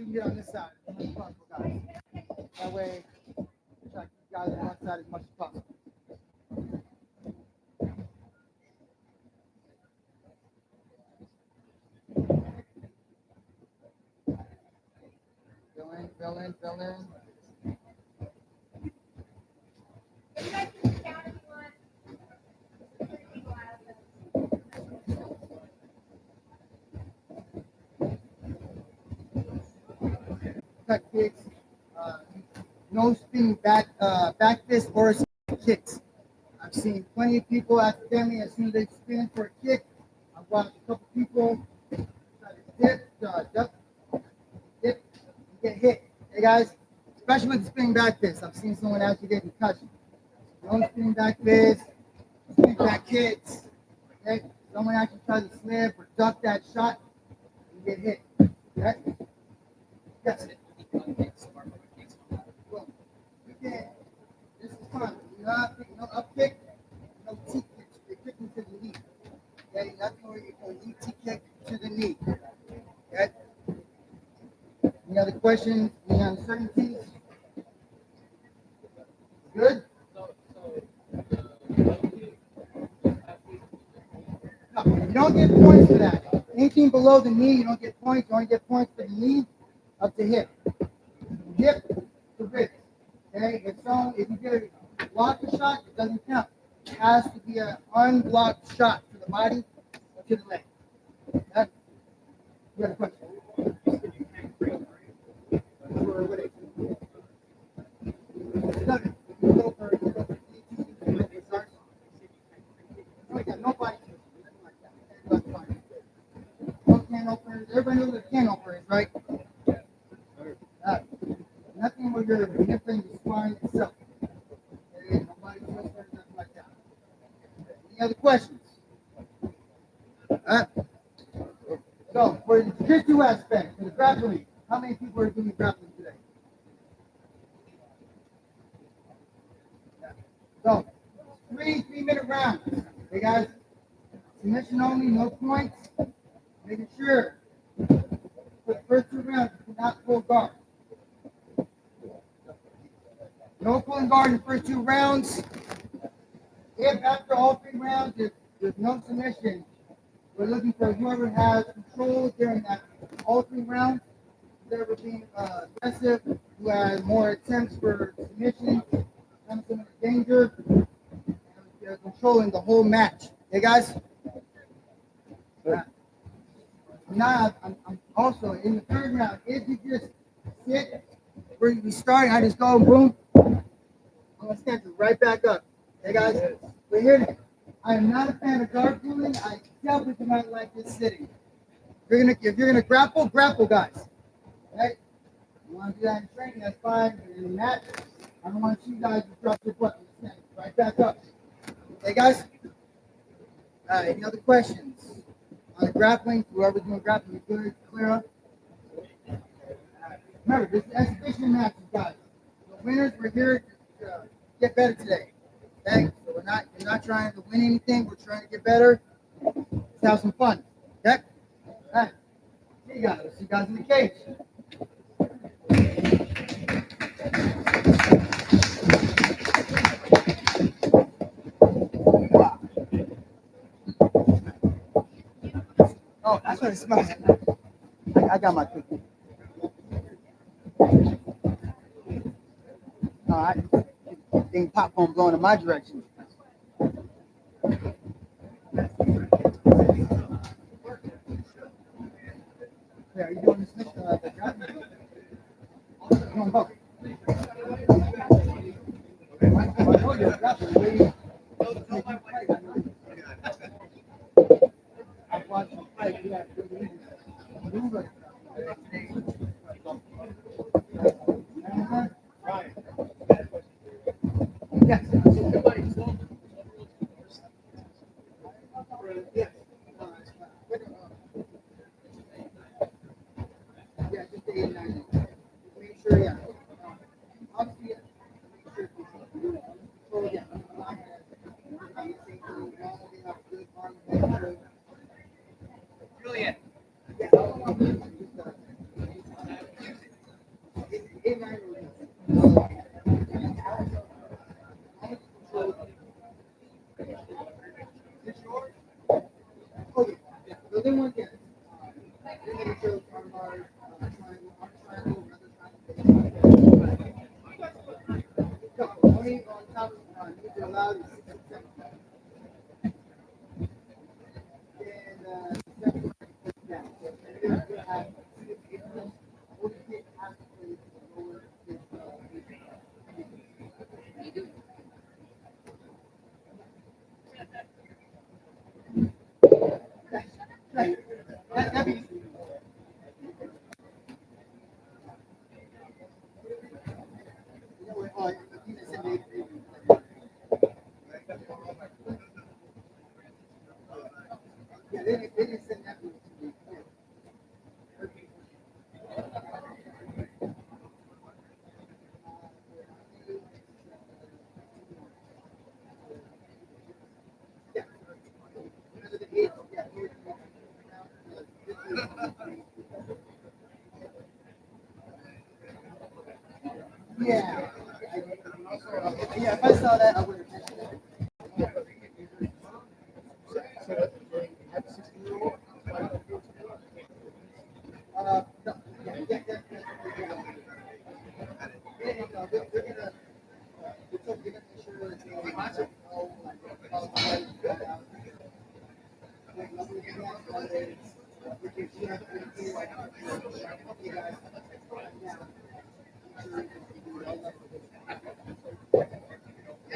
you can get on this side as much as possible, guys. That way, try to keep you guys on one side as much as possible. Fill in. Cut kicks, no spinning back fist or kicks. I've seen plenty of people accidentally as soon as they spin for a kick. I've watched a couple people try to duck, dip, and get hit. Hey guys, especially with the spinning back fist, I've seen someone actually get concussion. No spinning back fist, spinning back kicks. Okay, someone actually tries to slip or duck that shot and get hit. Okay, yes. Well, you can. This is fun. No up kick, no T kick. You're kicking to the knee. Okay, nothing where you go knee T kick to the knee. Okay. Any other questions? Any uncertainties? Good. No, you don't get points for that. Anything below the knee, you don't get points. You only get points for the knee up to hip. Hip to wrist. Okay, if you get a blocked shot, it doesn't count. It has to be an unblocked shot to the body or to the leg. Okay? You got a question? Can openers. Everybody knows what a can opener is, right? Nothing where you're manipulating the spine itself. Okay, nobody whispers, nothing like that. Any other questions? So, for the jiu-jitsu aspect, for the grappling, how many people are doing grappling today? So, 3-minute rounds. Okay, guys? Submission only, no points. Making sure for the first 2 rounds, you cannot pull guard. No pulling guard in the first 2 rounds. If after all 3 rounds there's no submission, we're looking for whoever has control during that all 3 rounds, whoever being aggressive, who has more attempts for submission, comes in danger, and they're controlling the whole match. Okay, guys? Now, I'm also in the 3rd round. If you just sit where you start, I just go boom. I'm gonna stand right back up. Hey guys, we're here. I am not a fan of guard pulling. I definitely do not like this sitting. If you're gonna grapple, guys. Okay? You want to do that in training? That's fine. But in the match, I don't want you guys to drop your butt. Stand right back up. Hey guys. Any other questions on the grappling? Whoever's doing grappling, is good, clear up. Remember, this is exhibition matches, guys. The winners were here to get better today. Okay? So we're not trying to win anything. We're trying to get better. Let's have some fun. Okay? All right. See you guys. See you guys in the cage. Oh, that's what it smells like. I got my cookie. All right. Thing popcorn blowing in my direction. Yeah, are you doing this next? Doing both. I've watched you fight. You have to move it. Yes. Yes. Yeah, just the 890. Make sure, yeah. Obviously, yeah. Make sure. So, yeah. Julian. Yeah. Yeah. Yeah, if I saw that, I would have mentioned it.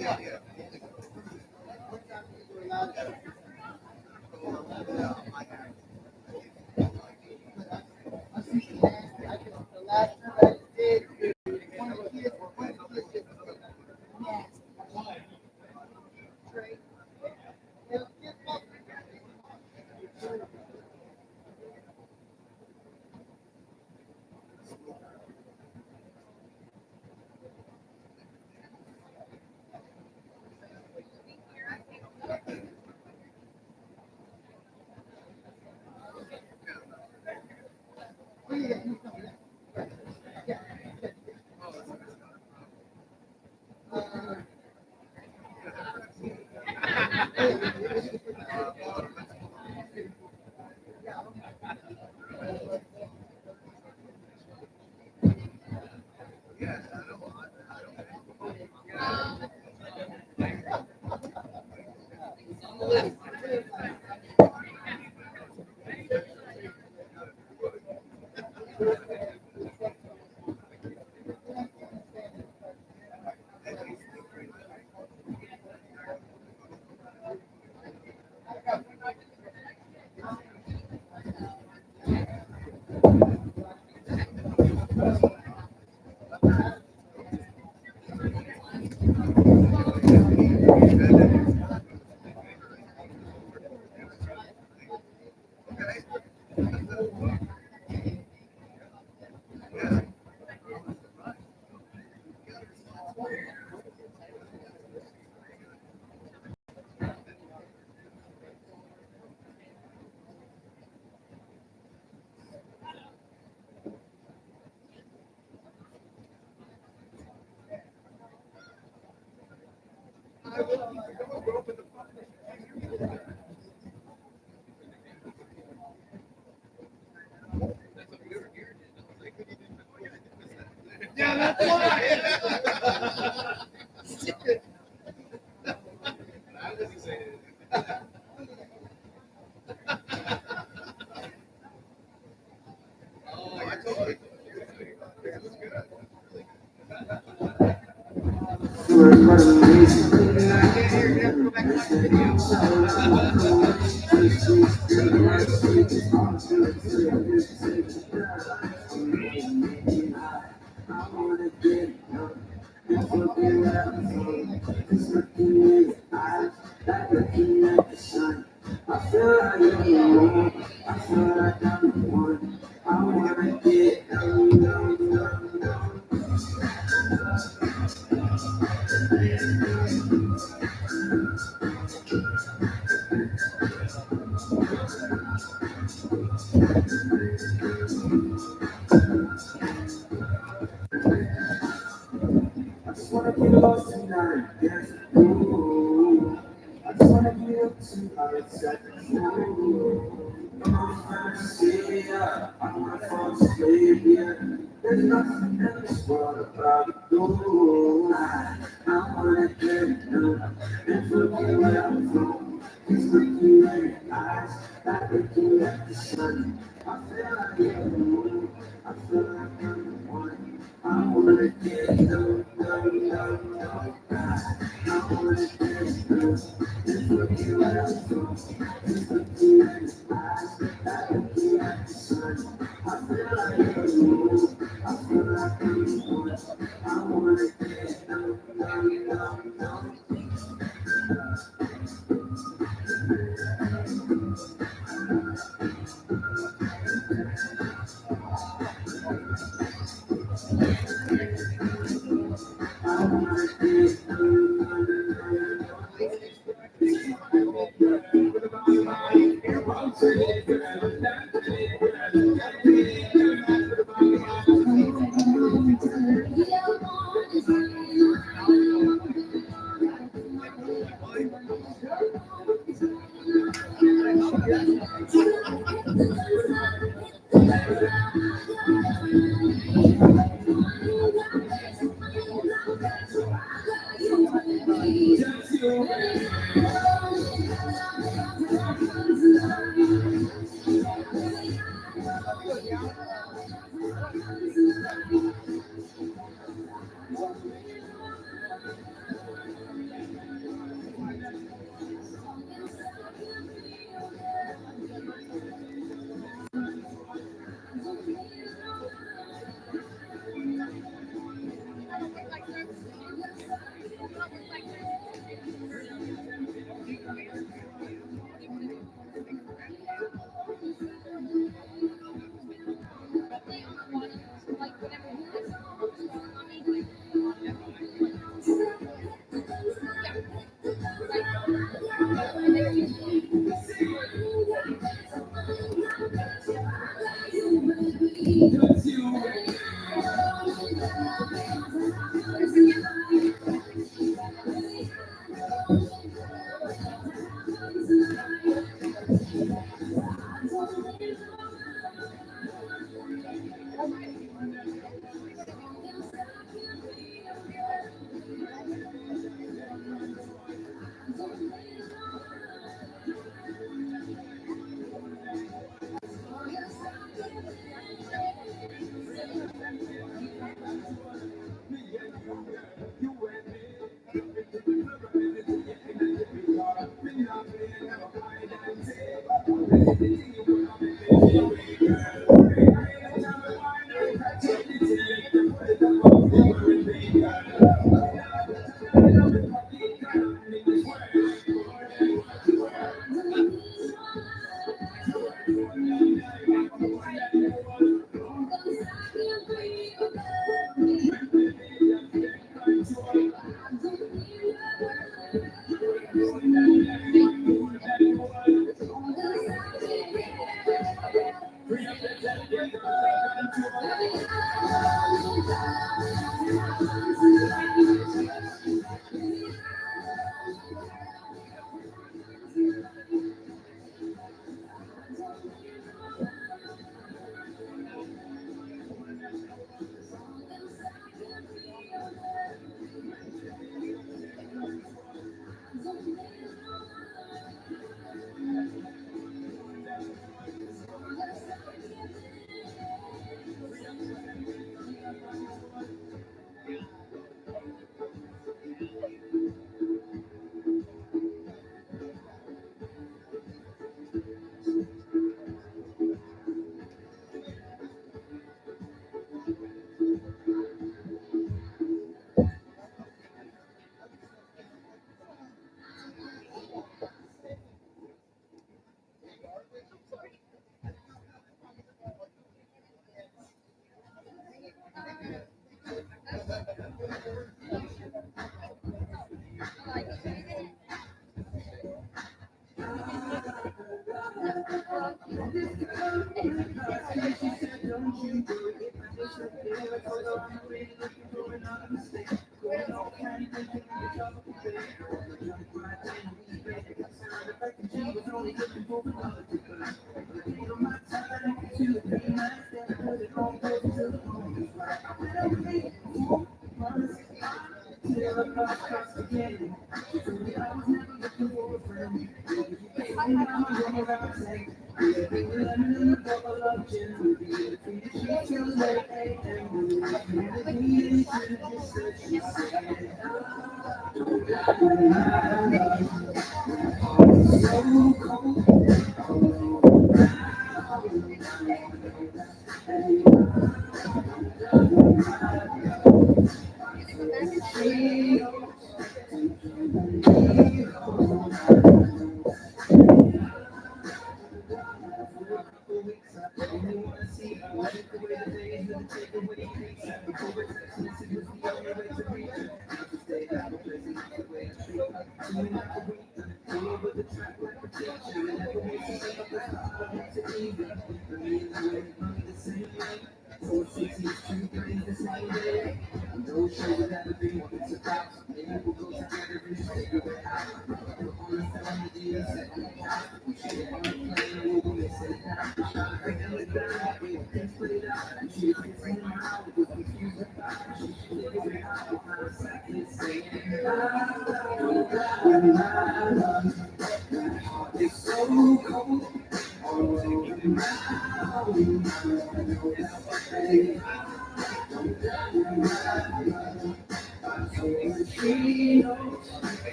No, yeah, we're gonna make sure that they know, the last time I did, one of the kids just nasty. Trey,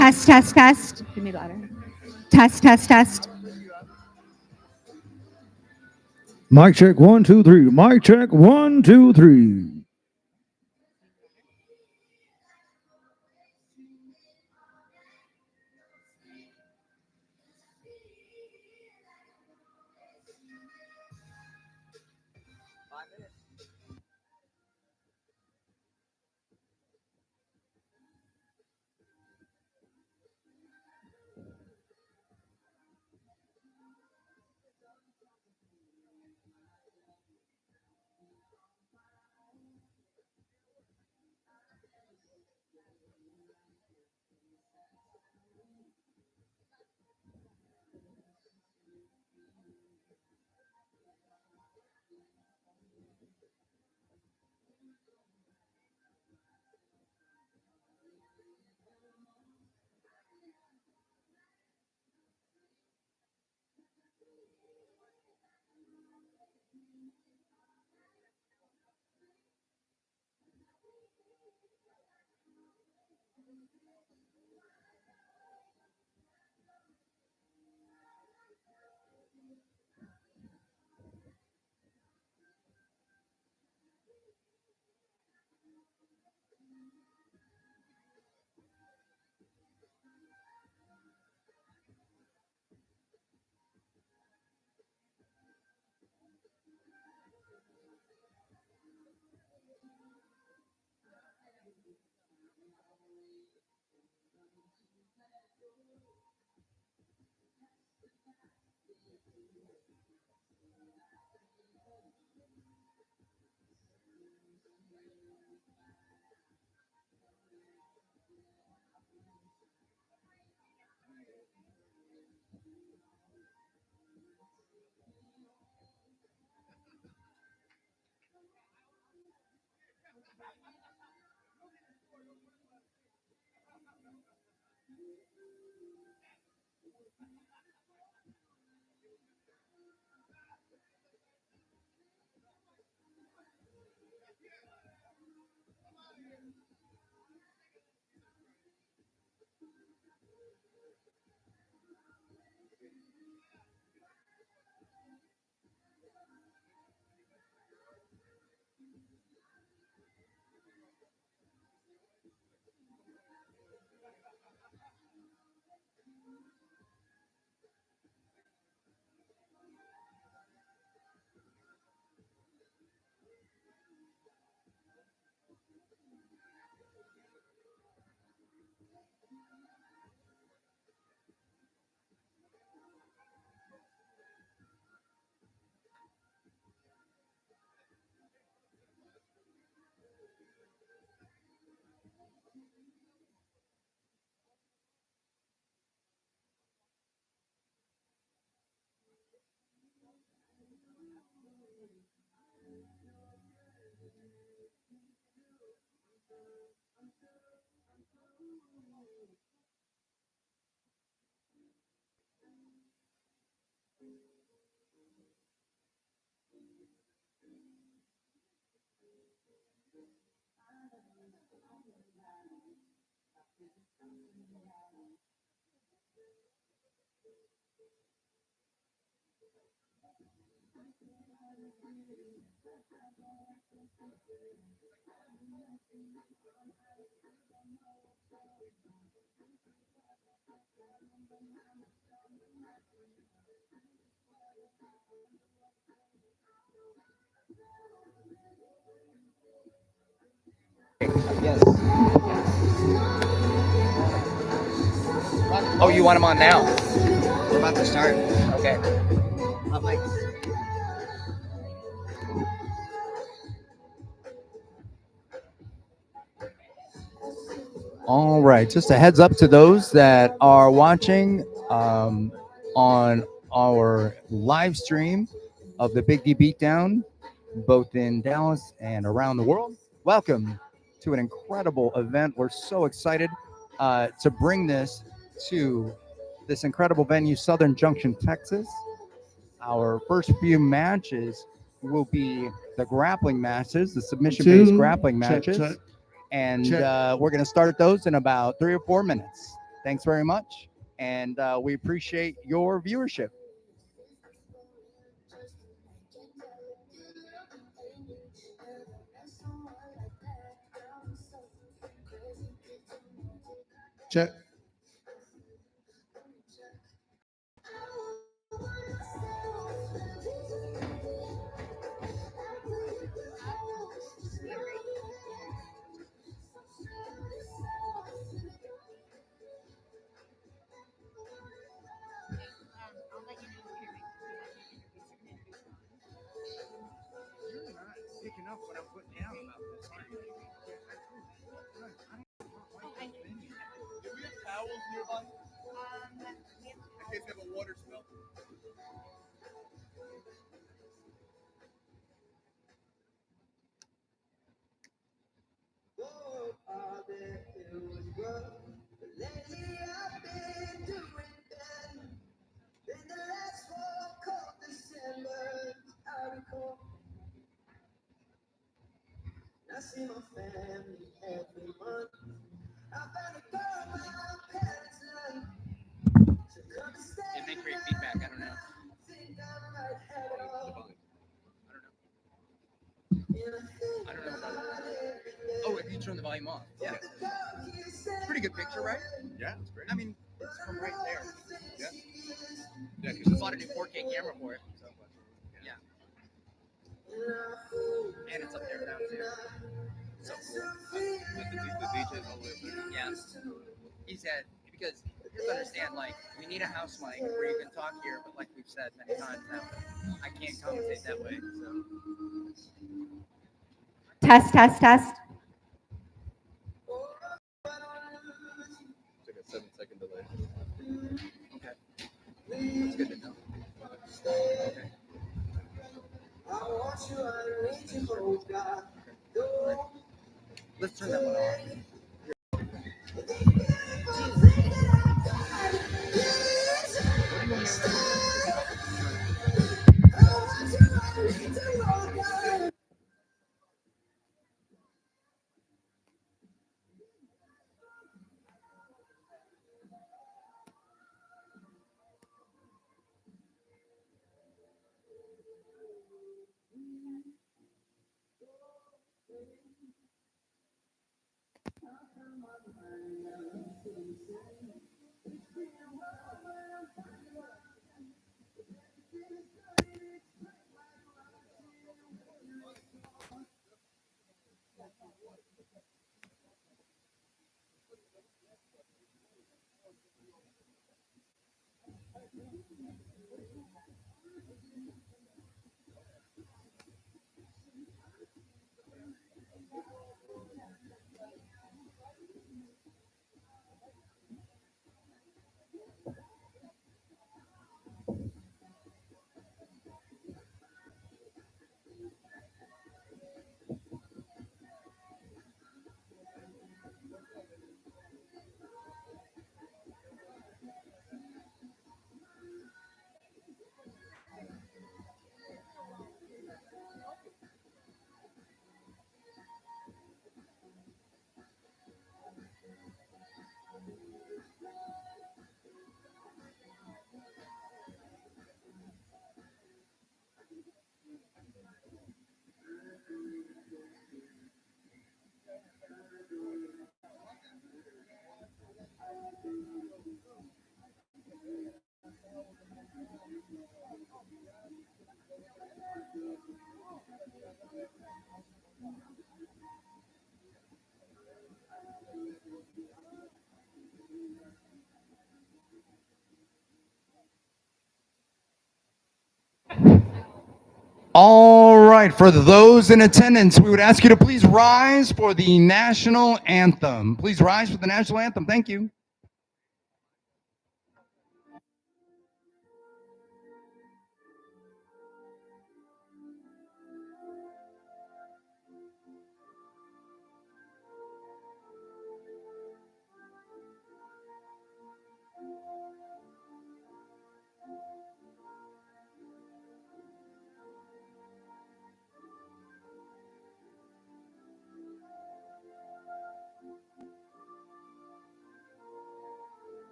Test, test, test. Give me louder. Test, test, test. Mic check 1, 2, 3. Mic check 1, 2, 3. Yes. Oh, you want them on now? We're about to start. Okay. I'm like, All right. Just a heads up to those that are watching on our live stream of the Big D Beatdown, both in Dallas and around the world. Welcome to an incredible event. We're so excited to bring this to this incredible venue, Southern Junction, Texas. Our first few matches will be the grappling matches, the submission-based grappling matches. And we're going to start those in about 3 or 4 minutes. Thanks very much. And we appreciate your viewership. Check. Picking up what I'm putting down about this. Do we have towels nearby? In case we have a water spill. I see my family every month. I found a girl my parents like. So come and stay. It may create feedback. I don't know. Think I might have it all. I don't know. Oh, if you turn the volume off. Yeah. Pretty good picture, right? Yeah, it's great. I mean, it's from right there. Yeah. Yeah, because there's a lot of new 4K camera for it. So, yeah. And it's up there down too. So cool. The DJ's all over. Yeah. He said, because you have to understand, like, we need a house mic where you can talk here, but like we've said many times now, I can't commentate that way. So. Test, test, test. It's like a 7-second delay. Okay. That's good to know. Okay. Let's turn that one off. All right, for those in attendance, we would ask you to please rise for the national anthem. Please rise for the national anthem. Thank you.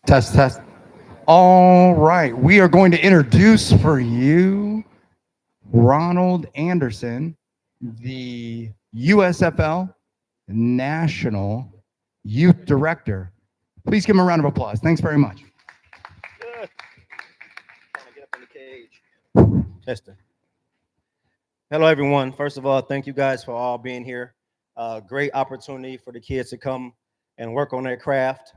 Test, test. All right. We are going to introduce for you Ronald Anderson, the USFL National Youth Director. Please give him a round of applause. Thanks very much. Good. Trying to get up in the cage. Testing. Hello, everyone. First of all, thank you guys for all being here. Great opportunity for the kids to come and work on their craft.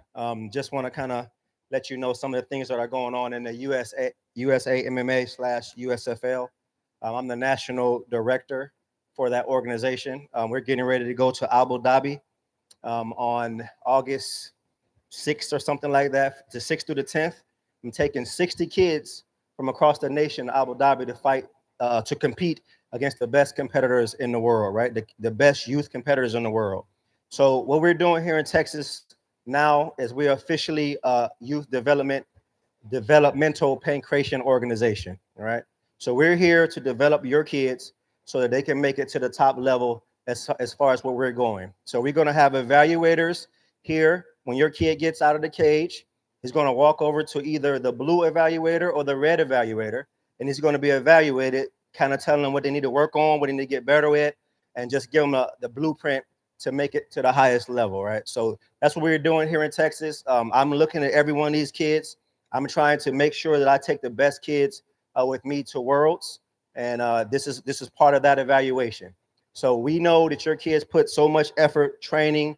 Just want to kind of let you know some of the things that are going on in the USA MMA / USFL. I'm the national director for that organization. We're getting ready to go to Abu Dhabi on August 6th or something like that, the 6th through the 10th. I'm taking 60 kids from across the nation to Abu Dhabi to fight, to compete against the best competitors in the world, right? The best youth competitors in the world. So what we're doing here in Texas now is we're officially a youth developmental pancreation organization, all right? So we're here to develop your kids so that they can make it to the top level as far as where we're going. So we're going to have evaluators here. When your kid gets out of the cage, he's going to walk over to either the blue evaluator or the red evaluator, and he's going to be evaluated, kind of telling them what they need to work on, what they need to get better at, and just give them the blueprint to make it to the highest level, right? So that's what we're doing here in Texas. I'm looking at every one of these kids. I'm trying to make sure that I take the best kids with me to Worlds, and this is part of that evaluation. So we know that your kids put so much effort training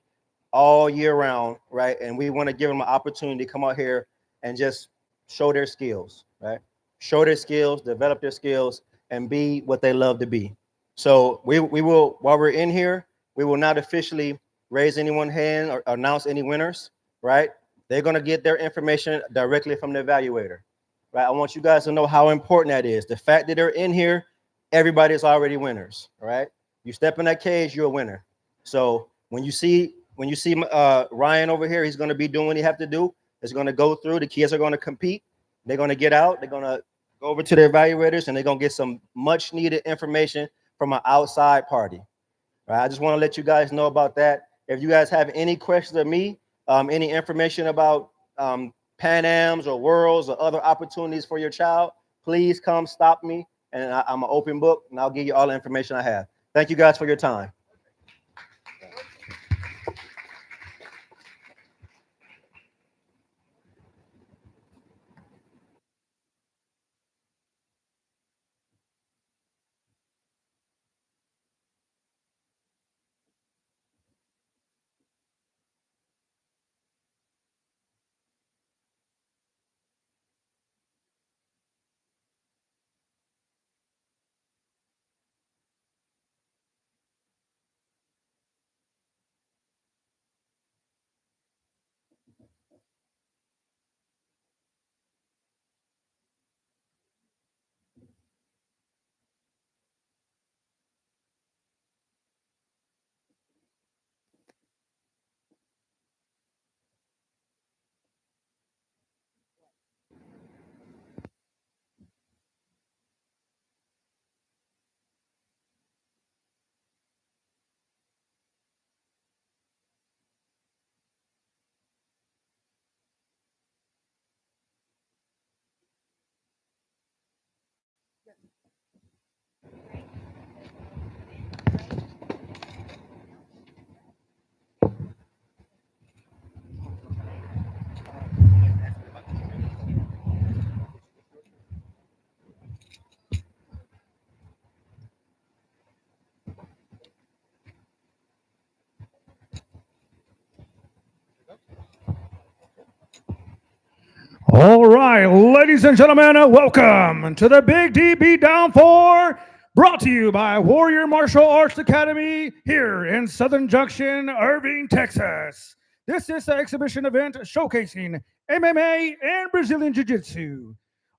all year round, right? And we want to give them an opportunity to come out here and just show their skills, right? Show their skills, develop their skills, and be what they love to be. So we will, while we're in here, we will not officially raise anyone's hand or announce any winners, right? They're going to get their information directly from the evaluator, right? I want you guys to know how important that is. The fact that they're in here, everybody's already winners, right? You step in that cage, you're a winner. So when you see Ryan over here, he's going to be doing what he have to do. He's going to go through. The kids are going to compete. They're going to get out. They're going to go over to the evaluators, and they're going to get some much needed information from an outside party. Right? I just want to let you guys know about that. If you guys have any questions of me, any information about Pan Ams or Worlds or other opportunities for your child, please come stop me, and I'm an open book, and I'll give you all the information I have. Thank you guys for your time. All right, ladies and gentlemen, welcome to the Big D Beatdown 4, brought to you by Warrior Martial Arts Academy here in Southern Junction, Irving, Texas. This is an exhibition event showcasing MMA and Brazilian Jiu-Jitsu.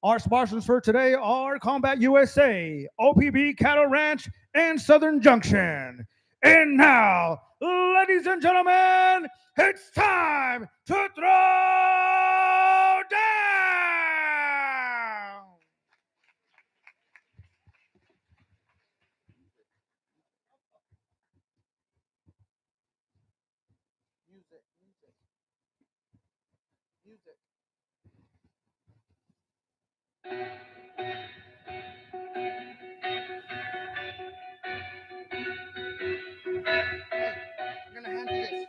Our sponsors for today are Combat USA, OPB Cattle Ranch, and Southern Junction. And now, ladies and gentlemen, it's time to throw down. Music. I'm gonna hand you this.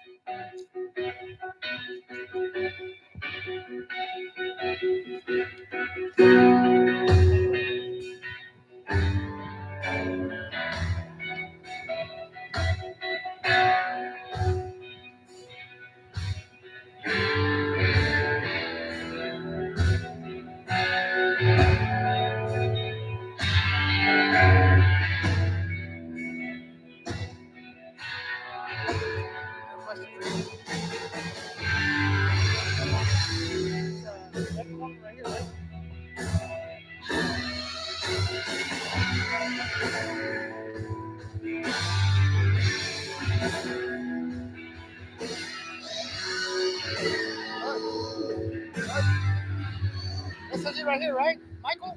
This is it right here, right, Michael?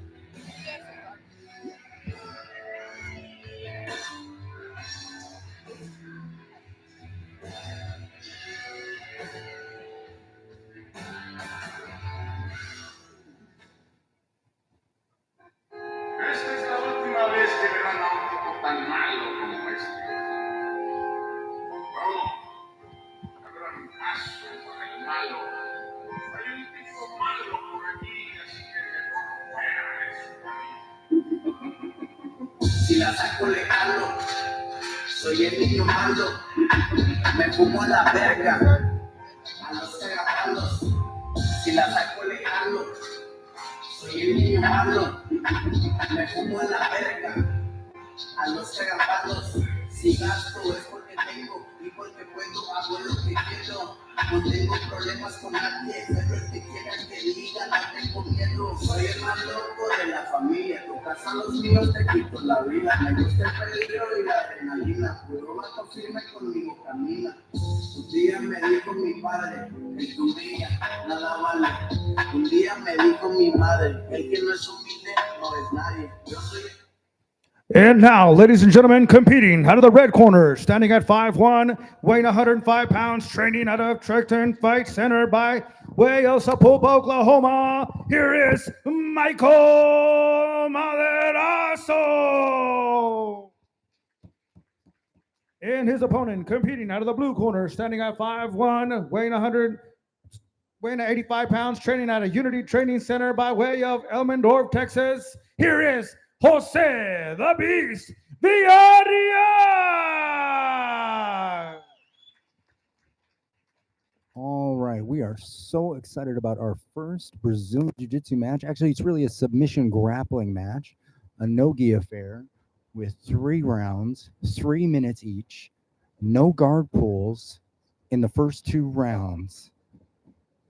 Esta es la última vez que verán a un tipo tan malo como este. Romo, abran paso para el malo. Hay un tipo malo por aquí, así que mejor fuera de su camino. Si la saco le jalo, soy el niño malo. Me fumo la verga a los cagapalos. Si la saco le jalo, soy el niño malo. Me fumo la verga a los cagapalos. Si gasto es porque tengo y porque puedo, hago lo que quiero. No tengo problemas con nadie, pero el que quiera que diga, no tengo miedo. Soy el más loco de la familia, tocas a los míos, te quito la vida. Me gusta el peligro y la adrenalina, puro vato firme conmigo camina. Un día me dijo mi padre, en tu día nada vale. Un día me dijo mi madre, el que no es humilde no es nadie. Yo soy And now, ladies and gentlemen, competing out of the red corner, standing at 5'1", weighing 105 pounds, training out of Trenton Fight Center by way of Sapulpa, Oklahoma. Here is Michael Matazo. And his opponent, competing out of the blue corner, standing at 5'1", weighing 85 pounds, training at a Unity Training Center by way of Elmendorf, Texas. Here is Jose the Beast Viale. All right, we are so excited about our first Brazilian Jiu-Jitsu match. Actually, it's really a submission grappling match, a no-gi affair with 3 rounds, 3 minutes each, no guard pulls in the first 2 rounds.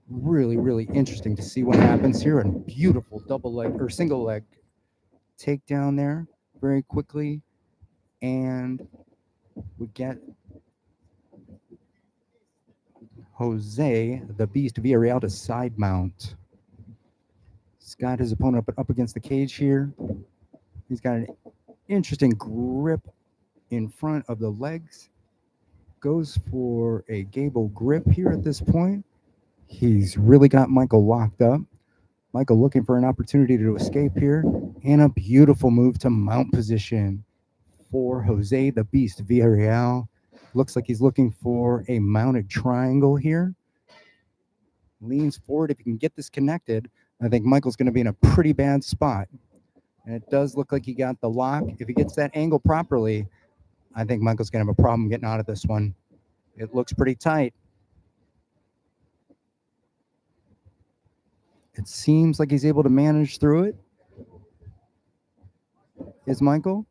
Really, really interesting to see what happens here. And beautiful double leg or single leg takedown there very quickly. And we get Jose the Beast Villarreal to side mount. He's got his opponent up against the cage here. He's got an interesting grip in front of the legs. Goes for a gable grip here at this point. He's really got Michael locked up. Michael looking for an opportunity to escape here. And a beautiful move to mount position for Jose the Beast Villarreal. Looks like he's looking for a mounted triangle here. Leans forward. If he can get this connected, I think Michael's going to be in a pretty bad spot. And it does look like he got the lock. If he gets that angle properly, I think Michael's going to have a problem getting out of this one. It looks pretty tight. It seems like he's able to manage through it. Is Michael?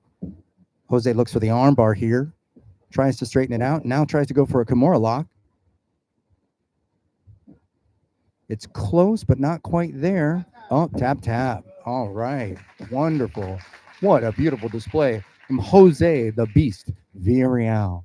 Jose looks for the armbar here. Tries to straighten it out. Now tries to go for a Kimura lock. It's close, but not quite there. Oh, tap, tap. All right. Wonderful. What a beautiful display from Jose the Beast Villarreal.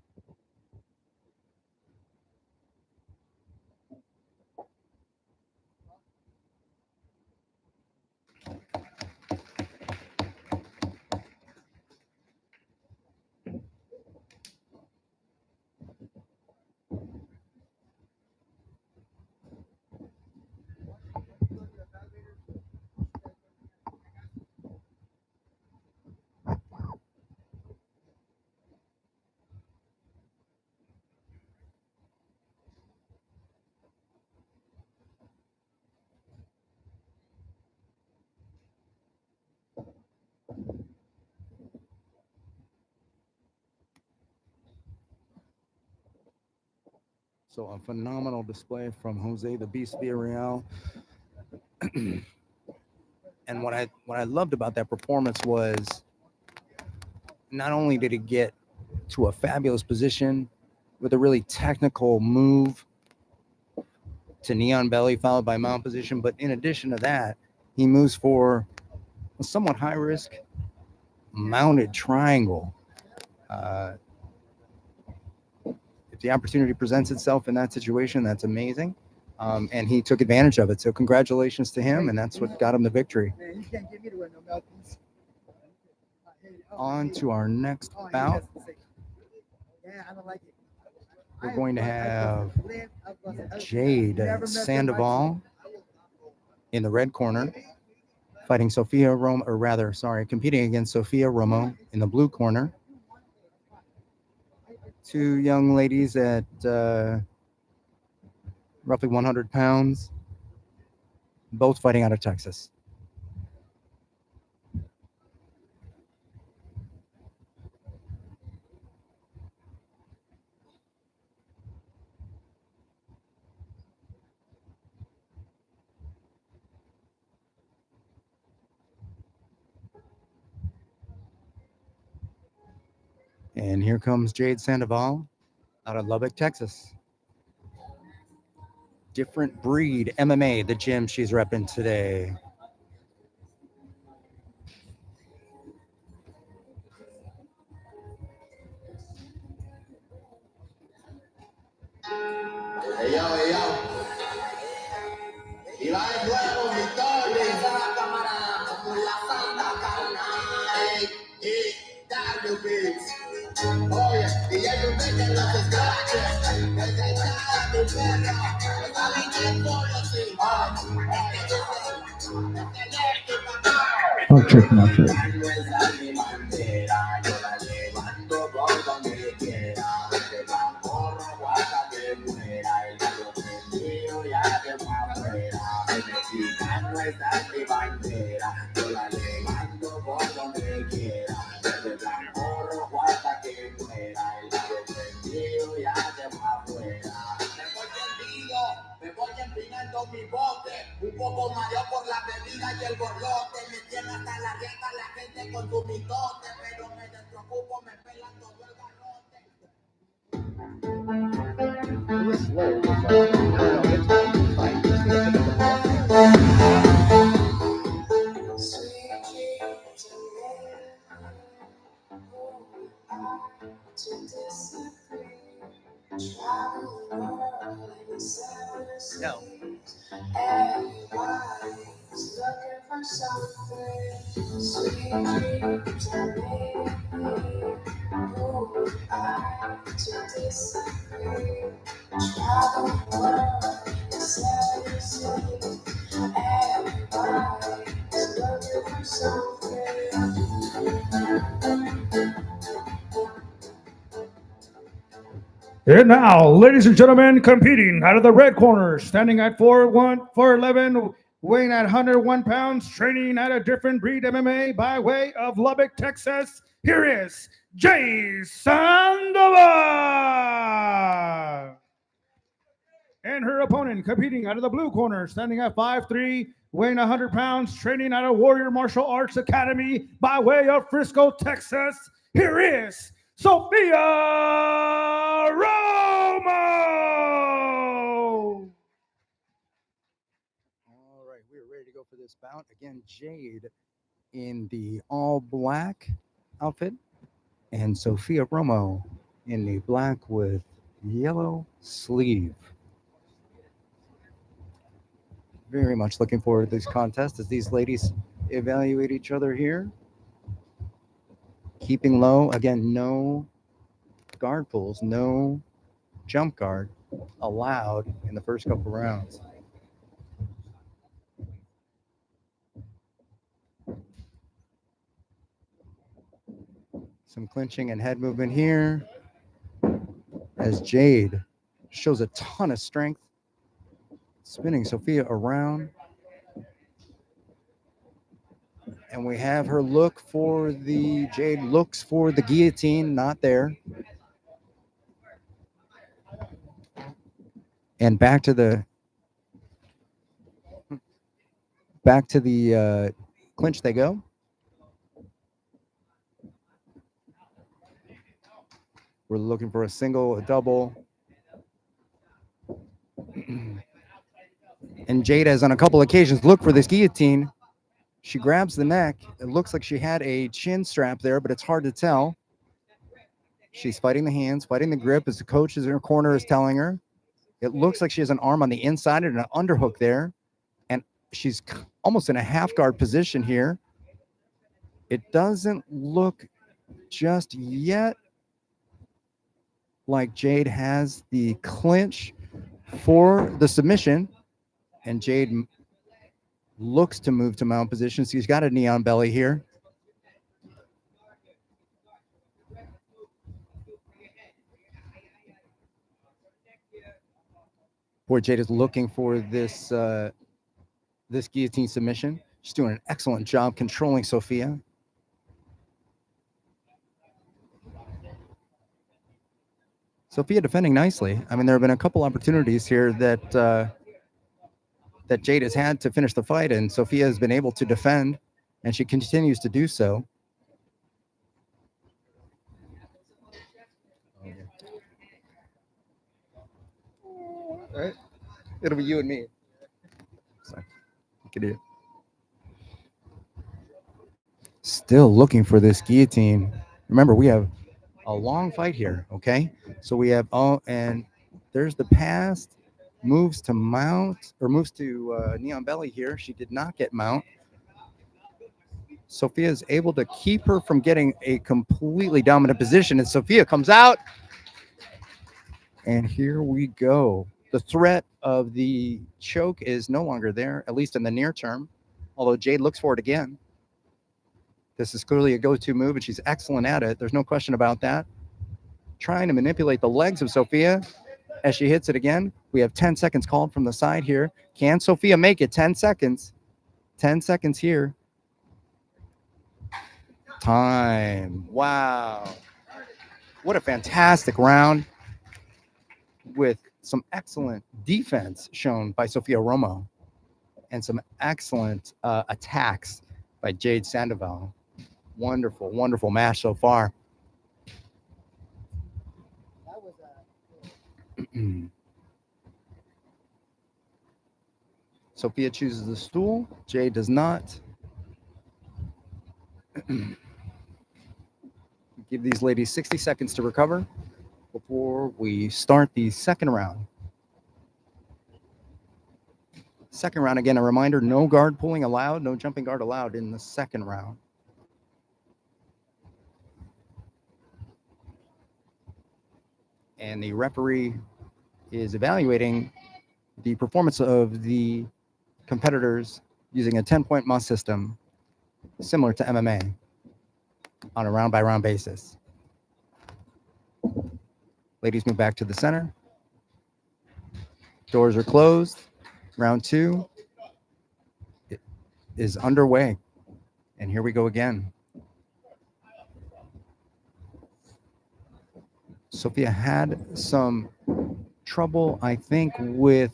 So a phenomenal display from Jose the Beast Viale. And what I loved about that performance was not only did he get to a fabulous position with a really technical move to neon belly followed by mount position, but in addition to that, he moves for a somewhat high risk mounted triangle. If the opportunity presents itself in that situation, that's amazing. And he took advantage of it. So congratulations to him, and that's what got him the victory. Man, you can't get me to wear no mouthpiece. On to our next bout. Yeah, I don't like it. We're going to have Jade Sandoval in the red corner, fighting Sophia Romo, or rather, sorry, competing against Sophia Romo in the blue corner. Two young ladies at roughly 100 pounds, both fighting out of Texas. And here comes Jade Sandoval out of Lubbock, Texas. Different breed MMA, the gym she's repping today. Hey yo. Y va de nuevo mi torre. La cámara como la santa carnal. Y dale beats. Oye, y ya yo me en los scratches. Desde ya mi perra. Está viniendo los hijos. Not tripping, not tripping. No es mi bandera. Yo la levanto por donde quiera. De la corro hasta que muera. Y lo prendido ya de afuera. El mexicano está en mi bandera. Yo la levanto por donde quiera. Desde la corro hasta que muera. Y lo prendido ya de afuera. Me voy empinando mi bote, un poco mareado por la bebida y el borlote, me tiene hasta la rieta la gente con su mitote, pero me despreocupo, me pelan todo el No. Everybody's looking for something. Sweet dreams are making me who I to disagree. Travel the world in 7 cities. Everybody's looking for something. And now, ladies and gentlemen, competing out of the red corner, standing at 4'11", weighing at 101 pounds, training at a different breed MMA by way of Lubbock, Texas. Here is Jay Sandoval. And her opponent, competing out of the blue corner, standing at 5'3", weighing 100 pounds, training at a Warrior Martial Arts Academy by way of Frisco, Texas. Here is Sophia Romo. All right, we are ready to go for this bout. Again, Jade in the all black outfit, and Sophia Romo in the black with yellow sleeve. Very much looking forward to this contest as these ladies evaluate each other here. Keeping low, again, no guard pulls, no jump guard allowed in the first couple rounds. Some clinching and head movement here as Jade shows a ton of strength, spinning Sophia around. And we have her look for the, Jade looks for the guillotine, not there. And back to the clinch they go. We're looking for a single, a double. And Jade has on a couple occasions looked for this guillotine. She grabs the neck. It looks like she had a chin strap there, but it's hard to tell. She's fighting the hands, fighting the grip as the coach is in her corner is telling her. It looks like she has an arm on the inside and an underhook there. And she's almost in a half guard position here. It doesn't look just yet like Jade has the clinch for the submission. And Jade looks to move to mount position. So she's got a knee on belly here. Boy, Jade is looking for this this guillotine submission. She's doing an excellent job controlling Sophia. Sophia defending nicely. I mean, there have been a couple opportunities here that that Jade has had to finish the fight, and Sophia has been able to defend, and she continues to do so. All right. It'll be you and me. So, you can do it. Still looking for this guillotine. Remember, we have a long fight here, okay? So we have, and there's the past, moves to mount, or moves to knee on belly here. She did not get mount. Sophia is able to keep her from getting a completely dominant position, and Sophia comes out. And here we go. The threat of the choke is no longer there, at least in the near term, although Jade looks for it again. This is clearly a go-to move, and she's excellent at it. There's no question about that. Trying to manipulate the legs of Sophia as she hits it again. We have 10 seconds called from the side here. Can Sophia make it? 10 seconds. 10 seconds here. Time. Wow. What a fantastic round with some excellent defense shown by Sophia Romo and some excellent attacks by Jade Sandoval. Wonderful, wonderful match so far. Sophia chooses the stool. Jade does not. Give these ladies 60 seconds to recover before we start the second round. Second round, again, a reminder, no guard pulling allowed, no jumping guard allowed in the second round. And the referee is evaluating the performance of the competitors using a 10-point must system similar to MMA on a round-by-round basis. Ladies move back to the center. Doors are closed. Round two is underway. And here we go again. Sophia had some trouble, I think, with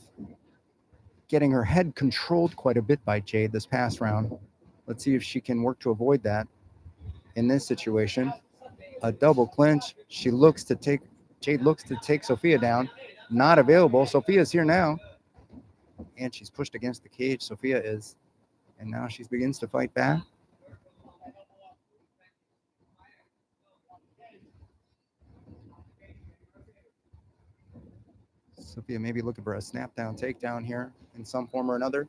getting her head controlled quite a bit by Jade this past round. Let's see if she can work to avoid that in this situation. A double clinch. Jade looks to take Sophia down. Not available. Sophia's here now. And she's pushed against the cage. Sophia is. And now she begins to fight back. Sophia may be looking for a snap down, takedown here in some form or another.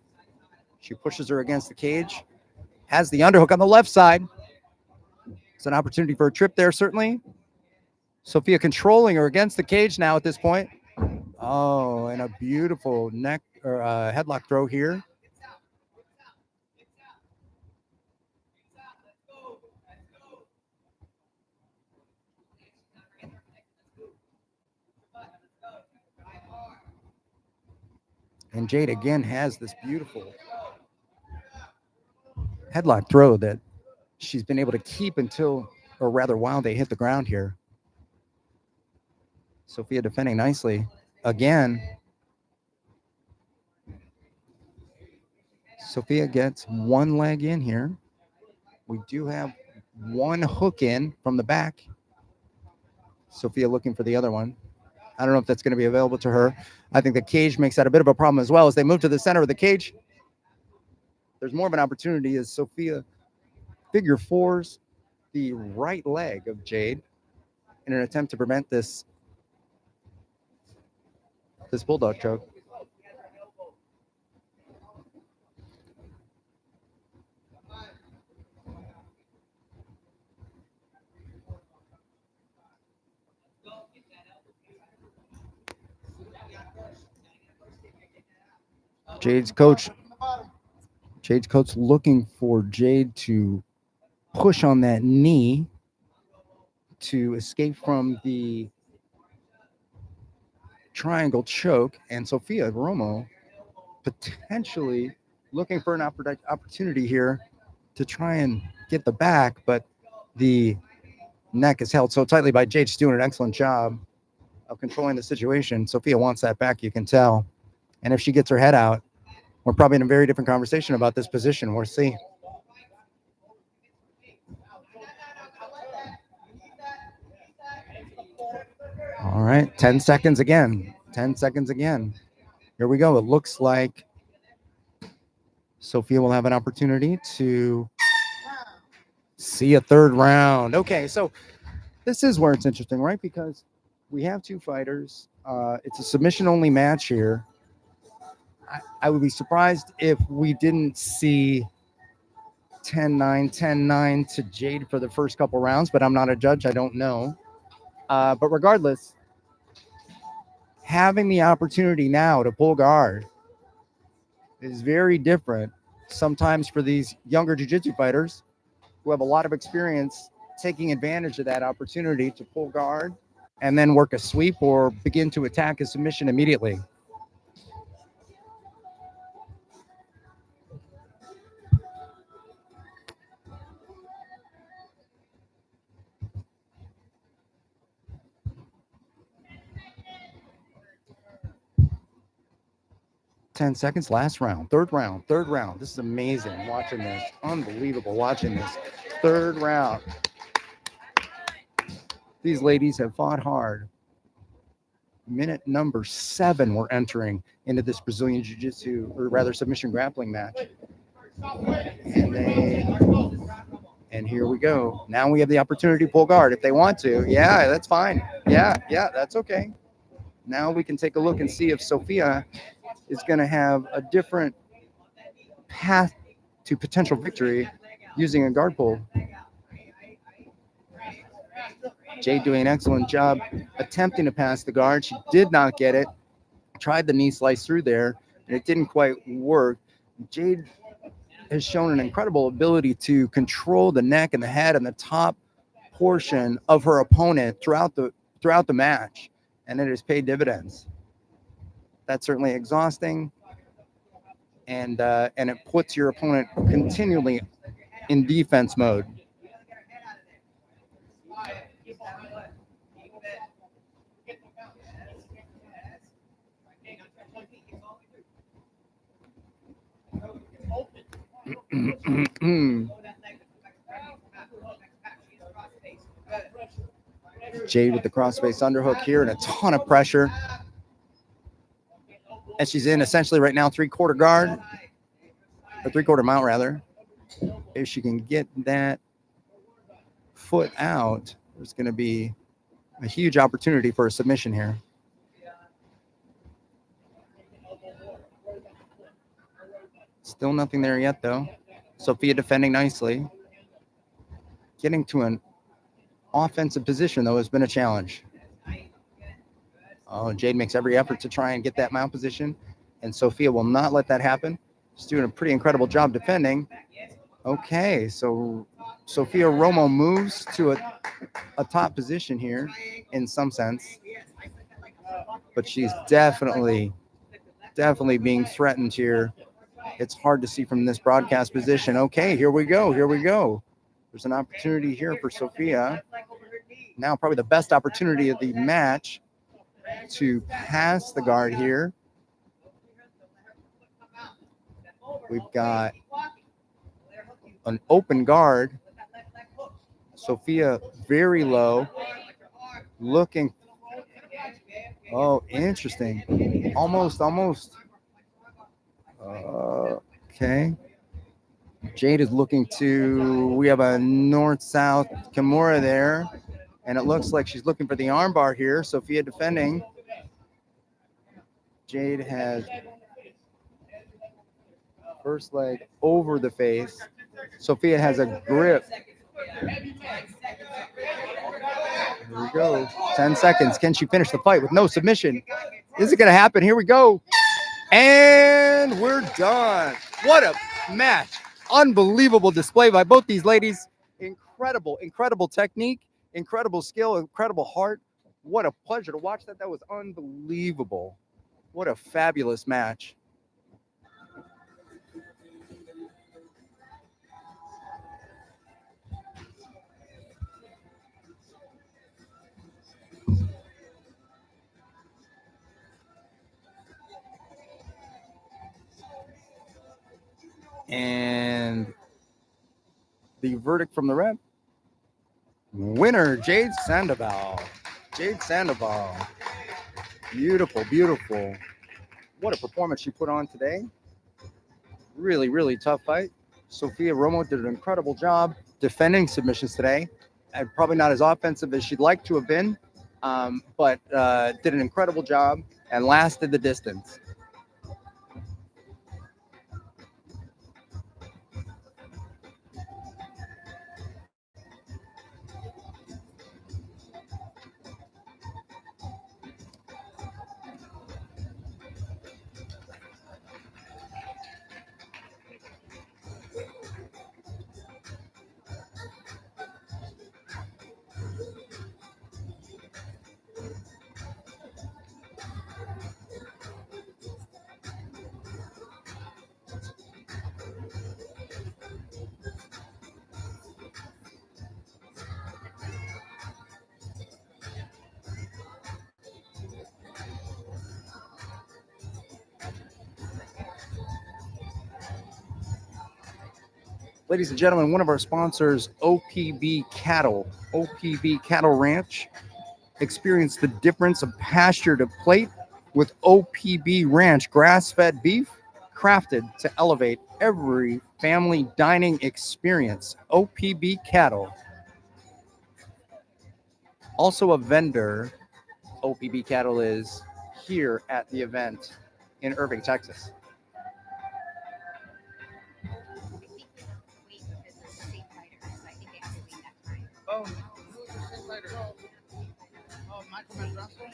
She pushes her against the cage. Has the underhook on the left side. It's an opportunity for a trip there, certainly. Sophia controlling her against the cage now at this point. Oh, and a beautiful neck or headlock throw here. And Jade again has this beautiful headlock throw that she's been able to keep until, or rather while they hit the ground here. Sophia defending nicely. Again, Sophia gets one leg in here. We do have one hook in from the back. Sophia looking for the other one. I don't know if that's going to be available to her. I think the cage makes that a bit of a problem as well. As they move to the center of the cage, there's more of an opportunity as Sophia figure fours the right leg of Jade in an attempt to prevent this bulldog choke. Jade's coach looking for Jade to push on that knee to escape from the triangle choke, and Sophia Romo potentially looking for an opportunity here to try and get the back, but the neck is held so tightly by Jade. She's doing an excellent job of controlling the situation. Sophia wants that back, you can tell. And if she gets her head out, we're probably in a very different conversation about this position. We'll see. All right, 10 seconds again. 10 seconds again. Here we go. It looks like Sophia will have an opportunity to see a third round. Okay, so this is where it's interesting, right? Because we have two fighters. It's a submission-only match here. I would be surprised if we didn't see 10-9, 10-9 to Jade for the first couple rounds, but I'm not a judge. I don't know. But regardless, having the opportunity now to pull guard is very different sometimes for these younger jiu-jitsu fighters who have a lot of experience taking advantage of that opportunity to pull guard and then work a sweep or begin to attack a submission immediately. Ten seconds, last round, third round. This is amazing watching this. Unbelievable watching this. Third round. These ladies have fought hard. Minute number 7, we're entering into this Brazilian Jiu-Jitsu, or rather submission grappling match. And here we go. Now we have the opportunity to pull guard if they want to. Yeah, that's fine. Yeah, that's okay. Now we can take a look and see if Sophia is going to have a different path to potential victory using a guard pull. Jade doing an excellent job attempting to pass the guard. She did not get it. Tried the knee slice through there, and it didn't quite work. Jade has shown an incredible ability to control the neck and the head and the top portion of her opponent throughout the match, and it has paid dividends. That's certainly exhausting, and it puts your opponent continually in defense mode. Jade with the crossface underhook here and a ton of pressure. And she's in essentially right now 3/4 guard, or 3/4 mount rather. If she can get that foot out, there's going to be a huge opportunity for a submission here. Still nothing there yet, though. Sophia defending nicely. Getting to an offensive position, though, has been a challenge. Oh, Jade makes every effort to try and get that mount position, and Sophia will not let that happen. She's doing a pretty incredible job defending. Okay, so Sophia Romo moves to a top position here in some sense, but she's definitely being threatened here. It's hard to see from this broadcast position. Okay, here we go. There's an opportunity here for Sophia. Now probably the best opportunity of the match to pass the guard here. We've got an open guard. Sophia very low, looking. Oh, interesting. Almost. Okay. Jade is looking to. We have a north-south Kimura there, and it looks like she's looking for the armbar here. Sophia defending. Jade has first leg over the face. Sophia has a grip. Here we go. 10 seconds. Can she finish the fight with no submission? Is it going to happen? Here we go. And we're done. What a match. Unbelievable display by both these ladies. Incredible technique, incredible skill, incredible heart. What a pleasure to watch that. That was unbelievable. What a fabulous match. And the verdict from the ref. Winner, Jade Sandoval. Jade Sandoval. Beautiful. What a performance she put on today. Really tough fight. Sophia Romo did an incredible job defending submissions today. And probably not as offensive as she'd like to have been, but did an incredible job and lasted the distance. Ladies and gentlemen, one of our sponsors, OPB Cattle Ranch. Experience the difference of pasture to plate with OPB Ranch grass-fed beef, crafted to elevate every family dining experience. OPB Cattle. Also a vendor, OPB Cattle is here at the event in Irving, Texas. Oh, Michael Matazo.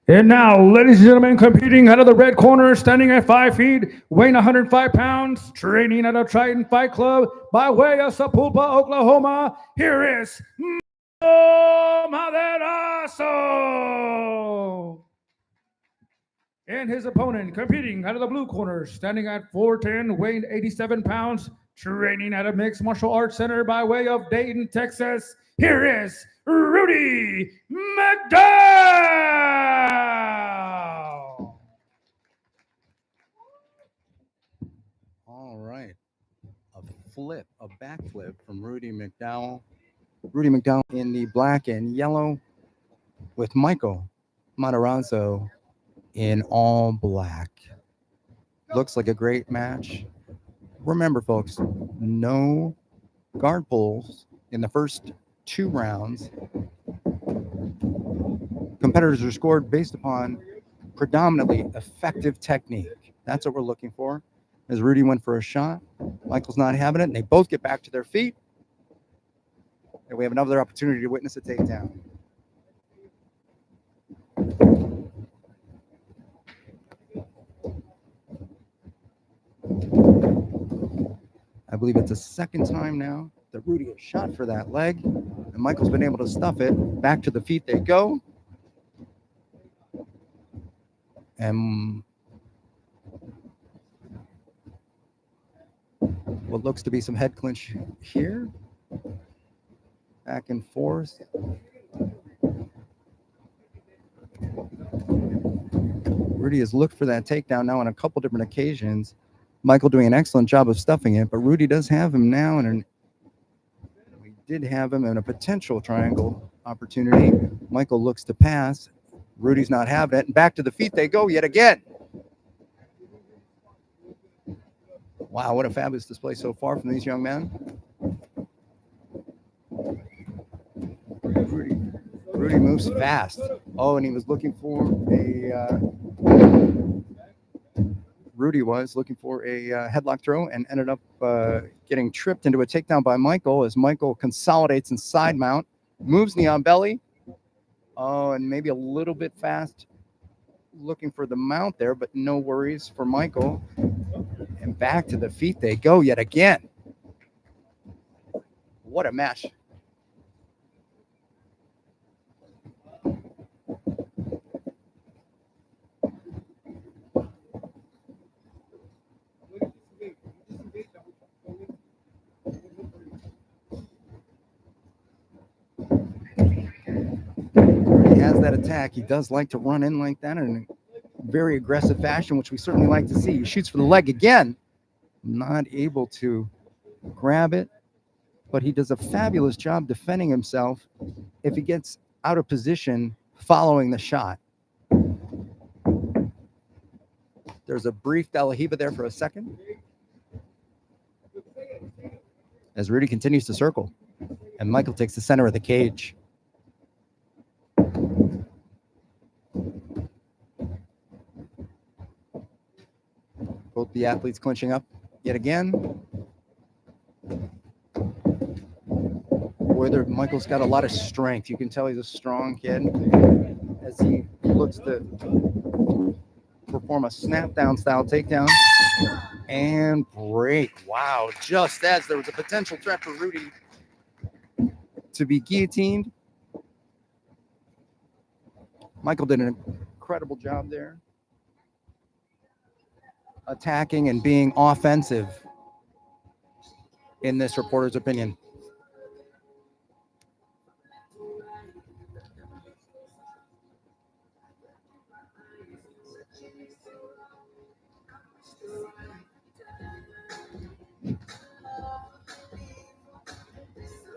And now, ladies and gentlemen, competing out of the red corner, standing at 5 feet, weighing 105 pounds, training at a Triton Fight Club by way of Sapulpa, Oklahoma, here is Matazo. And his opponent, competing out of the blue corner, standing at 4'10", weighing 87 pounds, training at a mixed martial arts center by way of Dayton, Texas. Here is Rudy McDow. All right. A backflip from Rudy McDowell. Rudy McDowell in the black and yellow with Michael Matarazzo in all black. Looks like a great match. Remember, folks, no guard pulls in the first 2 rounds. Competitors are scored based upon predominantly effective technique. That's what we're looking for. As Rudy went for a shot, Michael's not having it, and they both get back to their feet. And we have another opportunity to witness a takedown. I believe it's the second time now that Rudy has shot for that leg, and Michael's been able to stuff it. Back to the feet they go. And what looks to be some head clinch here. Back and forth. Rudy has looked for that takedown now on a couple different occasions. Michael doing an excellent job of stuffing it, but Rudy does have him now, and we did have him in a potential triangle opportunity. Michael looks to pass. Rudy's not having it, and back to the feet they go yet again. Wow, what a fabulous display so far from these young men. Rudy moves fast. Oh, and he was looking for a... Rudy was looking for a headlock throw and ended up getting tripped into a takedown by Michael as Michael consolidates and side mount, moves knee on belly. Oh, and maybe a little bit fast looking for the mount there, but no worries for Michael. And back to the feet they go yet again. What a match. He has that attack. He does like to run in like that in a very aggressive fashion, which we certainly like to see. He shoots for the leg again. Not able to grab it, but he does a fabulous job defending himself if he gets out of position following the shot. There's a brief De La Riva there for a second as Rudy continues to circle, and Michael takes the center of the cage. Both the athletes clinching up yet again. Boy, Michael's got a lot of strength. You can tell he's a strong kid as he looks to perform a snap down style takedown and break. Wow, just as there was a potential threat for Rudy to be guillotined. Michael did an incredible job there, attacking and being offensive in this reporter's opinion.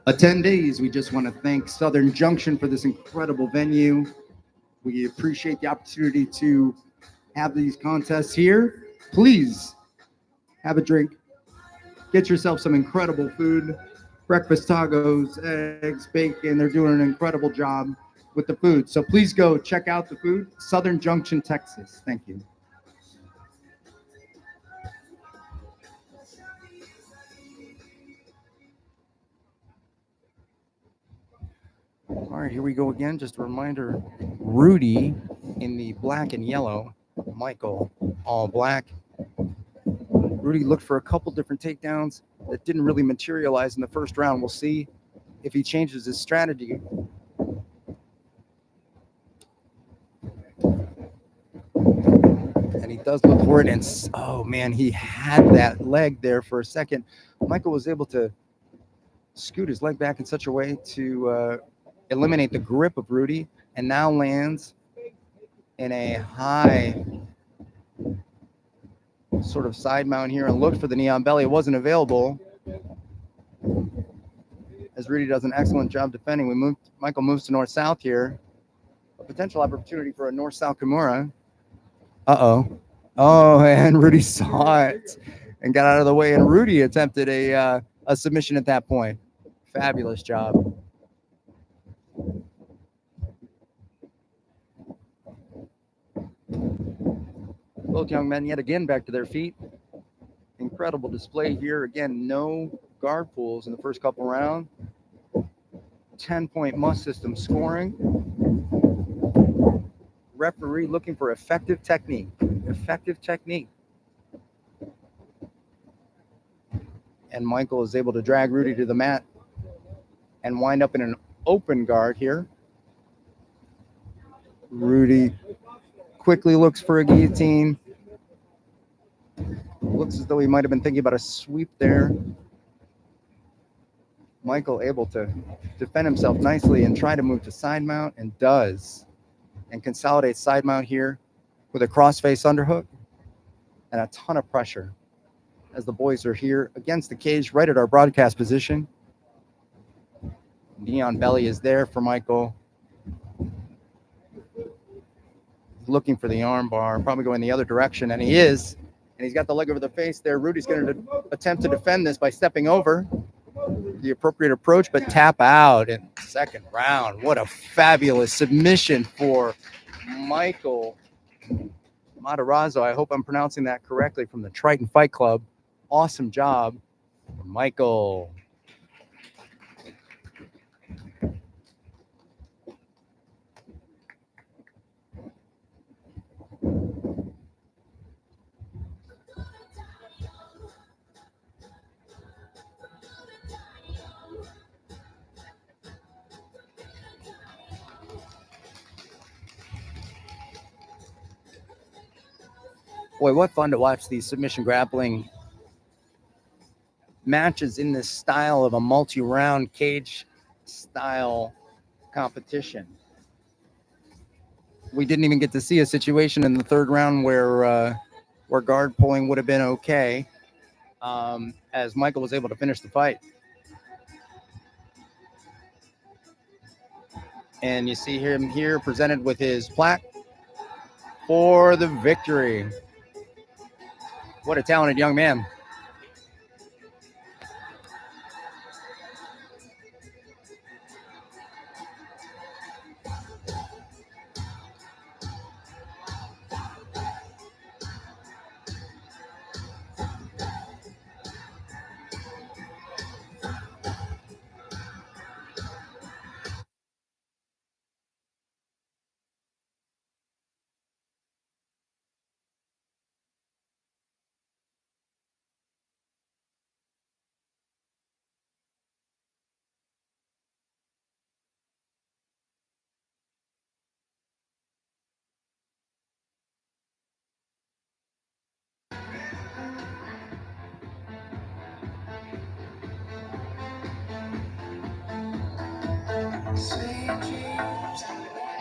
Attendees, we just want to thank Southern Junction for this incredible venue. We appreciate the opportunity to have these contests here. Please have a drink. Get yourself some incredible food. Breakfast tacos, eggs, bacon. They're doing an incredible job with the food. So please go check out the food. Southern Junction, Texas. Thank you. All right, here we go again. Just a reminder, Rudy in the black and yellow, Michael all black. Rudy looked for a couple different takedowns that didn't really materialize in the first round. We'll see if he changes his strategy. And he does look for it, and oh man, he had that leg there for a second. Michael was able to scoot his leg back in such a way to eliminate the grip of Rudy, and now lands in a high sort of side mount here and looked for the knee on belly. It wasn't available, as Rudy does an excellent job defending. Michael moves to north-south here. A potential opportunity for a north-south Kimura. Uh-oh. Oh, and Rudy saw it and got out of the way, and Rudy attempted a submission at that point. Fabulous job. Both young men yet again back to their feet. Incredible display here. Again, no guard pulls in the first couple rounds. 10-point must system scoring. Referee looking for effective technique. Effective technique. And Michael is able to drag Rudy to the mat and wind up in an open guard here. Rudy quickly looks for a guillotine. Looks as though he might have been thinking about a sweep there. Michael able to defend himself nicely and try to move to side mount, and does. And consolidates side mount here with a crossface underhook and a ton of pressure as the boys are here against the cage right at our broadcast position. Knee on belly is there for Michael. Looking for the arm bar, probably going the other direction, and he is. And he's got the leg over the face there. Rudy's going to attempt to defend this by stepping over. The appropriate approach, but tap out in the second round. What a fabulous submission for Michael Matazo. I hope I'm pronouncing that correctly, from the Triton Fight Club. Awesome job for Michael. Boy, what fun to watch these submission grappling matches in this style of a multi-round cage style competition. We didn't even get to see a situation in the third round where guard pulling would have been okay, as Michael was able to finish the fight. And you see him here presented with his plaque for the victory. What a talented young man.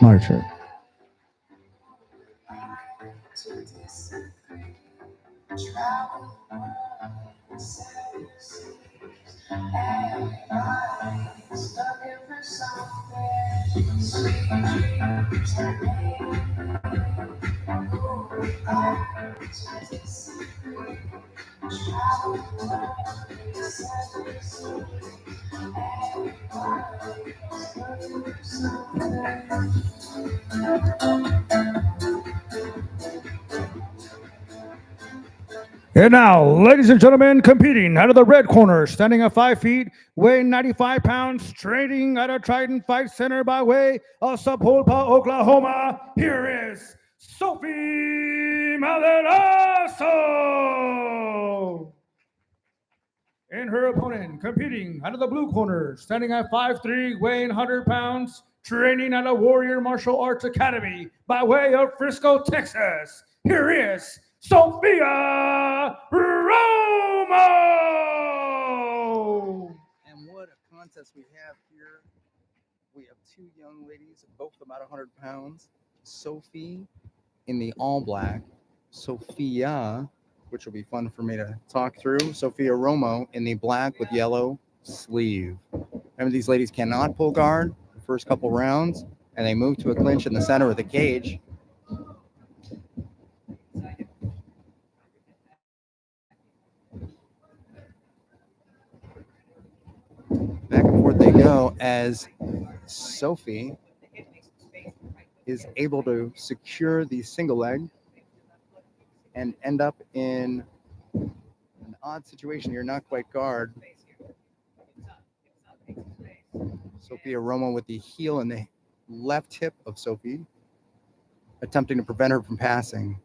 Marcher. And now, ladies and gentlemen, competing out of the red corner, standing at 5 feet, weighing 95 pounds, training at a Trident Fight Center by way of Sapulpa, Oklahoma, here is Sophie Matazo. And her opponent, competing out of the blue corner, standing at 5'3", weighing 100 pounds, training at a Warrior Martial Arts Academy by way of Frisco, Texas. Here is Sophia Romo. And what a contest we have here. We have two young ladies, both about 100 pounds. Sophie in the all black, Sophia, which will be fun for me to talk through, Sophia Romo in the black with yellow sleeve. Remember, these ladies cannot pull guard the first couple rounds, and they move to a clinch in the center of the cage. Back and forth they go as Sophie is able to secure the single leg and end up in an odd situation here, not quite guard. Sophia Romo with the heel and the left hip of Sophie, attempting to prevent her from passing.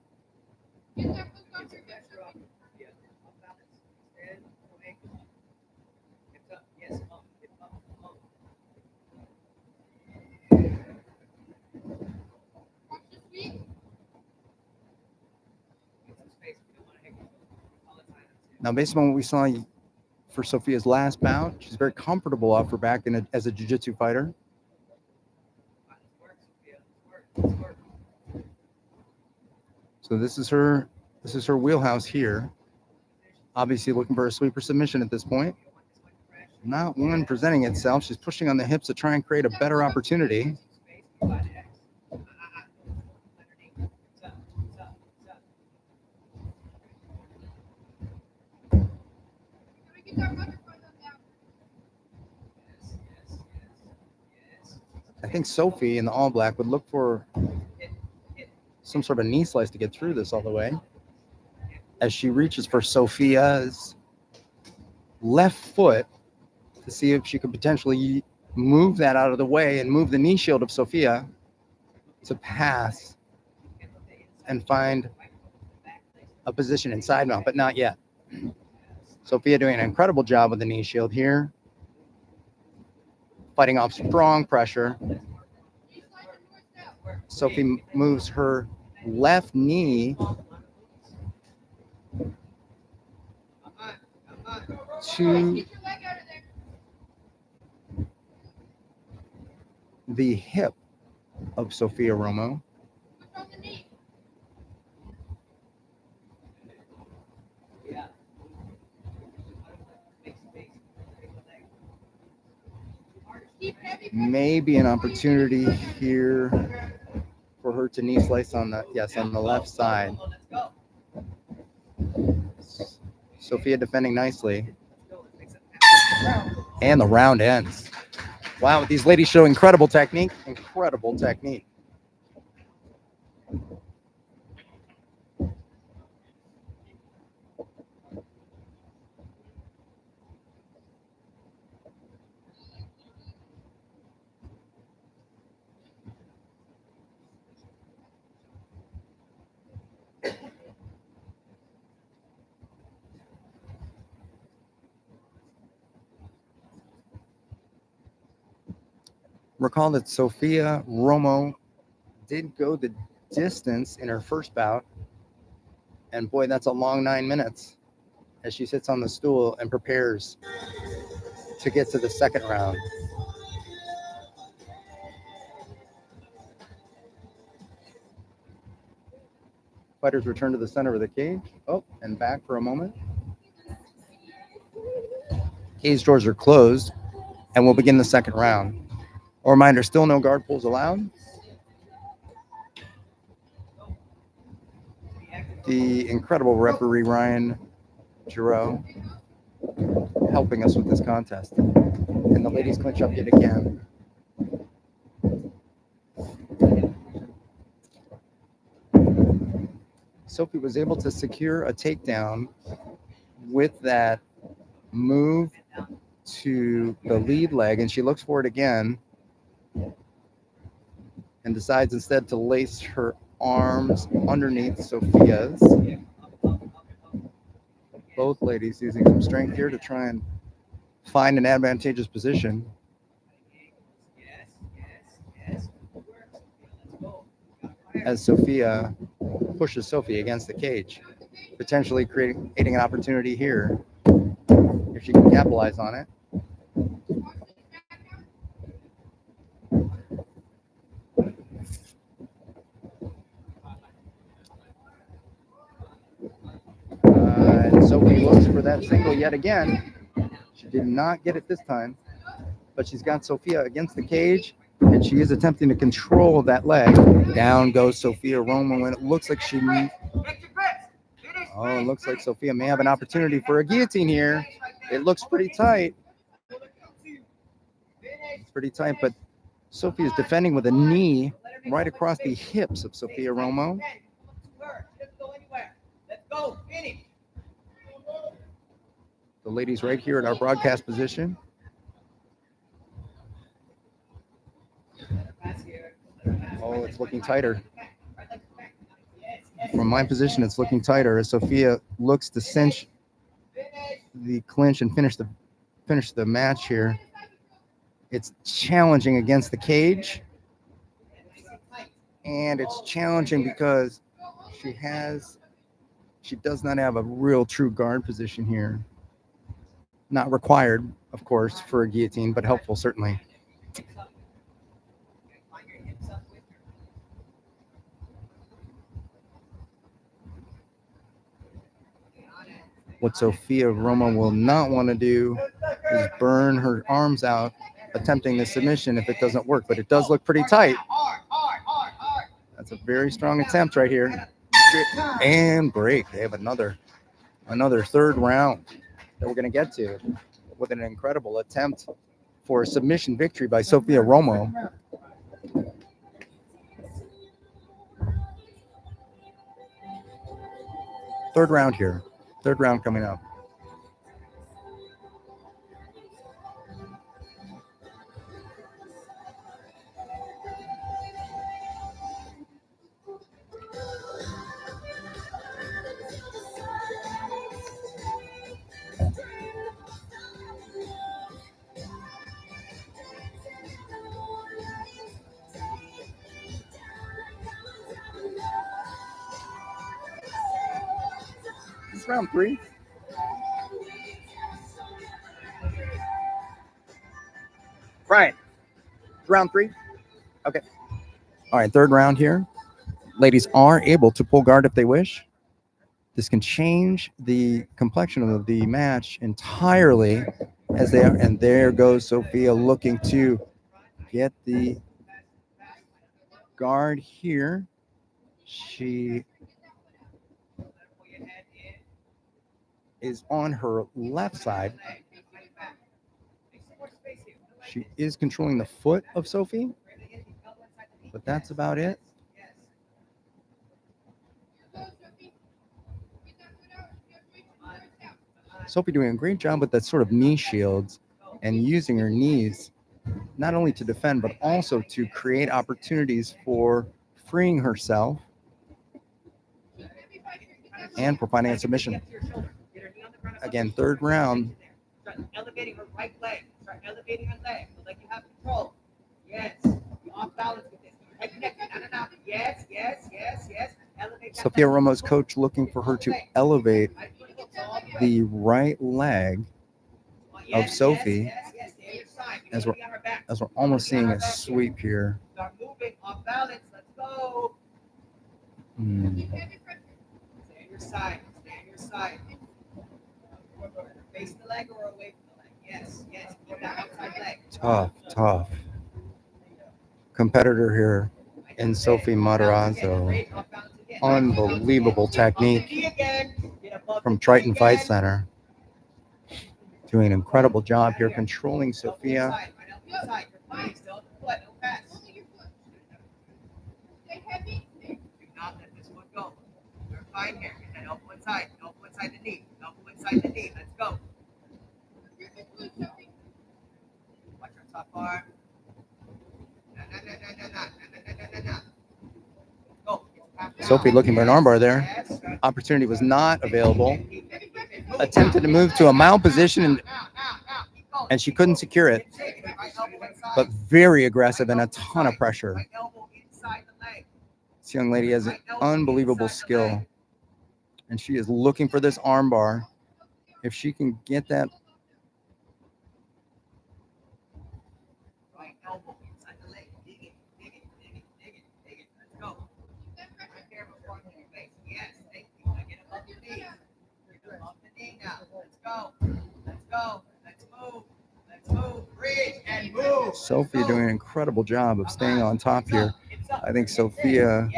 Now, based on what we saw for Sophia's last bout, she's very comfortable off her back as a jiu-jitsu fighter. So this is her wheelhouse here. Obviously looking for a sweeper submission at this point. Not one presenting itself. She's pushing on the hips to try and create a better opportunity. I think Sophie in the all black would look for some sort of knee slice to get through this all the way, as she reaches for Sophia's left foot to see if she could potentially move that out of the way and move the knee shield of Sophia to pass and find a position in side mount, but not yet. Sophia doing an incredible job with the knee shield here, fighting off strong pressure. Sophie moves her left knee to the hip of Sophia Romo. Maybe an opportunity here for her to knee slice on the left side. Sophia defending nicely. And the round ends. Wow, these ladies show incredible technique. Incredible technique. Recall that Sophia Romo did go the distance in her first bout. And boy, that's a long 9 minutes as she sits on the stool and prepares to get to the second round. Fighters return to the center of the cage. Oh, and back for a moment. Cage doors are closed, and we'll begin the second round. A reminder, still no guard pulls allowed. The incredible referee, Ryan Giroux, helping us with this contest. And the ladies clinch up yet again. Sophie was able to secure a takedown with that move to the lead leg, and she looks for it again and decides instead to lace her arms underneath Sophia's. Both ladies using some strength here to try and find an advantageous position. As Sophia pushes Sophie against the cage, potentially creating an opportunity here if she can capitalize on it. And Sophie looks for that single yet again. She did not get it this time, but she's got Sophia against the cage, and she is attempting to control that leg. Down goes Sophia Romo, and it looks like it looks like Sophia may have an opportunity for a guillotine here. It looks pretty tight. It's pretty tight, but Sophie is defending with a knee right across the hips of Sophia Romo. The ladies right here at our broadcast position. Oh, it's looking tighter. From my position, it's looking tighter as Sophia looks to cinch the clinch and finish the match here. It's challenging against the cage, and it's challenging because she does not have a real true guard position here. Not required, of course, for a guillotine, but helpful certainly. What Sophia Romo will not want to do is burn her arms out attempting the submission if it doesn't work, but it does look pretty tight. That's a very strong attempt right here. And break. They have another third round that we're going to get to with an incredible attempt for a submission victory by Sophia Romo. Third round here. Third round coming up. It's round 3. Right. Round 3. Okay. All right, third round here. Ladies are able to pull guard if they wish. This can change the complexion of the match entirely as they are. And there goes Sophia looking to get the guard here. She is on her left side. She is controlling the foot of Sophie, but that's about it. Sophie doing a great job with that sort of knee shields and using her knees not only to defend, but also to create opportunities for freeing herself and for finding a submission. Again, third round. Start elevating her right leg. Start elevating her leg. Like you have control. Yes. You're off balance with this. Head connected. No. Yes. Elevate. Sophia Romo's coach looking for her to elevate the right leg of Sophie as we're almost seeing a sweep here. Start moving off balance. Let's go. Stay on your side. Face the leg or away from the leg. Yes. Pull that outside leg. Tough competitor here in Sophie Matazo. Unbelievable technique from Triton Fight Center. Doing an incredible job here controlling Sophia. fine here. Get that elbow inside the knee. Elbow inside the knee. Let's go. Watch your top arm. Sophie looking for an armbar there. Opportunity was not available. Attempted to move to a mount position and she couldn't secure it. But very aggressive and a ton of pressure. This young lady has an unbelievable skill. And she is looking for this armbar. If she can get that. Sophia doing an incredible job of staying on top here. I think Sophia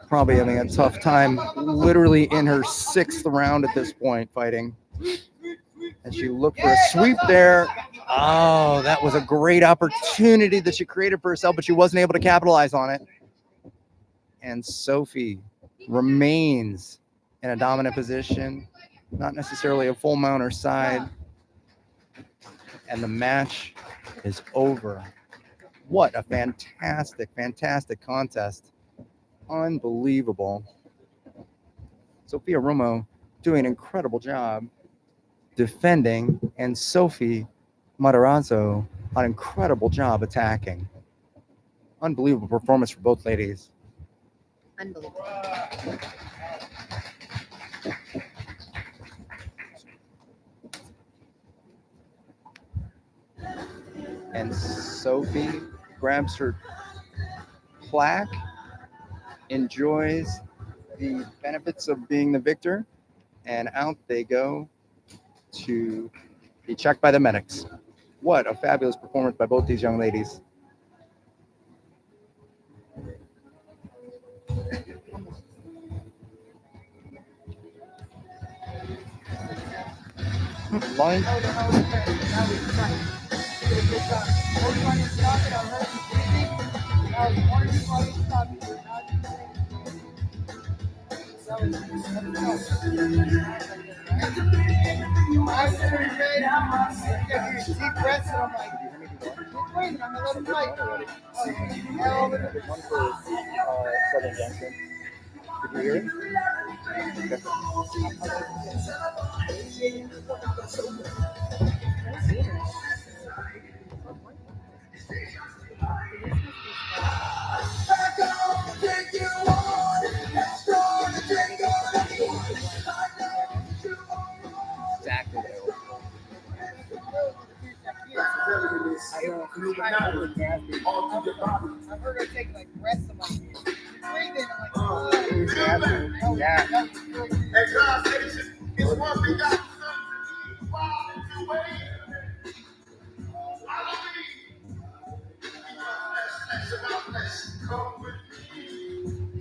probably having a tough time, literally in her 6th round at this point fighting. And she looked for a sweep there. Oh, that was a great opportunity that she created for herself, but she wasn't able to capitalize on it. And Sophie remains in a dominant position, not necessarily a full mount or side. And the match is over. What a fantastic, fantastic contest. Unbelievable. Sophia Romo doing an incredible job defending, and Sophie Matazo an incredible job attacking. Unbelievable performance for both ladies. Unbelievable. And Sophie grabs her plaque, enjoys the benefits of being the victor, and out they go to be checked by the medics. What a fabulous performance by both these young ladies. Line. Deep breaths, and I'm like, wait, I'm gonna let him fight. One for Southern Junction. Did you hear it? Exactly. I've heard her take like breaths. I'm like, she's breathing. I'm like, Yeah. Hey, guys, it's one thing I come with me.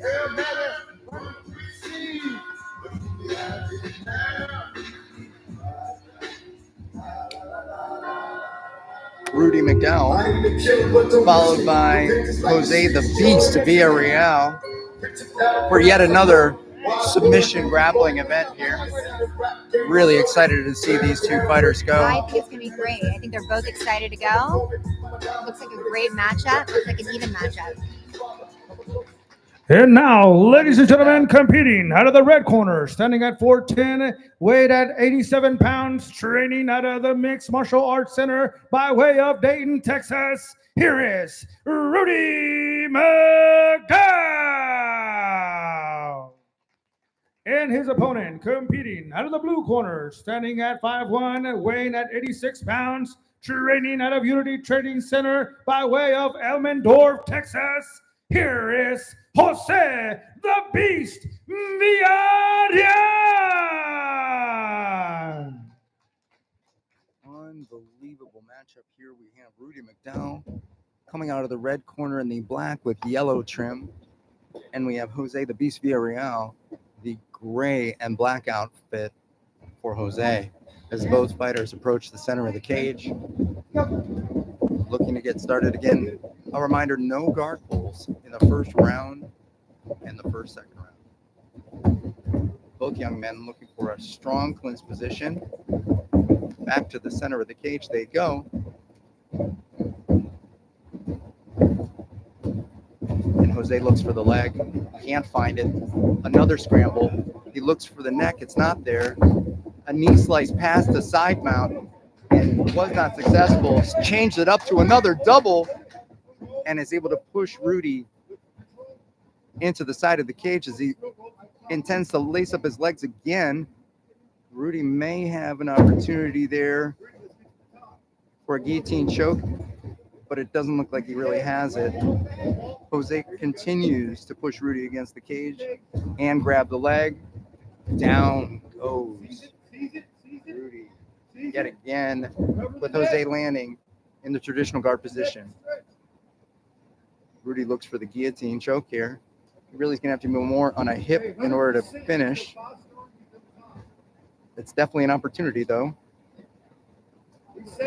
Hell, better. Rudy McDow, followed by Jose the Beast Viale for yet another submission grappling event here. Really excited to see these two fighters go. I think it's going to be great. I think they're both excited to go. Looks like a great matchup. Looks like an even matchup. And now, ladies and gentlemen, competing out of the red corner, standing at 4'10", weighed at 87 pounds, training out of the Mixed Martial Arts Center by way of Dayton, Texas. Here is Rudy McDow. And his opponent, competing out of the blue corner, standing at 5'1", weighing at 86 pounds, training out of Unity Trading Center by way of Elmendorf, Texas. Here is Jose the Beast Viale. Unbelievable matchup here. We have Rudy McDow coming out of the red corner in the black with yellow trim. And we have Jose the Beast Viale, the gray and black outfit for Jose, as both fighters approach the center of the cage. Looking to get started again. A reminder, no guard pulls in the first round and the second round. Both young men looking for a strong clinch position. Back to the center of the cage they go. And Jose looks for the leg, can't find it. Another scramble. He looks for the neck, it's not there. A knee slice past the side mount and was not successful. Changed it up to another double and is able to push Rudy into the side of the cage as he intends to lace up his legs again. Rudy may have an opportunity there for a guillotine choke, but it doesn't look like he really has it. Jose continues to push Rudy against the cage and grab the leg. Down goes Rudy yet again, with Jose landing in the traditional guard position. Rudy looks for the guillotine choke here. He really is going to have to move more on a hip in order to finish. It's definitely an opportunity, though.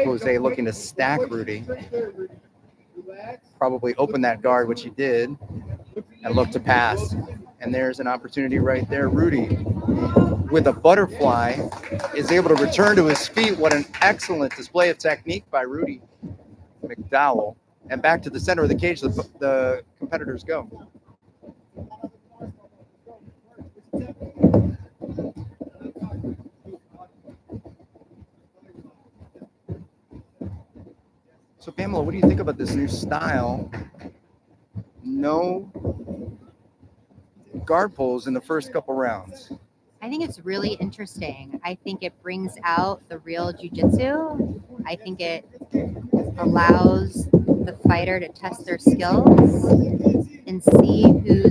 Jose looking to stack Rudy. Probably open that guard, which he did, and look to pass. And there's an opportunity right there. Rudy, with a butterfly, is able to return to his feet. What an excellent display of technique by Rudy McDowell. And back to the center of the cage, the competitors go. So, Pamela, what do you think about this new style? No guard pulls in the first couple rounds. I think it's really interesting. I think it brings out the real jiu-jitsu. I think it allows the fighter to test their skills and see who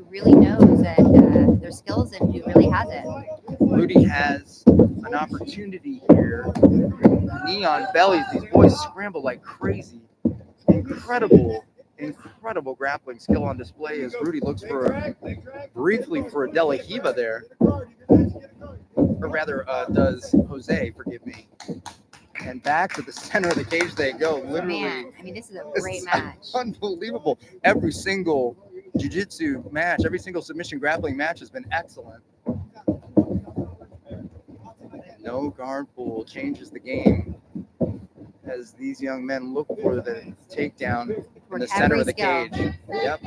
really knows and their skills and who really has it. Rudy has an opportunity here. Knee on bellies. These boys scramble like crazy. Incredible grappling skill on display as Rudy looks briefly for a De La Hiva there. Or rather, does Jose, forgive me. And back to the center of the cage they go. Literally. Man, I mean, this is a great match. Unbelievable. Every single jiu-jitsu match, every single submission grappling match has been excellent. No guard pull changes the game as these young men look for the takedown in the center of the cage. Yep.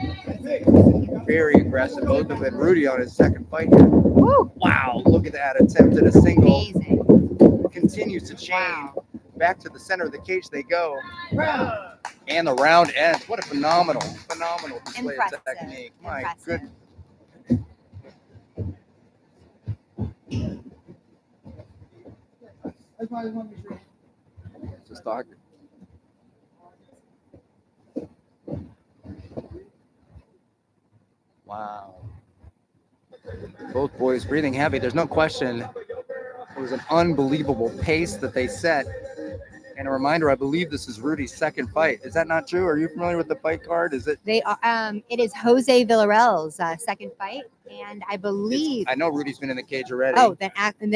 Very aggressive, both of them. Rudy on his second fight here. Woo! Wow, look at that attempt at a single. Amazing. Continues to chain. Wow. Back to the center of the cage they go. And the round ends. What a phenomenal display of technique. My goodness. Just talking. Wow. Both boys breathing heavy. There's no question. It was an unbelievable pace that they set. And a reminder, I believe this is Rudy's second fight. Is that not true? Are you familiar with the fight card? Is it? It is Jose Villarreal's second fight, and I believe. I know Rudy's been in the cage already. Oh, then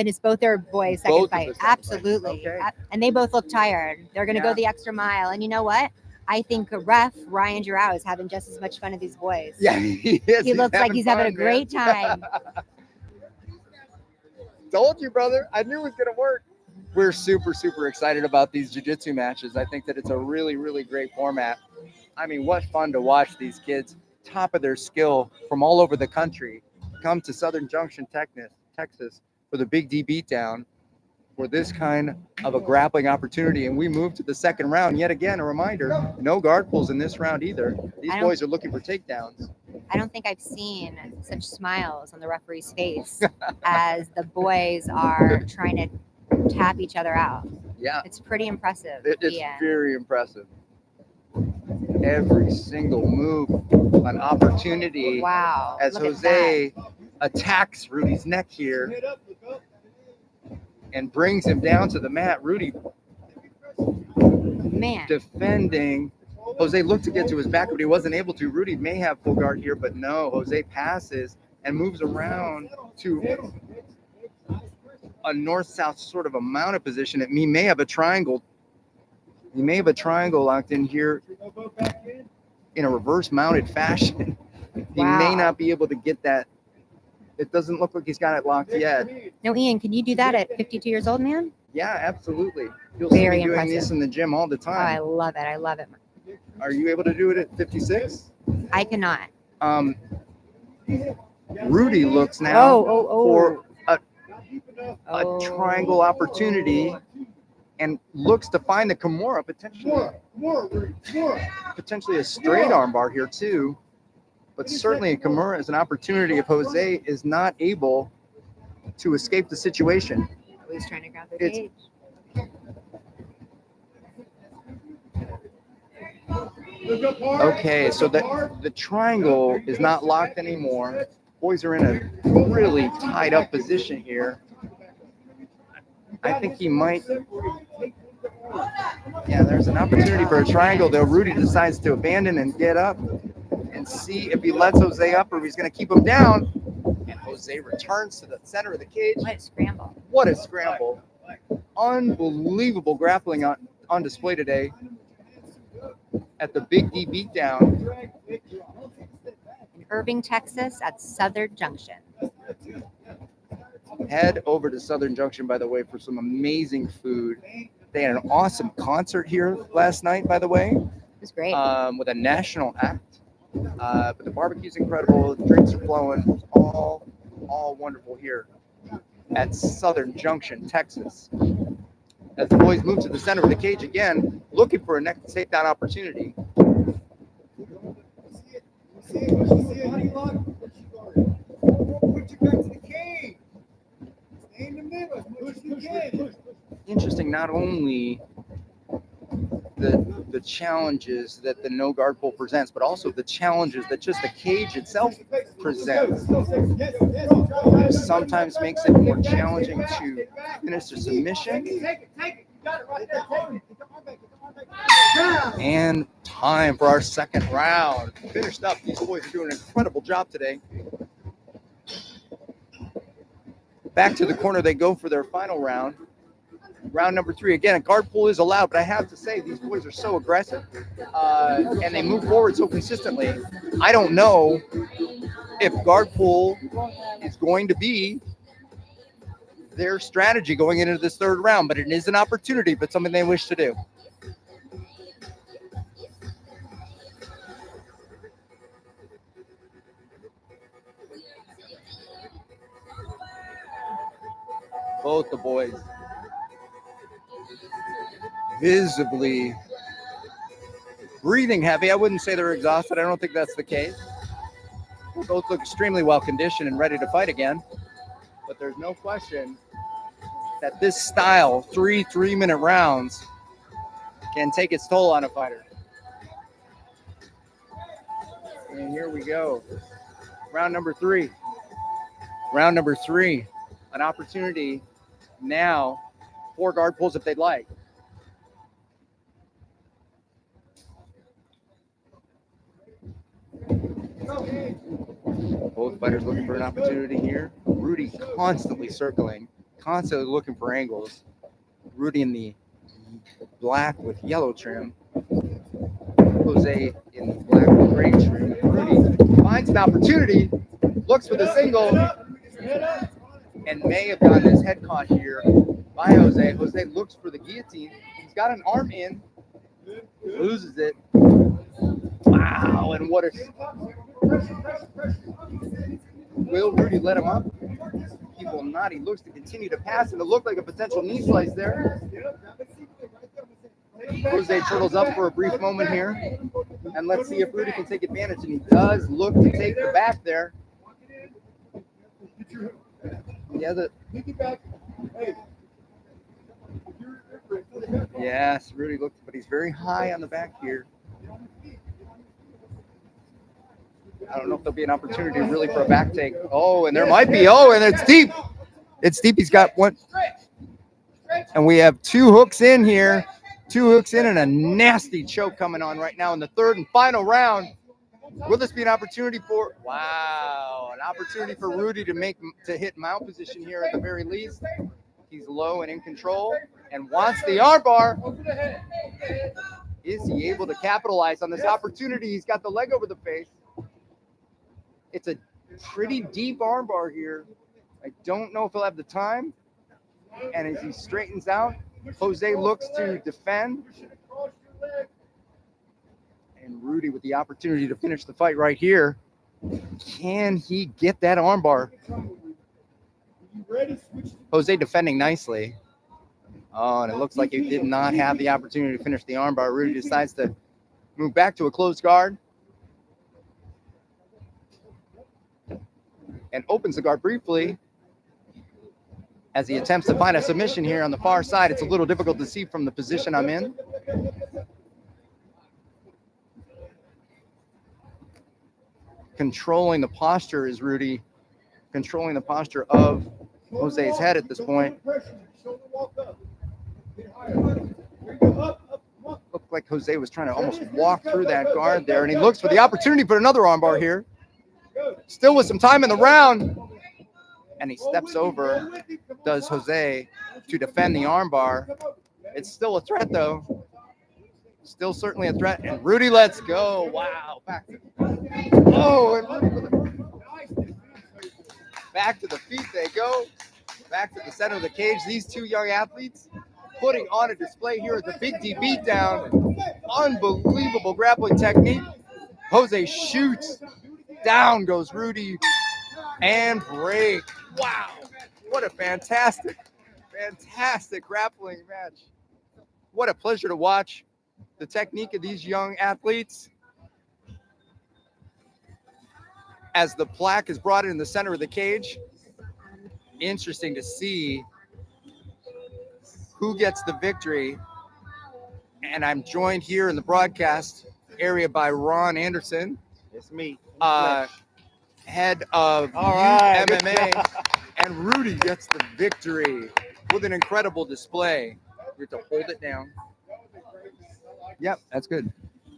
it's both their boys' second fight. Absolutely. Okay. And they both look tired. They're going to go the extra mile. And you know what? I think ref Ryan Giroux is having just as much fun as these boys. Yeah, he is. He looks like he's having a great time. Told you, brother. I knew it was going to work. We're super excited about these jiu-jitsu matches. I think that it's a really great format. I mean, what fun to watch these kids, top of their skill from all over the country, come to Southern Junction, Texas for the Big D Beatdown for this kind of a grappling opportunity. And we move to the second round. Yet again, a reminder, no guard pulls in this round either. These boys are looking for takedowns. I don't think I've seen such smiles on the referee's face as the boys are trying to tap each other out. Yeah. It's pretty impressive. It's very impressive. Every single move, an opportunity. Wow. As Jose attacks Rudy's neck here and brings him down to the mat. Rudy defending. Jose looked to get to his back, but he wasn't able to. Rudy may have full guard here, but no. Jose passes and moves around to a north-south sort of a mounted position. He may have a triangle. He may have a triangle locked in here in a reverse mounted fashion. He may Wow. not be able to get that. It doesn't look like he's got it locked yet. No, Ian, can you do that at 52 years old, man? Yeah, absolutely. You'll Very see me doing this impressive. in the gym all the Oh, I time. love it. I love it. Are you able to do it at 56? I cannot. Rudy looks now Oh. for a Oh. triangle opportunity and looks to find the Kimura, potentially a straight armbar here too. But certainly a Kimura is an opportunity if Jose is not able to escape the situation. Oh, he's trying to grab the It's- cage. Okay, so the triangle is not locked anymore. Boys are in a really tied up position here. I think he might. Yeah, there's an opportunity for a triangle, though. Rudy decides to abandon and get up and see if he lets Jose up or if he's going to keep him down. And Jose returns to the center of the cage. What a scramble. What a scramble. Unbelievable grappling on display today at the Big D Beatdown. In Irving, Texas at Southern Junction. Head over to Southern Junction, by the way, for some amazing food. They had an awesome concert here last night, by the way. It was great. With a national act. But the barbecue's incredible. The drinks are flowing. It's all wonderful here at Southern Junction, Texas. As the boys move to the center of the cage again, looking for a next takedown opportunity. Interesting, not only the challenges that the no guard pull presents, but also the challenges that just the cage itself presents. Sometimes makes it more challenging to finish a submission. And time for our second round. Finished up. These boys are doing an incredible job today. Back to the corner they go for their final round. Round number 3. Again, a guard pull is allowed, but I have to say these boys are so aggressive and they move forward so consistently. I don't know if guard pull is going to be their strategy going into this third round, but it is an opportunity, but something they wish to do. Both the boys visibly breathing heavy. I wouldn't say they're exhausted. I don't think that's the case. Both look extremely well conditioned and ready to fight again. But there's no question that this style, 3 3-minute rounds, can take its toll on a fighter. And here we go. Round number 3. Round number 3. An opportunity now for guard pulls if they'd like. Both fighters looking for an opportunity here. Rudy constantly circling, constantly looking for angles. Rudy in the black with yellow trim. Jose in the black with gray trim. Rudy finds an opportunity, looks for the single, and may have gotten his head caught here by Jose. Jose looks for the guillotine. He's got an arm in, loses it. Wow, and what a... Will Rudy let him up? He will not. He looks to continue to pass, and it looked like a potential knee slice there. Jose turtles up for a brief moment here, and let's see if Rudy can take advantage, and he does look to take the back there. Yeah, yes, Rudy looks, but he's very high on the back here. I don't know if there'll be an opportunity really for a back take. Oh, and there might be. Oh, and it's deep. It's deep. He's got one. And we have 2 hooks in here. 2 hooks in and a nasty choke coming on right now in the third and final round. Will this be an opportunity for, wow, an opportunity for Rudy to hit mount position here at the very least. He's low and in control and wants the armbar. Is he able to capitalize on this opportunity? He's got the leg over the face. It's a pretty deep armbar here. I don't know if he'll have the time. And as he straightens out, Jose looks to defend. And Rudy with the opportunity to finish the fight right here. Can he get that armbar? Jose defending nicely. Oh, and it looks like he did not have the opportunity to finish the armbar. Rudy decides to move back to a closed guard. And opens the guard briefly. As he attempts to find a submission here on the far side, it's a little difficult to see from the position I'm in. Controlling the posture is Rudy. Controlling the posture of Jose's head at this point. Looked like Jose was trying to almost walk through that guard there, and he looks for the opportunity to put another armbar here. Still with some time in the round. And he steps over, does Jose, to defend the armbar. It's still a threat, though. Still certainly a threat. And Rudy lets go. Wow. Back to back to the feet they go. Back to the center of the cage. These two young athletes putting on a display here at the Big D Beatdown. Unbelievable grappling technique. Jose shoots. Down goes Rudy. And break. Wow. What a fantastic grappling match. What a pleasure to watch the technique of these young athletes. As the plaque is brought in the center of the cage, interesting to see who gets the victory. And I'm joined here in the broadcast area by Ron Anderson. It's me. Head of MMA, and Rudy gets the victory with an incredible display. You have to hold it down. Yep, that's good.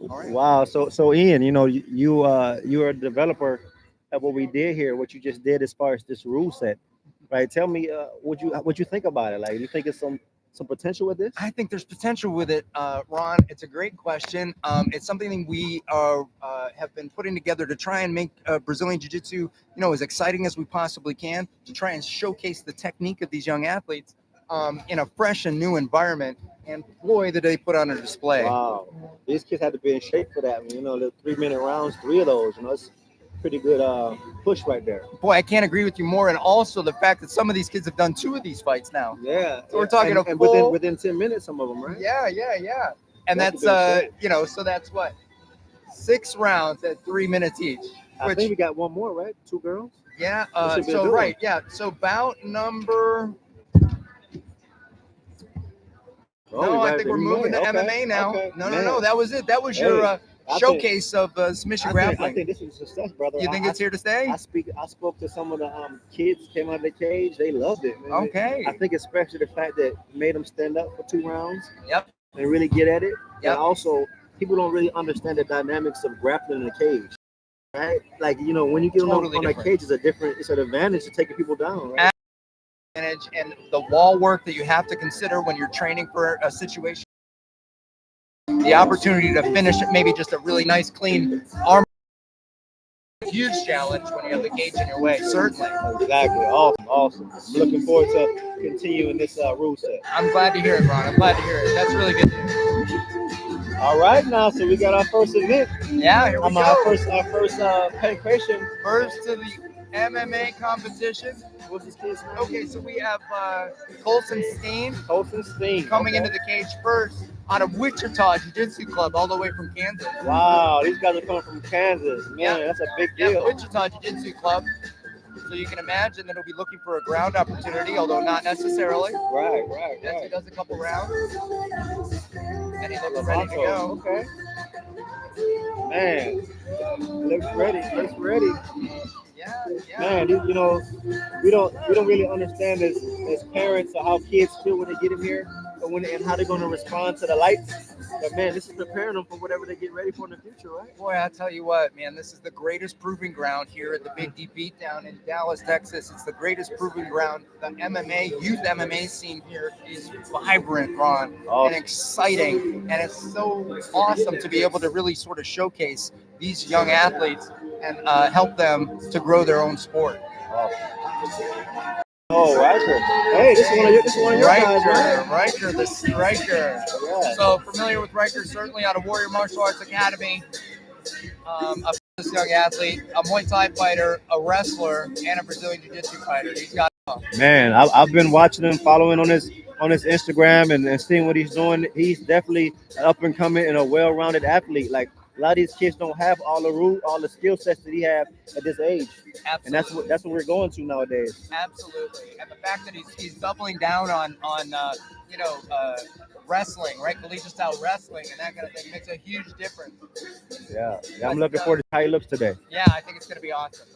All right. Wow. So Ian, you know, you are a developer of what we did here, what you just did as far as this rule set, right? Tell me, what you think about it? Like, you think it's some potential with this? I think there's potential with it, Ron. It's a great question. It's something that we have been putting together to try and make Brazilian Jiu-Jitsu, you know, as exciting as we possibly can, to try and showcase the technique of these young athletes in a fresh and new environment. And boy, did they put on a display. Wow. These kids had to be in shape for that. I mean, you know, the 3-minute rounds, 3 of those, you know, it's pretty good push right there. Boy, I can't agree with you more. And also the fact that some of these kids have done 2 of these fights now. Yeah. So we're talking and within 10 minutes, some of them, right? Yeah. And that's you know, so that's what, 6 rounds at 3 minutes each. I think we got one more, right? 2 girls. Yeah. So right. Yeah. So bout number. No, I think we're moving to MMA now. Okay. No. That was it. That was your showcase of submission grappling. I think this is a success, brother. You think it's here to stay? I spoke to some of the kids came out of the cage. They loved it, man. Okay. I think especially the fact that it made them stand up for 2 rounds. Yep. And really get at it. Yep. And also, people don't really understand the dynamics of grappling in a cage, right? Like, you know, when you get Totally on a cage, it's an advantage to taking people down, right? And the wall work that you have to consider when you're training for a situation. The opportunity to finish maybe just a really nice, clean arm. Huge challenge when you have the cage in your way, certainly. Exactly. Awesome. I'm looking forward to continuing this rule set. I'm glad to hear it, Ron. I'm glad to hear it. That's really good news. All right, now, so we got our first event. Yeah, here we go. Our first penetration. First to the MMA competition. What's his kid's name? Okay, so we have Colson Steen. Steen. Coming into the cage first out of Wichita Jiu-Jitsu Club, all the way from Kansas. Wow, these guys are coming from Kansas. Man, that's a big deal. Yeah, Wichita Jiu-Jitsu Club. So you can imagine that he'll be looking for a ground opportunity, although not necessarily. Right. Yes, he does a couple rounds. And he looks ready to go. Okay. Man, looks ready. Yeah. Man, you know, we don't really understand as parents how kids feel when they get in here and how they're going to respond to the lights. But man, this is preparing them for whatever they get ready for in the future, right? Boy, I tell you what, man, this is the greatest proving ground here at the Big D Beatdown in Dallas, Texas. It's the greatest proving ground. The MMA, youth MMA scene here is vibrant, Ron, and exciting. And it's so awesome to be able to really sort of showcase these young athletes and help them to grow their own sport. Oh, Riker. Hey, this is one of your guys, right? Riker, the striker. Yeah. So familiar with Riker, certainly out of Warrior Martial Arts Academy. A this young athlete, a Muay Thai fighter, a wrestler, and a Brazilian Jiu-Jitsu fighter. He's got Man, I've been watching him, following on his Instagram and seeing what he's doing. He's definitely an up and coming and a well-rounded athlete. Like a lot of these kids don't have all the skill sets that he have at this age. absolutely. And that's what we're going to nowadays. Absolutely, and the fact that he's doubling down on wrestling, right? Collegiate style wrestling and that kind of thing makes a huge difference. Yeah, I'm looking forward to how he looks today. Yeah, I think it's going to be awesome.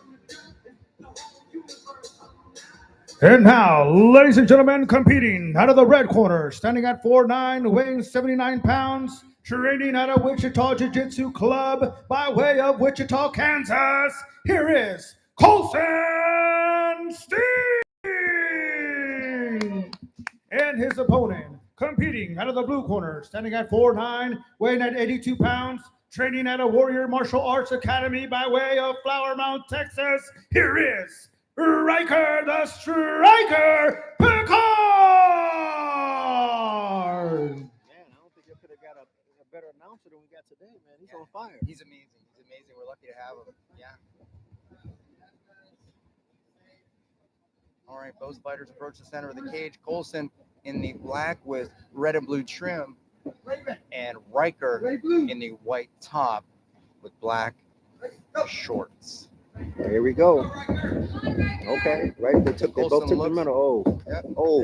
And now, ladies and gentlemen, competing out of the red corner, standing at 4'9", weighing 79 pounds, training at a Wichita Jiu-Jitsu Club by way of Wichita, Kansas. Here is Colson Steen! And his opponent, competing out of the blue corner, standing at 4'9", weighing at 82 pounds, training at a Warrior Martial Arts Academy by way of Flower Mound, Texas. Here is Riker the Striker Picard! Man, I don't think you could have got a better announcer than we got today, man. He's on fire. He's amazing. He's amazing. We're lucky to have him. Yeah. All right, both fighters approach the center of the cage. Colson in the black with red and blue trim, and Riker in the white top with black shorts. Here we go. Okay, right. They both took the middle. Oh, Yep. oh,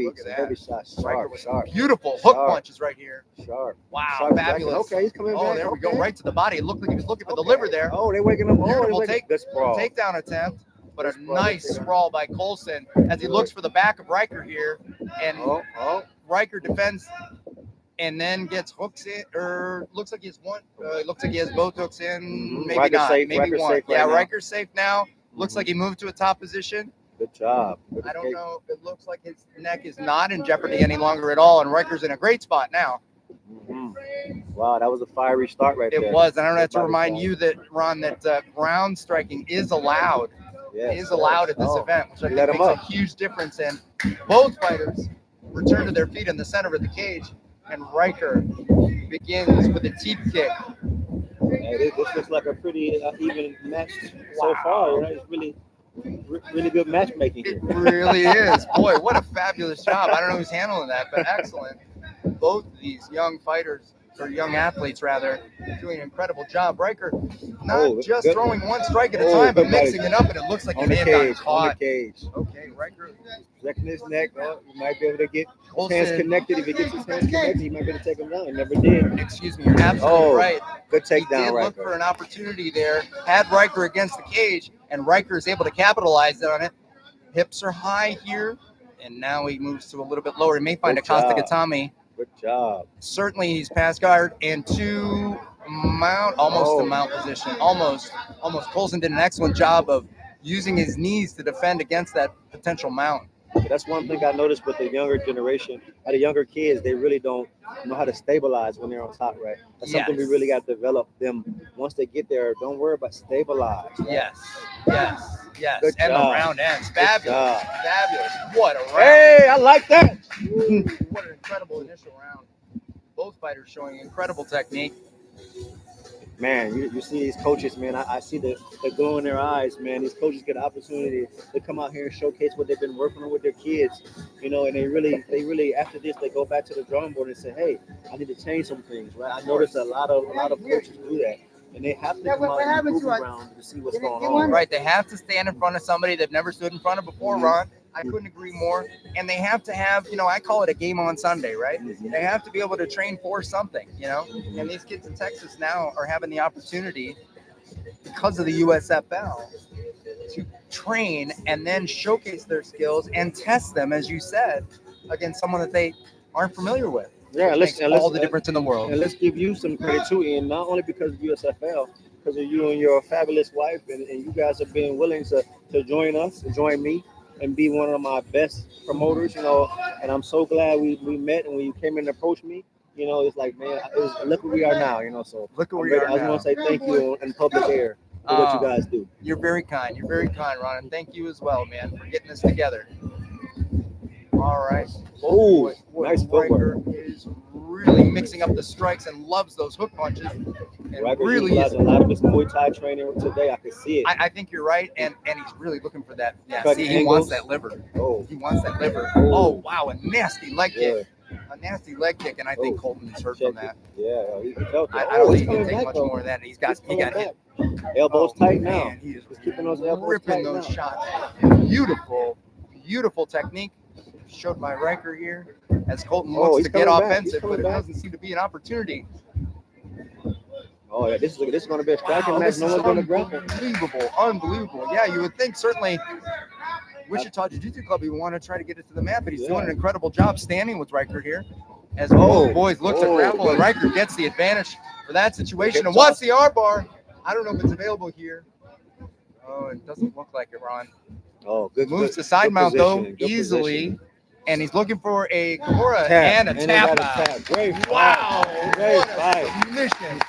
Look at that. heavy shot. Riker Sharp, with sharp, beautiful hook Sharp. punches right here. sharp. Wow, Sharp fabulous. Okay, he's coming back. Oh, there we go, Okay. right to the body. It looked like he was looking for the liver there. Oh, they're waking up. Oh, Beautiful they're waking. Good sprawl. takedown attempt, but a Good sprawl, nice good takedown. sprawl by Colson as he looks for the back of Riker here, and Oh, Riker defends and then gets hooks in, or looks like he has one. Looks like he has both hooks in. Mhm. Maybe Riker's not. safe. Maybe Riker's one. safe right Yeah, now. Riker's safe now. Looks like he moved to a top position. good job. I don't know. It looks like his neck is not in jeopardy any longer at all, and Riker's in a great spot now. Mhm. Wow, that was a fiery start right there. It was. And I don't have to Fiery remind start. you that, Ron, that ground striking is allowed. Yes, Is allowed at this Oh, event, which I let think him makes up. a huge difference. And both fighters return to their feet in the center of the cage, and Riker begins with a teep kick. Hey, this looks like a pretty even match so far. You know, it's really good matchmaking It here. really is. Boy, what a fabulous job. I don't know who's handling that, but excellent. Both of these young fighters, or young athletes rather, doing an incredible job. Riker not Oh, just good. throwing one strike at a Oh, time, but good body. mixing it up, and it looks like he On may the have gotten cage, on the caught. cage. Okay, Riker. Protecting his neck. Oh, you might be able to get his Colson. hands connected. If he gets his hands connected, he might be able to take him down. He never did. Excuse me, you're absolutely Oh, right. Good He takedown, did right look for an opportunity there, had Riker against the cage, and Riker is able to capitalize on it. Hips are high here, and now he moves to a little bit lower. He may find Good a Costa job. Gatame. Good job. Certainly he's past guard and to mount, almost Oh. to mount position. Almost. Colson did an excellent job of using his knees to defend against that potential mount. That's one thing I noticed with the younger generation. The younger kids, they really don't know how to stabilize when they're on top, right? That's something we Yes. really got to develop them. Once they get there, don't worry about stabilize. Right? Yes. Good And job. the round ends. Good Fabulous. job. Fabulous. What a round. Hey, I like that. What an incredible initial round. Both fighters showing incredible technique. Man, you see these coaches, man. I see the glow in their eyes, man. These coaches get an opportunity to come out here and showcase what they've been working on with their kids, you know. And they really after this, they go back to the drawing board and say, "Hey, I need to change some things." Right? I noticed a lot of coaches do that, and they have to come out and move around to see what's going on. Right, they have to stand in front of somebody they've never stood in front of before, Ron. I couldn't agree more. And they have to have, I call it a game on Sunday, right? They have to be able to train for something, And these kids in Texas now are having the opportunity, because of the USFL, to train and then showcase their skills and test them, as you said, against someone that they aren't familiar with. Yeah, Which makes all the difference in the world. And let's give you some credit too, Ian, not only because of USFL, because of you and your fabulous wife, and you guys have been willing to join us, and join me, and be one of my best promoters, and I'm so glad we met, and when you came in and approached me, it's like, man, look where we are now, so Look where I'm we ready. are I just now. want to say thank you in public air. for what you Oh. guys do. You're very kind. You're very kind, Ron. And thank you as well, man, for getting this together. All right. Oh, Boy, nice footwork. Riker is really mixing up the strikes and loves those hook punches. And Riker really is. utilizing a lot of his Muay Thai training today. I can see it. I think you're right, and he's really looking for that. Yeah, Cut see, he angles. wants that liver. Oh, He wants that liver. Oh. Oh, wow, a nasty leg kick. good. A nasty leg kick, and I think Oh. Colton is hurt Check from that. it. Yeah, he felt it. I don't he's think he can coming take back, much though. more of that. He He's got coming hit. back. Elbows tight now. Man, he is He's keeping those elbows ripping tight those now. shots. Beautiful technique. Showed by Riker here as Colton looks he's to get coming back. offensive, He's but coming it back. doesn't seem to be an opportunity. Oh yeah, this is going to be a striking Wow, match. this No is one's going to grapple. Unbelievable. Yeah, you would think certainly Wichita Jiu-Jitsu Club would want to try to get it to the mat, but he's doing an incredible job standing with Riker here. As both boys look to grapple, and Riker gets the advantage for that situation. And watch the armbar. I don't know if it's available here. Oh, it doesn't look like it, Ron. Oh, good. Moves the side mount though easily, and he's looking for a Kimura and a tap out. Great Wow! Great What fight. a submission!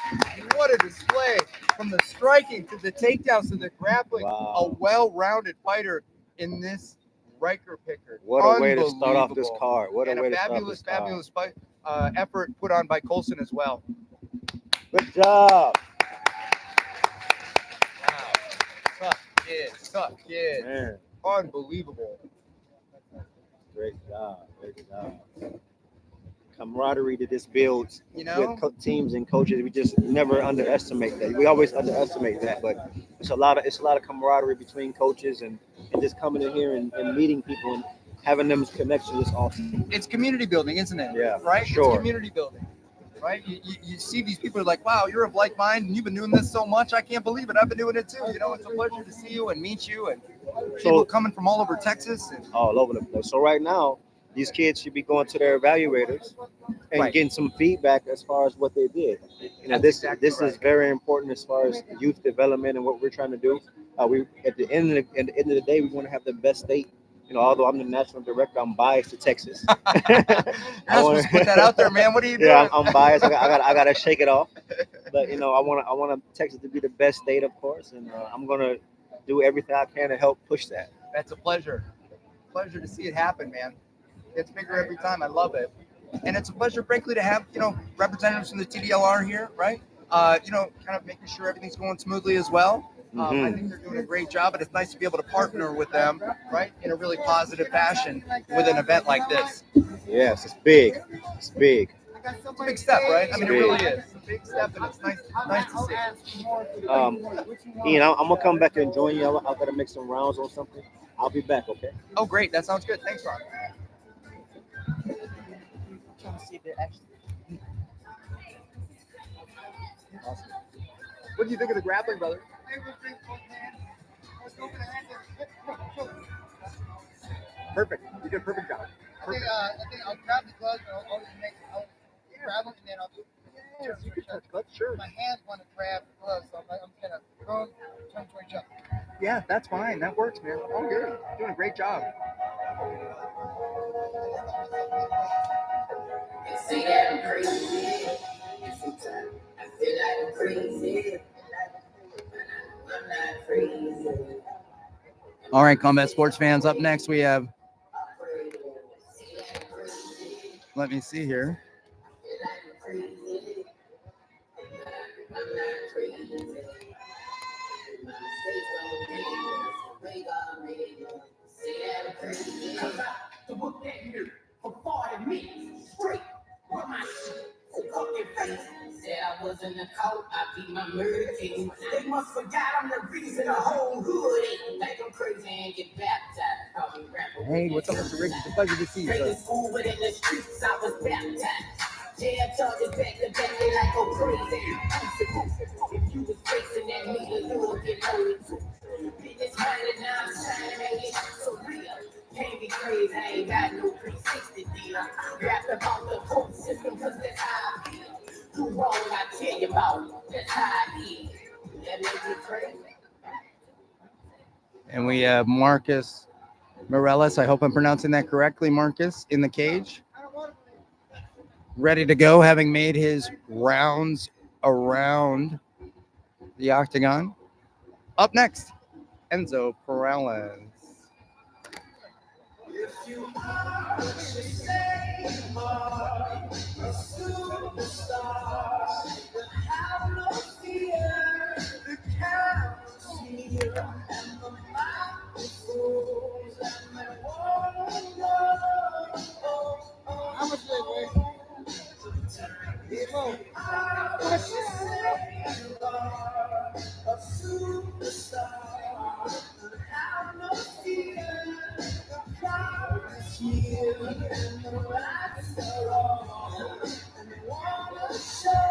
What a display from the striking to the takedowns to the grappling. Wow. A well-rounded fighter in this Riker picker. What a way to start off this Unbelievable. card. What a And way a to start off this card. fabulous fight, effort put on by Coulson as well. Good job. Wow. Tough kid. Man, Unbelievable. great job. Great job. Camaraderie that this builds You know? with teams and coaches, we just never underestimate that. We always underestimate that, but it's a lot of camaraderie between coaches and just coming in here and meeting people and having them connections is awesome. It's community building, isn't it? Yeah, Right? sure. It's community building. Right? You see these people are like, wow, you're of like mind and you've been doing this so much. I can't believe it. I've been doing it too. You know, it's a pleasure to see you and meet you and people coming from all over Texas. And all over the place. So right now, these kids should be going to their evaluators and getting some feedback as far as what they did. You know, this is very important as far as youth development and what we're trying to do. We at the end of the day, we want to have the best state. You know, although I'm the national director, I'm biased to Texas. You're not supposed to put that out there, man. What are you doing? Yeah, I'm biased. I gotta shake it off. But you know, I want Texas to be the best state, of course, and I'm gonna do everything I can to help push that. That's a pleasure. Pleasure to see it happen, man. It's bigger every time. I love it. And it's a pleasure, frankly, to have, you know, representatives from the TDLR here, right? You know, kind of making sure everything's going smoothly as well. I think they're doing a great job, and it's nice to be able to partner with them, right, in a really positive fashion with an event like this. Yes, it's big. It's big. It's a big step, right? I mean, it really is. It's a big step, and it's nice to see. Ian, I'm gonna come back and join you. I gotta make some rounds or something. I'll be back, okay? Oh, great. That sounds good. Thanks, Ron. Awesome. What do you think of the grappling, brother? Perfect. You did a perfect job. I think I'll grab the gloves and I'll grab them and then I'll do. Yes, you can touch gloves, sure. My hands want to grab the gloves, so I'm gonna throw them, turn to each other. Yeah, that's fine. That works, man. All good. You're doing a great job. Say that I'm crazy. And sometimes I feel like I'm crazy. I'm not crazy. All right, Combat Sports fans. Up next, we have. Let me see here. To book that here for 40 minutes straight. With my shit, so cut your face. Said I was in the court, I beat my murder case. They must forgot I'm the reason the whole hood ain't. Think I'm crazy and get baptized. Call me rapper. Hey, what's up, Mr. Riggs? It's a pleasure to see you, Straight sir. to school, but in the streets I was baptized. Jail charges back to back, they like go crazy. If you was facing that nigga, you would get loaded too. Business minded, now I'm shining, ain't it so real. Can't be crazy, I ain't got no 360 deal. Rapped about the court system, cause that's how I feel. Do wrong, I tell you about, that's how I feel. That makes me crazy. And we have Marcus Morales. I hope I'm pronouncing that correctly, Marcus, in the cage. Ready to go, having made his rounds around the octagon. Up next, Enzo Paralin. If you are what you say you are, a superstar, then have no fear. The cameras here and the microphones, and they wanna know. How much they weigh? If you are what you say you are, a superstar, then have no fear. The crowd is here and the lights are on, and they wanna show.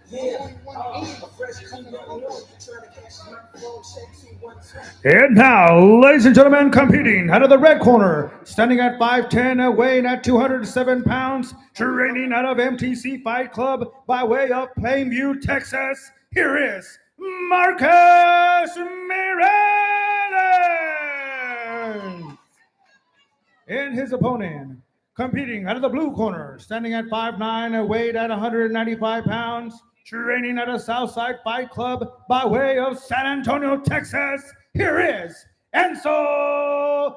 Yeah, a fresh clean on you. Trying to catch my phone, shake 212. And now, ladies and gentlemen, competing out of the red corner, standing at 5'10", weighing at 207 pounds, training out of MTC Fight Club by way of Plainview, Texas, here is Marcus Mireles. And his opponent, competing out of the blue corner, standing at 5'9", weighed at 195 pounds, training at a Southside Fight Club by way of San Antonio, Texas, here is Enzo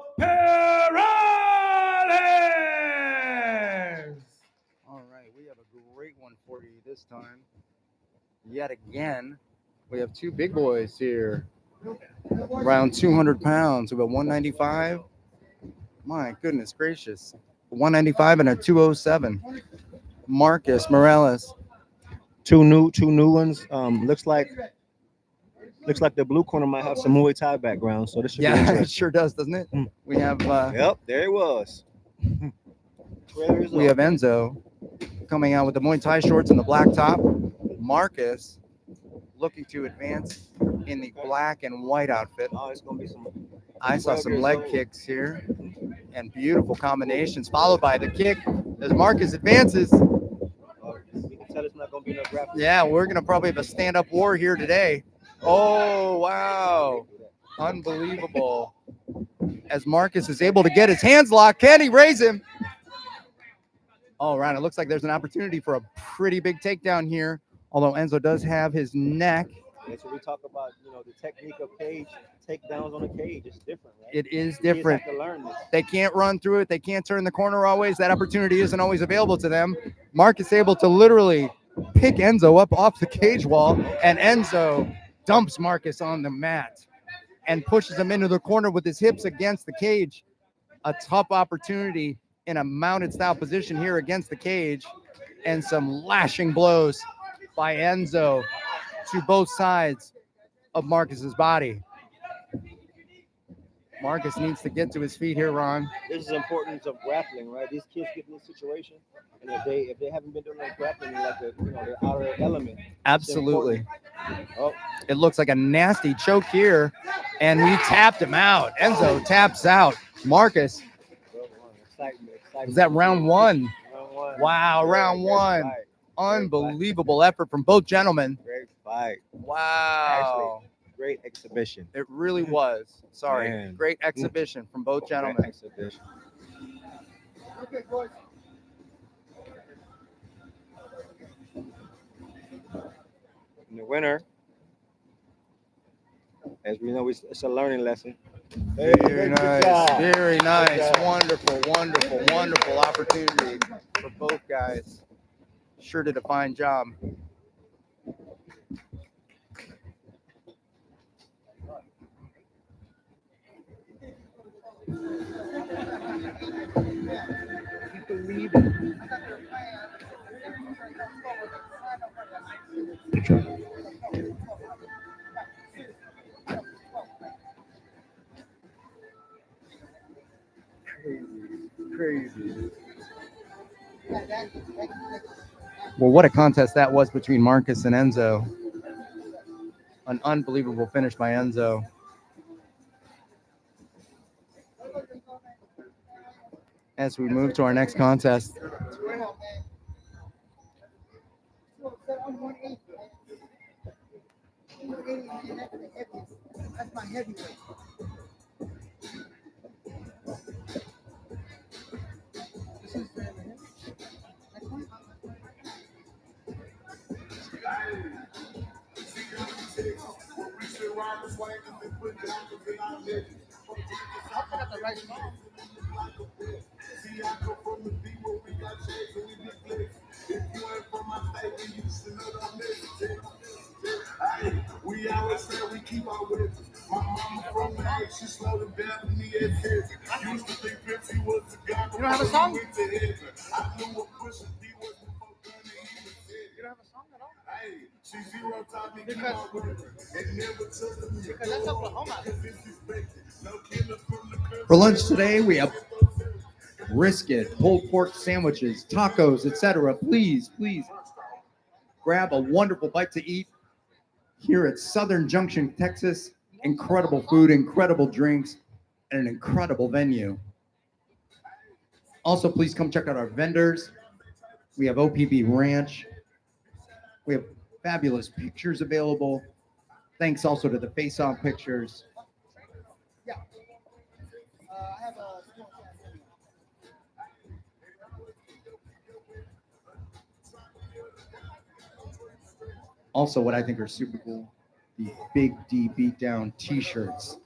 Paralin. All right, we have a great one for you this time. Yet again, we have two big boys here. Around 200 pounds. We got 195. My goodness gracious. 195 and a 207. Marcus Mireles. Two new ones. Looks like the blue corner might have some Muay Thai background, so this should be Yeah, it interesting. sure does, doesn't it? We have Yep, there it was. we have Enzo coming out with the Muay Thai shorts and the black top. Marcus looking to advance in the black and white outfit. Oh, it's gonna be some. I saw some leg kicks here and beautiful combinations, followed by the kick as Marcus advances. You can tell it's not gonna be no grappling. Yeah, we're going to probably have a stand-up war here today. Oh, wow. Unbelievable. As Marcus is able to get his hands locked, can he raise him? All right, it looks like there's an opportunity for a pretty big takedown here, although Enzo does have his neck. That's what we talk about. The technique of cage takedowns on the cage. It's different, right? It is Kids different. have to learn this. They can't run through it. They can't turn the corner always. That opportunity isn't always available to them. Marcus able to literally pick Enzo up off the cage wall, and Enzo dumps Marcus on the mat and pushes him into the corner with his hips against the cage. A tough opportunity in a mounted style position here against the cage, and some lashing blows by Enzo to both sides of Marcus's body. Marcus needs to get to his feet here, Ron. This is the importance of grappling, right? These kids get in this situation, and if they haven't been doing no grappling, like their outer element. Absolutely. Oh, It looks like a nasty choke here, and we tapped him out. Enzo taps out. Marcus, excitement. was that round one? Round one. Wow, round Great one. fight. Unbelievable effort from both gentlemen. Great fight. Wow. Great exhibition. It really was. Sorry. Man. Great exhibition from both Great gentlemen. exhibition. Okay, boys. And the winner, as we know, it's a learning lesson. Very Good nice. job. Very nice. Good job. Wonderful opportunity for both guys. Sure did a fine job. Crazy. Well, what a contest that was between Marcus and Enzo. An unbelievable finish by Enzo. As we move to our next contest, That's my heavyweight. We always say we keep our weapons. My mama from the age, she slowed it down to me at 10. Used to think Pepsi was the guy. You don't have a song? Went to heaven. I knew what pushing D was before Gunna even said. You don't have a song at all? Hey, she zero taught me keep our weapons. And never took me. Because that's Oklahoma. No killer from the country. For lunch today, we have brisket, pulled pork sandwiches, tacos, etc. Please grab a wonderful bite to eat here at Southern Junction, Texas. Incredible food, incredible drinks, and an incredible venue. Also, please come check out our vendors. We have OPB Ranch. We have fabulous pictures available. Thanks also to the Face On Pictures. Yeah. I have a. Also, what I think are super cool, the Big D Beatdown t-shirts.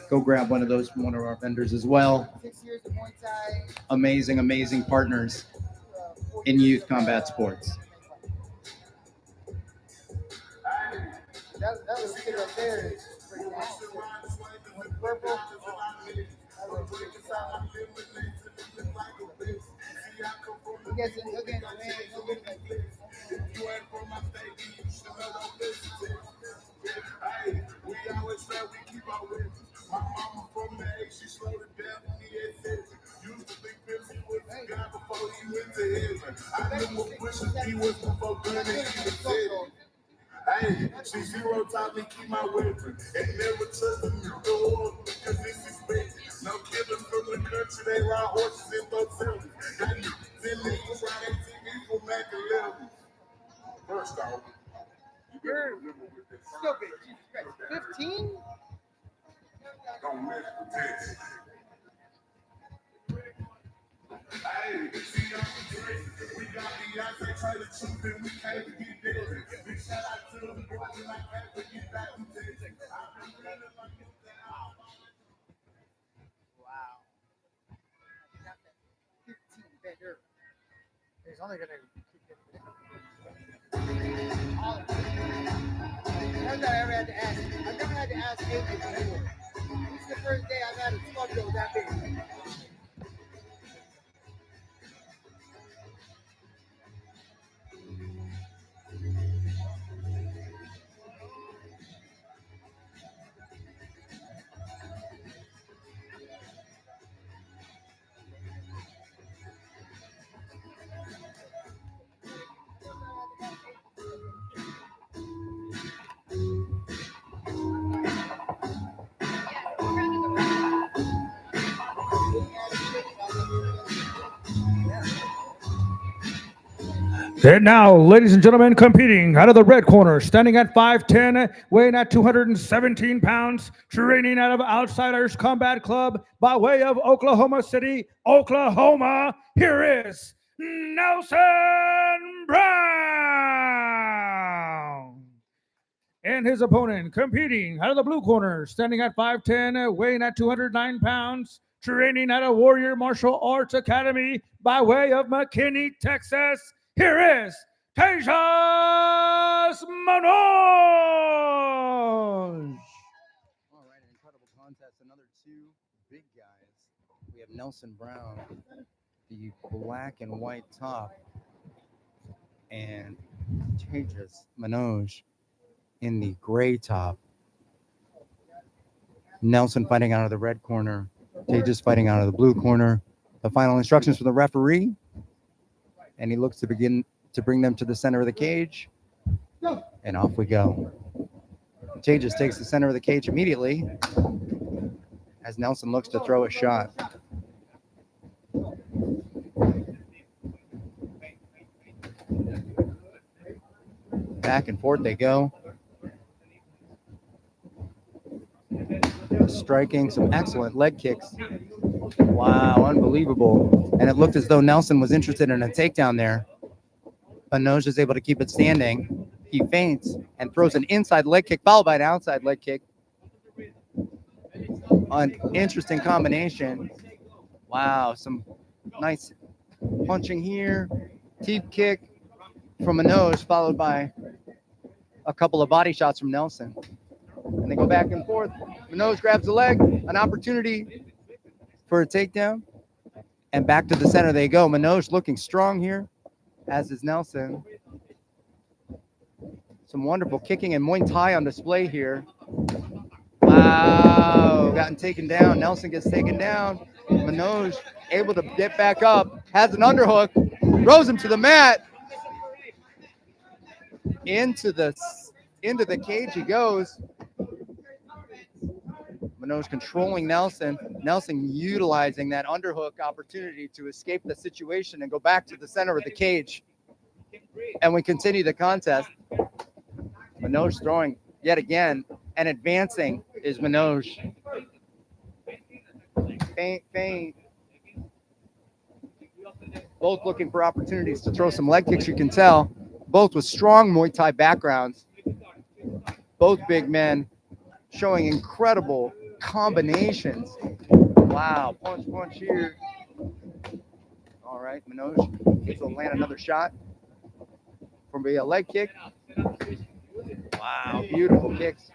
Go grab one of those from one of our vendors as well. 6 years of Muay Thai. Amazing partners in youth combat sports. That was good up there. With purple. That was a good sound. You guys are looking at the man, he'll look like this. You ain't from my state, you should know don't listen to. Hey, we always say we keep our weapons. My mama from the age, she slowed it down to me at 7. Used to think Pepsi was the guy before he went to heaven. I knew what pushing D was before Gunna even said it. Hey, she zero taught me keep my weapon and never touch the door because this is big. No killers from the country, they ride horses in those cells. Got you 10 niggas ride ATV for Mac 11. First off, You're stupid. Jesus Christ. 15? don't miss the test. Hey, see, I'm the drink. We got Beyonce trying to choose and we can't get dead. Big shout out to the boys and I can't forget that we did. I've been feeling like it's that out. Wow. 15 better. He's only going to keep getting all of it. That's what I ever had to ask. I've never had to ask Avery before. This is the first day I've had a sculpture that big. And now, ladies and gentlemen, competing out of the red corner, standing at 5'10", weighing at 217 pounds, training out of Outsiders Combat Club by way of Oklahoma City, Oklahoma. Here is Nelson Brown. And his opponent, competing out of the blue corner, standing at 5'10", weighing at 209 pounds, training at a Warrior Martial Arts Academy by way of McKinney, Texas. Here is Tejas Manoj. All right, an incredible contest. Another two big guys. We have Nelson Brown, the black and white top, and Tejas Manoj in the gray top. Nelson fighting out of the red corner. Tejas fighting out of the blue corner. The final instructions from the referee. And he looks to begin to bring them to the center of the cage. And off we go. Tejas takes the center of the cage immediately as Nelson looks to throw a shot. Back and forth they go. Striking some excellent leg kicks. Wow, unbelievable. And it looked as though Nelson was interested in a takedown there. Manoj is able to keep it standing. He feints and throws an inside leg kick followed by an outside leg kick. An interesting combination. Wow, some nice punching here. Teep kick from Manoj followed by a couple of body shots from Nelson. And they go back and forth. Manoj grabs the leg, an opportunity for a takedown. And back to the center they go. Manoj looking strong here, as is Nelson. Some wonderful kicking and Muay Thai on display here. Wow, gotten taken down. Nelson gets taken down. Manoj able to get back up, has an underhook, throws him to the mat. Into the cage he goes. Manoj controlling Nelson. Nelson utilizing that underhook opportunity to escape the situation and go back to the center of the cage. And we continue the contest. Manoj throwing yet again and advancing is Manoj. Feint. Both looking for opportunities to throw some leg kicks, you can tell. Both with strong Muay Thai backgrounds. Both big men showing incredible combinations. Wow, punch here. All right, Manoj gets to land another shot from a leg kick. Wow, beautiful kicks.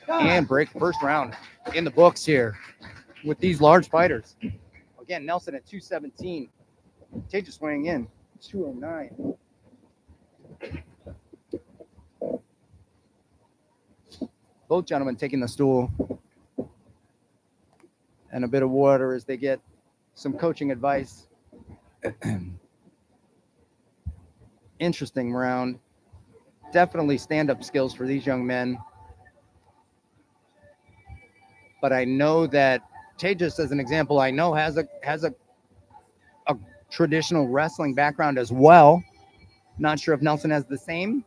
And break first round in the books here with these large fighters. Again, Nelson at 217. Tejas weighing in 209. Both gentlemen taking the stool and a bit of water as they get some coaching advice. Interesting round. Definitely stand-up skills for these young men. But I know that Tejas, as an example, I know has a traditional wrestling background as well. Not sure if Nelson has the same,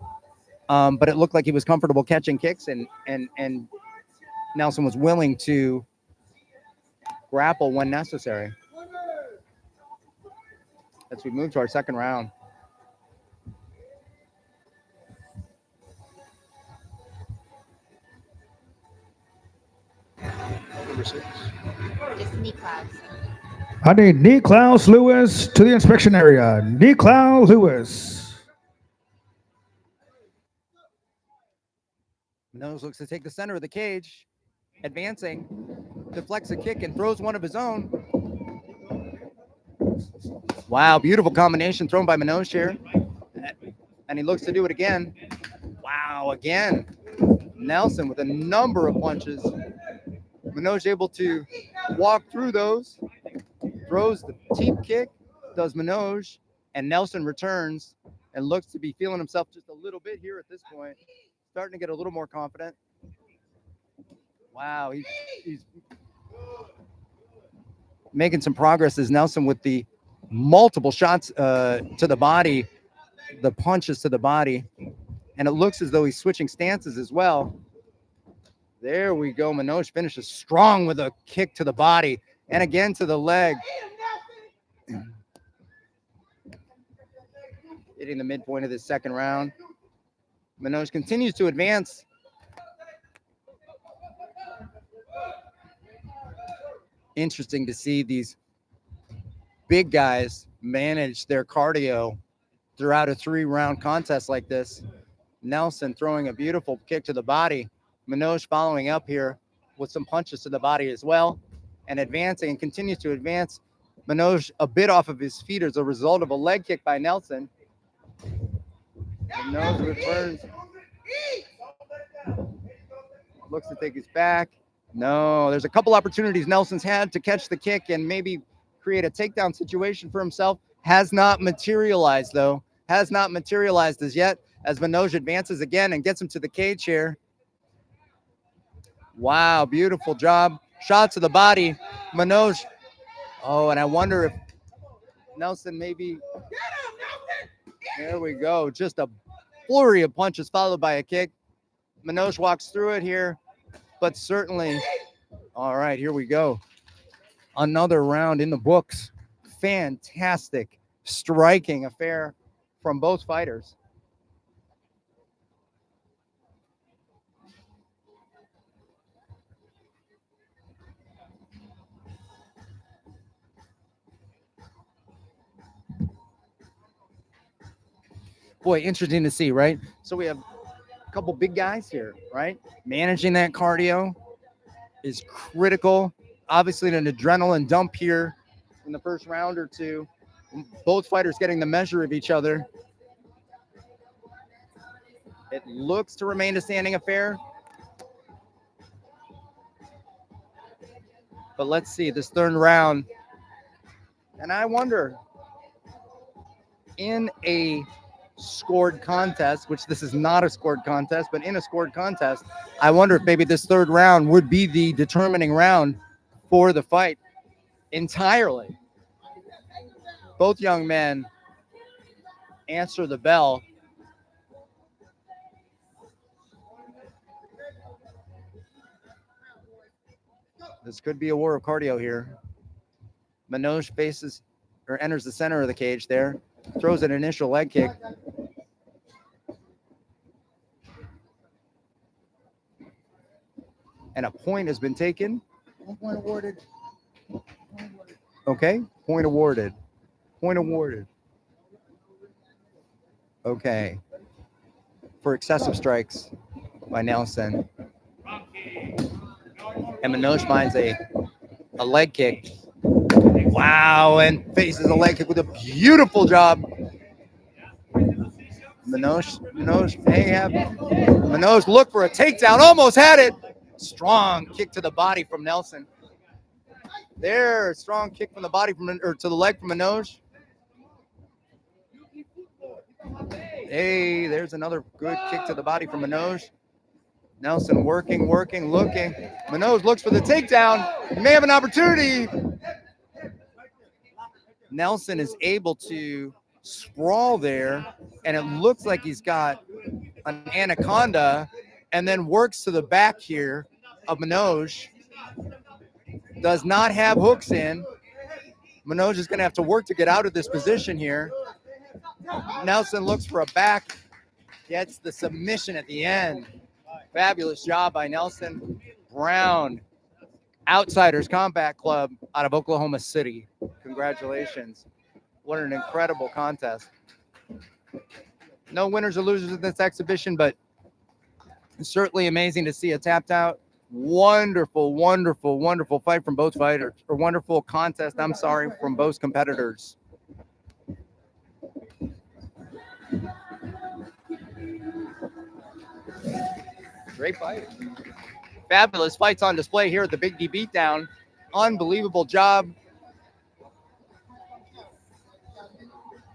but it looked like he was comfortable catching kicks, and Nelson was willing to grapple when necessary. As we move to our second round. Number 6. Just knee claps. I need Niklaus Lewis to the inspection area. Niklaus Lewis. Manoj looks to take the center of the cage, advancing, deflects a kick and throws one of his own. Wow, beautiful combination thrown by Manoj here. And he looks to do it again. Wow, again. Nelson with a number of punches. Manoj able to walk through those. Throws the teep kick, does Manoj, and Nelson returns and looks to be feeling himself just a little bit here at this point. Starting to get a little more confident. Wow, he's making some progress as Nelson with the multiple shots to the body, the punches to the body. And it looks as though he's switching stances as well. There we go. Manoj finishes strong with a kick to the body and again to the leg. Hitting the midpoint of this second round. Manoj continues to advance. Interesting to see these big guys manage their cardio throughout a 3-round contest like this. Nelson throwing a beautiful kick to the body. Manoj following up here with some punches to the body as well and advancing and continues to advance. Manoj a bit off of his feet as a result of a leg kick by Nelson. Manoj returns. Looks to take his back. No, there's a couple opportunities Nelson's had to catch the kick and maybe create a takedown situation for himself. Has not materialized, though. Has not materialized as yet as Manoj advances again and gets him to the cage here. Wow, beautiful job. Shot to the body. Manoj. Oh, and I wonder if Nelson maybe. There we go. Just a flurry of punches followed by a kick. Manoj walks through it here, but certainly. All right, here we go. Another round in the books. Fantastic striking affair from both fighters. boy, interesting to see, right? So we have a couple big guys here, right? Managing that cardio is critical. Obviously, an adrenaline dump here in the first round or two. Both fighters getting the measure of each other. It looks to remain a standing affair. But let's see this third round. And I wonder, in a scored contest, which this is not a scored contest, but in a scored contest, I wonder if maybe this third round would be the determining round for the fight entirely. Both young men answer the bell. This could be a war of cardio here. Manoj faces or enters the center of the cage there, throws an initial leg kick. And a point has been taken. 1 point awarded. Okay, point awarded. Point awarded. Okay. For excessive strikes by Nelson. And Manoj finds a leg kick. Wow, and faces a leg kick with a beautiful job. Manoj, hey, Manoj look for a takedown, almost had it. Strong kick to the body from Nelson. There, strong kick from the body to the leg from Manoj. Hey, there's another good kick to the body from Manoj. Nelson working, looking. Manoj looks for the takedown. He may have an opportunity. Nelson is able to sprawl there, and it looks like he's got an anaconda, and then works to the back here of Manoj. Does not have hooks in. Manoj is going to have to work to get out of this position here. Nelson looks for a back, gets the submission at the end. Fabulous job by Nelson Brown, Outsiders Combat Club out of Oklahoma City. Congratulations. What an incredible contest. No winners or losers in this exhibition, but it's certainly amazing to see a tapped out. Wonderful fight from both fighters, or wonderful contest, from both competitors. Great fight. Fabulous fights on display here at the Big D Beatdown. Unbelievable job.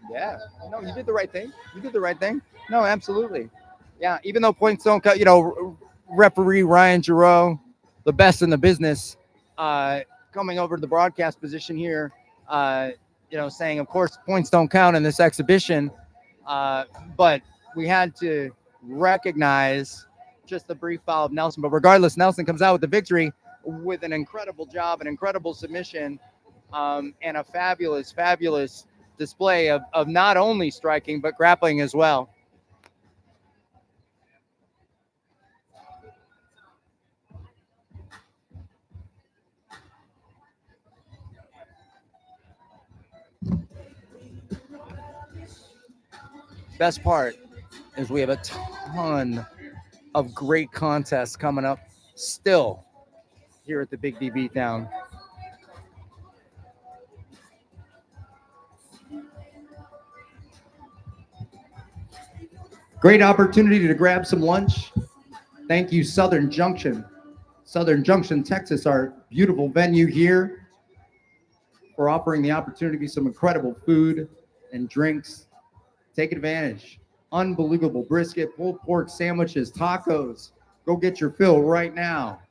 Yeah, no, you did the right thing. No, absolutely. Yeah, even though points don't cut, referee Ryan Giroux, the best in the business, coming over to the broadcast position here, saying, of course, points don't count in this exhibition, but we had to recognize just the brief foul of Nelson. But regardless, Nelson comes out with the victory with an incredible job, an incredible submission, and a fabulous display of not only striking, but grappling as well. Best part is we have a ton of great contests coming up still here at the Big D Beatdown. Great opportunity to grab some lunch. Thank you, Southern Junction, Texas, our beautiful venue here, for offering the opportunity to some incredible food and drinks. Take advantage. Unbelievable brisket, pulled pork sandwiches, tacos. Go get your fill right now.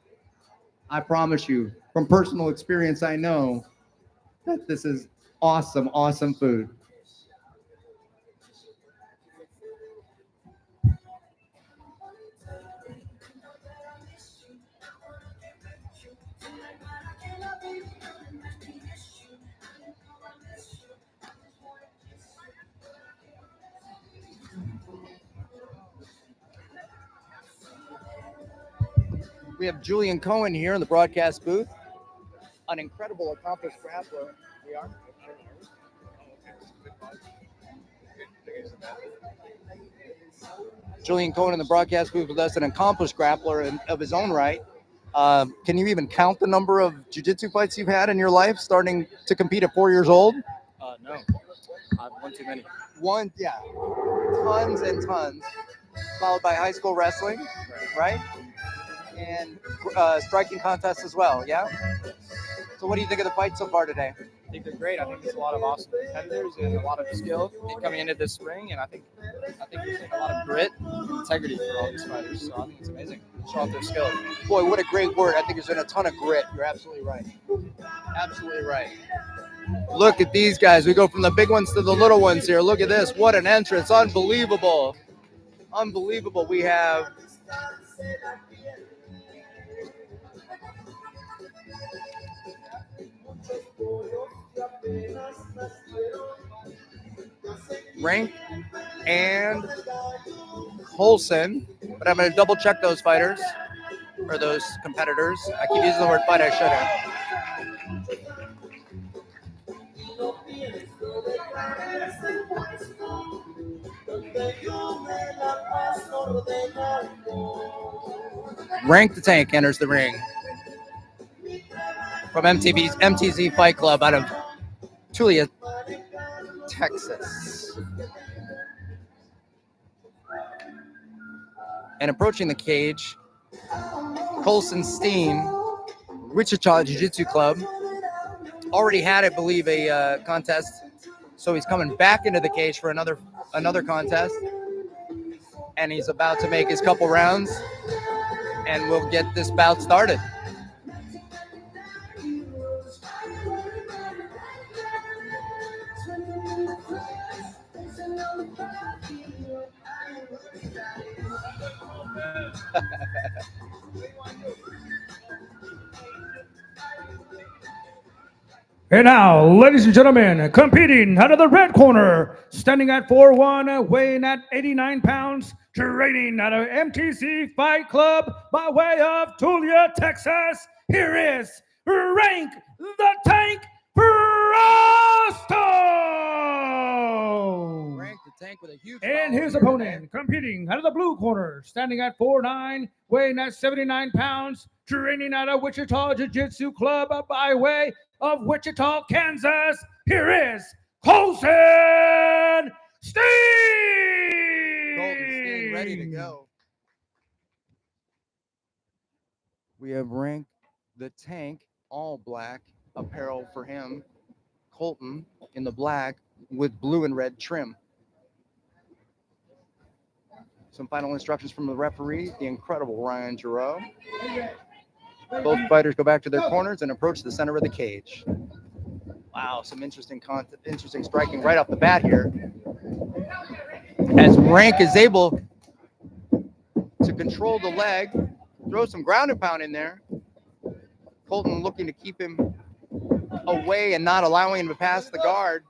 I promise you, from personal experience, I know that this is awesome food. We have Julian Cohen here in the broadcast booth, an incredible, accomplished grappler. We are. Julian Cohen in the broadcast booth with us, an accomplished grappler of his own right. Can you even count the number of jiu-jitsu fights you've had in your life, starting to compete at 4 years old? No, I've won too many. One, yeah, tons and tons. Followed by high school wrestling, right? And striking contests as well, yeah? So what do you think of the fight so far today? I think they're great. I think there's a lot of awesome competitors and a lot of skill coming into this spring, and I think there's like a lot of grit and integrity for all these fighters. So I think it's amazing. Show off their skill. Boy, what a great word. I think there's been a ton of grit. You're absolutely right. Absolutely right. Look at these guys. We go from the big ones to the little ones here. Look at this. What an entrance. Unbelievable. Unbelievable. We have Rank and Colson, but I'm going to double check those fighters or those competitors. I keep using the word fight, I shouldn't. Rank the Tank enters the ring from MTZ Fight Club out of Tulia, Texas. And approaching the cage, Colson Steen, Wichita Jiu-Jitsu Club, already had, I believe, a contest, so he's coming back into the cage for another contest, and he's about to make his couple rounds, and we'll get this bout started. And now, ladies and gentlemen, competing out of the red corner, standing at 4'1", weighing at 89 pounds, training out of MTZ Fight Club by way of Tulia, Texas, here is Rank the Tank Frosto! Rank the Tank with a huge And his opponent, competing out of the blue corner, standing at 4'9", weighing at 79 pounds, training out of Wichita Jiu-Jitsu Club by way of Wichita, Kansas, here is Colson Steen! Colton Steen ready to go. We have Rank the Tank, all black apparel for him. Colton in the black with blue and red trim. Some final instructions from the referee, the incredible Ryan Giroux. Both fighters go back to their corners and approach the center of the cage. Wow, some interesting striking right off the bat here. As Rank is able to control the leg, throw some ground and pound in there. Colton looking to keep him away and not allowing him to pass the guard.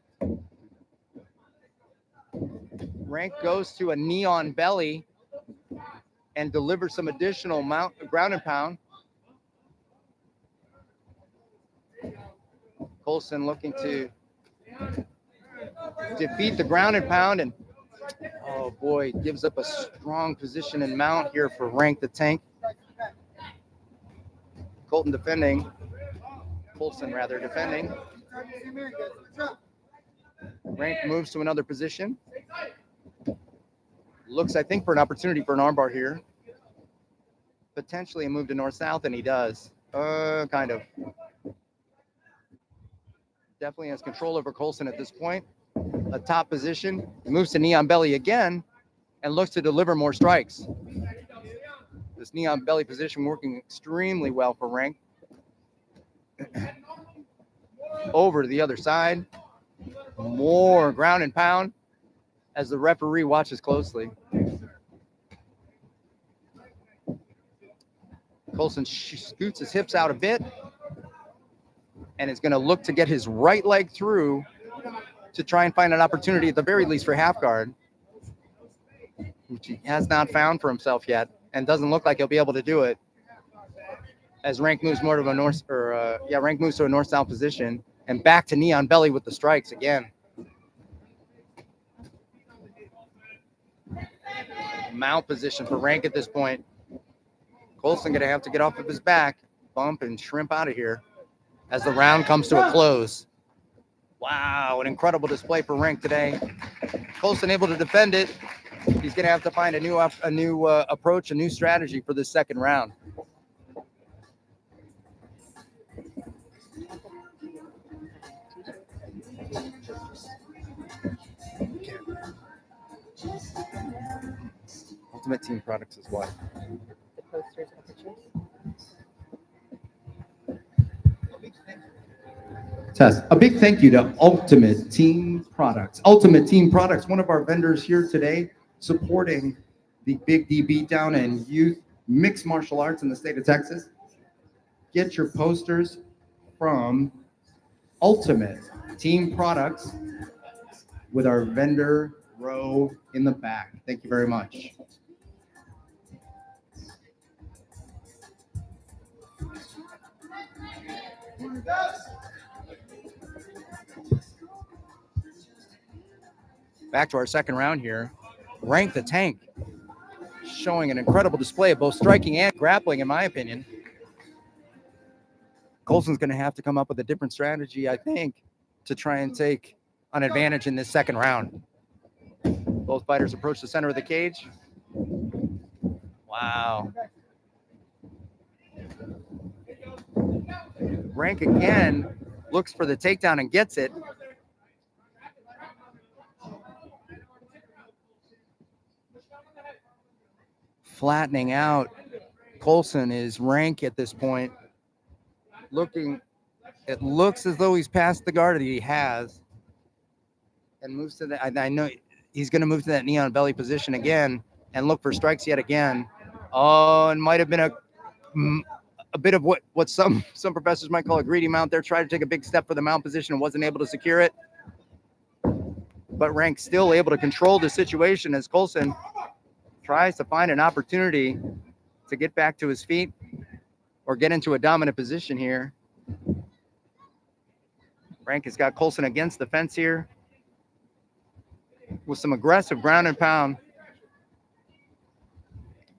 Rank goes to a knee on belly and delivers some additional ground and pound. Colson looking to defeat the ground and pound, and oh boy, gives up a strong position and mount here for Rank the Tank. Colton defending. Colson rather defending. Rank moves to another position. Looks, I think, for an opportunity for an armbar here. Potentially a move to north-south, and he does. Kind of. Definitely has control over Colson at this point. A top position. He moves to knee on belly again and looks to deliver more strikes. This knee on belly position working extremely well for Rank. Over to the other side. More ground and pound as the referee watches closely. Colson scoots his hips out a bit and is going to look to get his right leg through to try and find an opportunity at the very least for half guard, which he has not found for himself yet and doesn't look like he'll be able to do it as Rank moves more to a Rank moves to a north-south position and back to knee on belly with the strikes again. mount position for Rank at this point. Colson going to have to get off of his back, bump, and shrimp out of here as the round comes to a close. Wow, an incredible display for Rank today. Colson able to defend it. He's going to have to find a new approach, a new strategy for this second round. Ultimate Team Products is what? The posters and pictures. Test. A big thank you to Ultimate Team Products. Ultimate Team Products, one of our vendors here today, supporting the Big D Beatdown and youth mixed martial arts in the state of Texas. Get your posters from Ultimate Team Products with our vendor row in the back. Thank you very much. Back to our second round here. Rank the Tank showing an incredible display of both striking and grappling, in my opinion. Colson's going to have to come up with a different strategy, I think, to try and take an advantage in this second round. Both fighters approach the center of the cage. Wow. Rank again looks for the takedown and gets it. Flattening out. Colson is Rank at this point. It looks as though he's passed the guard that he has. And moves to the, I know he's going to move to that knee on belly position again and look for strikes yet again. Oh, and might have been a bit of what some professors might call a greedy mount there. Tried to take a big step for the mount position and wasn't able to secure it. But Rank still able to control the situation as Colson tries to find an opportunity to get back to his feet or get into a dominant position here. Rank has got Colson against the fence here with some aggressive ground and pound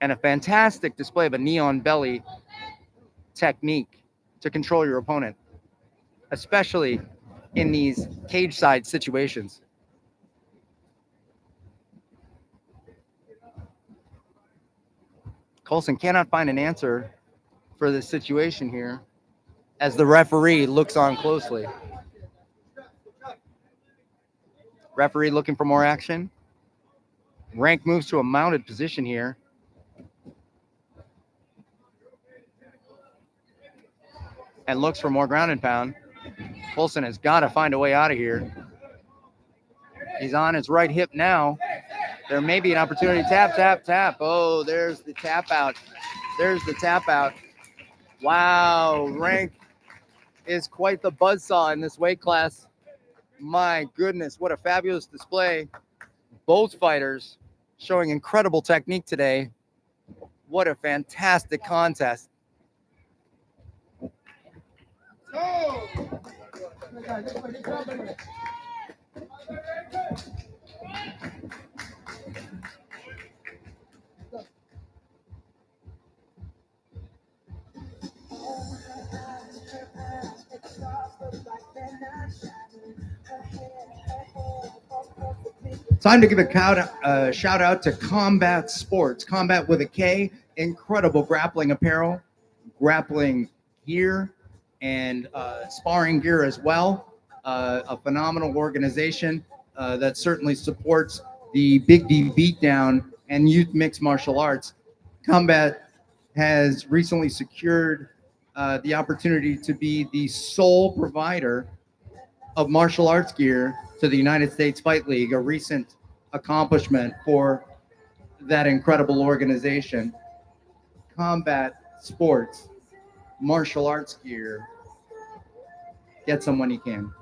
and a fantastic display of a knee on belly technique to control your opponent, especially in these cage side situations. Colson cannot find an answer for this situation here as the referee looks on closely. Referee looking for more action. Rank moves to a mounted position here. And looks for more ground and pound. Colson has got to find a way out of here. He's on his right hip now. There may be an opportunity. Tap, tap, tap. Oh, there's the tap out. There's the tap out. Wow, Rank is quite the buzzsaw in this weight class. My goodness, what a fabulous display. Both fighters showing incredible technique today. What a fantastic contest. Time to give a shout out to Combat Sports. Combat with a K. Incredible grappling apparel, grappling gear, and sparring gear as well. A phenomenal organization that certainly supports the Big D Beatdown and youth mixed martial arts. Combat has recently secured the opportunity to be the sole provider of martial arts gear to the United States Fight League, a recent accomplishment for that incredible organization. Combat Sports, martial arts gear. Get some when you can.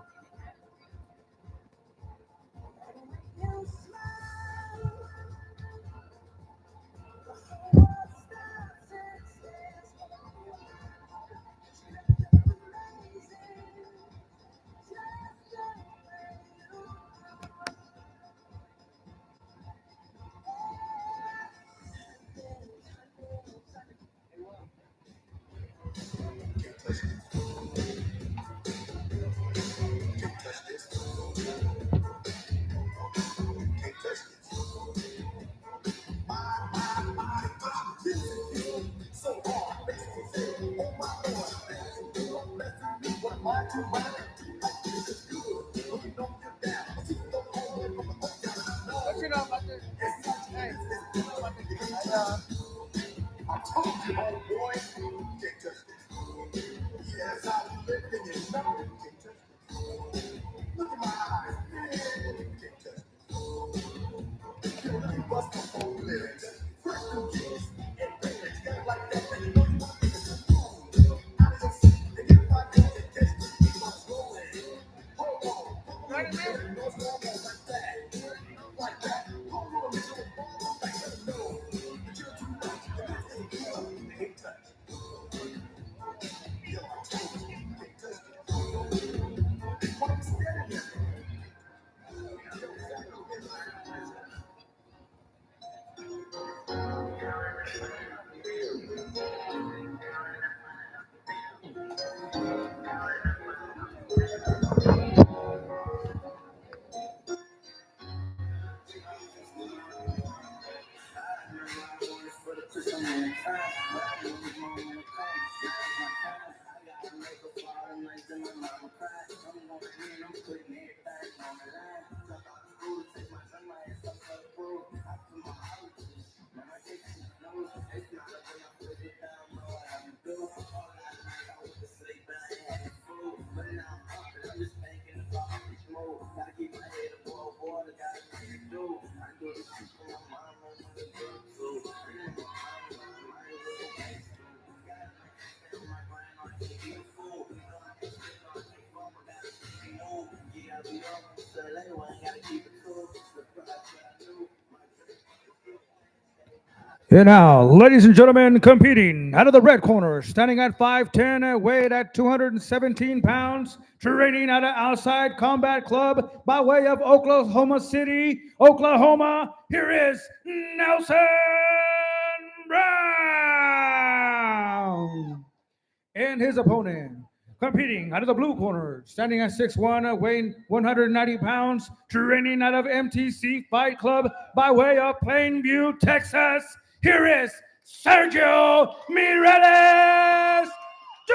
boy. Can't touch this. Yeah, that's how we live in it. No, can't touch this. Look at my eyes. Can't touch this. Yo, let me bust my whole lyrics. Fresh new kicks and lyrics. Got it like that, then you know you want to out of your seat. And get my dog and catch me. Keep on rolling. Hold on. Right in there. No more like that. Like that. Hold on, nigga. Like no. But you're too much. Can't touch. Yo, can't touch it. Why you scared of me? And now, ladies and gentlemen, competing out of the red corner, standing at 5'10", weighed at 217 pounds, training out of Outside Combat Club by way of Oklahoma City, Oklahoma. Here is Nelson Brown. And his opponent, competing out of the blue corner, standing at 6'1", weighing 190 pounds, training out of MTC Fight Club by way of Plainview, Texas. Here is Sergio Mireles Jr.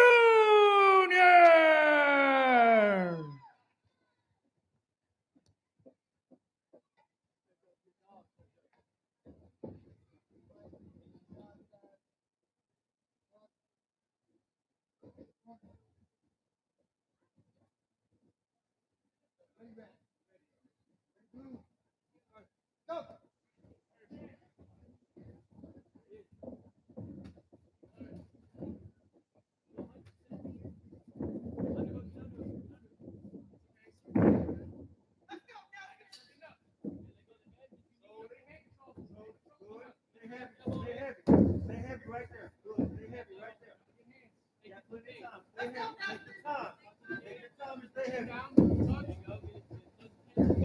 Stay heavy right there. Good. Stay heavy right there. You got plenty of time. Stay heavy. Take your time. Take your time and stay heavy.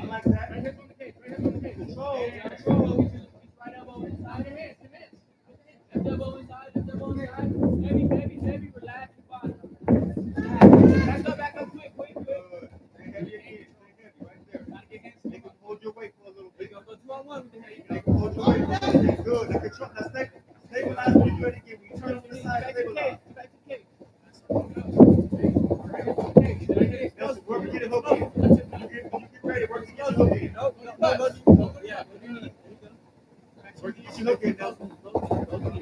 I like that. Right hands on the cage. Right hands on the cage. Control. Control. Right elbow inside. Your hands. Your hands. Left elbow inside. Left elbow inside. Heavy, heavy, heavy. Relax your body. Back up quick, quick, quick. Good. Stay heavy again. Stay heavy right there. Gotta get hands. Make them hold your weight for a little bit. Go 2-on-1 with the head. Make them hold your weight for a little bit. Good. Now control. Now stabilize when you're ready again. When you turn to the side, stabilize. Back to the cage. Nelson, work to get it hooked in. You get ready. Work to get your hook in. No. Yeah. Work to get your hook in, Nelson.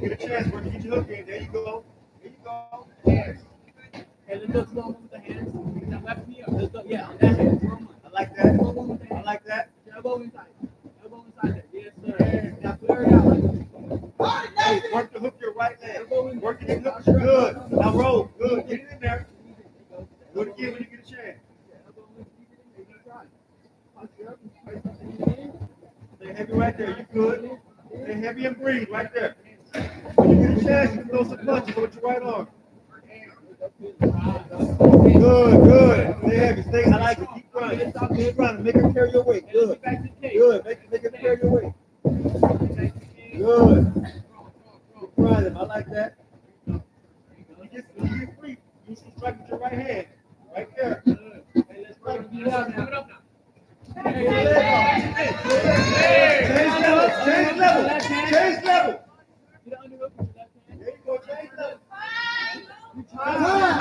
Get a chance. Work to get your hook in. There you go. There you go. Hands. Hey, let's go 2-on-1 with the hands. Now left knee up. Let's go. Yeah, on that hand. I like that. I like that. Elbow inside. Elbow inside there. Yes, sir. Now clear it out. Hey, work to hook your right leg. Work to get hook. Good. Now roll. Good. Get it in there. Do it again when you get a chance. Stay heavy right there. You good. Stay heavy and breathe right there. When you get a chance, you can throw some punches with your right arm. Good. Stay heavy. Stay. I like it. Keep running. Keep running. Make her carry your weight. Good. Good. Make her carry your weight. Good. Keep running. I like that. When you get free, you should strike with your right hand. Right there. Hey, let's strike with your right hand. Change level. Change level. Change level. There you go. Change level. Time.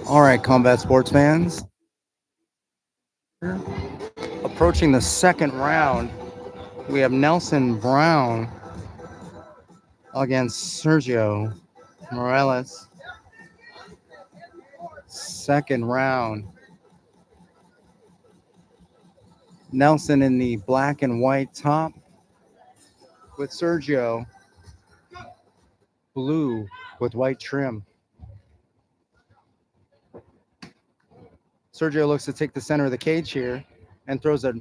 All right, combat sports fans. Approaching the second round, we have Nelson Brown against Sergio Morales. Second round. Nelson in the black and white top with Sergio blue with white trim. Sergio looks to take the center of the cage here and throws a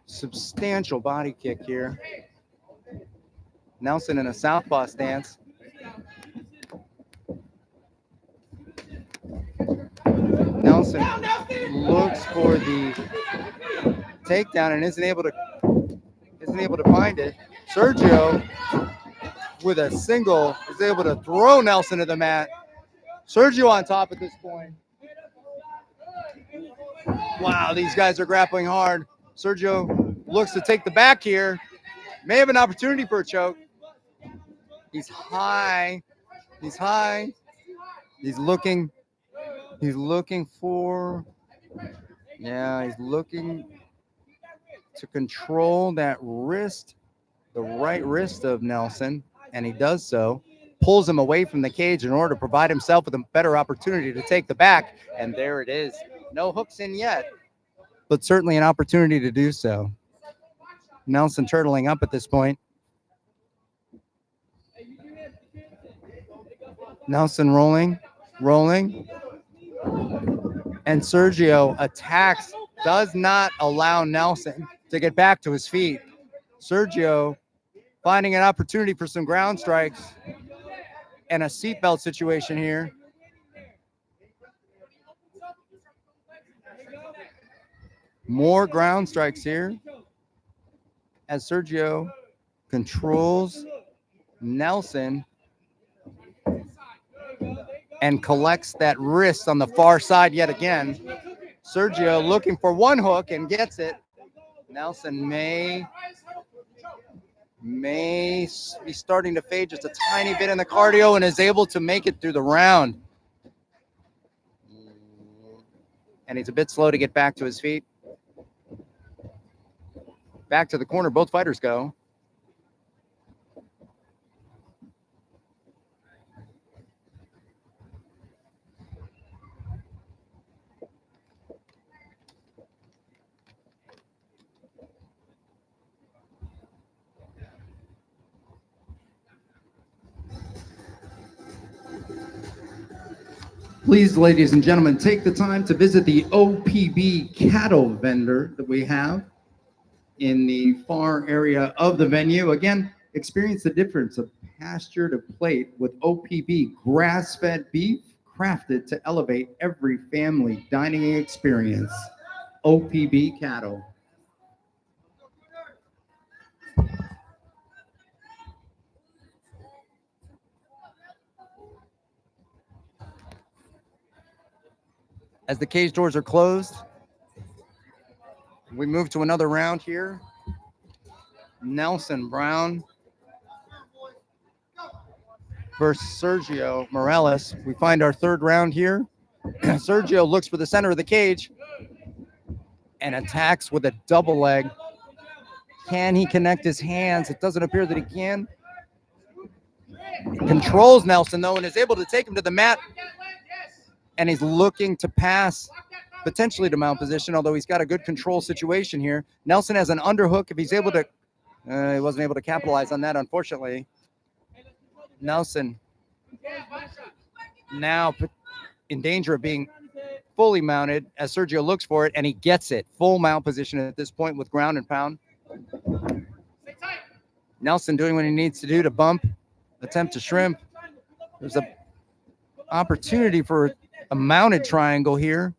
substantial body kick here. Nelson in a southpaw stance. Nelson looks for the takedown and isn't able to find it. Sergio with a single is able to throw Nelson to the mat. Sergio on top at this point. Wow, these guys are grappling hard. Sergio looks to take the back here. May have an opportunity for a choke. He's high. He's high. He's looking for, he's looking to control that wrist, the right wrist of Nelson, and he does so. Pulls him away from the cage in order to provide himself with a better opportunity to take the back, and there it is. No hooks in yet, but certainly an opportunity to do so. Nelson turtling up at this point. Nelson rolling, and Sergio attacks, does not allow Nelson to get back to his feet. Sergio finding an opportunity for some ground strikes and a seatbelt situation here. More ground strikes here as Sergio controls Nelson and collects that wrist on the far side yet again. Sergio looking for one hook and gets it. Nelson may be starting to fade just a tiny bit in the cardio and is able to make it through the round. And he's a bit slow to get back to his feet. Back to the corner, both fighters go. Please, ladies and gentlemen, take the time to visit the OPB cattle vendor that we have in the far area of the venue. Again, experience the difference of pasture to plate with OPB grass-fed beef crafted to elevate every family dining experience. OPB cattle. As the cage doors are closed, we move to another round here. Nelson Brown versus Sergio Morales. We find our third round here. Sergio looks for the center of the cage and attacks with a double leg. Can he connect his hands? It doesn't appear that he can. Controls Nelson, though, and is able to take him to the mat. And he's looking to pass potentially to mount position, although he's got a good control situation here. Nelson has an underhook. If he's able to, he wasn't able to capitalize on that, unfortunately. Nelson now in danger of being fully mounted as Sergio looks for it, and he gets it. Full mount position at this point with ground and pound. Nelson doing what he needs to do to bump, attempt to shrimp. There's an opportunity for a mounted triangle here,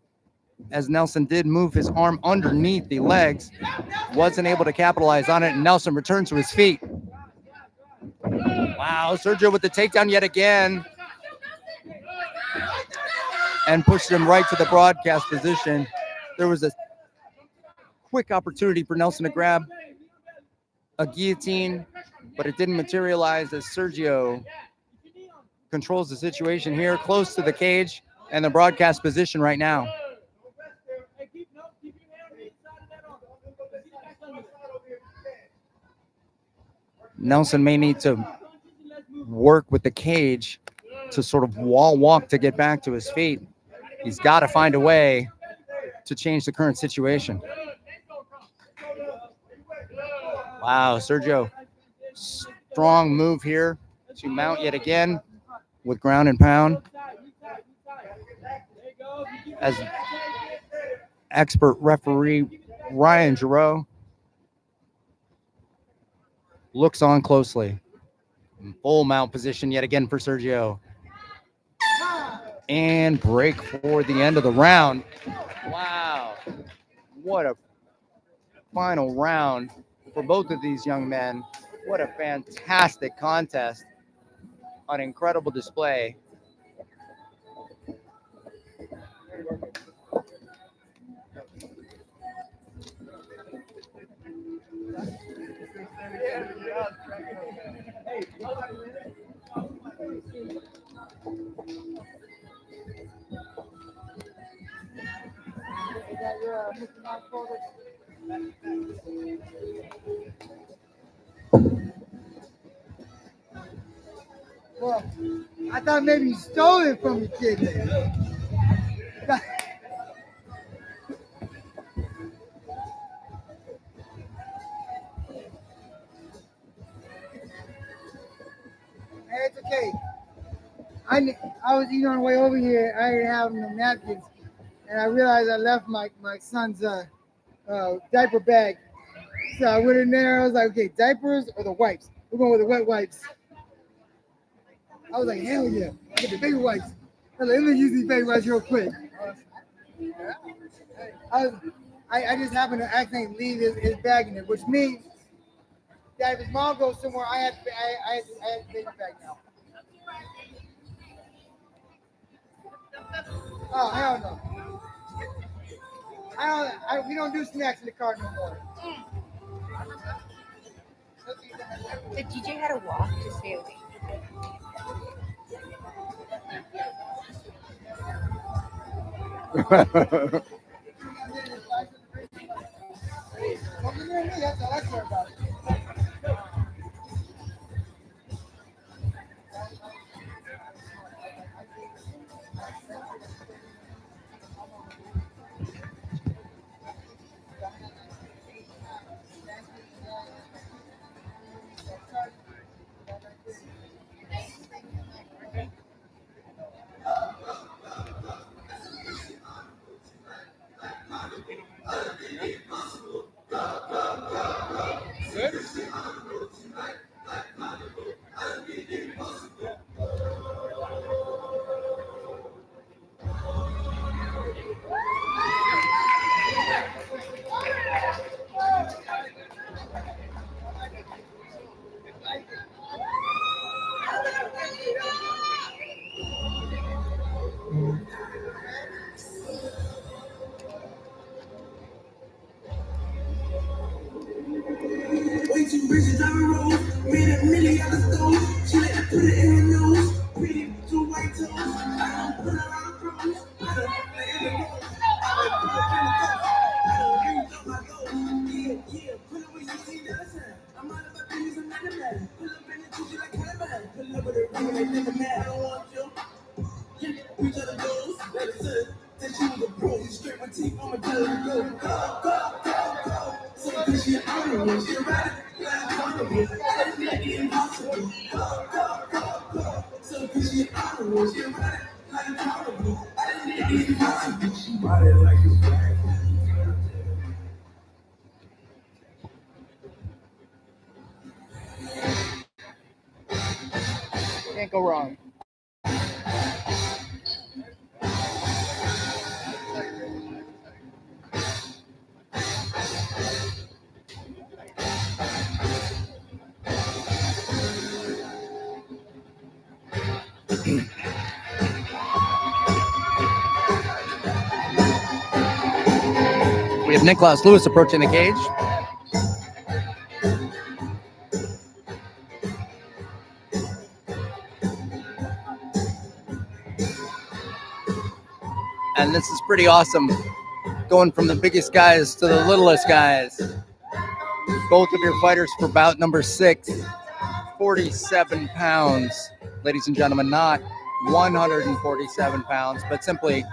as Nelson did move his arm underneath the legs, wasn't able to capitalize on it, and Nelson returns to his feet. Wow, Sergio with the takedown yet again, and pushed him right to the broadcast position. There was a quick opportunity for Nelson to grab a guillotine, but it didn't materialize as Sergio controls the situation here, close to the cage. and the broadcast position right now. Nelson may need to work with the cage to sort of wall walk to get back to his feet. He's got to find a way to change the current situation. Wow, Sergio, strong move here to mount yet again with ground and pound. As expert referee Ryan Giroux looks on closely. Full mount position yet again for Sergio. And break for the end of the round. Wow. What a final round for both of these young men. What a fantastic contest. An incredible display. Well, I thought maybe you stole it from the kid. Hey, it's okay. I was eating on the way over here. I didn't have no napkins, and I realized I left my son's diaper bag. So I went in there. I was like, okay, diapers or the wipes? We're going with the wet wipes. I was like, hell yeah, get the baby wipes. I was like, let me use these baby wipes real quick. I just happened to accidentally leave his bag in there, which means that if his mom goes somewhere, I had to take it back now. Oh, hell no. We don't do snacks in the car no more. The DJ had to walk to stay awake. That's all I care about. Way too rich to drive a road. Made a million out of stove. She let her put it in her nose. Pretty two white toes. I don't put her on the pros. I don't let her go. I don't put her in the cup. I don't ring up my gold. Yeah, pull up when you see that sign. I'm out of my business, I'm not a man. Pull up in the Gucci like Caliban. Pull up with a ring like never mad. I don't want you. Yeah, we got the goals. That is it. That she was a pro. You straight my teeth. I'ma tell her to go. Go. So she honorable. She ride it. Honorable. That's not impossible. So she honorable. She ride it like honorable. That's not impossible. She ride it like it's black. Can't go wrong. We have Nicholas Lewis approaching the cage. And this is pretty awesome. Going from the biggest guys to the littlest guys. Both of your fighters for bout number 6, 47 pounds. Ladies and gentlemen, not 147 pounds, but simply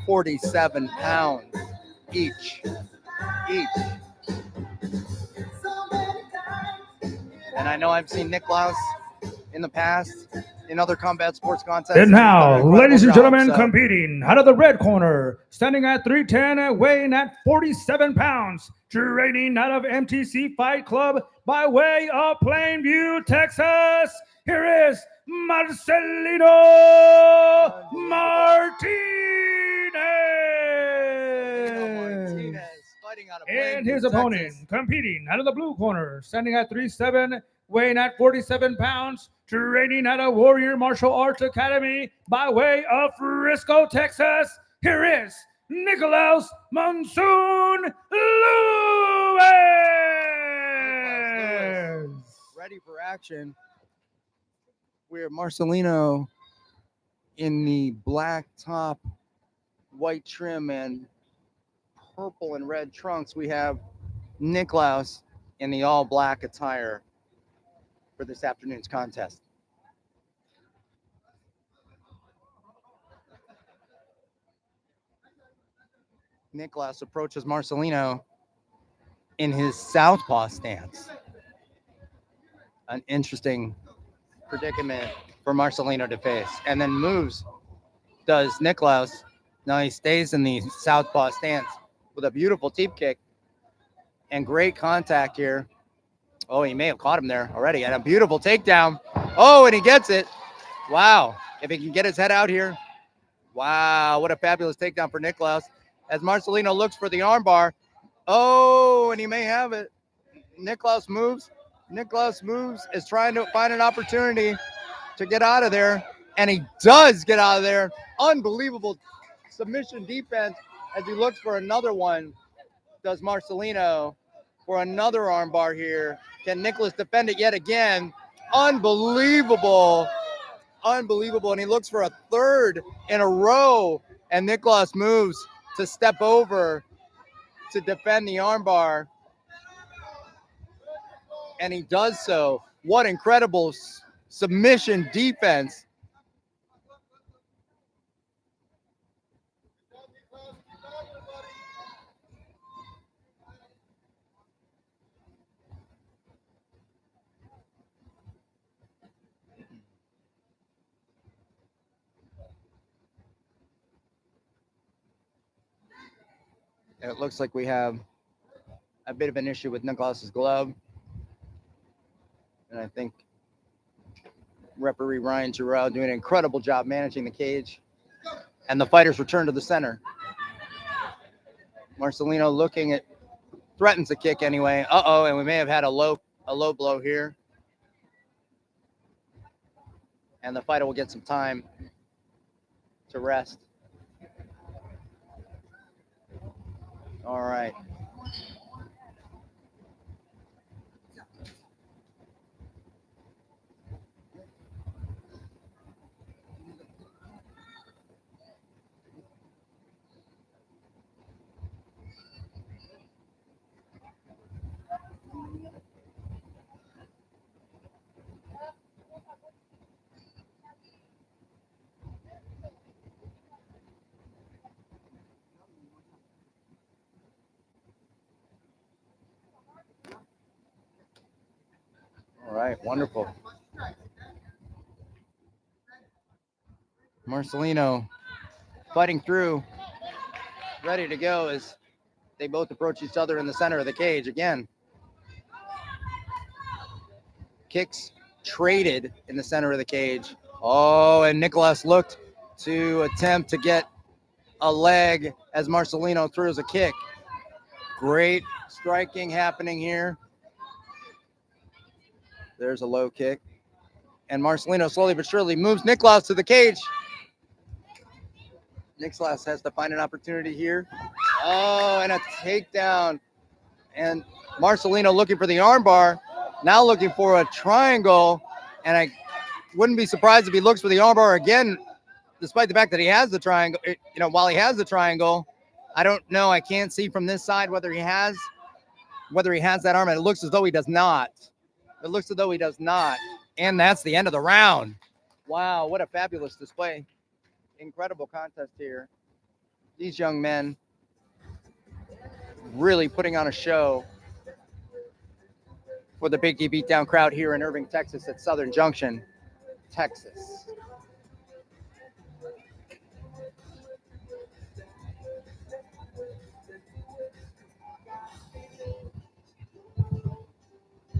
47 pounds each. And I know I've seen Niklaus in the past in other combat sports contests. And now, he's done an ladies and incredible gentlemen, job, so- competing out of the red corner, standing at 310, weighing at 47 pounds, training out of MTC Fight Club by way of Plainview, Texas. Here is Marcelino Martinez. Fighting out of And Plainview, his opponent, Texas. competing out of the blue corner, standing at 3'7", weighing at 47 pounds, training at a Warrior Martial Arts Academy by way of Frisco, Texas. Here is Nicholas Monsoon Lewis. Ready for action. We have Marcelino in the black top, white trim, and purple and red trunks. We have Niklaus in the all black attire for this afternoon's contest. Niklaus approaches Marcelino in his southpaw stance. An interesting predicament for Marcelino to face. And then moves, does Niklaus. Now he stays in the southpaw stance with a beautiful teep kick and great contact here. Oh, he may have caught him there already. And a beautiful takedown. Oh, and he gets it. Wow. If he can get his head out here. Wow, what a fabulous takedown for Niklaus. As Marcelino looks for the armbar. Oh, and he may have it. Niklaus moves, is trying to find an opportunity to get out of there. And he does get out of there. Unbelievable submission defense as he looks for another one. Does Marcelino for another armbar here. Can Niklaus defend it yet again? Unbelievable. And he looks for a third in a row. And Niklaus moves to step over to defend the armbar. And he does so. What incredible submission defense. And it looks like we have a bit of an issue with Niklaus's glove. And I think referee Ryan Giroux doing an incredible job managing the cage. And the fighters return to the center. Marcelino looking at, threatens a kick anyway. Uh-oh, and we may have had a low blow here. And the fighter will get some time to rest. All right. All right, wonderful. Marcelino fighting through, ready to go as they both approach each other in the center of the cage again. Kicks traded in the center of the cage. Oh, and Niklaus looked to attempt to get a leg as Marcelino throws a kick. Great striking happening here. There's a low kick. And Marcelino slowly but surely moves Niklaus to the cage. Niklaus has to find an opportunity here. Oh, and a takedown. And Marcelino looking for the armbar. Now looking for a triangle. And I wouldn't be surprised if he looks for the armbar again. despite the fact that he has the triangle, while he has the triangle, I don't know. I can't see from this side whether he has that arm. And it looks as though he does not. It looks as though he does not. And that's the end of the round. Wow, what a fabulous display. Incredible contest here. These young men really putting on a show for the Big D Beatdown crowd here in Irving, Texas at Southern Junction, Texas.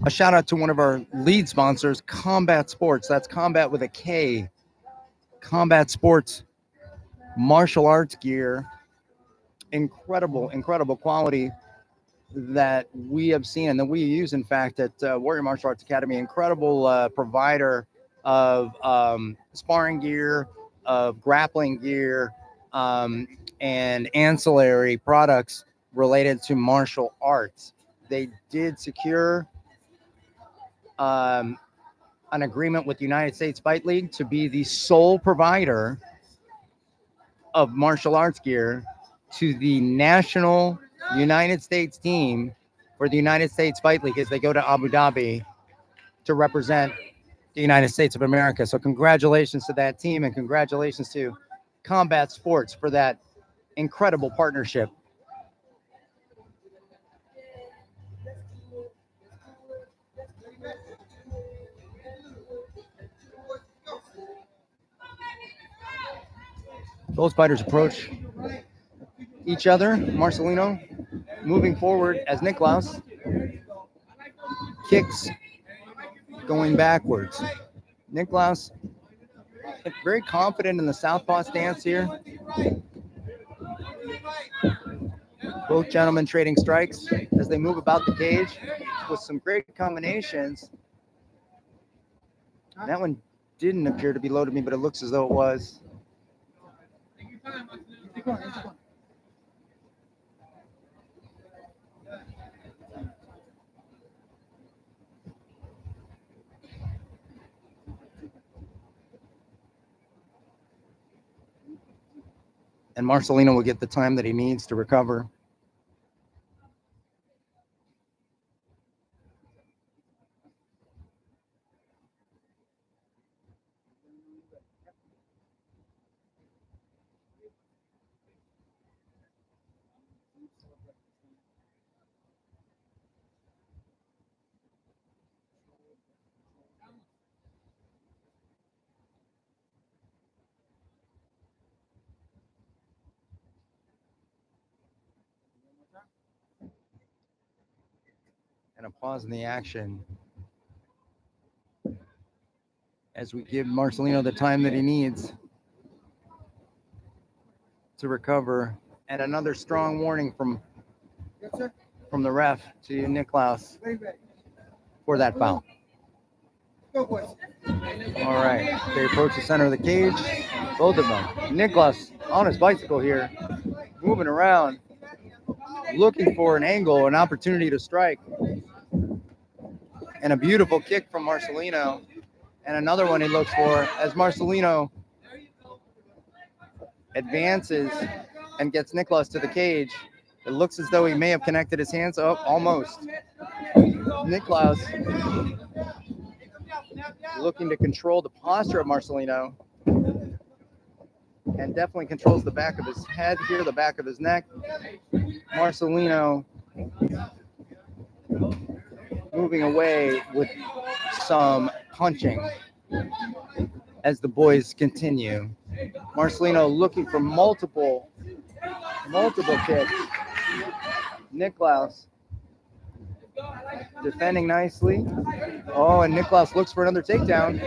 A shout out to one of our lead sponsors, Combat Sports. That's Combat with a K. Combat Sports martial arts gear. Incredible quality that we have seen and that we use, in fact, at Warrior Martial Arts Academy. Incredible provider of sparring gear, of grappling gear, and ancillary products related to martial arts. They did secure an agreement with the United States Fight League to be the sole provider of martial arts gear to the national United States team for the United States Fight League as they go to Abu Dhabi to represent the United States of America. So congratulations to that team, and congratulations to Combat Sports for that incredible partnership. Both fighters approach each other. Marcelino moving forward as Niklaus kicks going backwards. Niklaus very confident in the southpaw stance here. Both gentlemen trading strikes as they move about the cage with some great combinations. That one didn't appear to be low to me, but it looks as though it was. And Marcelino will get the time that he needs to recover. And a pause in the action as we give Marcelino the time that he needs to recover. And another strong warning from the ref to Niklaus for that foul. All right, they approach the center of the cage, both of them. Niklaus on his bicycle here, moving around, looking for an angle, an opportunity to strike. And a beautiful kick from Marcelino. And another one he looks for as Marcelino advances and gets Niklaus to the cage. It looks as though he may have connected his hands up, almost. Niklaus looking to control the posture of Marcelino. And definitely controls the back of his head here, the back of his neck. Marcelino moving away with some punching as the boys continue. Marcelino looking for multiple kicks. Niklaus defending nicely. Oh, and Niklaus looks for another takedown.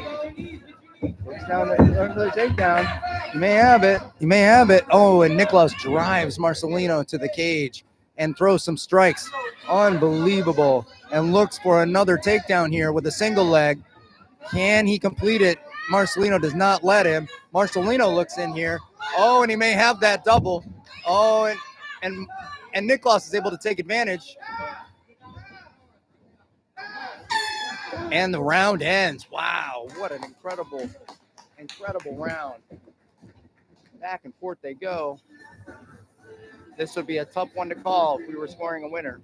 Looks down another takedown. He may have it. He may have it. Oh, and Niklaus drives Marcelino to the cage and throws some strikes. Unbelievable. And looks for another takedown here with a single leg. Can he complete it? Marcelino does not let him. Marcelino looks in here. Oh, and he may have that double. Oh, and Niklaus is able to take advantage. And the round ends. Wow, what an incredible round. back and forth they go. This would be a tough one to call if we were scoring a winner.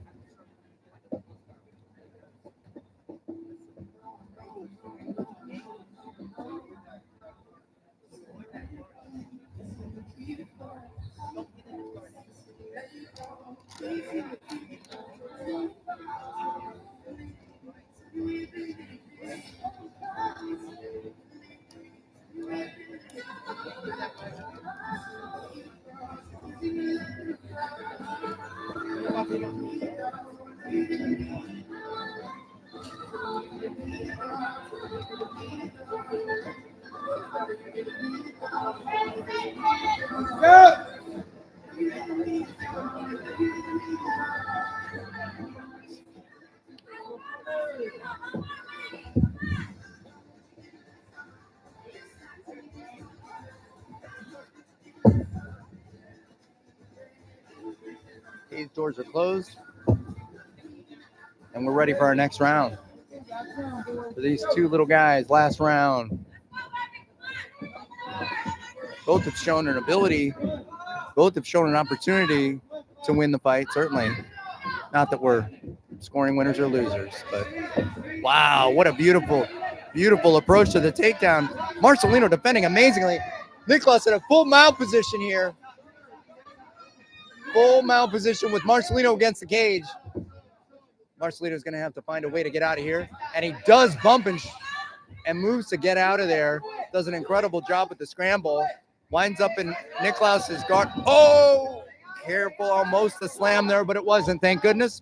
These doors are closed. And we're ready for our next round. For these two little guys, last round. Both have shown an ability, both have shown an opportunity to win the fight, certainly. Not that we're scoring winners or losers, but wow, what a beautiful, beautiful approach to the takedown. Marcelino defending amazingly. Nicholas in a full mount position here. Full mount position with Marcelino against the cage. Marcelino's going to have to find a way to get out of here. And he does bump and moves to get out of there. Does an incredible job with the scramble. Winds up in Niklaus's guard. Oh, careful, almost a slam there, but it wasn't, thank goodness.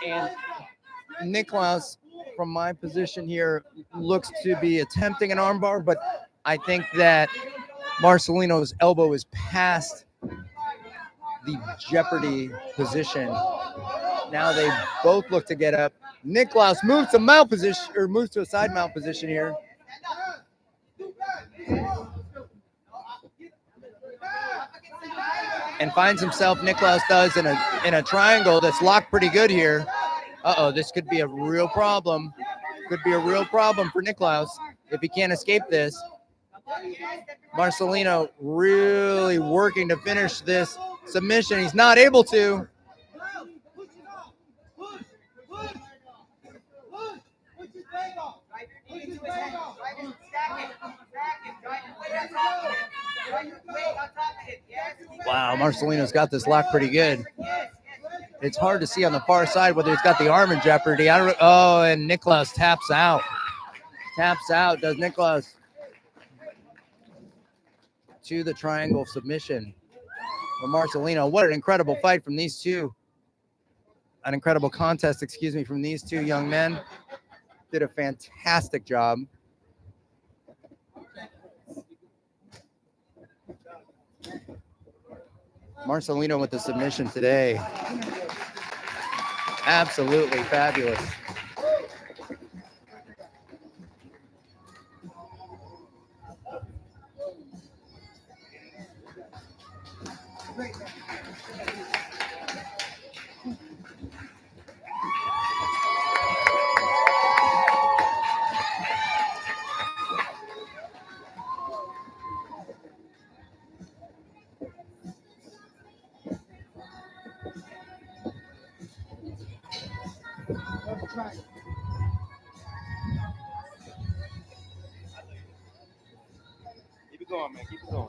And Niklaus, from my position here, looks to be attempting an armbar, but I think that Marcelino's elbow is past the jeopardy position. Now they both look to get up. Niklaus moves to mount position, or moves to a side mount position here. And finds himself, Niklaus does, in a triangle that's locked pretty good here. Uh-oh, this could be a real problem. Could be a real problem for Niklaus if he can't escape this. Marcelino really working to finish this submission. He's not able to. Wow, Marcelino's got this locked pretty good. It's hard to see on the far side whether he's got the arm in jeopardy. I don't. Oh, and Niklaus taps out. Taps out. Does Niklaus to the triangle submission for Marcelino? What an incredible fight from these two. An incredible contest, excuse me, from these two young men. Did a fantastic job. Marcelino with the submission today. Absolutely fabulous. Keep it going, man. Keep it going.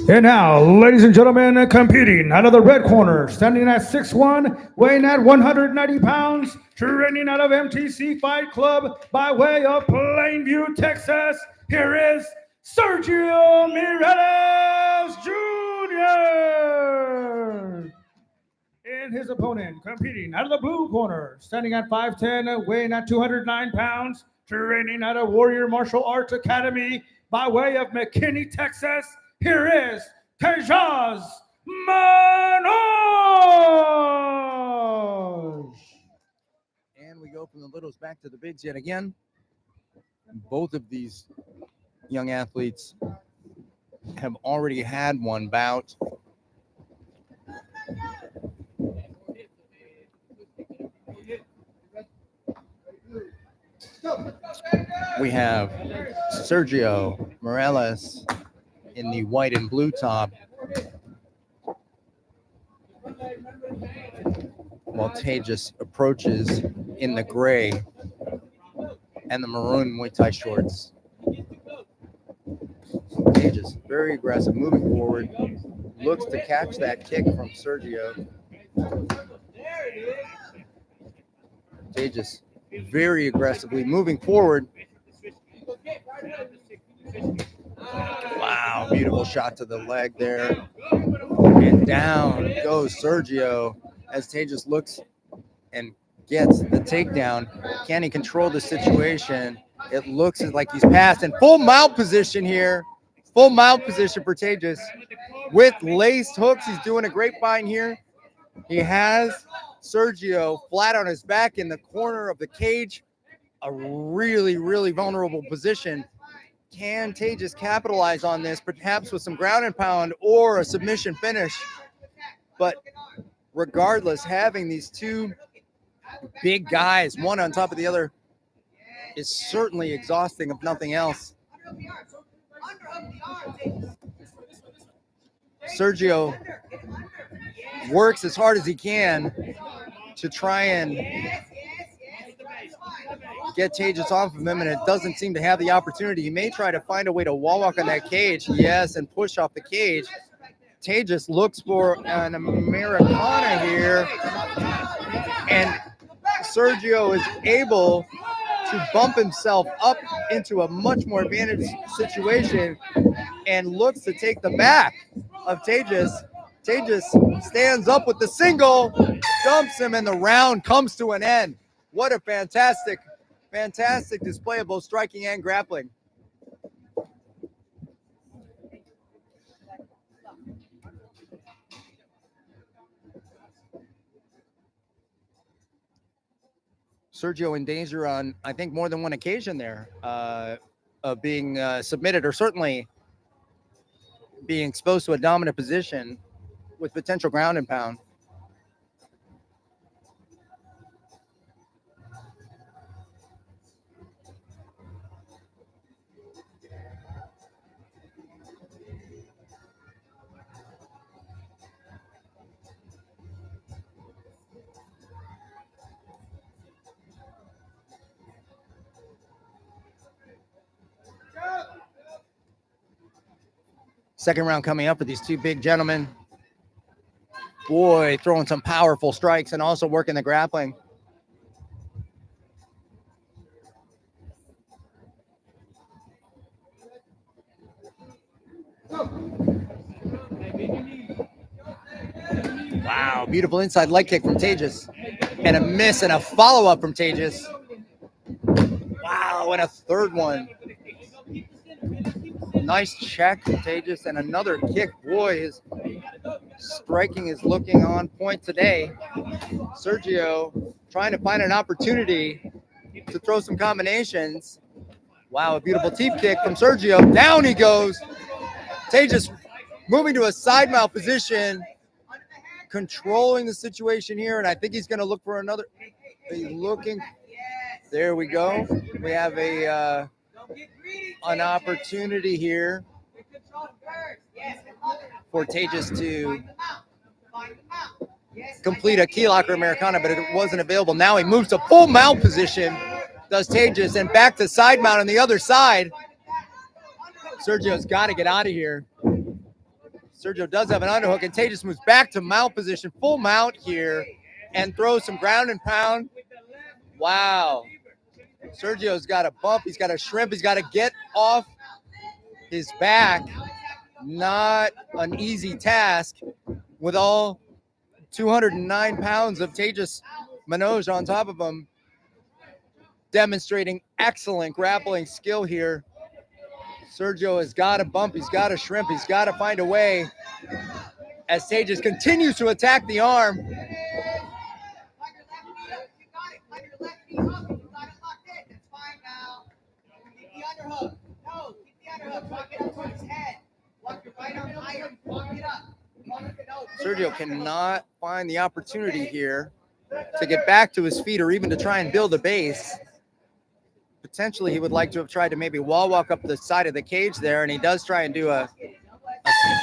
And now, ladies and gentlemen, competing out of the red corner, standing at 6'1", weighing at 190 pounds, training out of MTC Fight Club by way of Plainview, Texas, here is Sergio Mireles Jr. And his opponent, competing out of the blue corner, standing at 5'10", weighing at 209 pounds, training out of Warrior Martial Arts Academy by way of McKinney, Texas, here is Tejas Manoj. And we go from the littles back to the bigs yet again. Both of these young athletes have already had one bout. We have Sergio Mireles in the white and blue top, while Tejas approaches in the gray and the maroon Muay Thai shorts. Tejas very aggressive, moving forward, looks to catch that kick from Sergio. Tejas very aggressively moving forward. Wow, beautiful shot to the leg there. And down goes Sergio as Tejas looks and gets the takedown. Can he control the situation? It looks like he's passed. And full mount position here. Full mount position for Tejas with laced hooks. He's doing a grapevine here. He has Sergio flat on his back in the corner of the cage. A really, really vulnerable position. Can Tejas capitalize on this, perhaps with some ground and pound or a submission finish? But regardless, having these two big guys, one on top of the other, is certainly exhausting, if nothing else. Sergio works as hard as he can to try and get Tejas off of him, and it doesn't seem to have the opportunity. He may try to find a way to wall walk on that cage, yes, and push off the cage. Tejas looks for an Americana here, and Sergio is able to bump himself up into a much more advantaged situation and looks to take the back of Tejas. Tejas stands up with the single, dumps him, and the round comes to an end. What a fantastic display of both striking and grappling. Sergio in danger on, I think, more than one occasion there of being submitted, or certainly being exposed to a dominant position with potential ground and pound. Second round coming up for these two big gentlemen. Boy, throwing some powerful strikes and also working the grappling. Wow, beautiful inside leg kick from Tejas. And a miss and a follow-up from Tejas. Wow, and a third one. Nice check from Tejas and another kick. Boy, his striking is looking on point today. Sergio trying to find an opportunity to throw some combinations. Wow, a beautiful teep kick from Sergio. Down he goes. Tejas moving to a side mount position, controlling the situation here, and I think he's going to look for another. He's looking. There we go. We have an opportunity here for Tejas to complete a key locker Americana, but it wasn't available. Now he moves to full mount position, does Tejas, and back to side mount on the other side. Sergio's got to get out of here. Sergio does have an underhook, and Tejas moves back to mount position, full mount here, and throws some ground and pound. Wow. Sergio's got a bump. He's got a shrimp. He's got to get off his back. Not an easy task with all 209 pounds of Tejas Manoj on top of him, demonstrating excellent grappling skill here. Sergio has got a bump. He's got a shrimp. He's got to find a way as Tejas continues to attack the arm. Sergio cannot find the opportunity here to get back to his feet or even to try and build a base. Potentially, he would like to have tried to maybe wall walk up the side of the cage there, and he does try and do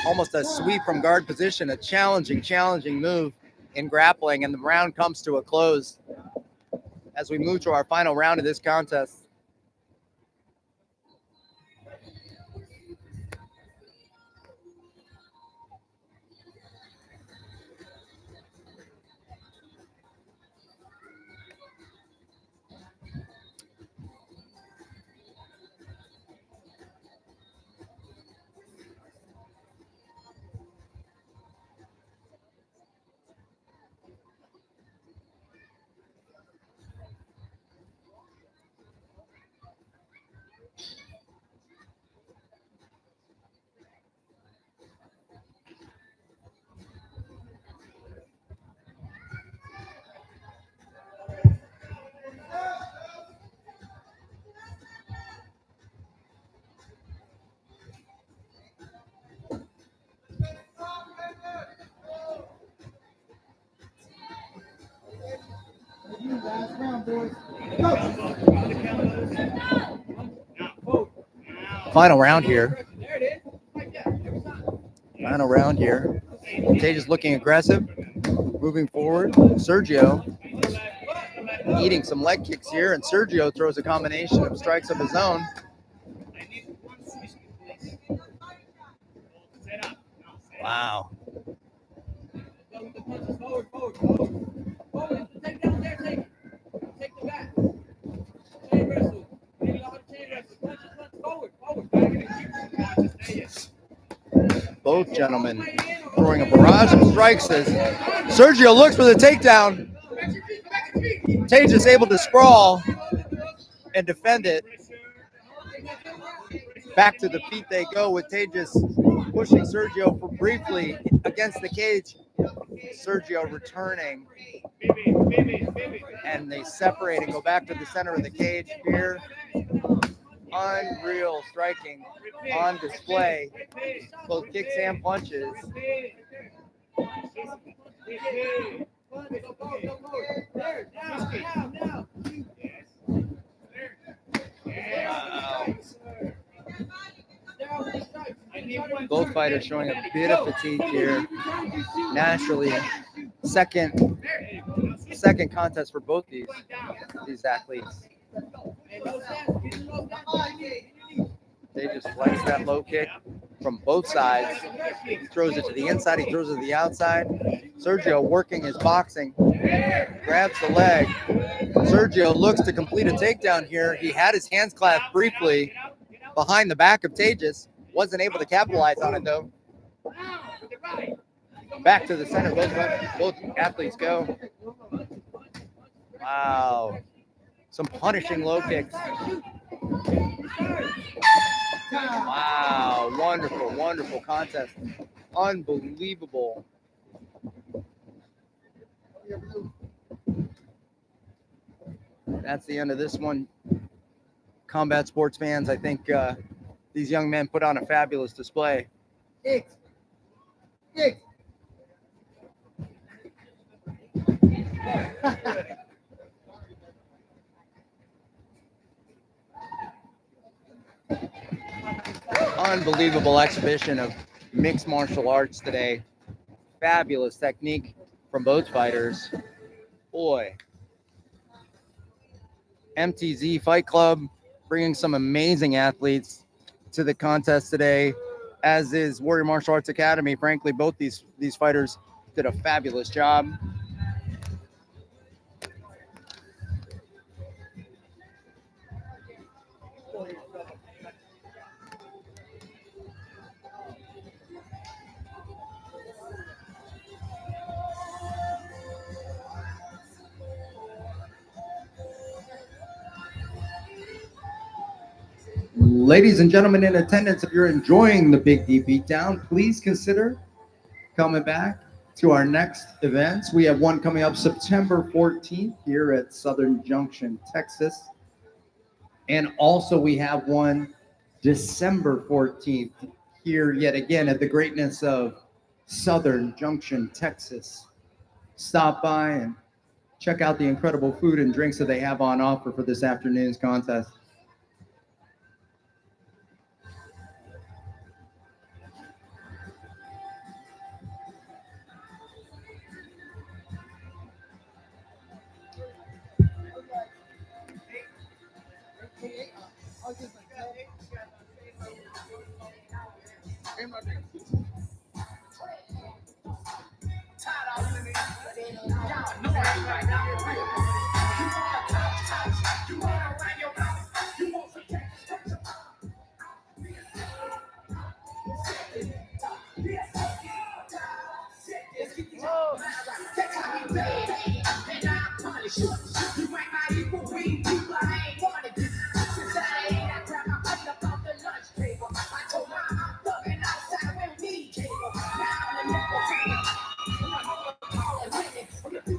almost a sweep from guard position, a challenging move in grappling, and the round comes to a close as we move to our final round of this contest. Last round, boys. Final round here. Final round here. Tejas looking aggressive, moving forward. Sergio eating some leg kicks here, and Sergio throws a combination of strikes of his own. Wow. Both gentlemen throwing a barrage of strikes as Sergio looks for the takedown. Tejas able to sprawl and defend it. Back to the feet they go with Tejas pushing Sergio for briefly against the cage. Sergio returning, and they separate and go back to the center of the cage here. Unreal striking on display, both kicks and punches. Wow. Both fighters showing a bit of fatigue here. Naturally, second contest for both these athletes. They just flex that low kick from both sides. He throws it to the inside, he throws it to the outside. Sergio working his boxing, grabs the leg. Sergio looks to complete a takedown here. He had his hands clasped briefly behind the back of Tejas. Wasn't able to capitalize on it though. Back to the center, both athletes go. Wow. Some punishing low kicks. Wow, wonderful contest. Unbelievable. That's the end of this one. Combat sports fans, I think these young men put on a fabulous display. Six. Unbelievable exhibition of mixed martial arts today. Fabulous technique from both fighters. Boy. MTZ Fight Club bringing some amazing athletes to the contest today. as is Warrior Martial Arts Academy. Frankly, both these fighters did a fabulous job. Ladies and gentlemen in attendance, if you're enjoying the Big D Beatdown, please consider coming back to our next events. We have one coming up September 14th here at Southern Junction, Texas. And also we have one December 14th here yet again at the greatness of Southern Junction, Texas. Stop by and check out the incredible food and drinks that they have on offer for this afternoon's contest.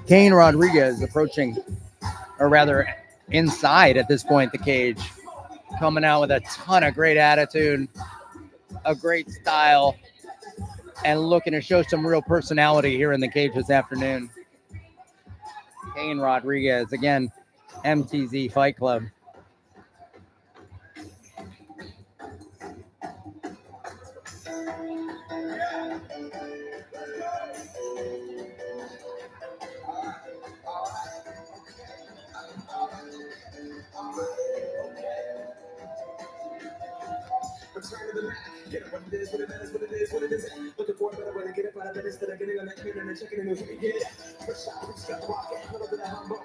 Cain Rodriguez approaching, or rather inside at this point, the cage, coming out with a ton of great attitude, a great style, and looking to show some real personality here in the cage this afternoon. Cain Rodriguez, again, MTZ Fight Club.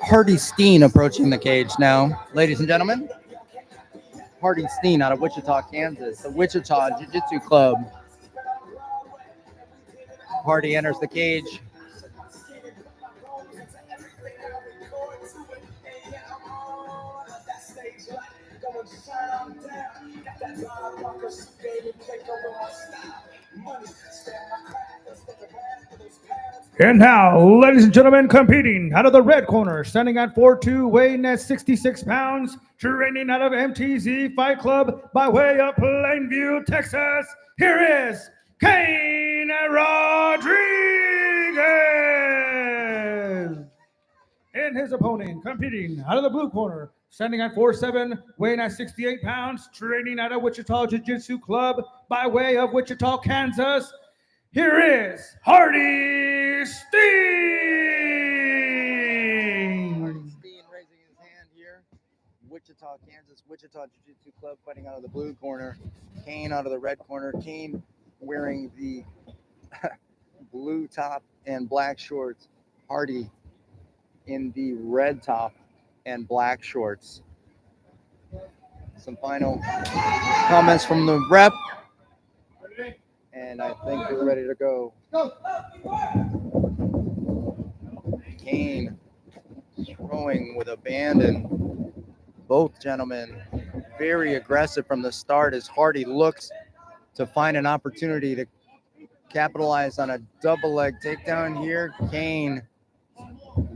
Hardy Steen approaching the cage now, ladies and gentlemen. Hardy Steen out of Wichita, Kansas, the Wichita Jiu-Jitsu Club. Hardy enters the cage. And now, ladies and gentlemen, competing out of the red corner, standing at 4'2", weighing at 66 pounds, training out of MTZ Fight Club by way of Plainview, Texas, here is Cain Rodriguez. And his opponent, competing out of the blue corner, standing at 4'7", weighing at 68 pounds, training out of Wichita Jiu-Jitsu Club by way of Wichita, Kansas, here is Hardy Steen. Hardy Steen raising his hand here. Wichita, Kansas, Wichita Jiu-Jitsu Club fighting out of the blue corner. Cain out of the red corner. Cain wearing the blue top and black shorts. Hardy in the red top and black shorts. Some final comments from the rep. And I think we're ready to go. Cain throwing with abandon. Both gentlemen very aggressive from the start as Hardy looks to find an opportunity to capitalize on a double leg takedown here. Cain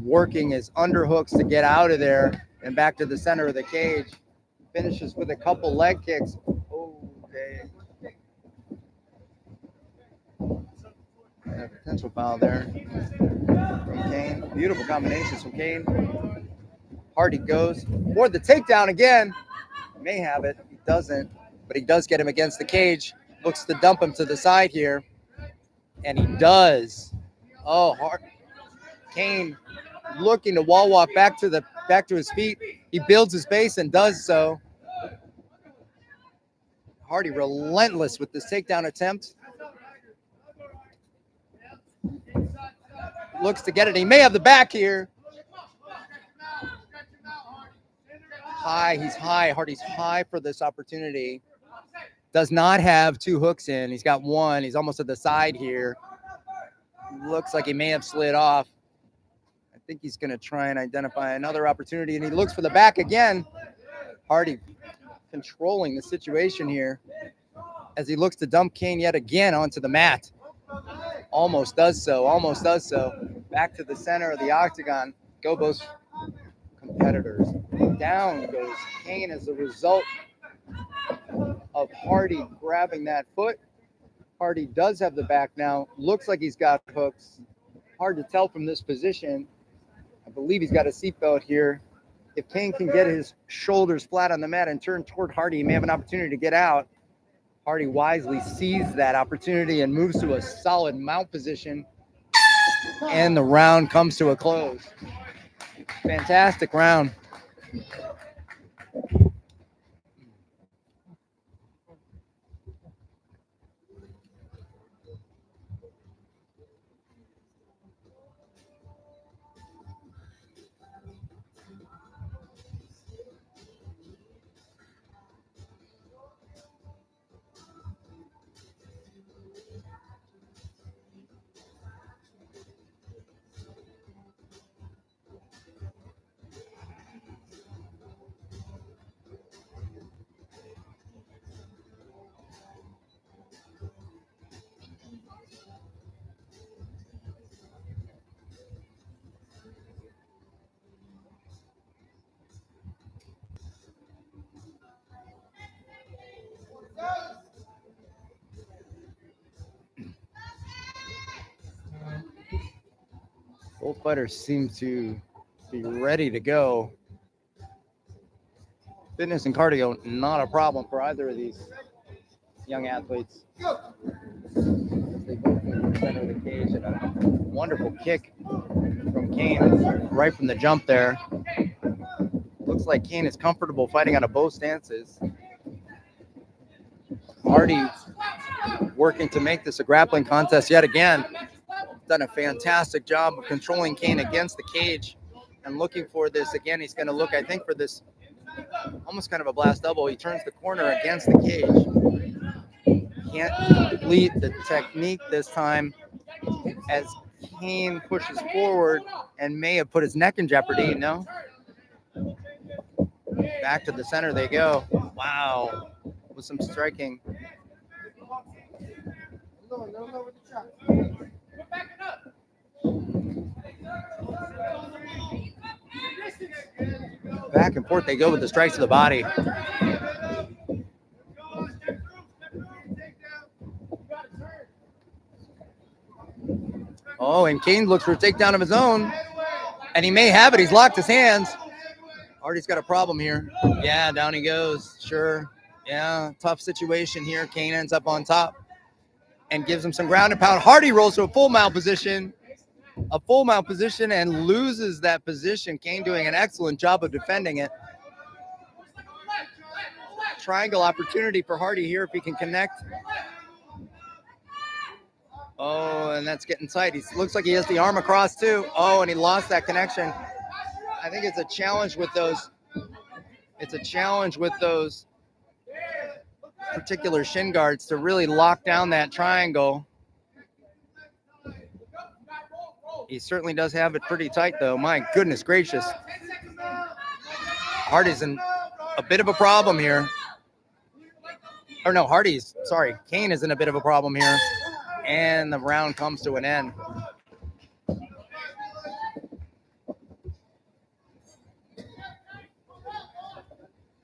working his underhooks to get out of there and back to the center of the cage. Finishes with a couple leg kicks. Okay. A potential foul there from Cain. Beautiful combinations from Cain. Hardy goes for the takedown again. May have it. He doesn't, but he does get him against the cage. Looks to dump him to the side here, and he does. Oh, Cain looking to wall walk back to his feet. He builds his base and does so. Hardy relentless with this takedown attempt. Looks to get it. He may have the back here. High, he's high. Hardy's high for this opportunity. Does not have two hooks in. He's got one. He's almost at the side here. Looks like he may have slid off. I think he's going to try and identify another opportunity, and he looks for the back again. Hardy controlling the situation here as he looks to dump Kane yet again onto the mat. Almost does so, almost does so. Back to the center of the octagon. Go both competitors. Down goes Kane as a result of Hardy grabbing that foot. Hardy does have the back now. Looks like he's got hooks. Hard to tell from this position. I believe he's got a seatbelt here. If Kane can get his shoulders flat on the mat and turn toward Hardy, he may have an opportunity to get out. Hardy wisely sees that opportunity and moves to a solid mount position. And the round comes to a close. Fantastic round. Both fighters seem to be ready to go. Fitness and cardio, not a problem for either of these young athletes. They both move to the center of the cage, and a wonderful kick from Kane right from the jump there. Looks like Kane is comfortable fighting out of both stances. Hardy working to make this a grappling contest yet again. Done a fantastic job of controlling Kane against the cage and looking for this. Again, he's going to look, I think, for this almost kind of a blast double. He turns the corner against the cage. Can't complete the technique this time as Kane pushes forward and may have put his neck in jeopardy. No. Back to the center they go. Wow. With some striking. Back and forth they go with the strikes to the body. Oh, and Kane looks for a takedown of his own. And he may have it. He's locked his hands. Hardy's got a problem here. Yeah, down he goes. Sure. Yeah, tough situation here. Kane ends up on top and gives him some ground and pound. Hardy rolls to a full mount position. A full mount position and loses that position. Kane doing an excellent job of defending it. Triangle opportunity for Hardy here if he can connect. Oh, and that's getting tight. He looks like he has the arm across too. Oh, and he lost that connection. I think it's a challenge with those. It's a challenge with those particular shin guards to really lock down that triangle. He certainly does have it pretty tight, though. My goodness gracious. Hardy's in a bit of a problem here. Or no, Kane is in a bit of a problem here. And the round comes to an end.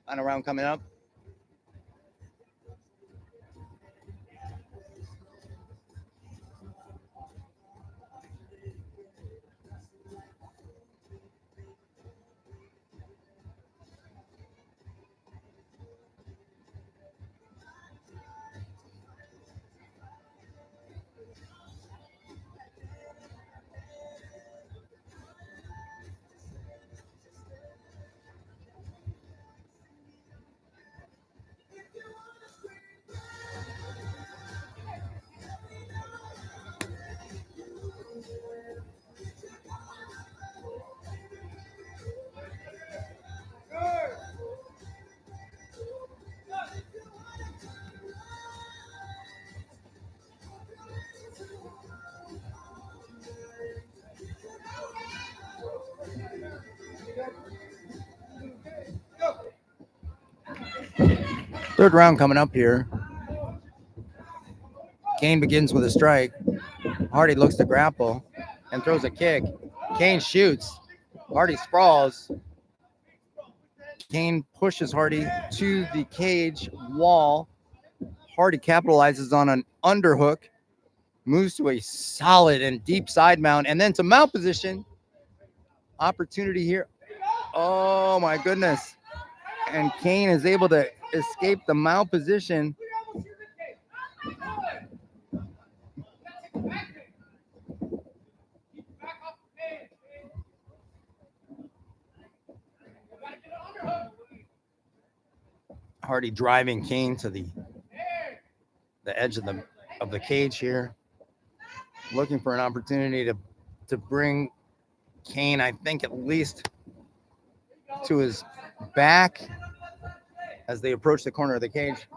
Final round coming up. Third round coming up here. Kane begins with a strike. Hardy looks to grapple and throws a kick. Kane shoots. Hardy sprawls. Kane pushes Hardy to the cage wall. Hardy capitalizes on an underhook, moves to a solid and deep side mount, and then to mount position. Opportunity here. Oh my goodness. And Kane is able to escape the mount position. Hardy driving Kane to the edge of the cage here, looking for an opportunity to bring Kane, I think, at least to his back as they approach the corner of the cage.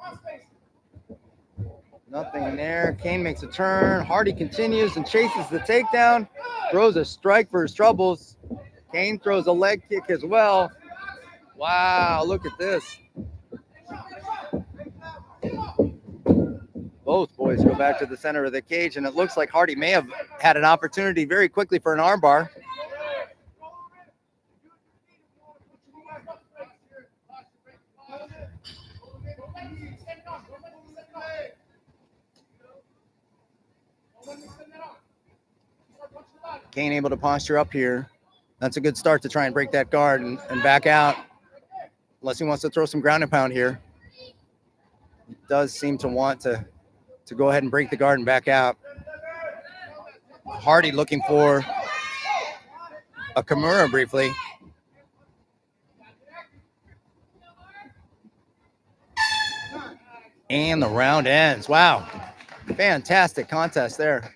Nothing there. Kane makes a turn. Hardy continues and chases the takedown, throws a strike for his troubles. Kane throws a leg kick as well. Wow, look at this. Both boys go back to the center of the cage, and it looks like Hardy may have had an opportunity very quickly for an armbar. Kane able to posture up here. That's a good start to try and break that guard and back out, unless he wants to throw some ground and pound here. He does seem to want to go ahead and break the guard and back out. Hardy looking for a Kimura briefly. And the round ends. Wow. Fantastic contest there.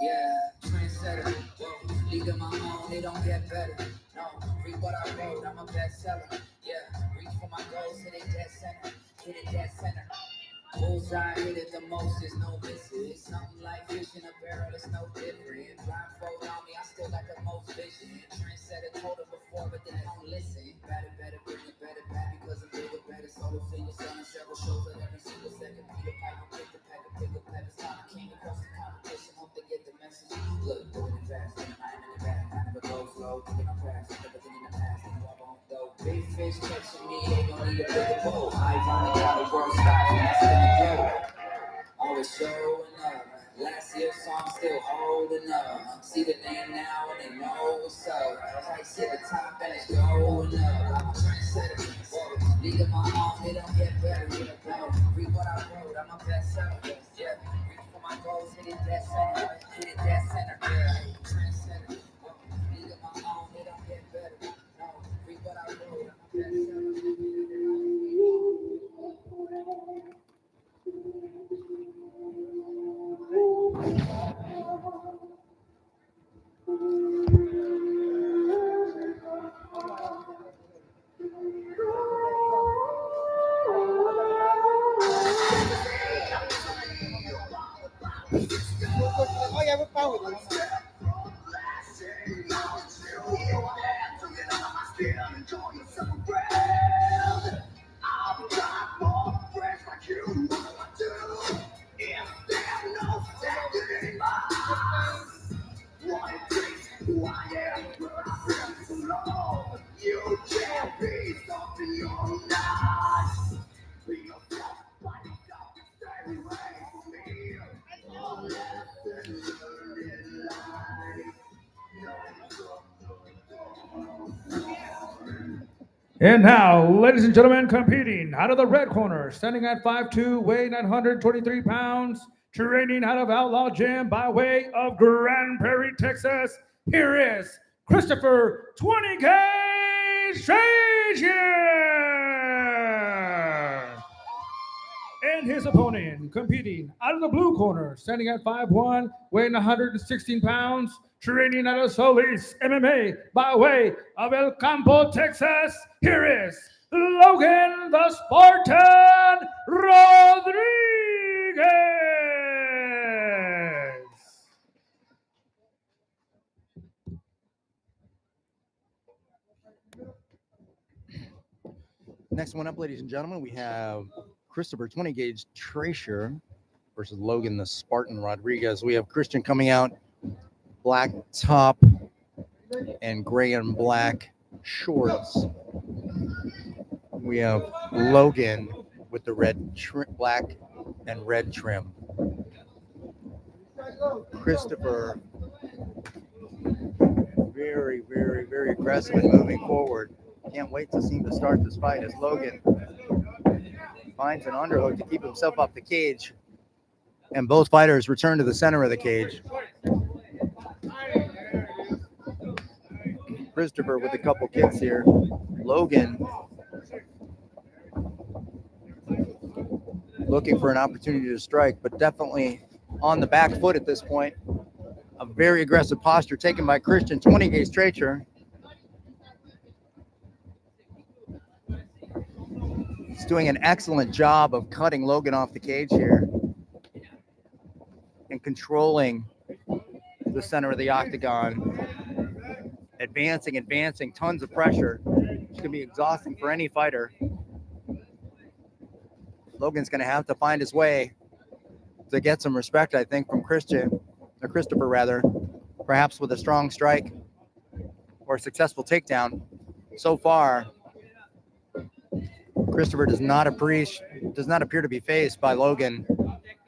Yeah, trendsetter. Whoa, league of my own, it don't get better. No, read what I wrote, I'm a bestseller. Yeah, reach for my goals, hit it dead center. Hit it dead center. Bullseye, hit it the most, there's no missing. It's something like fish in a barrel, it's no different. Blindfold on me, I still got the most vision. Trendsetter told it before, but they don't listen. Better, bring it better back because I'm bigger, better. Solo figures selling several shows at every single second. Peter Piper, pick the pack, pick up, it's time to king. bitch catching me, they gon' need a bigger boat. Eyes on the cloud, world sky, faster than the glow. Always showing up. Last year's song still holding up. See the name now and they know what's up. Price at the top and it's going up. I'm a trendsetter. Whoa, league of my own, it don't get better. Read what I wrote, I'm a bestseller. Yeah, reach for my goals, hit it dead center. Hit it dead center. Yeah, trendsetter. Whoa, league of my own, it don't get better. No, read what I wrote, I'm a bestseller. Oh yeah, we're fine with it. And now, ladies and gentlemen, competing out of the red corner, standing at 5'2", weighing 923 pounds, training out of Outlaw Gym by way of Grand Prairie, Texas. Here is Christopher 20K Stranger! And his opponent, competing out of the blue corner, standing at 5'1", weighing 116 pounds, training out of Solis MMA by way of El Campo, Texas. Here is Logan the Spartan Rodriguez. Next one up, ladies and gentlemen, we have Christopher 20 Gauge Tracer versus Logan the Spartan Rodriguez. We have Christian coming out black top and gray and black shorts. We have Logan with the red black and red trim. Christopher very, very, very aggressive and moving forward. Can't wait to see him to start this fight as Logan finds an underhook to keep himself off the cage. And both fighters return to the center of the cage. Christopher with a couple kicks here. Logan looking for an opportunity to strike, but definitely on the back foot at this point. A very aggressive posture taken by Christian 20 Gauge Tracer. He's doing an excellent job of cutting Logan off the cage here and controlling the center of the octagon. Advancing, tons of pressure. It's going to be exhausting for any fighter. Logan's going to have to find his way to get some respect, I think, from Christopher rather, perhaps with a strong strike or a successful takedown. So far, Christopher does not appear to be faced by Logan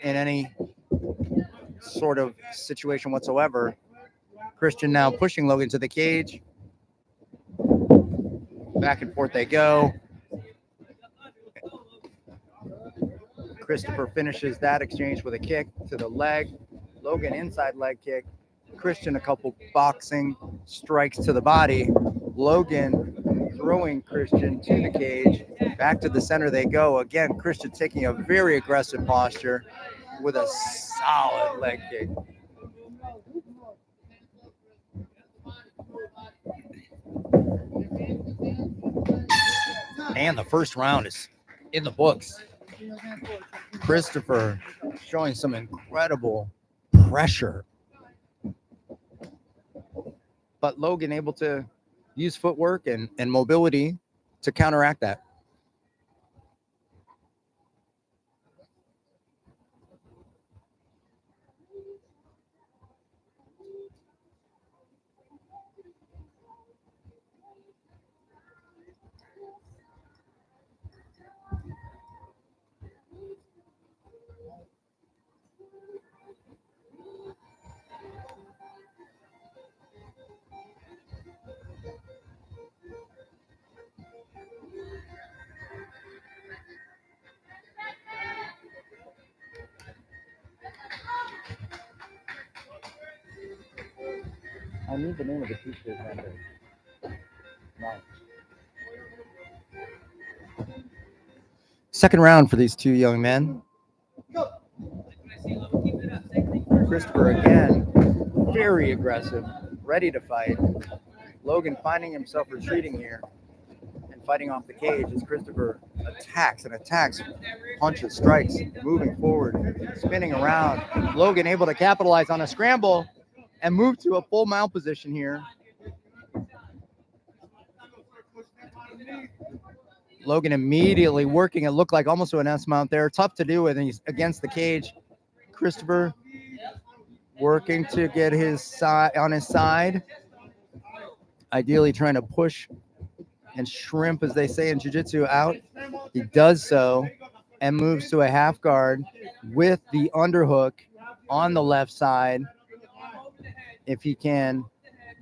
in any sort of situation whatsoever. Christian now pushing Logan to the cage. Back and forth they go. Christopher finishes that exchange with a kick to the leg. Logan inside leg kick. Christian a couple boxing strikes to the body. Logan throwing Christian to the cage. Back to the center they go. Again, Christian taking a very aggressive posture with a solid leg kick. And the first round is in the books. Christopher showing some incredible pressure. But Logan able to use footwork and mobility to counteract that. I need the name of the teacher. Second round for these two young men. Christopher again, very aggressive, ready to fight. Logan finding himself retreating here and fighting off the cage as Christopher attacks and attacks, punches, strikes, moving forward, spinning around. Logan able to capitalize on a scramble and move to a full mount position here. Logan immediately working, it looked like almost to an S mount there. Tough to do with, and he's against the cage. Christopher working to get his side on his side. Ideally trying to push and shrimp, as they say in jiu-jitsu, out. He does so and moves to a half guard with the underhook on the left side. If he can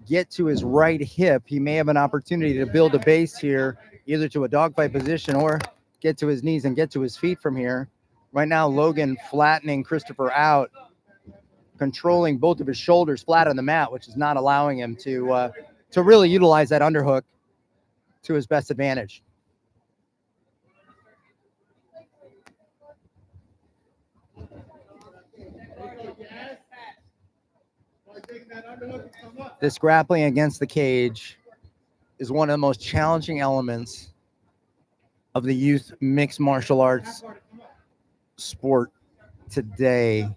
get to his right hip, he may have an opportunity to build a base here, either to a dogfight position or get to his knees and get to his feet from here. Right now, Logan flattening Christopher out, controlling both of his shoulders flat on the mat, which is not allowing him to really utilize that underhook to his best advantage. This grappling against the cage is one of the most challenging elements of the youth mixed martial arts sport today,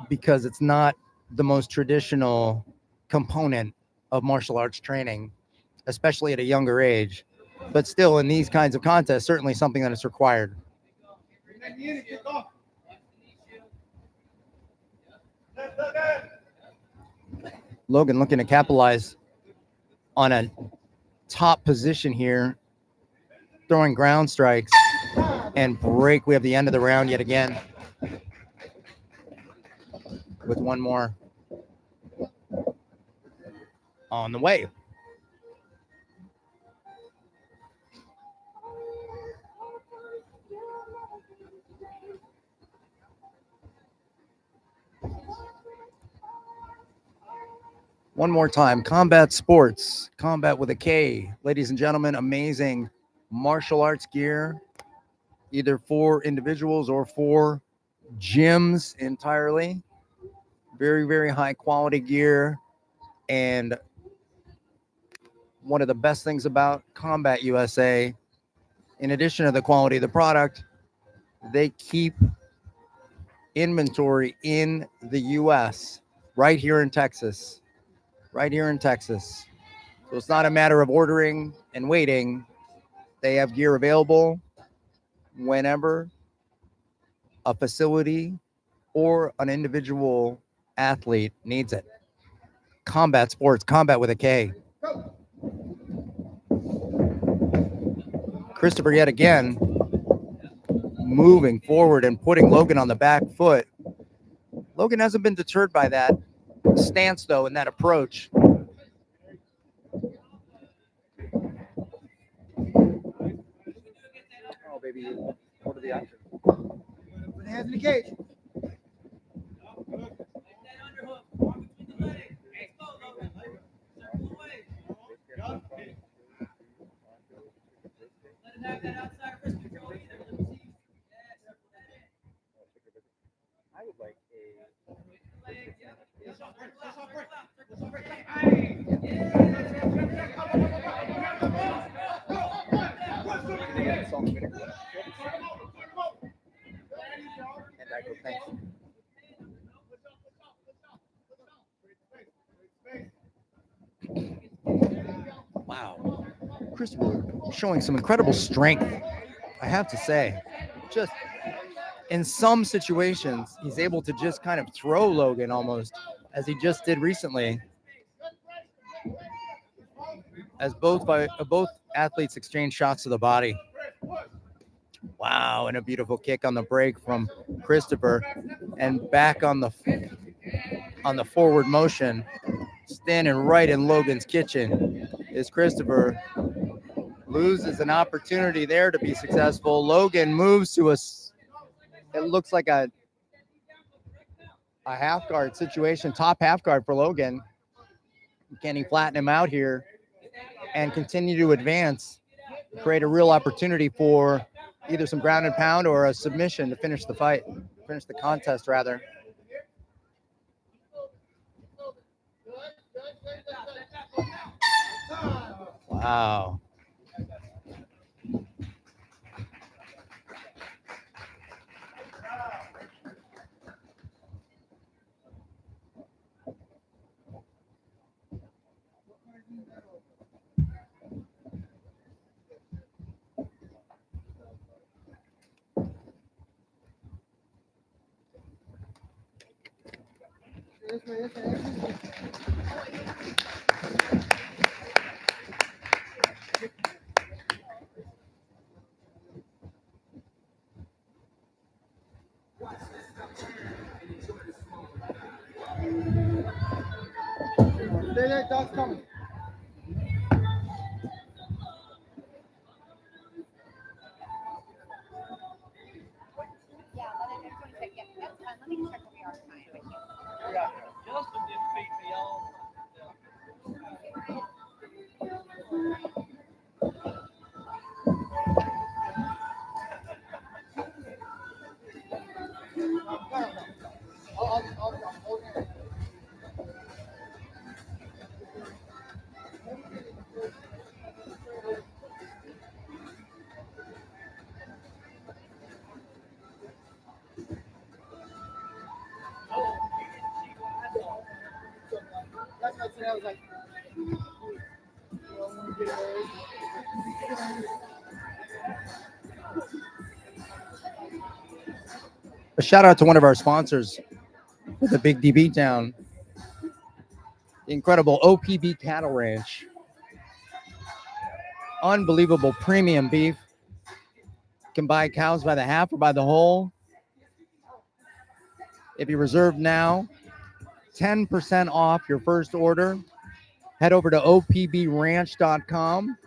because it's not the most traditional component of martial arts training, especially at a younger age. But still, in these kinds of contests, certainly something that is required. Logan looking to capitalize on a top position here, throwing ground strikes and break. We have the end of the round yet again, with one more on the way. One more time, Combat Sports, combat with a K. Ladies and gentlemen, amazing martial arts gear, either for individuals or for gyms entirely. Very, very high quality gear. And one of the best things about Combat USA, in addition to the quality of the product, they keep inventory in the US, right here in Texas. Right here in Texas. So it's not a matter of ordering and waiting. They have gear available whenever a facility or an individual athlete needs it. Combat Sports, combat with a K. Christopher yet again moving forward and putting Logan on the back foot. Logan hasn't been deterred by that stance, though, in that approach. Oh, baby, what are the options? Put the hands in the cage. I would like Wow. Christopher showing some incredible strength, I have to say. Just in some situations, he's able to just kind of throw Logan almost, as he just did recently, as both athletes exchange shots to the body. Wow, and a beautiful kick on the break from Christopher, and back on the forward motion, standing right in Logan's kitchen is Christopher. Loses an opportunity there to be successful. Logan moves to it looks like a half guard situation, top half guard for Logan. Can he flatten him out here and continue to advance, create a real opportunity for either some ground and pound or a submission to finish the fight, finish the contest rather. Wow. Stay there, dog's coming. Yeah, that's fine. Let me check what we are time. Justin didn't beat me all. That's what I said. I was like, A shout out to one of our sponsors for the Big D Beatdown, the incredible OPB Cattle Ranch. Unbelievable premium beef. You can buy cows by the half or by the whole. If you reserve now, 10% off your first order. Head over to opbranch.com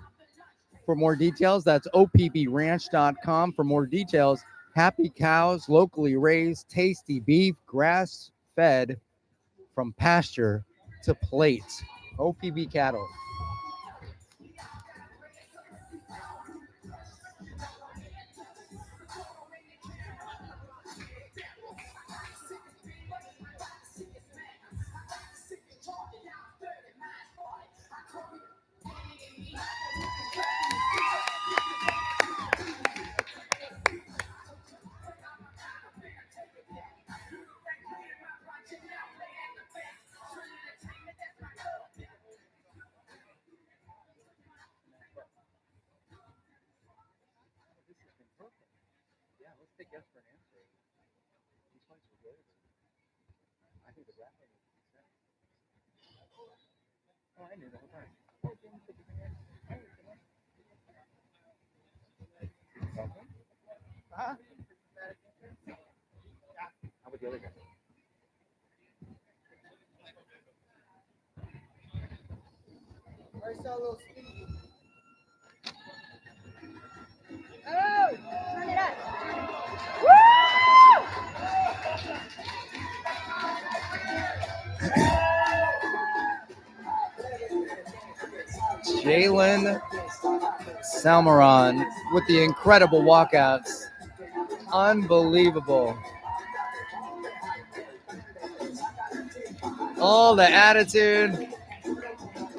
for more details. That's opbranch.com for more details. Happy cows, locally raised, tasty beef, grass fed from pasture to plate. OPB cattle. Yeah, let's take yes for an answer. These fights were good. I think the grappling was oh, I knew the whole time. huh? How about the other guy? I saw a little speed. Oh, turn it up. Jalen Salmaron with the incredible walkouts. Unbelievable. All the attitude,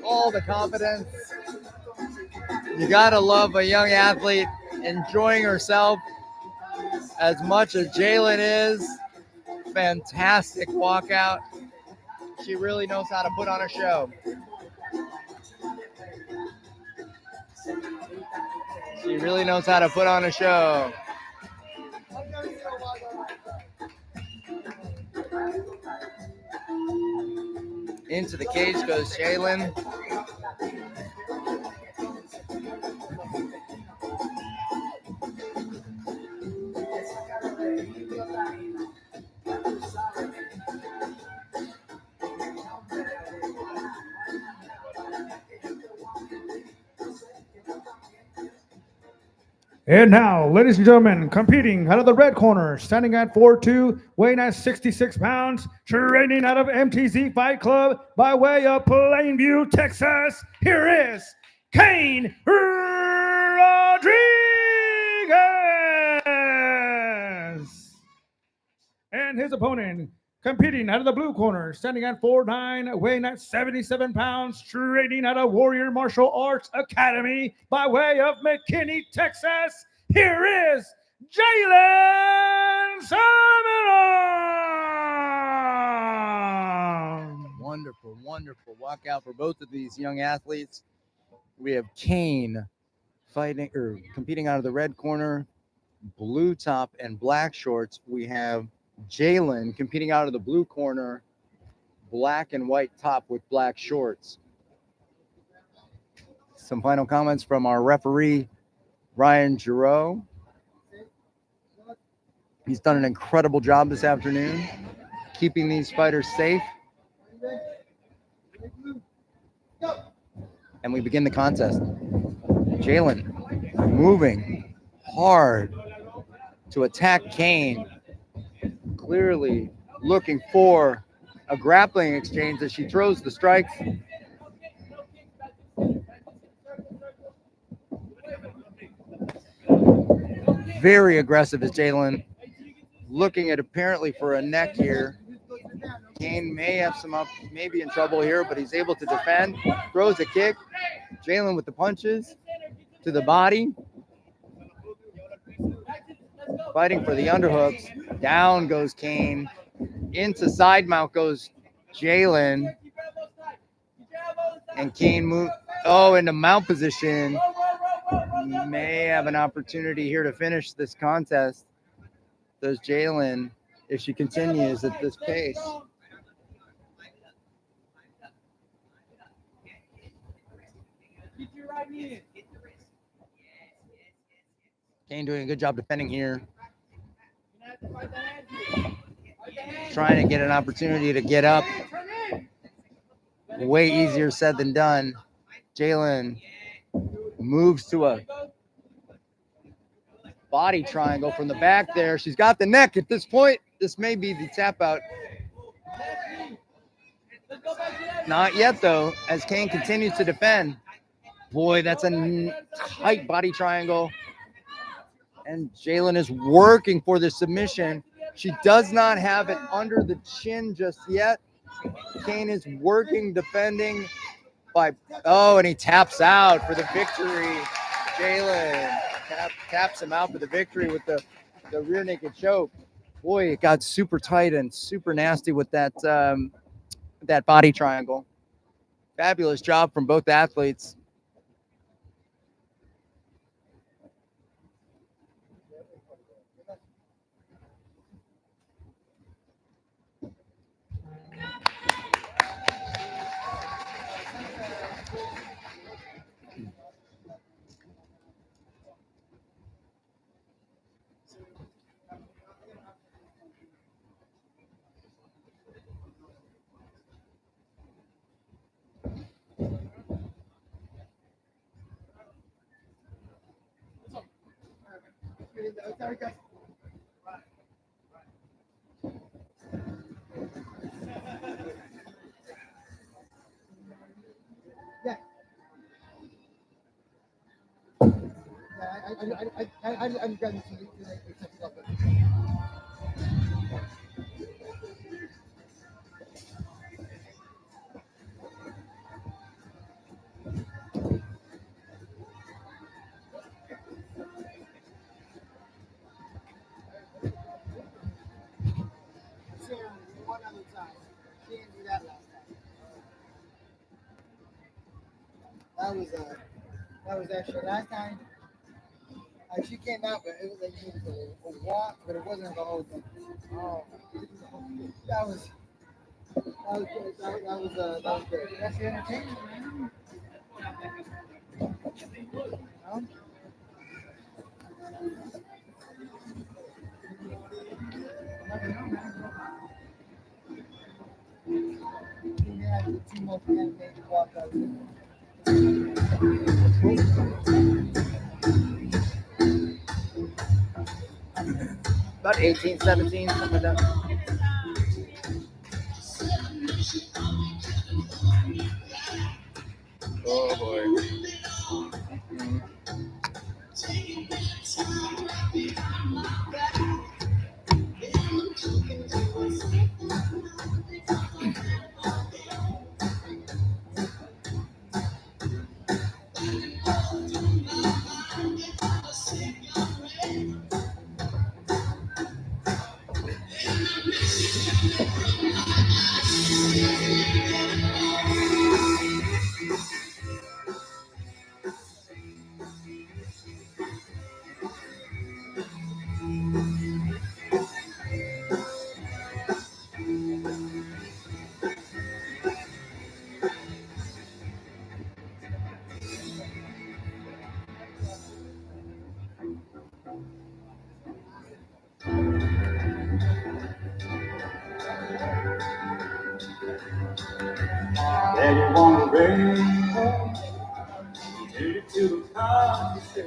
all the confidence. You gotta love a young athlete enjoying herself as much as Jalen is. Fantastic walkout. She really knows how to put on a show. She really knows how to put on a show. Into the cage goes Jalen. And now, ladies and gentlemen, competing out of the red corner, standing at 4'2", weighing at 66 pounds, training out of MTZ Fight Club by way of Plainview, Texas, here is Cain Rodriguez. And his opponent, competing out of the blue corner, standing at 4'9", weighing at 77 pounds, training out of Warrior Martial Arts Academy by way of McKinney, Texas. Here is Jalen Simon. Wonderful, wonderful walkout for both of these young athletes. We have Cain fighting or competing out of the red corner, blue top and black shorts. We have Jalen competing out of the blue corner, black and white top with black shorts. Some final comments from our referee, Ryan Giroux. He's done an incredible job this afternoon, keeping these fighters safe. And we begin the contest. Jalen moving hard to attack Cain, clearly looking for a grappling exchange as she throws the strikes. Very aggressive is Jalen, looking at apparently for a neck here. Cain may have may be in trouble here, but he's able to defend. Throws a kick. Jalen with the punches to the body. Fighting for the underhooks. Down goes Cain. Into side mount goes Jalen. And Cain moves into mount position. May have an opportunity here to finish this contest. Does Jalen, if she continues at this pace? Cain doing a good job defending here. Trying to get an opportunity to get up. Way easier said than done. Jalen moves to a body triangle from the back there. She's got the neck at this point. This may be the tap out. Not yet, though, as Cain continues to defend. Boy, that's a tight body triangle. And Jalen is working for the submission. She does not have it under the chin just yet. Cain is working, defending and he taps out for the victory. Jalen taps him out for the victory with the rear naked choke. Boy, it got super tight and super nasty with that body triangle. Fabulous job from both athletes. I'm grabbing some. One other time. She didn't do that last time. That was actually last time. She came out, but it was like a walk, but it wasn't the whole thing. Oh, that was good. That was good. That's the entertainment, man. About 18, 17, something like that. Oh boy. Daddy wanna rainbow, headed to the country.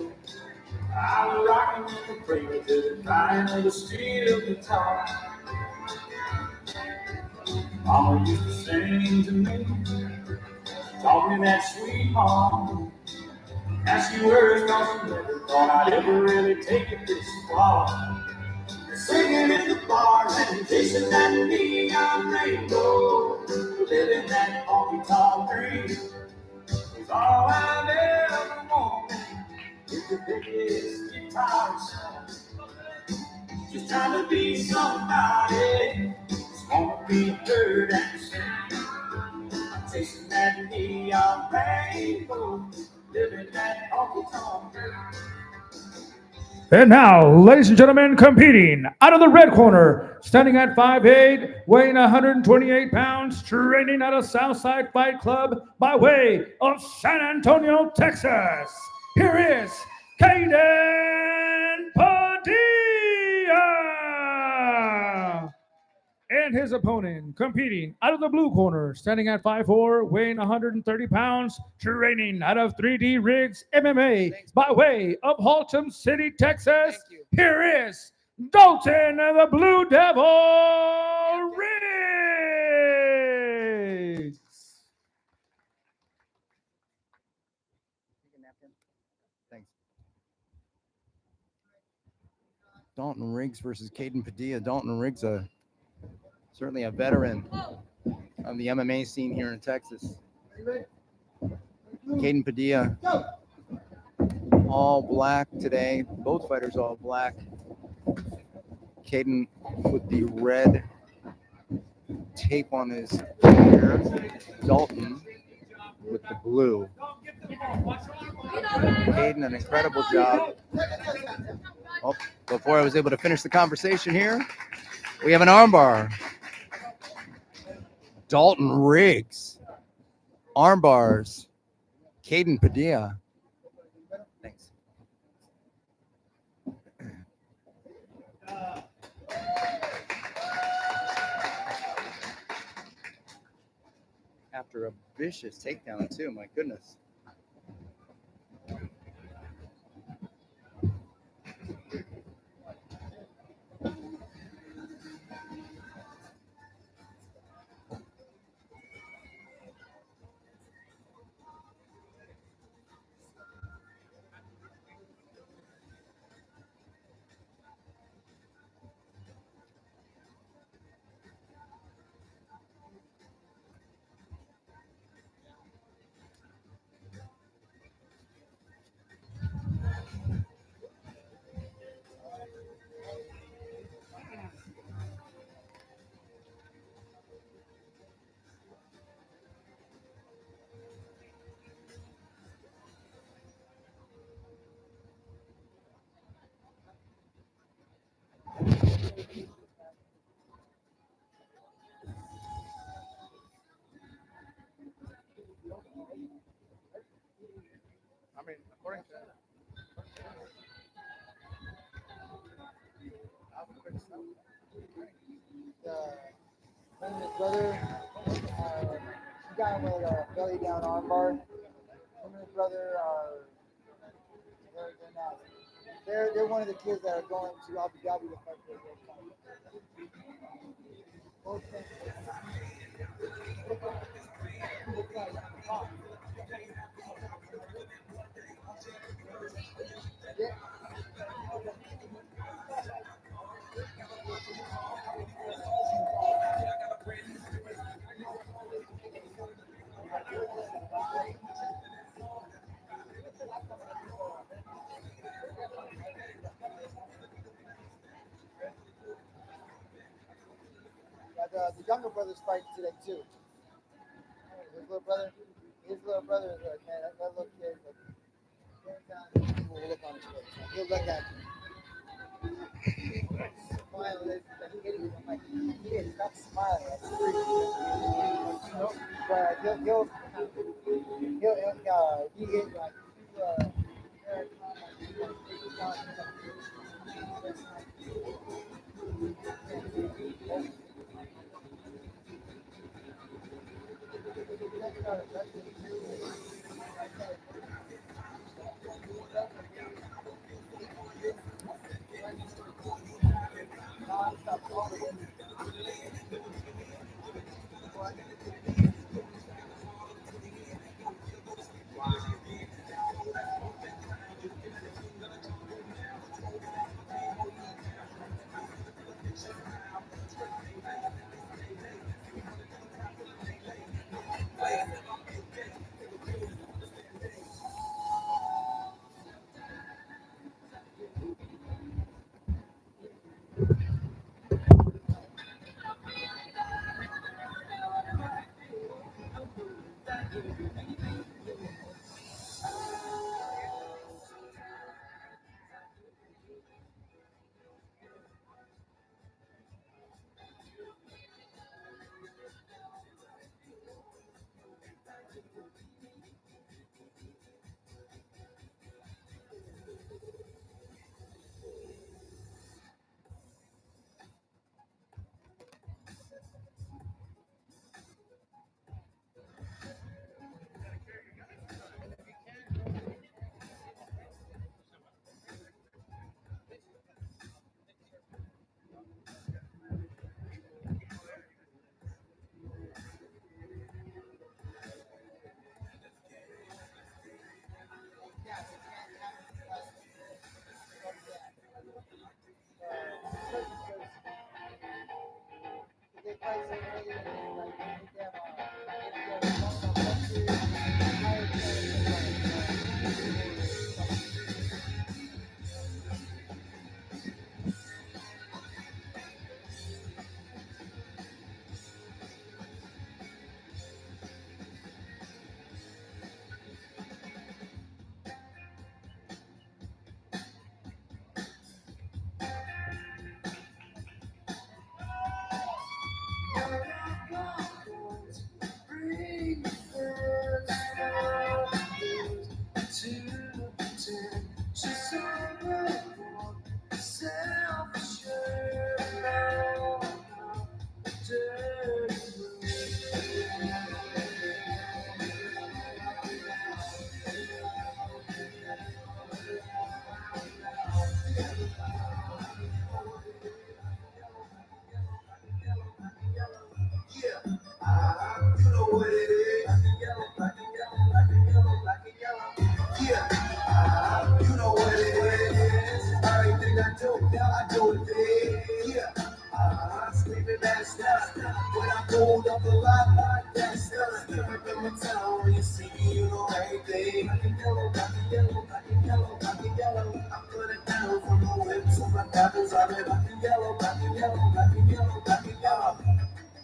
I was rocking in the cradle to the crying of the street of the top. Mama used to sing to me, taught me that sweet home. Ask you words, cause she never thought I'd ever really take it this far. Singing in the bars and chasing that neon rainbow, living that honky-tonk dream was all I've ever wanted. With the biggest guitar song, just trying to be somebody, just wanna be heard and seen. I'm chasing that neon rainbow, living that honky-tonk dream. And now, ladies and gentlemen, competing out of the red corner, standing at 5'8", weighing 128 pounds, training out of Southside Fight Club by way of San Antonio, Texas. Here is Caden Padilla. And his opponent, competing out of the blue corner, standing at 5'4", weighing 130 pounds, training out of 3D Riggs MMA by way of Haltom City, Texas. Here is Dalton the Blue Devil Riggs. Thanks. Dalton Riggs versus Caden Padilla. Dalton Riggs, certainly a veteran of the MMA scene here in Texas. Caden Padilla, all black today. Both fighters all black. Caden with the red tape on his finger. Dalton with the blue. Caden, an incredible job. Oh, before I was able to finish the conversation here, we have an armbar. Dalton Riggs. Armbars. Caden Padilla. Thanks. After a vicious takedown, too, my goodness. His brother, he got him with a belly down armbar. Him and his brother are very good now. They're one of the kids that are going to Abu Dhabi to fight for the world title. Both things. Yeah. The younger brother's fighting today too. His little brother is like, man, that little kid, like, every time people will look on his face. Like, he'll look at you. Smile, like, I'm like, kid, stop smiling. That's freaky. But he hit like,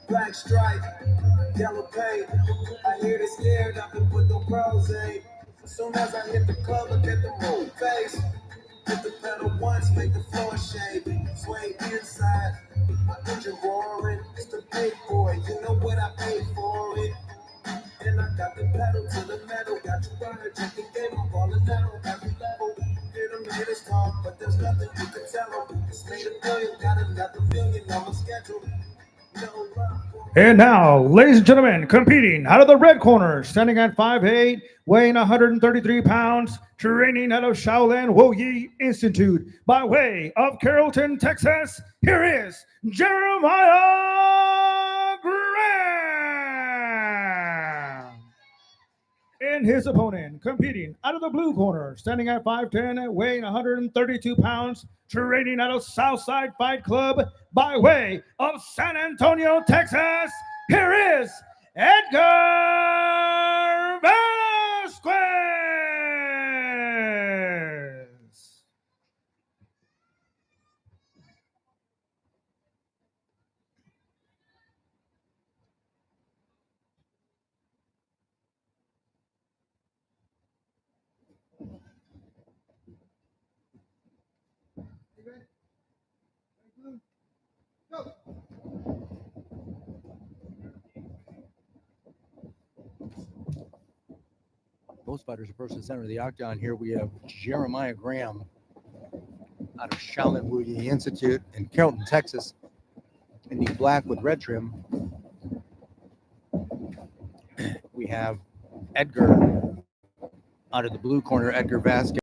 Black stripe, yellow paint. I hear they scared, I can put no pros in. As soon as I hit the club, look at the moon face. Hit the pedal once, make the floor shake. Sway inside, my engine roaring. It's the pay for it, you know what I paid for it. And I got the pedal to the metal. Got you burned, check the game, I'm falling out every level. Hear them haters talk, but there's nothing you can tell them. Just made $1 million, got another million on my schedule. And now, ladies and gentlemen, competing out of the red corner, standing at 5'8", weighing 133 pounds, training out of Shaolin Woyi Institute by way of Carrollton, Texas, here is Jeremiah Graham. And his opponent, competing out of the blue corner, standing at 5'10", weighing 132 pounds, training out of Southside Fight Club by way of San Antonio, Texas, here is Edgar Vasquez. You ready? Ready, go. Both fighters approach the center of the octagon. Here we have Jeremiah Graham out of Shaolin Woyi Institute in Carrollton, Texas, in the black with red trim. We have Edgar out of the blue corner, Edgar Vasquez,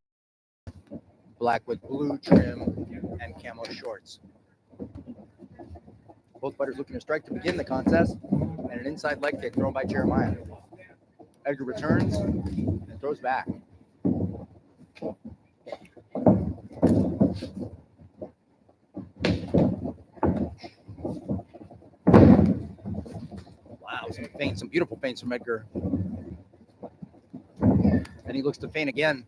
black with blue trim and camo shorts. Both fighters looking to strike to begin the contest, and an inside leg kick thrown by Jeremiah. Edgar returns and throws back. Wow, some feints, some beautiful feints from Edgar. Then he looks to feint again.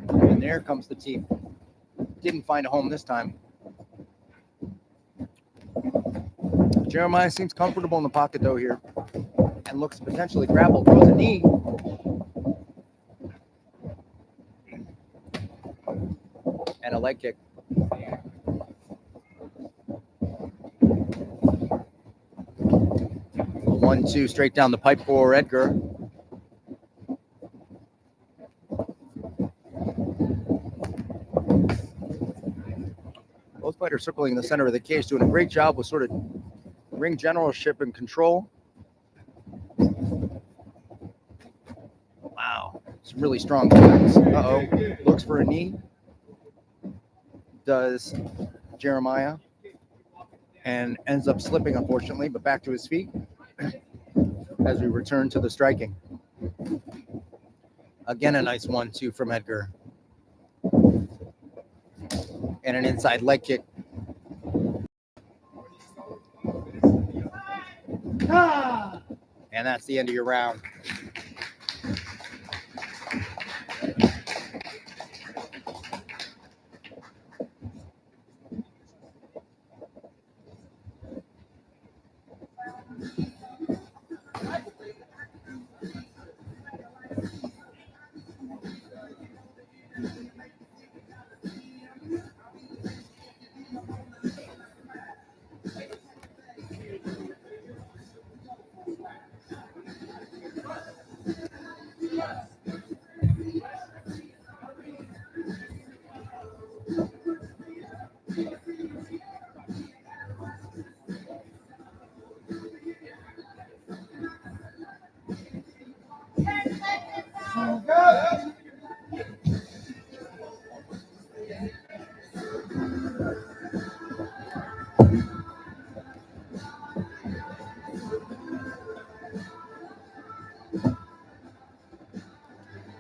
And there comes the team. Didn't find a home this time. Jeremiah seems comfortable in the pocket though here and looks to potentially grapple, throws a knee. And a leg kick. A 1-2 straight down the pipe for Edgar. Both fighters circling the center of the cage, doing a great job with sort of ring generalship and control. Wow, some really strong kicks. Uh-oh, looks for a knee. Does Jeremiah. And ends up slipping, unfortunately, but back to his feet as we return to the striking. Again, a nice 1-2 from Edgar. And an inside leg kick. And that's the end of your round.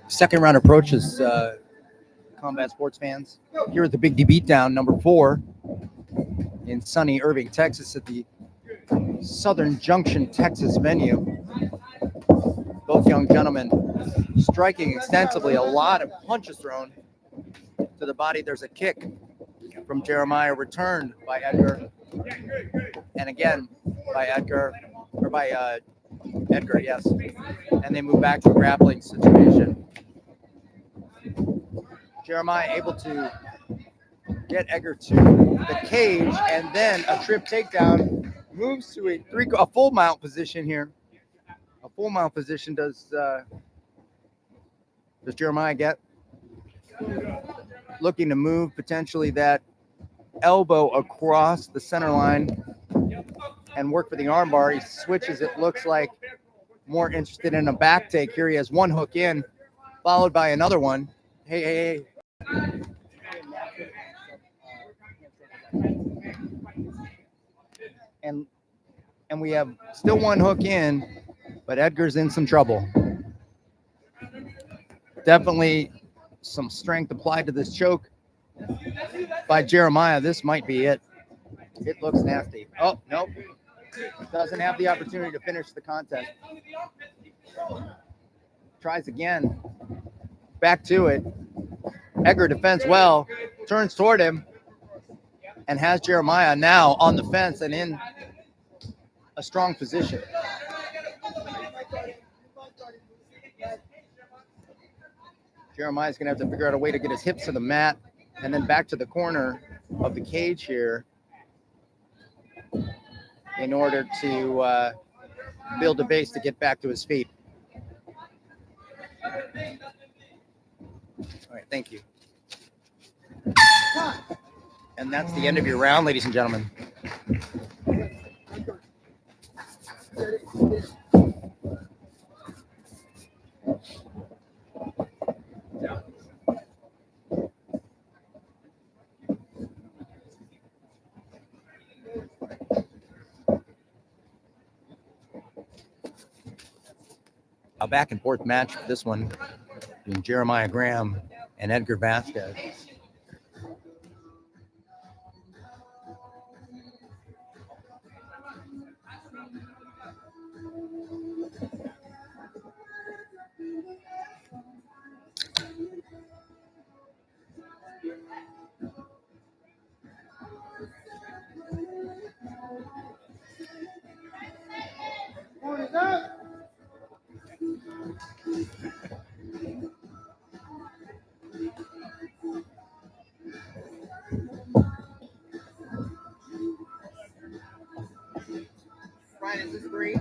Second round approaches, combat sports fans. Here at the Big D Beatdown, number 4, in sunny Irving, Texas, at the Southern Junction, Texas venue. Both young gentlemen striking extensively, a lot of punches thrown to the body. There's a kick from Jeremiah, returned by Edgar, and again by Edgar, or by Edgar, yes. And they move back to a grappling situation. Jeremiah able to get Edgar to the cage, and then a trip takedown, moves to a full mount position here. A full mount position does Jeremiah get? Looking to move potentially that elbow across the center line and work for the armbar. He switches, it looks like, more interested in a back take. Here he has one hook in, followed by another one. Hey. And we have still one hook in, but Edgar's in some trouble. Definitely some strength applied to this choke by Jeremiah. This might be it. It looks nasty. Oh, nope. Doesn't have the opportunity to finish the contest. Tries again. Back to it. Edgar defends well, turns toward him, and has Jeremiah now on the fence and in a strong position. Jeremiah's going to have to figure out a way to get his hips to the mat and then back to the corner of the cage here in order to build a base to get back to his feet. All right, thank you. And that's the end of your round, ladies and gentlemen. A back and forth match for this one between Jeremiah Graham and Edgar Vasquez. Ryan, is this three?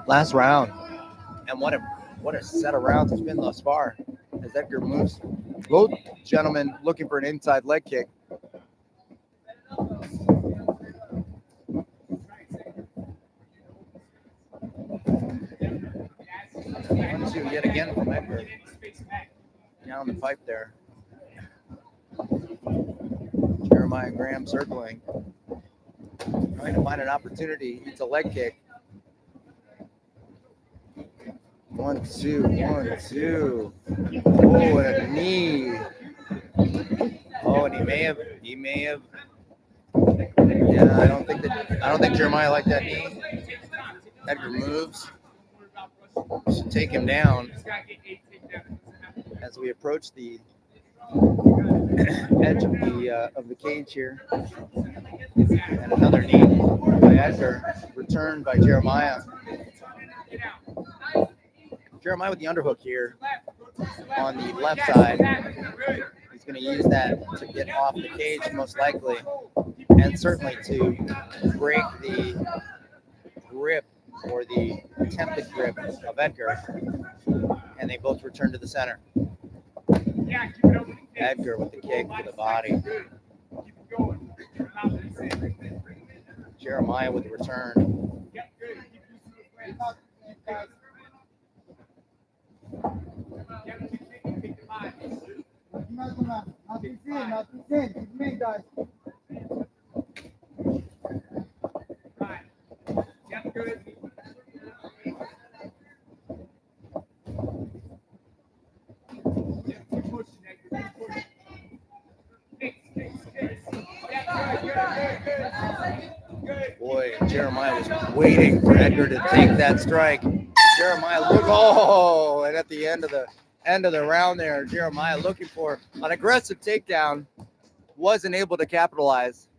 Last round. And what a set of rounds it's been thus far as Edgar moves. Both gentlemen looking for an inside leg kick. One, two, yet again from Edgar. Down the pipe there. Jeremiah Graham circling. Trying to find an opportunity. It's a leg kick. 1, 2, 1, 2. Oh, and a knee. Oh, and he may have. Yeah, I don't think Jeremiah liked that knee. Edgar moves. Should take him down as we approach the edge of the cage here. And another knee by Edgar, returned by Jeremiah. Jeremiah with the underhook here on the left side. He's going to use that to get off the cage most likely, and certainly to break the grip or the attempted grip of Edgar. And they both return to the center. Edgar with the kick to the body. Jeremiah with the return. Boy, Jeremiah was waiting for Edgar to take that strike. Jeremiah and at the end of the round there, Jeremiah looking for an aggressive takedown, wasn't able to capitalize.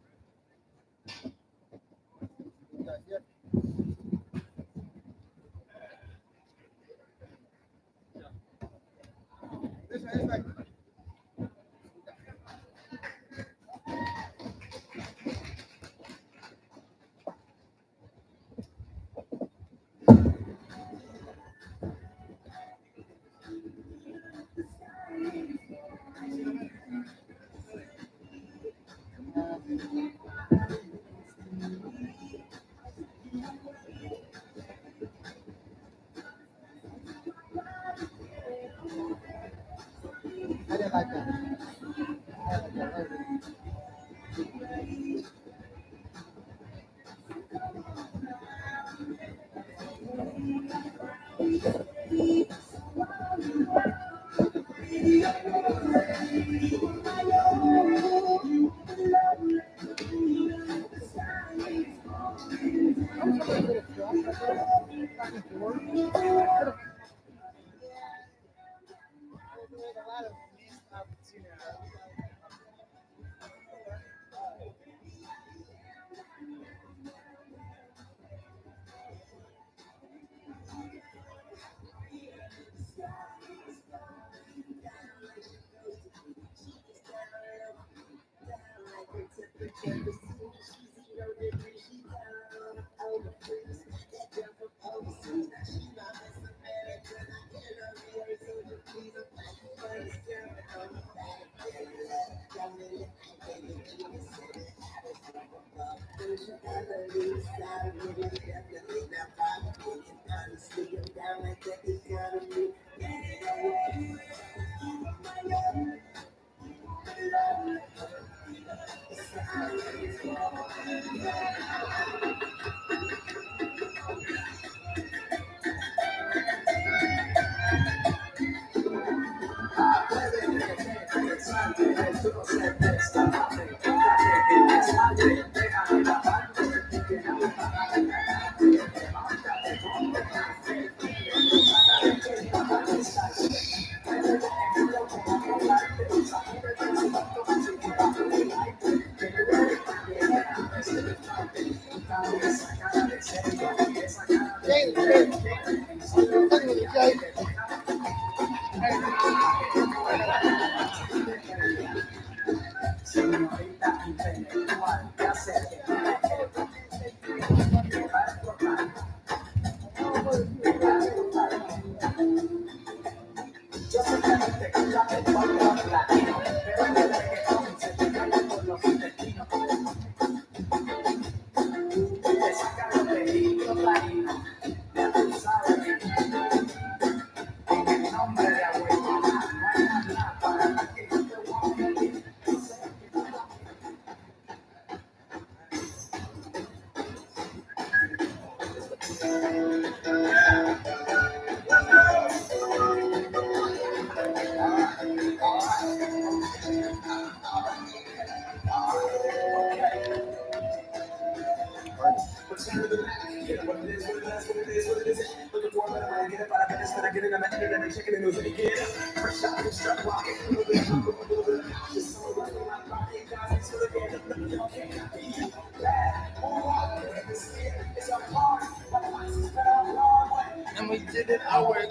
And we did it our way.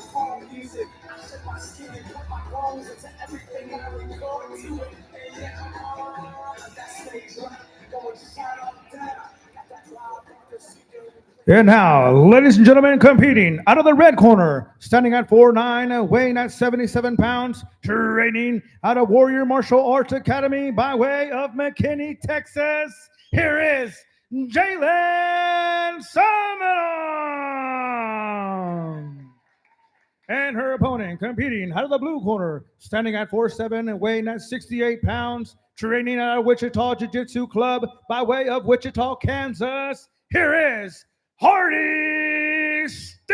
And now, ladies and gentlemen, competing out of the red corner, standing at 4'9", weighing at 77 pounds, training out of Warrior Martial Arts Academy by way of McKinney, Texas. Here is Jalen Salmon. And her opponent competing out of the blue corner, standing at 4'7", and weighing at 68 pounds, training at Wichita Jiu-Jitsu Club by way of Wichita, Kansas. Here is Hardy Steen.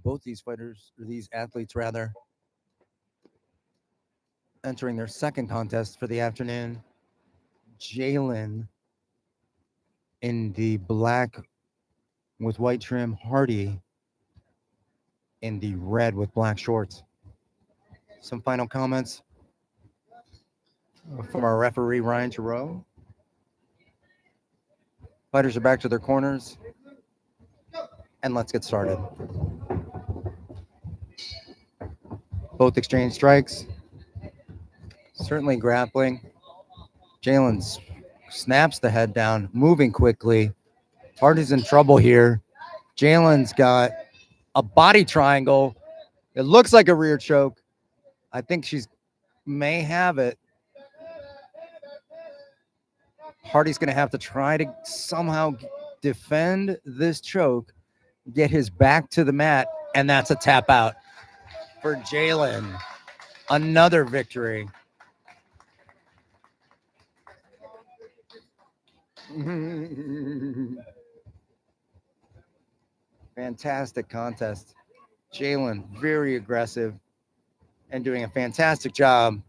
Both these fighters, or these athletes rather, entering their second contest for the afternoon. Jalen in the black with white trim, Hardy in the red with black shorts. Some final comments from our referee, Ryan Giroux. Fighters are back to their corners, and let's get started. Both exchange strikes. Certainly grappling. Jalen snaps the head down, moving quickly. Hardy's in trouble here. Jalen's got a body triangle. It looks like a rear choke. I think she's may have it. Hardy's going to have to try to somehow defend this choke, get his back to the mat, and that's a tap out. for Jalen. Another victory. Fantastic contest. Jalen, very aggressive and doing a fantastic job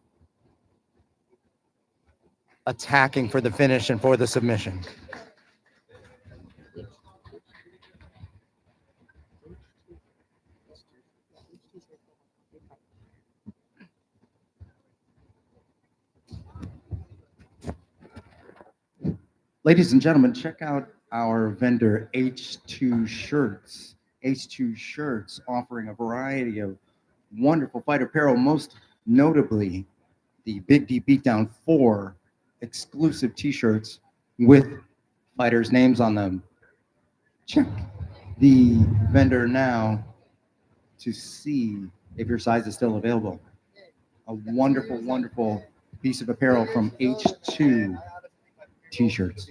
attacking for the finish and for the submission. Ladies and gentlemen, check out our vendor H2 Shirts. H2 Shirts offering a variety of wonderful fight apparel, most notably the Big D Beatdown 4 exclusive t-shirts with fighters' names on them. Check the vendor now to see if your size is still available. A wonderful, wonderful piece of apparel from H2 t-shirts.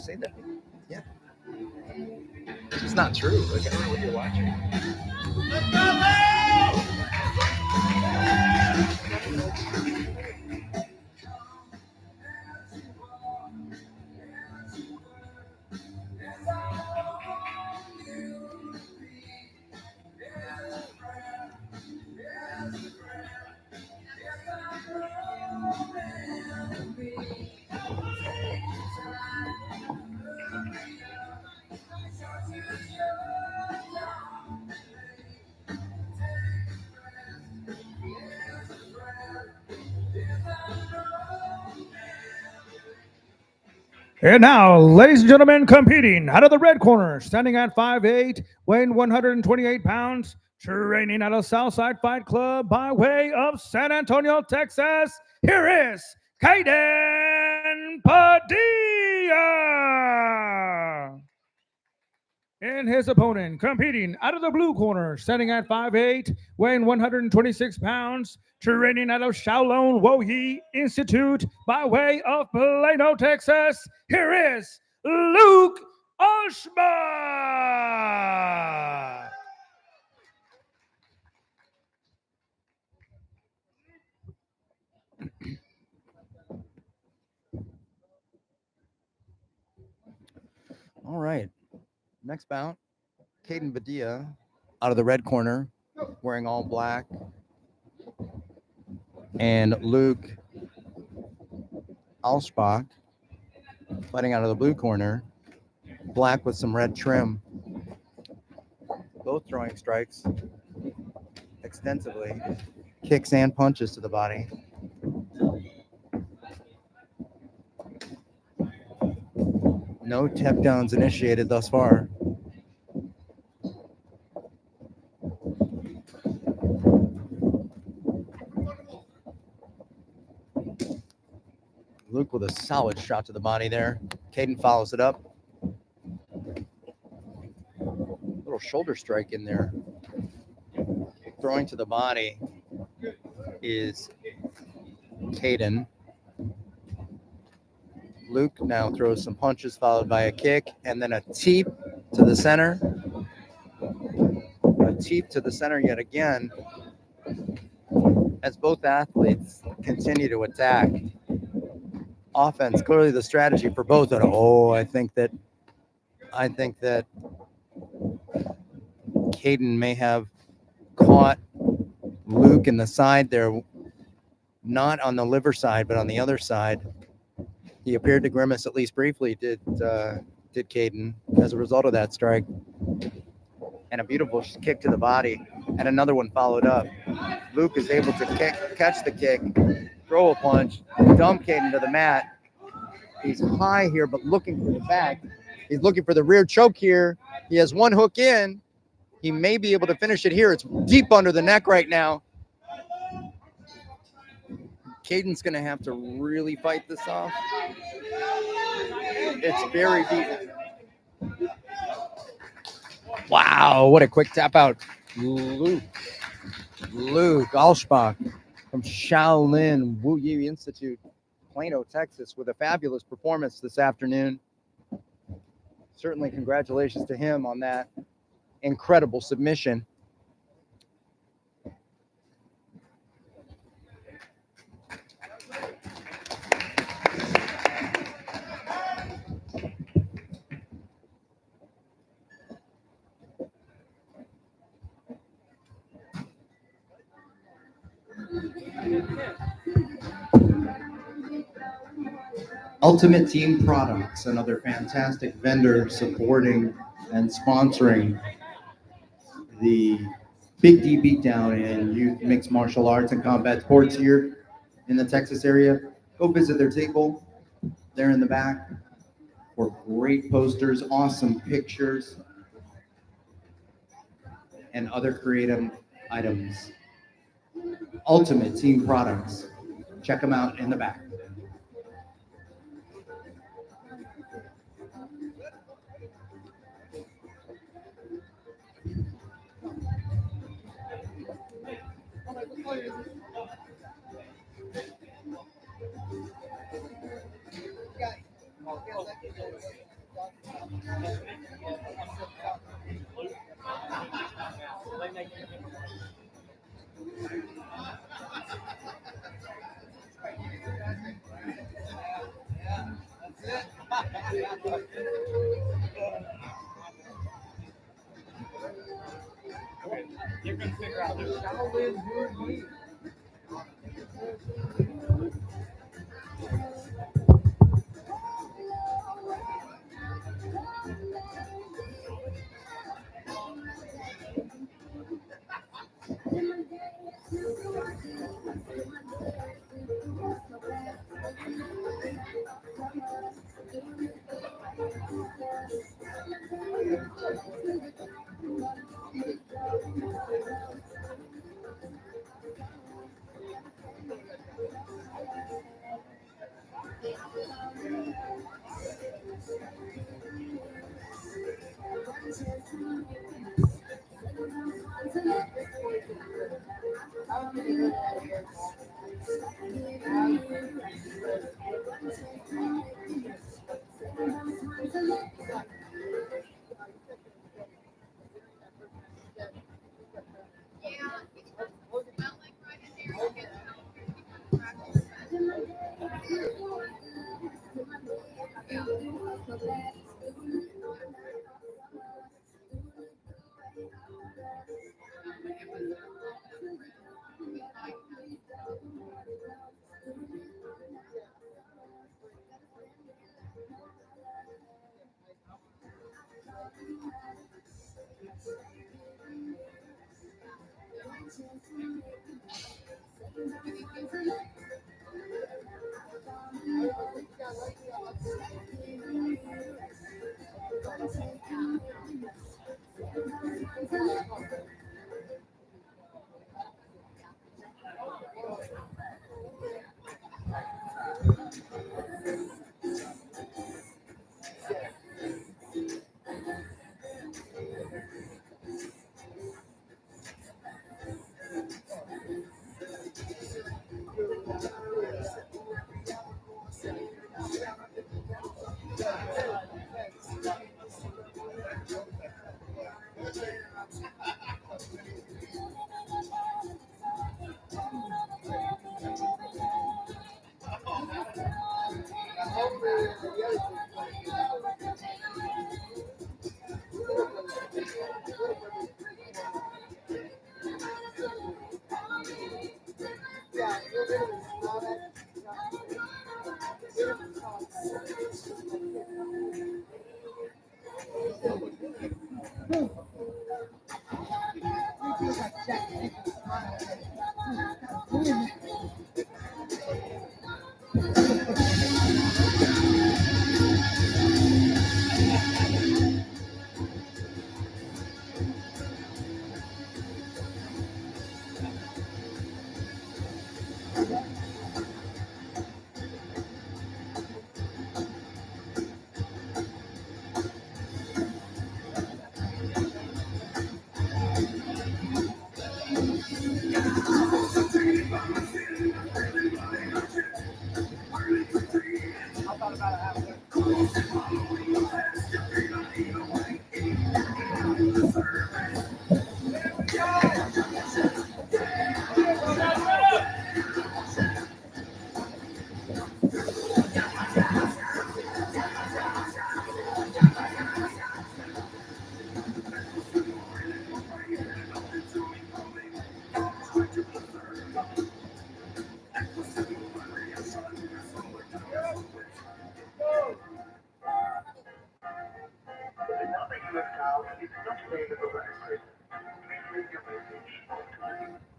Say that. Yeah. It's not true. Like, I don't know what you're watching. And now, ladies and gentlemen, competing out of the red corner, standing at 5'8", weighing 128 pounds, training out of Southside Fight Club by way of San Antonio, Texas, here is Kaiden Padilla. And his opponent, competing out of the blue corner, standing at 5'8", weighing 126 pounds, training out of Shaolin Woyi Institute by way of Plano, Texas, here is Luke Alsbach. All right. Next bout, Kaiden Padilla out of the red corner, wearing all black. And Luke Alsbach fighting out of the blue corner, black with some red trim. Both throwing strikes extensively, kicks and punches to the body. No takedowns initiated thus far. Luke with a solid shot to the body there. Kaiden follows it up. Little shoulder strike in there. Throwing to the body is Kaiden. Luke now throws some punches followed by a kick and then a teep to the center. A teep to the center yet again as both athletes continue to attack. Offense, clearly the strategy for both of them. Oh, I think that Caden may have caught Luke in the side there, not on the liver side, but on the other side. He appeared to grimace at least briefly, did Caden, as a result of that strike. And a beautiful kick to the body, and another one followed up. Luke is able to catch the kick, throw a punch, dump Caden to the mat. He's high here, but looking for the back. He's looking for the rear choke here. He has one hook in. He may be able to finish it here. It's deep under the neck right now. Caden's going to have to really fight this off. It's very deep. Wow, what a quick tap out. Luke Alsbach from Shaolin Wu Yi Institute, Plano, Texas, with a fabulous performance this afternoon. Certainly congratulations to him on that incredible submission. Ultimate Team Products, another fantastic vendor supporting and sponsoring the Big D Beatdown in youth mixed martial arts and combat sports here in the Texas area. Go visit their table there in the back for great posters, awesome pictures, and other creative items. Ultimate Team Products. Check them out in the back. You're gonna figure out this.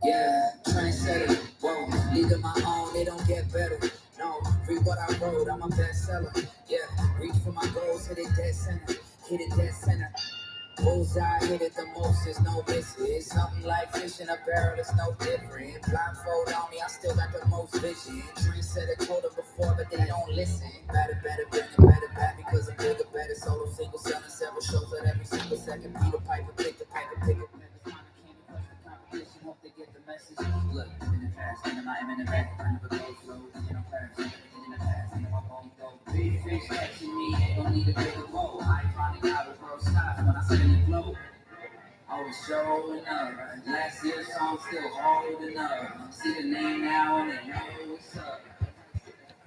Yeah, trendsetter, whoa, league of my own, it don't get better. No, read what I wrote, I'm a bestseller. Yeah, reach for my goals, hit it dead center, hit it dead center. Bullseye, hit it the most, there's no missing. It's something like fish in a barrel, it's no different. Blindfold on me, I still got the most vision. Trendsetter quoted before, but they don't listen. Better, because I'm bigger, better. Solo, single, selling several shows at every single second. Peter Piper, pick the picker. Hope they get the message. Look, in the fast, in the back, I never go slow, you know, fast, in the past, you know, I won't go. Big fish catching me, they don't need a bigger bowl. I ain't finding out the world stops when I spin the globe. I was showing up, last year's song still holding up. See the name now and they know what's up.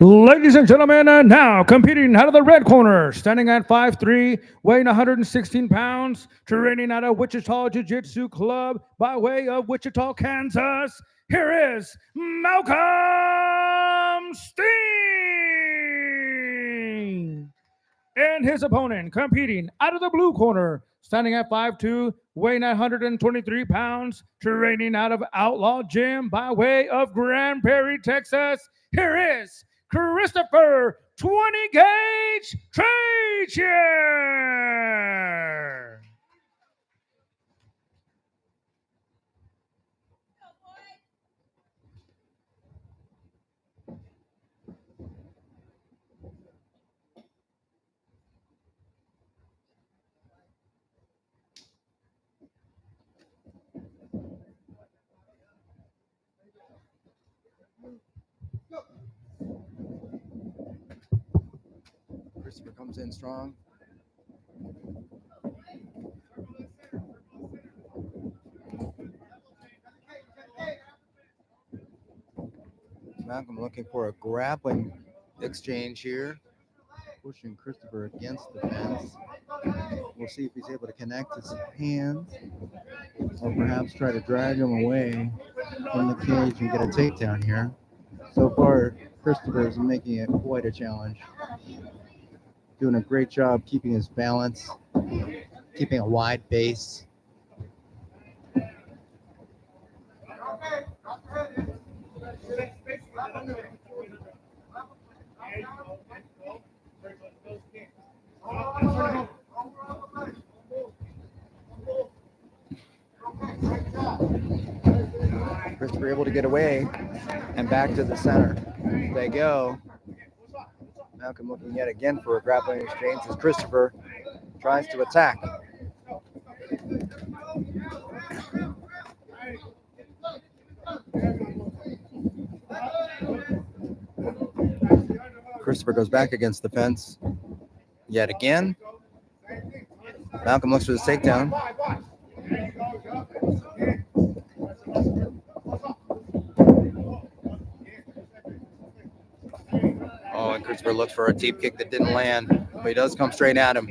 Ladies and gentlemen, now competing out of the red corner, standing at 5'3", weighing 116 pounds, training out of Wichita Jiu-Jitsu Club by way of Wichita, Kansas. Here is Malcolm Steen. And his opponent competing out of the blue corner, standing at 5'2", weighing 123 pounds, training out of Outlaw Gym by way of Grand Prairie, Texas. Here is Christopher 20 Gauge Trajan. Christopher comes in strong. Malcolm looking for a grappling exchange here, pushing Christopher against the fence. We'll see if he's able to connect his hands or perhaps try to drag him away from the cage and get a takedown here. So far, Christopher is making it quite a challenge. Doing a great job keeping his balance, keeping a wide base. Christopher able to get away and back to the center. They go. Malcolm looking yet again for a grappling exchange as Christopher tries to attack. Christopher goes back against the fence yet again. Malcolm looks for the takedown. Oh, and Christopher looks for a deep kick that didn't land, but he does come straight at him.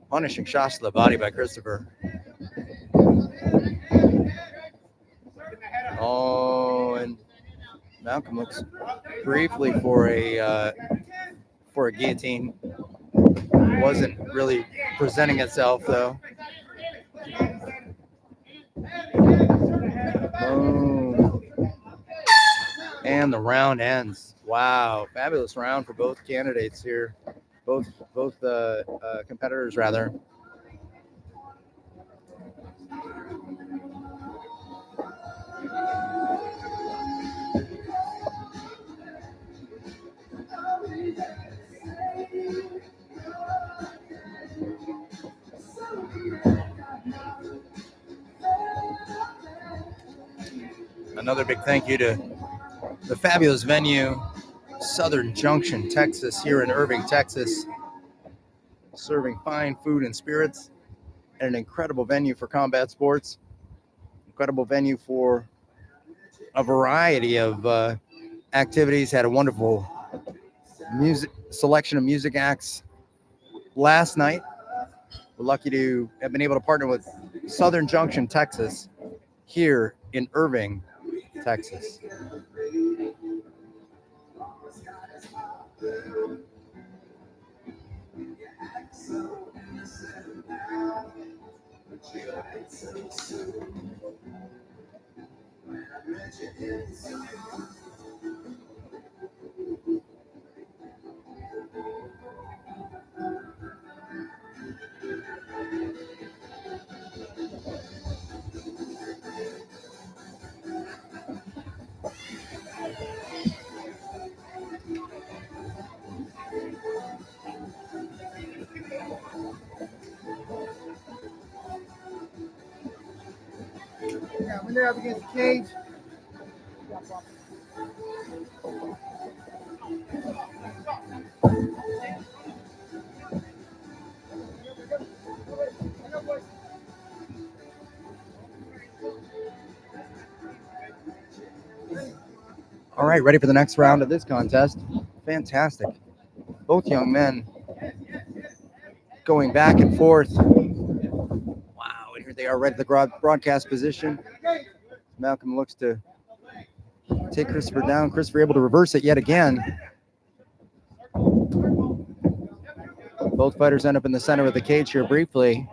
Punishing shots to the body by Christopher. Oh, and Malcolm looks briefly for a guillotine. Wasn't really presenting itself though. Boom. And the round ends. Wow, fabulous round for both candidates here. Both competitors rather. Another big thank you to the fabulous venue, Southern Junction, Texas, here in Irving, Texas, serving fine food and spirits, and an incredible venue for combat sports, incredible venue for a variety of activities. Had a wonderful music selection of music acts last night. We're lucky to have been able to partner with Southern Junction, Texas, here in Irving, Texas. Yeah, when they're up against the cage. All right, ready for the next round of this contest. Fantastic. Both young men going back and forth. Wow, and here they are right at the broadcast position. Malcolm looks to take Christopher down. Christopher able to reverse it yet again. Both fighters end up in the center of the cage here briefly.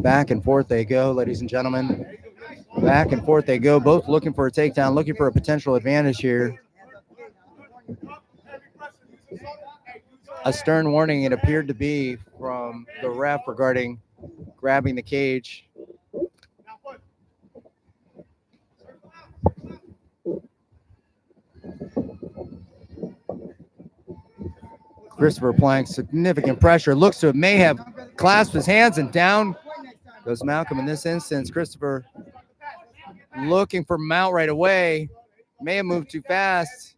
Back and forth they go, ladies and gentlemen. Back and forth they go, both looking for a takedown, looking for a potential advantage here. A stern warning it appeared to be from the ref regarding grabbing the cage. Christopher applying significant pressure, looks to may have clasped his hands, and down goes Malcolm in this instance. Christopher looking for mount right away, may have moved too fast.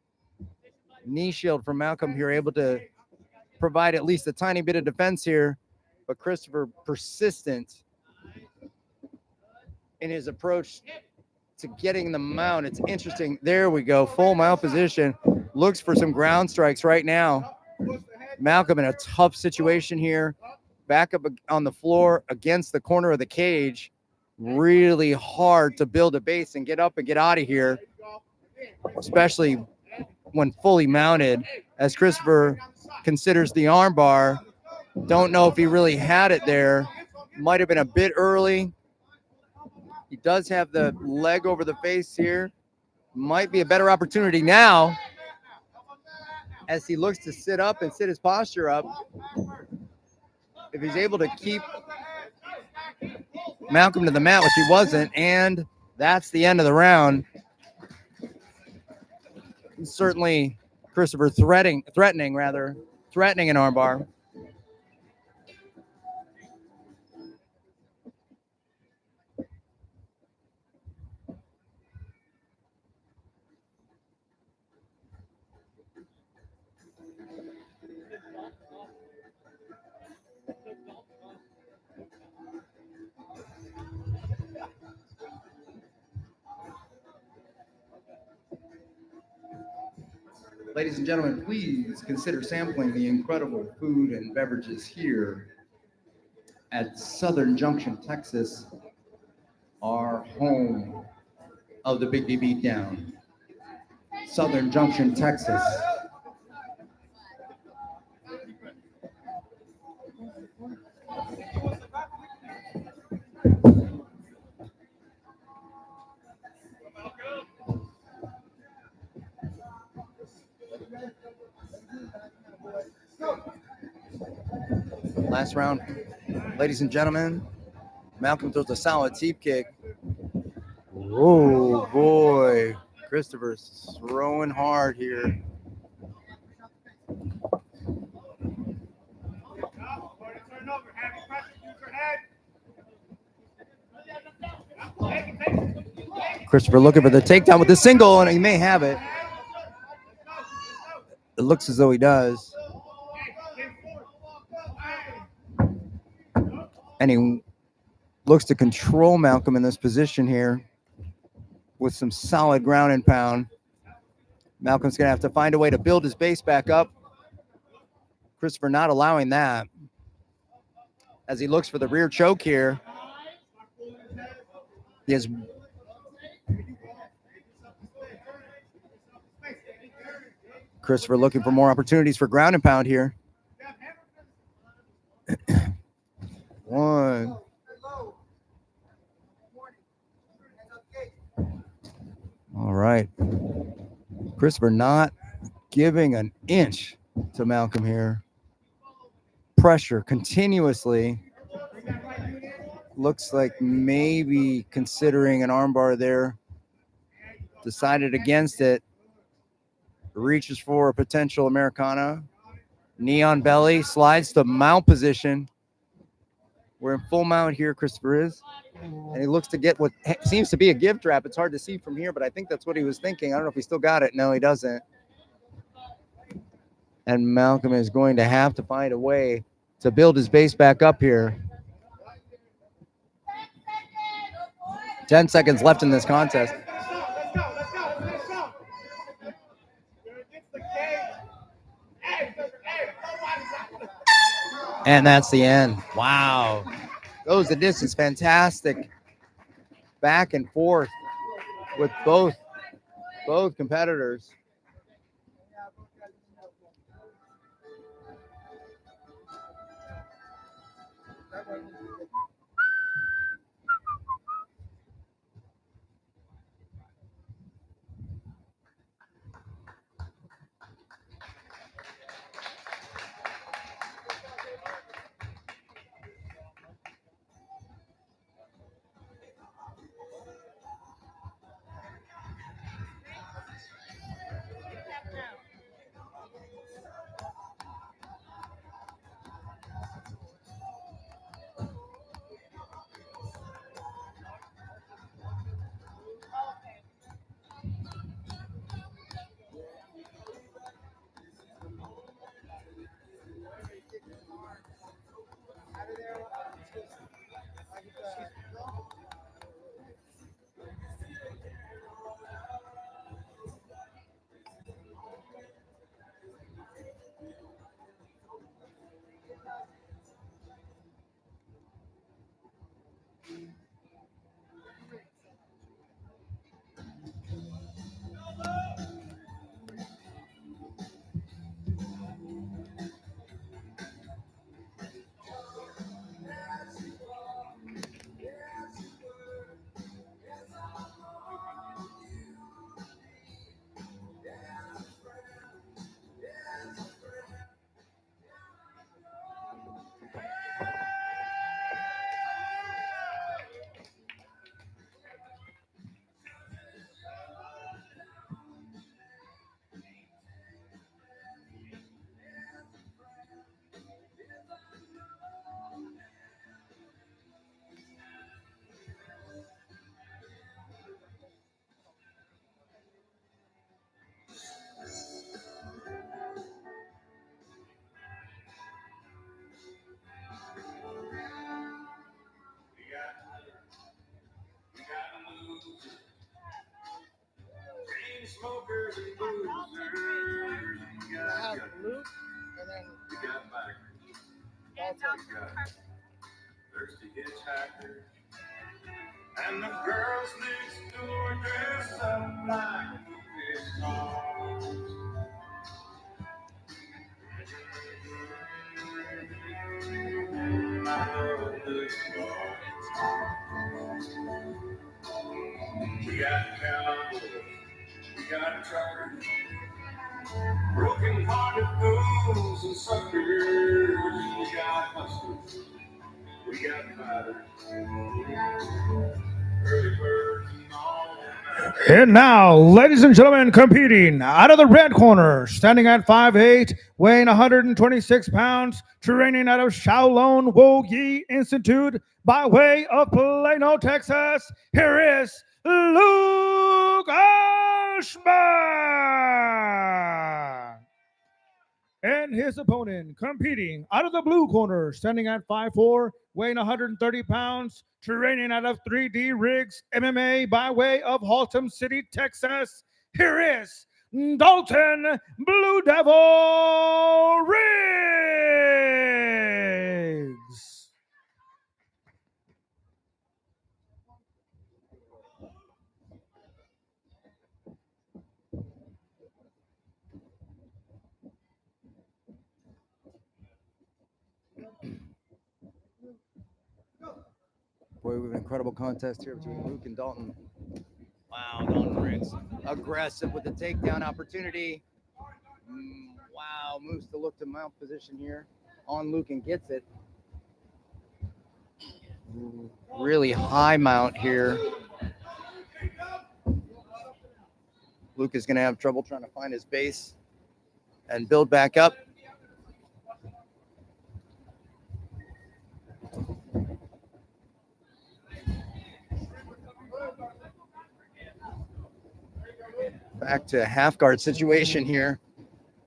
Knee shield from Malcolm here, able to provide at least a tiny bit of defense here, but Christopher persistent in his approach to getting the mount. It's interesting. There we go, full mount position. Looks for some ground strikes right now. Malcolm in a tough situation here, back up on the floor against the corner of the cage. Really hard to build a base and get up and get out of here, especially when fully mounted, as Christopher considers the armbar. Don't know if he really had it there. Might have been a bit early. He does have the leg over the face here. Might be a better opportunity now as he looks to sit up and sit his posture up. If he's able to keep Malcolm to the mat, which he wasn't, and that's the end of the round. Certainly Christopher threatening an armbar. Ladies and gentlemen, please consider sampling the incredible food and beverages here at Southern Junction, Texas, our home of the Big D Beatdown. Southern Junction, Texas. Last round, ladies and gentlemen. Malcolm throws a solid teep kick. Oh boy, Christopher's throwing hard here. Christopher looking for the takedown with the single, and he may have it. It looks as though he does. And he looks to control Malcolm in this position here with some solid ground and pound. Malcolm's going to have to find a way to build his base back up. Christopher not allowing that as he looks for the rear choke here. He has Christopher looking for more opportunities for ground and pound here. One. All right. Christopher not giving an inch to Malcolm here. Pressure continuously. Looks like maybe considering an armbar there. Decided against it. Reaches for a potential Americana. Knee on belly. Slides to mount position. We're in full mount here, Christopher is. And he looks to get what seems to be a give trap. It's hard to see from here, but I think that's what he was thinking. I don't know if he still got it. No, he doesn't. And Malcolm is going to have to find a way to build his base back up here. 10 seconds left in this contest. And that's the end. Wow. Goes the distance. Fantastic. Back and forth with both competitors. Smokers and boozers, you got loot, and then you got bikers, you got thirsty hitchhikers, and the girls next door dress up like movie stars. We got cowboys, we got truckers, broken-hearted fools and suckers. We got hustlers, we got fighters, early birds and all that. And now, ladies and gentlemen, competing out of the red corner, standing at 5'8", weighing 126 pounds, training out of Shaolin Wogi Institute by way of Plano, Texas, here is Luke Alsbach. And his opponent, competing out of the blue corner, standing at 5'4", weighing 130 pounds, training out of 3D Rigs MMA by way of Haltom City, Texas. Here is Dalton Blue Devil Riggs. Boy, we have an incredible contest here between Luke and Dalton. Wow, Dalton Riggs aggressive with the takedown opportunity. Wow, moves to look to mount position here on Luke and gets it. Really high mount here. Luke is going to have trouble trying to find his base and build back up. Back to a half guard situation here,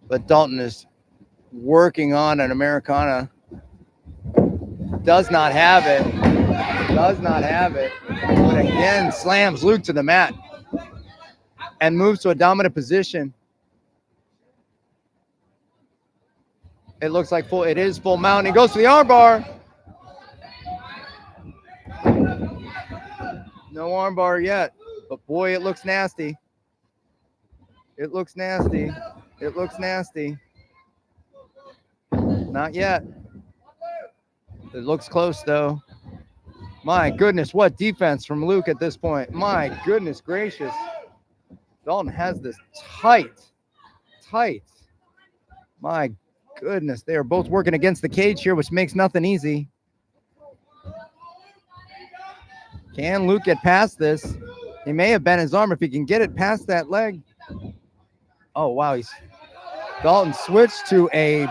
but Dalton is working on an Americana. Does not have it. Does not have it. But again, slams Luke to the mat and moves to a dominant position. It looks like full. It is full mount. He goes to the armbar. No armbar yet, but boy, it looks nasty. It looks nasty. It looks nasty. Not yet. It looks close though. My goodness, what defense from Luke at this point. My goodness gracious. Dalton has this tight. My goodness, they are both working against the cage here, which makes nothing easy. Can Luke get past this? He may have bent his arm if he can get it past that leg. Oh, wow. Dalton switched to a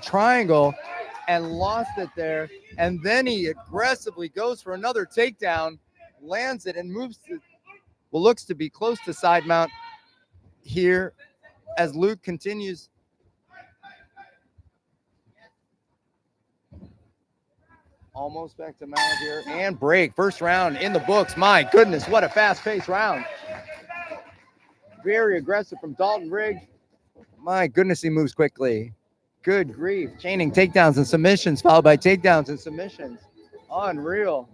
triangle and lost it there. And then he aggressively goes for another takedown, lands it, and moves to, well, looks to be close to side mount here as Luke continues. Almost back to Malo here and break. First round in the books. My goodness, what a fast-paced round. Very aggressive from Dalton Riggs. My goodness, he moves quickly. Good grief. Chaining takedowns and submissions, followed by takedowns and submissions. Unreal.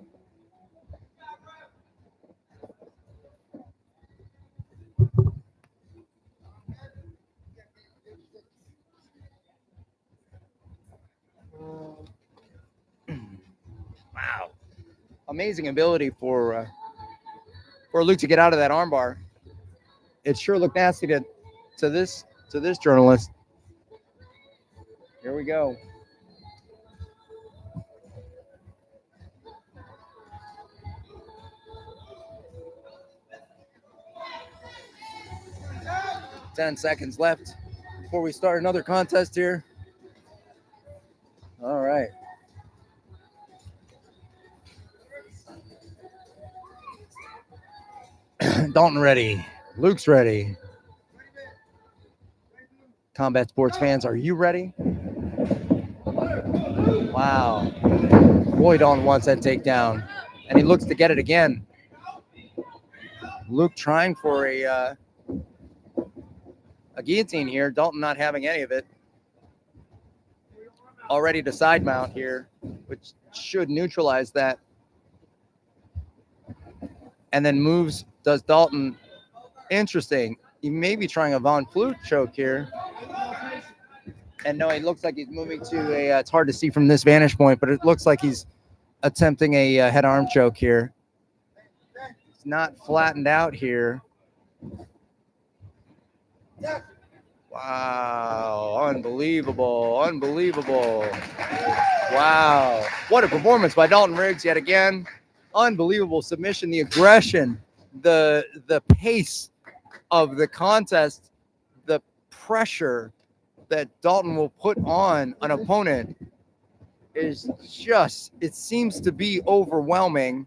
Wow. Amazing ability for Luke to get out of that armbar. It sure looked nasty to this journalist. Here we go. Ten seconds left before we start another contest here. All right. Dalton ready. Luke's ready. Combat sports fans, are you ready? Wow. Boy, Dalton wants that takedown. And he looks to get it again. Luke trying for a guillotine here. Dalton not having any of it. Already to side mount here, which should neutralize that. And then moves, does Dalton. Interesting. He may be trying a Von Flute choke here. And no, it looks like he's moving to a, it's hard to see from this vantage point, but it looks like he's attempting a head arm choke here. It's not flattened out here. Wow, unbelievable, unbelievable. Wow, what a performance by Dalton Riggs yet again. Unbelievable submission, the aggression, the pace of the contest, the pressure that Dalton will put on an opponent is just, it seems to be overwhelming.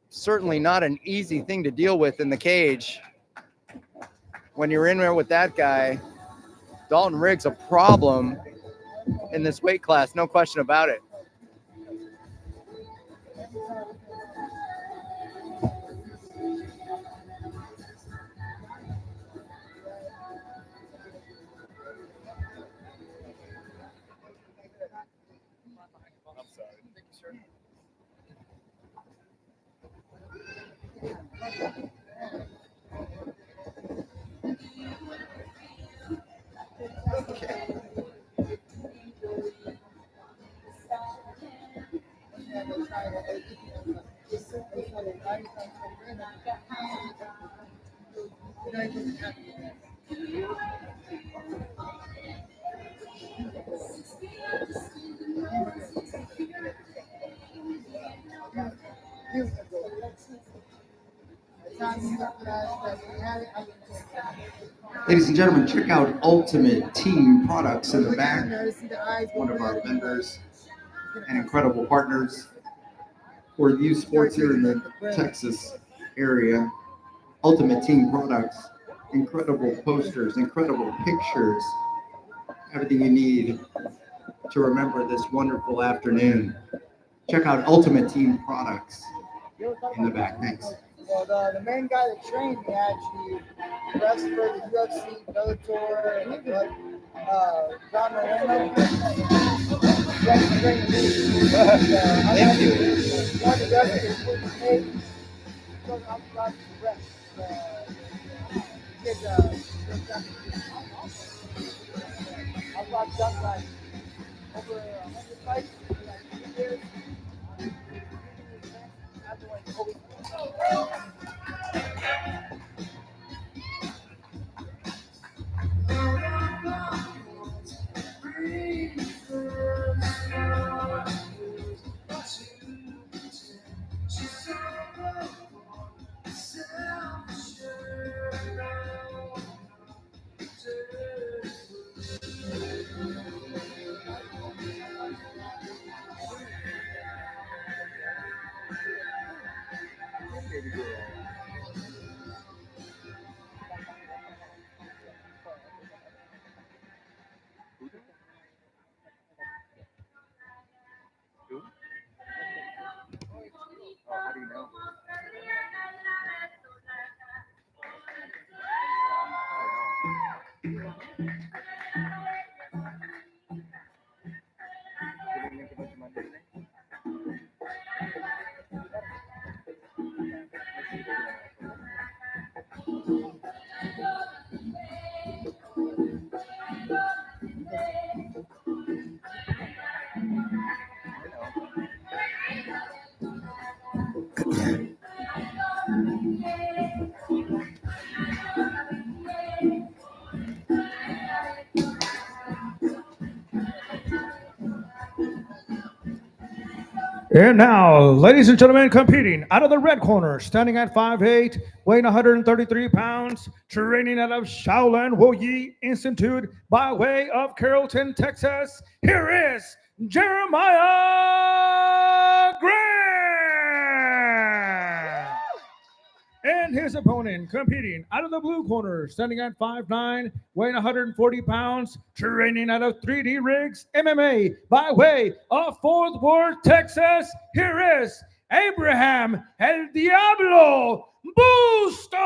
Certainly not an easy thing to deal with in the cage. When you're in there with that guy, Dalton Riggs a problem in this weight class, no question about it. Ladies and gentlemen, check out Ultimate Team Products in the back. One of our vendors and incredible partners for youth sports here in the Texas area. Ultimate Team Products, incredible posters, incredible pictures, everything you need to remember this wonderful afternoon. Check out Ultimate Team Products in the back. Thanks. Well, the main guy that trained me actually wrestled for the UFC, Bellator, and John Moreno. Thank you. One of the wrestlers was made. So I'm about to rest. I've done like over 100 fights in like 2 years. And now, ladies and gentlemen, competing out of the red corner, standing at 5'8", weighing 133 pounds, training out of Shaolin Woyi Institute by way of Carrollton, Texas. Here is Jeremiah Graham. And his opponent, competing out of the blue corner, standing at 5'9", weighing 140 pounds, training out of 3D Rigs MMA by way of Fort Worth, Texas. Here is Abraham El Diablo Bustos.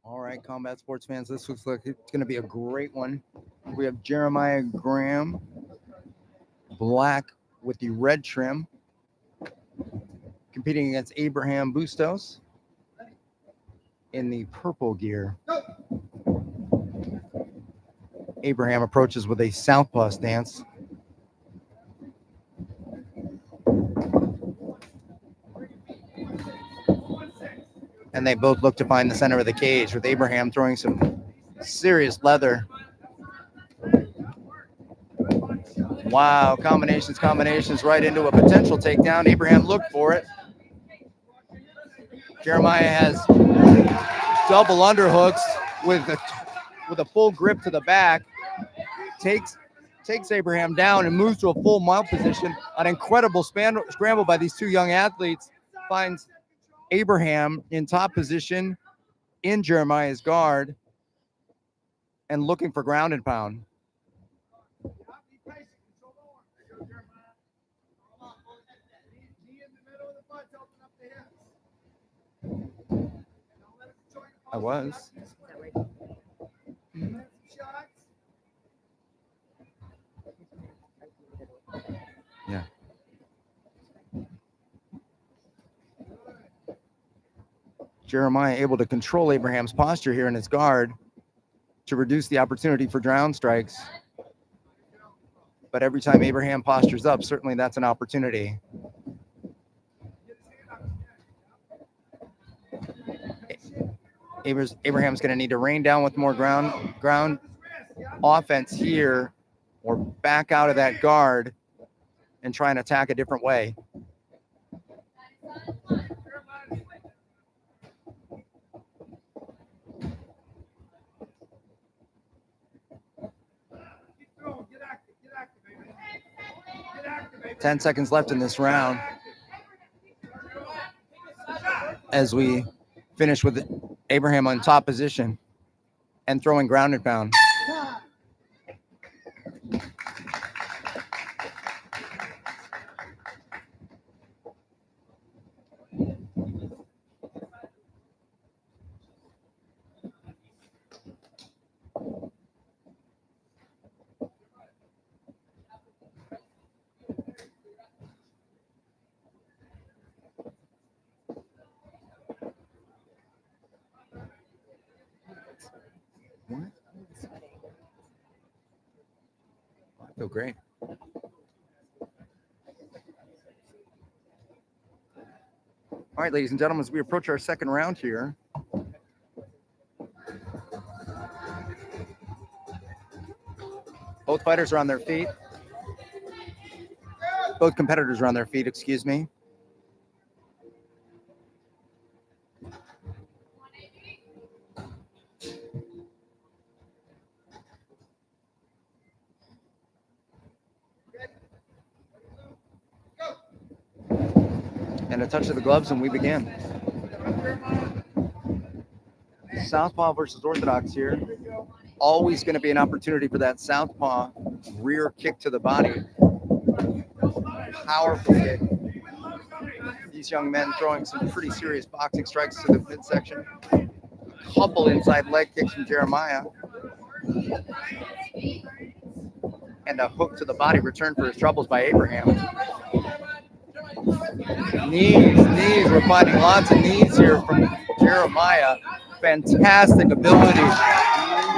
All right, combat sports fans, this looks like it's going to be a great one. We have Jeremiah Graham, black with the red trim, competing against Abraham Bustos in the purple gear. Abraham approaches with a southpaw stance. And they both look to find the center of the cage, with Abraham throwing some serious leather. Wow, combinations right into a potential takedown. Abraham looked for it. Jeremiah has double underhooks with a full grip to the back. Takes Abraham down and moves to a full mount position. An incredible scramble by these two young athletes. Finds Abraham in top position in Jeremiah's guard and looking for ground and pound. I was. Yeah. Jeremiah able to control Abraham's posture here in his guard to reduce the opportunity for drown strikes. But every time Abraham postures up, certainly that's an opportunity. Abraham's going to need to rain down with more ground offense here, or back out of that guard and try and attack a different way. Keep throwing. Get active, baby. Get active, baby. 10 seconds left in this round as we finish with Abraham on top position and throwing ground and pound. I feel great. All right, ladies and gentlemen, as we approach our second round here, both fighters are on their feet. Both competitors are on their feet, excuse me. And a touch of the gloves, and we begin. Southpaw versus Orthodox here. Always going to be an opportunity for that southpaw rear kick to the body. Powerful kick. These young men throwing some pretty serious boxing strikes to the midsection. Couple inside leg kicks from Jeremiah. And a hook to the body return for his troubles by Abraham. Knees. We're finding lots of knees here from Jeremiah. Fantastic ability.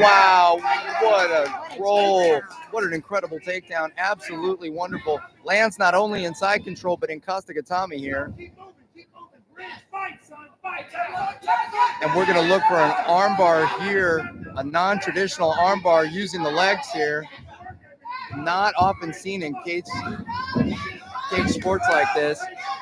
Wow, what a roll. What an incredible takedown. Absolutely wonderful. Lands not only in side control, but in Kostagatami here. And we're going to look for an armbar here, a non-traditional armbar using the legs here. Not often seen in cage sports like this.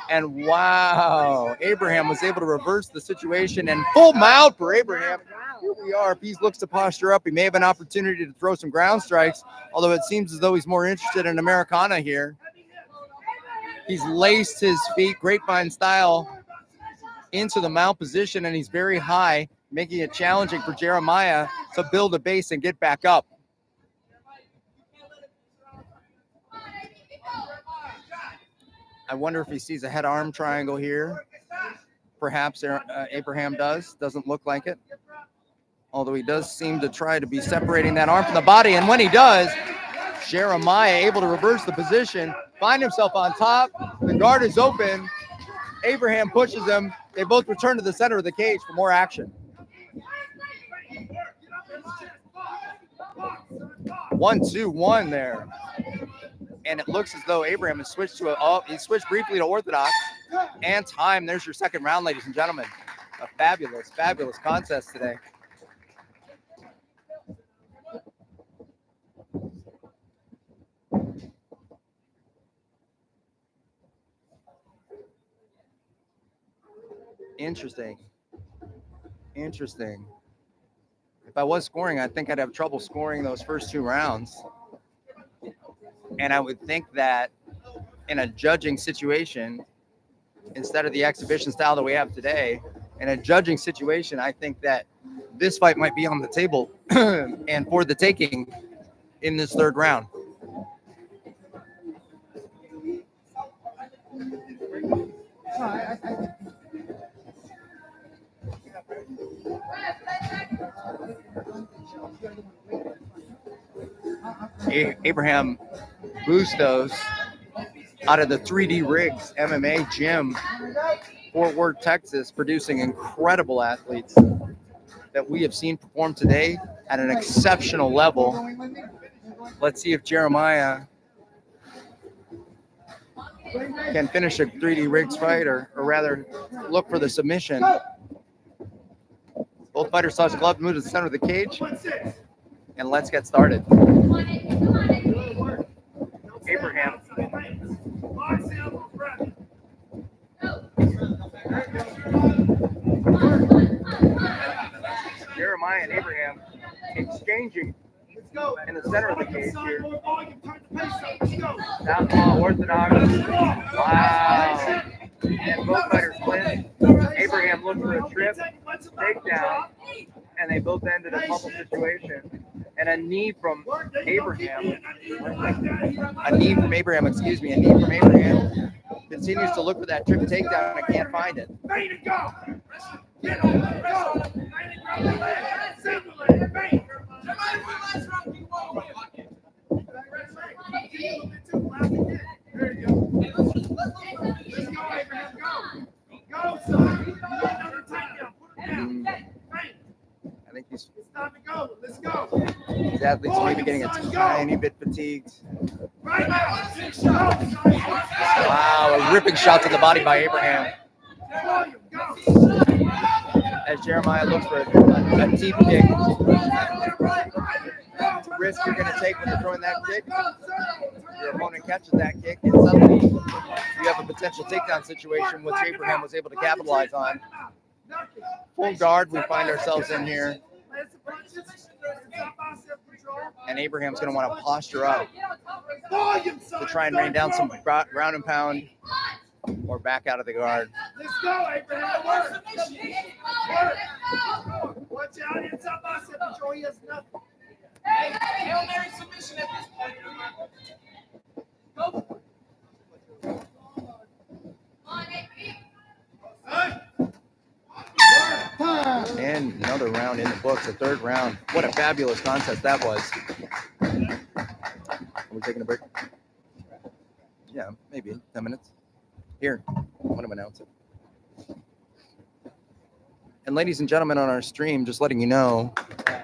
And wow, Abraham was able to reverse the situation, and full mount for Abraham. Here we are. If he looks to posture up, he may have an opportunity to throw some ground strikes, although it seems as though he's more interested in Americana here. He's laced his feet grapevine style into the mount position, and he's very high, making it challenging for Jeremiah to build a base and get back up. I wonder if he sees a head arm triangle here. Perhaps Abraham does. Doesn't look like it. Although he does seem to try to be separating that arm from the body. And when he does, Jeremiah able to reverse the position, find himself on top. The guard is open. Abraham pushes him. They both return to the center of the cage for more action. 1-2-1 there. And it looks as though Abraham has switched to he switched briefly to Orthodox. And time. There's your second round, ladies and gentlemen. A fabulous contest today. Interesting. If I was scoring, I think I'd have trouble scoring those first two rounds. And I would think that in a judging situation, instead of the exhibition style that we have today, in a judging situation, I think that this fight might be on the table and for the taking in this third round. Abraham Bustos out of the 3D Rigs MMA gym, Fort Worth, Texas, producing incredible athletes that we have seen perform today at an exceptional level. Let's see if Jeremiah can finish a 3D Rigs fight, or rather look for the submission. Both fighters touch gloves, move to the center of the cage, and let's get started. Abraham. Jeremiah and Abraham exchanging in the center of the cage here. Southpaw orthodox. Wow. And both fighters win. Abraham looked for a trip, takedown, and they both ended a bubble situation. And a knee from Abraham. A knee from Abraham continues to look for that trip takedown and can't find it. I think these athletes may be getting a tiny bit fatigued. Wow, a ripping shot to the body by Abraham. As Jeremiah looks for a deep kick. Risk you're going to take when you're throwing that kick. Your opponent catches that kick, and suddenly you have a potential takedown situation, which Abraham was able to capitalize on. Full guard we find ourselves in here. And Abraham's going to want to posture up to try and rain down some ground and pound or back out of the guard. Let's go, Abraham. Work. Watch out. It's up bicep control. He has nothing. Hail Mary submission at this point. Go. And another round in the books, the third round. What a fabulous contest that was. Are we taking a break? Yeah, maybe 10 minutes. Here, I want to announce it. And ladies and gentlemen on our stream, just letting you know,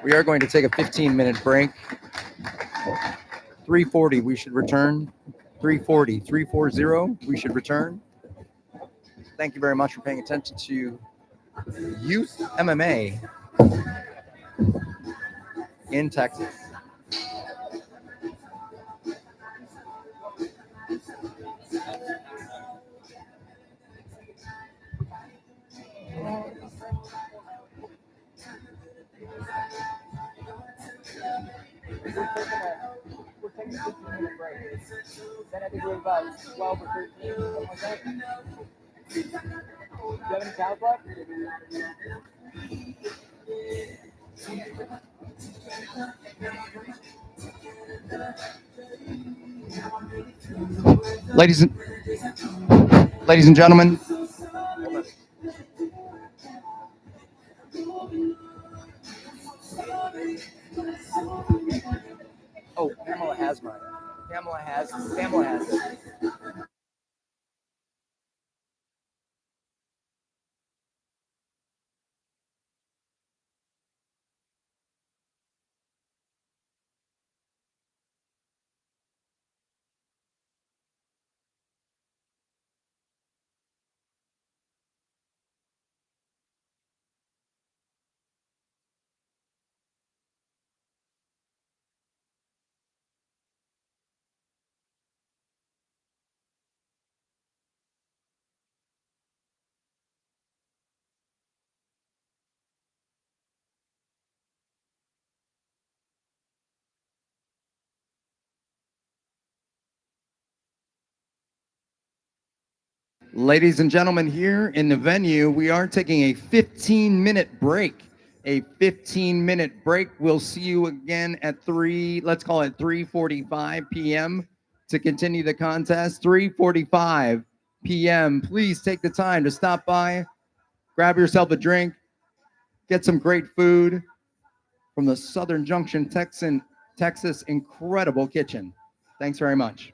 we are going to take a 15-minute break. 3:40, we should return. 3:40, we should return. Thank you very much for paying attention to Youth MMA in Texas. We're taking a 15-minute break. Then I think we're about 12 or 13, something like that. Do you have any cows left? Ladies and gentlemen, oh, Pamela has mine. Pamela has it. Ladies and gentlemen, here in the venue, we are taking a 15-minute break. A 15-minute break. We'll see you again at 3:45 p.m. to continue the contest. 3:45 p.m. Please take the time to stop by, grab yourself a drink, get some great food from the Southern Junction, Texas Incredible Kitchen. Thanks very much.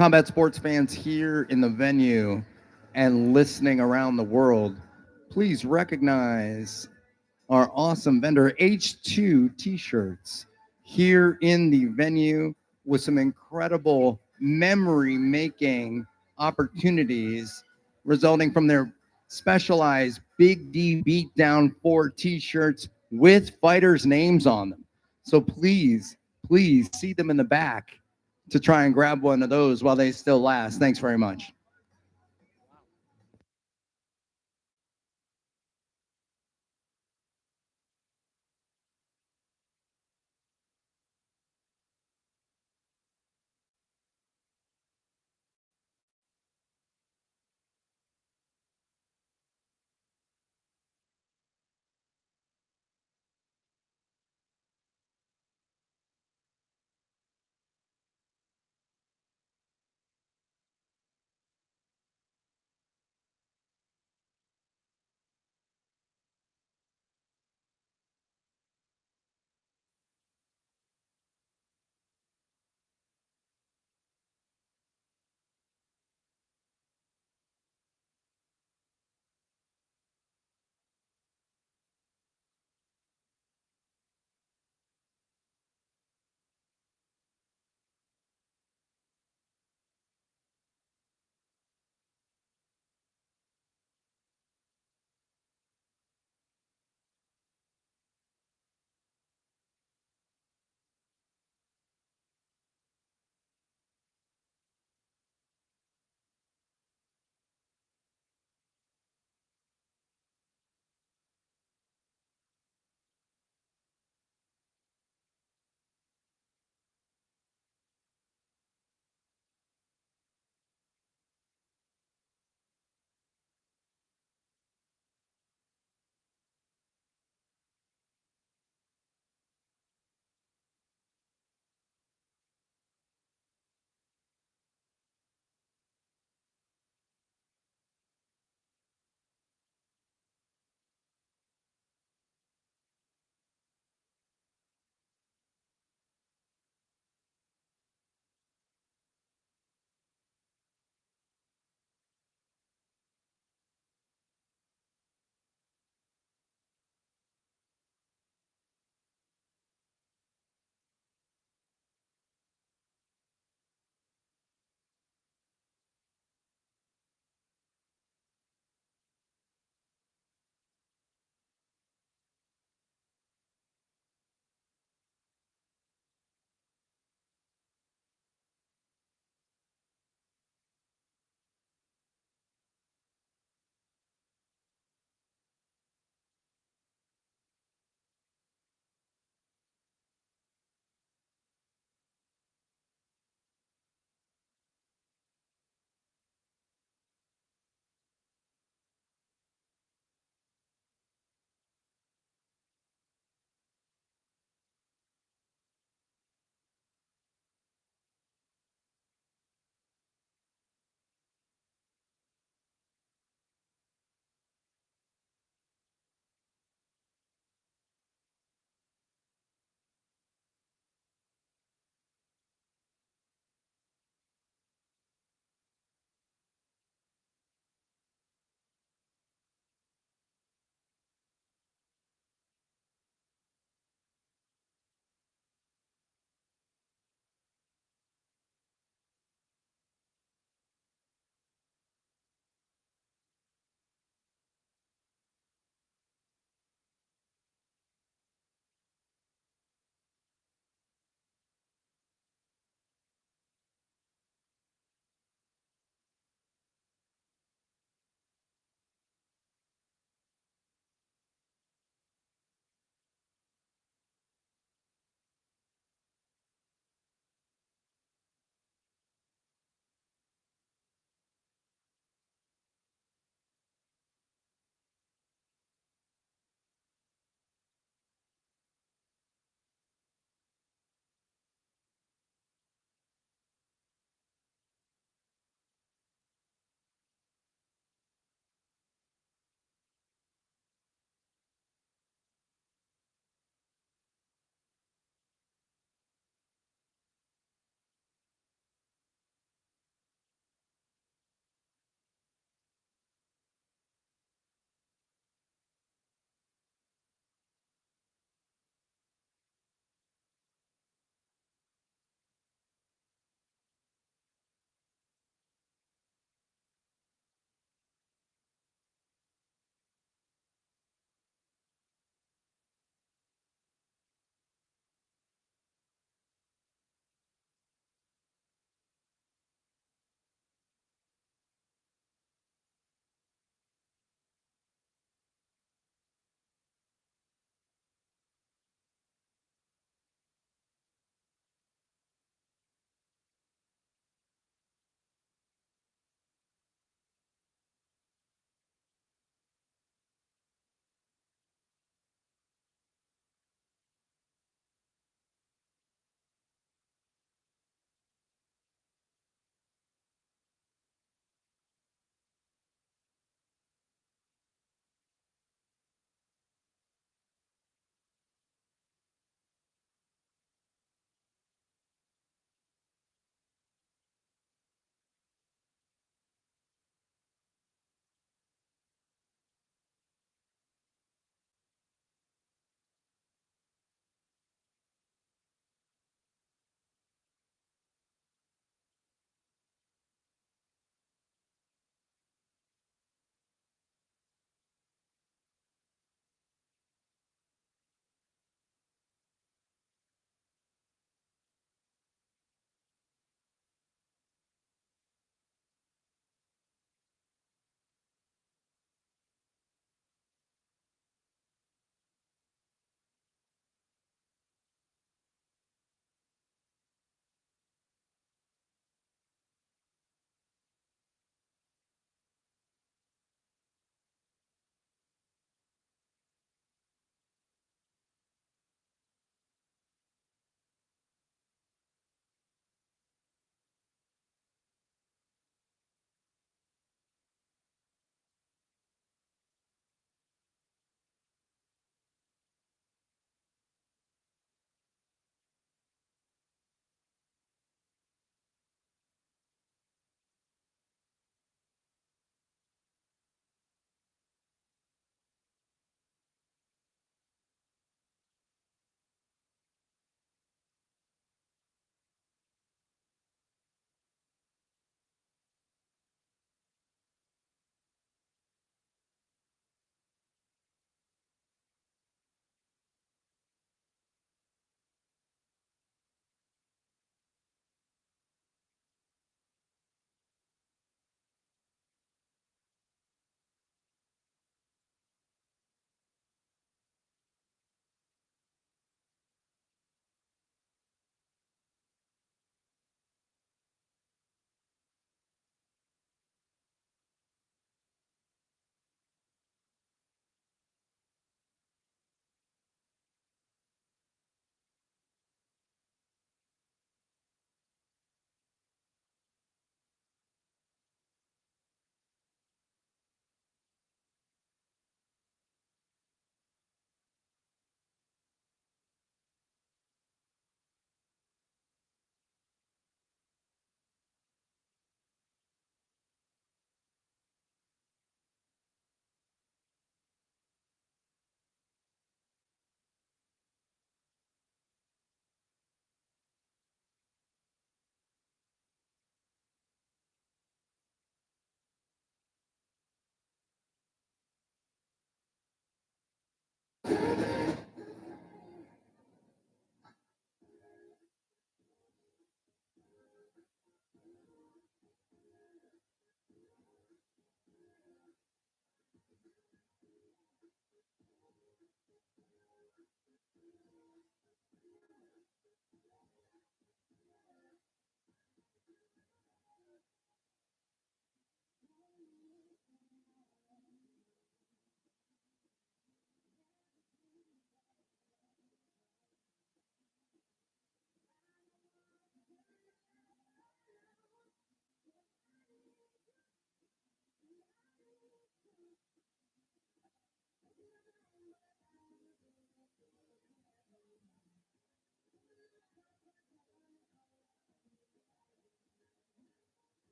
combat sports fans here in the venue and listening around the world, please recognize our awesome vendor H2 t-shirts here in the venue with some incredible memory making opportunities resulting from their specialized Big D Beatdown 4 t-shirts with fighters' names on them. So please see them in the back to try and grab one of those while they still last. Thanks very much.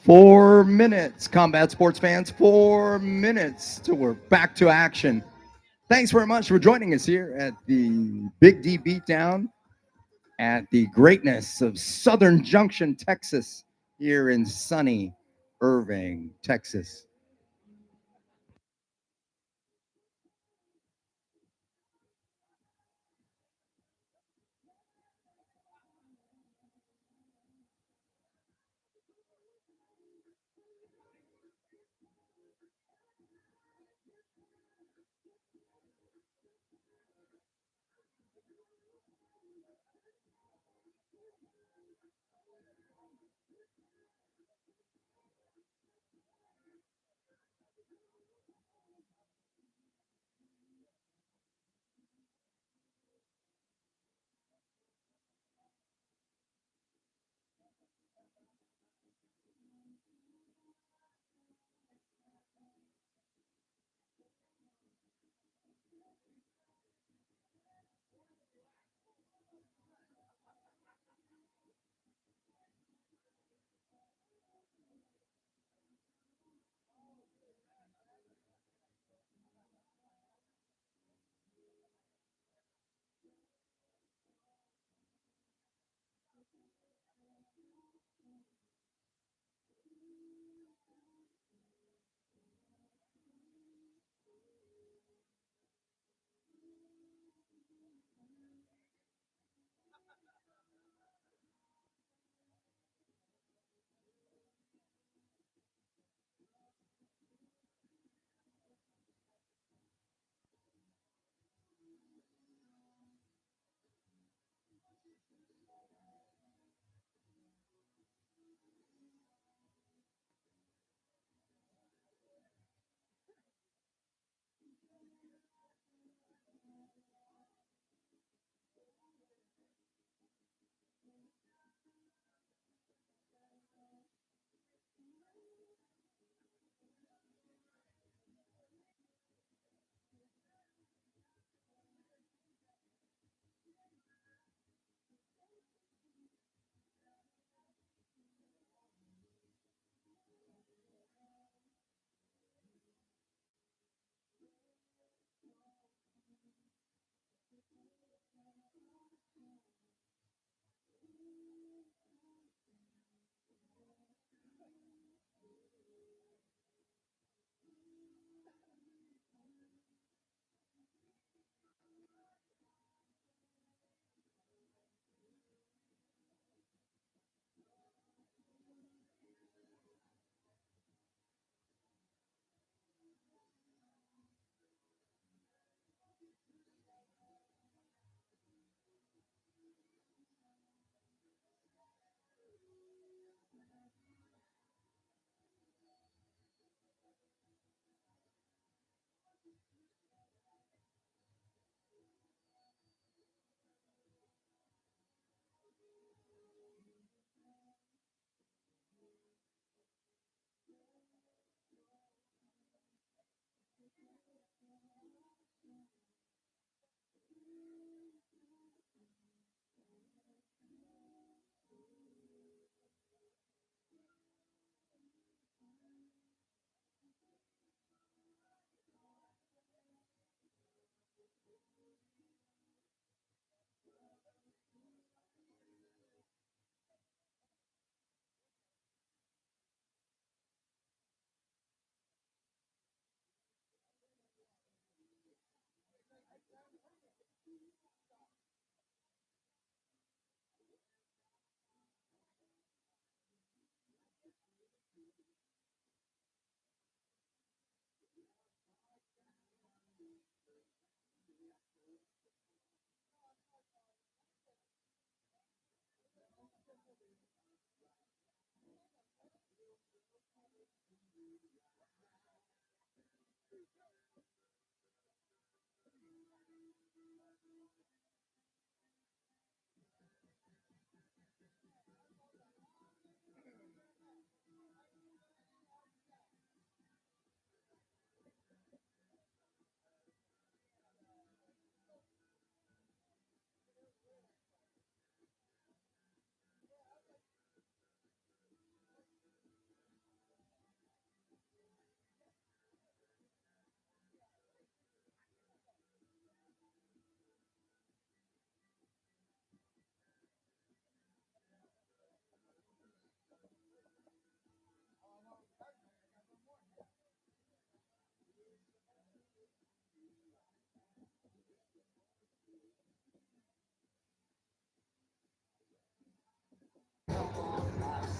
4 minutes, combat sports fans. 4 minutes till we're back to action. Thanks very much for joining us here at the Big D Beatdown at the greatness of Southern Junction, Texas, here in sunny Irving, Texas.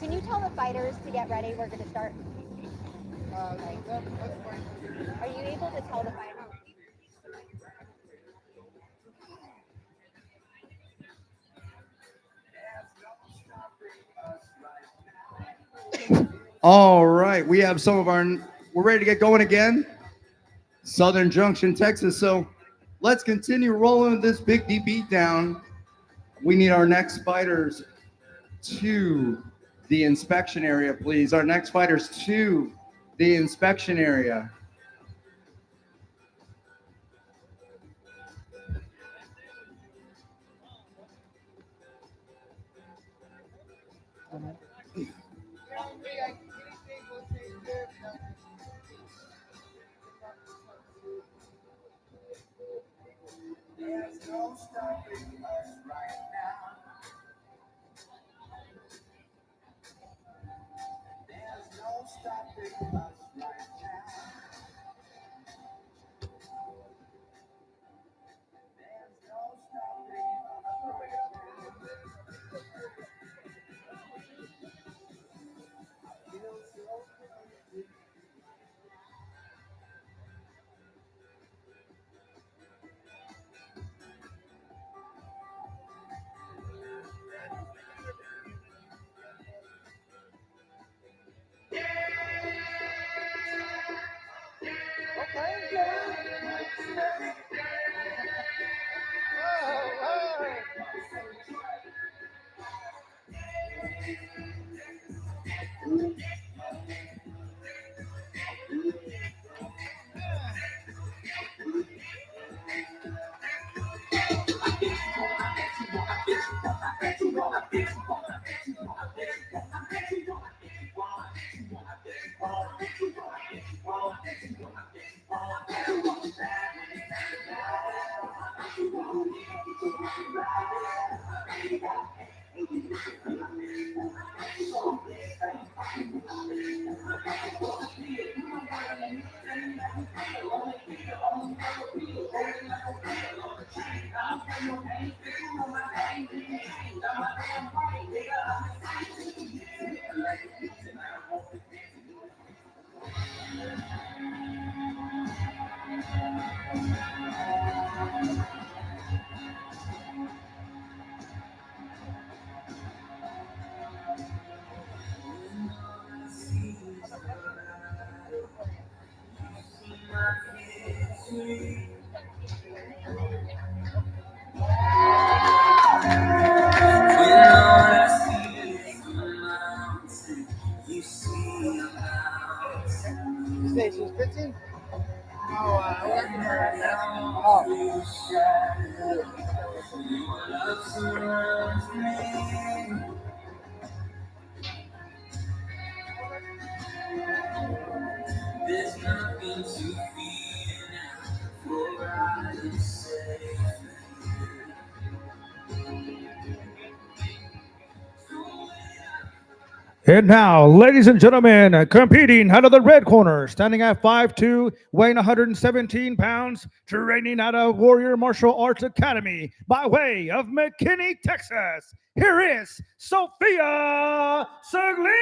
Can you tell the fighters to get ready? We're going to start. Are you able to tell the fighters? All right, we have some of our, we're ready to get going again. Southern Junction, Texas. So let's continue rolling with this Big D beatdown. We need our next fighters to the inspection area, please. Our next fighters to the inspection area. There's no stopping us right now. There's no stopping us right now. There's no stopping us right now. I feel so good. Station 15? There's nothing to fear now, for I am safe. And now, ladies and gentlemen, competing out of the red corner, standing at 5'2", weighing 117 pounds, training out of Warrior Martial Arts Academy by way of McKinney, Texas. Here is Sophia Seglinski.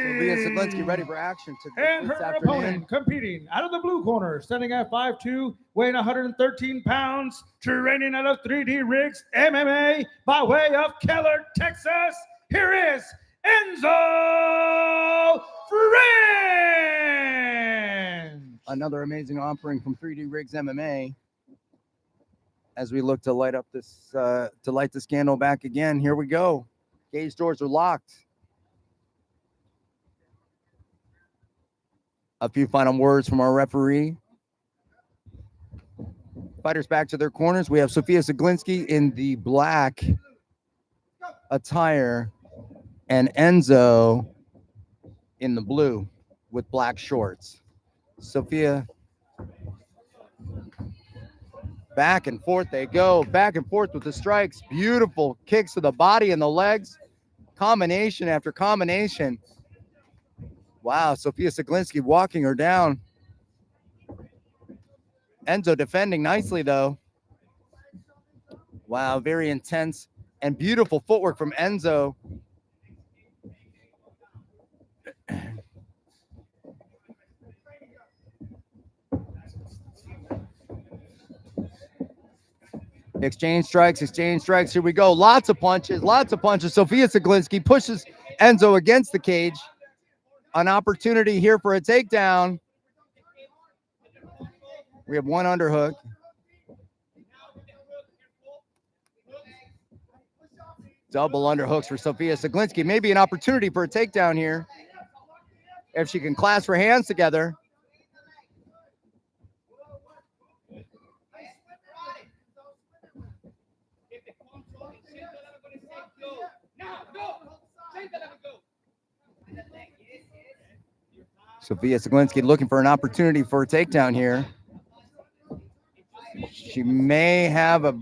Sophia Seglinski ready for action And this her afternoon. opponent competing out of the blue corner, standing at 5'2", weighing 113 pounds, training out of 3D Rigs MMA by way of Keller, Texas. Here is Enzo French. Another amazing offering from 3D Rigs MMA. As we look to light up this, to light the scandal back again, here we go. Cage doors are locked. A few final words from our referee. Fighters back to their corners. We have Sophia Seglinski in the black attire and Enzo in the blue with black shorts. Sophia, back and forth they go, back and forth with the strikes. Beautiful kicks to the body and the legs. Combination after combination. Wow, Sophia Seglinski walking her down. Enzo defending nicely, though. Wow, very intense And beautiful footwork from Enzo. Exchange strikes. Here we go. Lots of punches. Sofia Zaglinski pushes Enzo against the cage. An opportunity here for a takedown. We have one underhook. Double underhooks for Sofia Zaglinski. Maybe an opportunity for a takedown here. If she can clasp her hands together. Sofia Zaglinski looking for an opportunity for a takedown here. She may have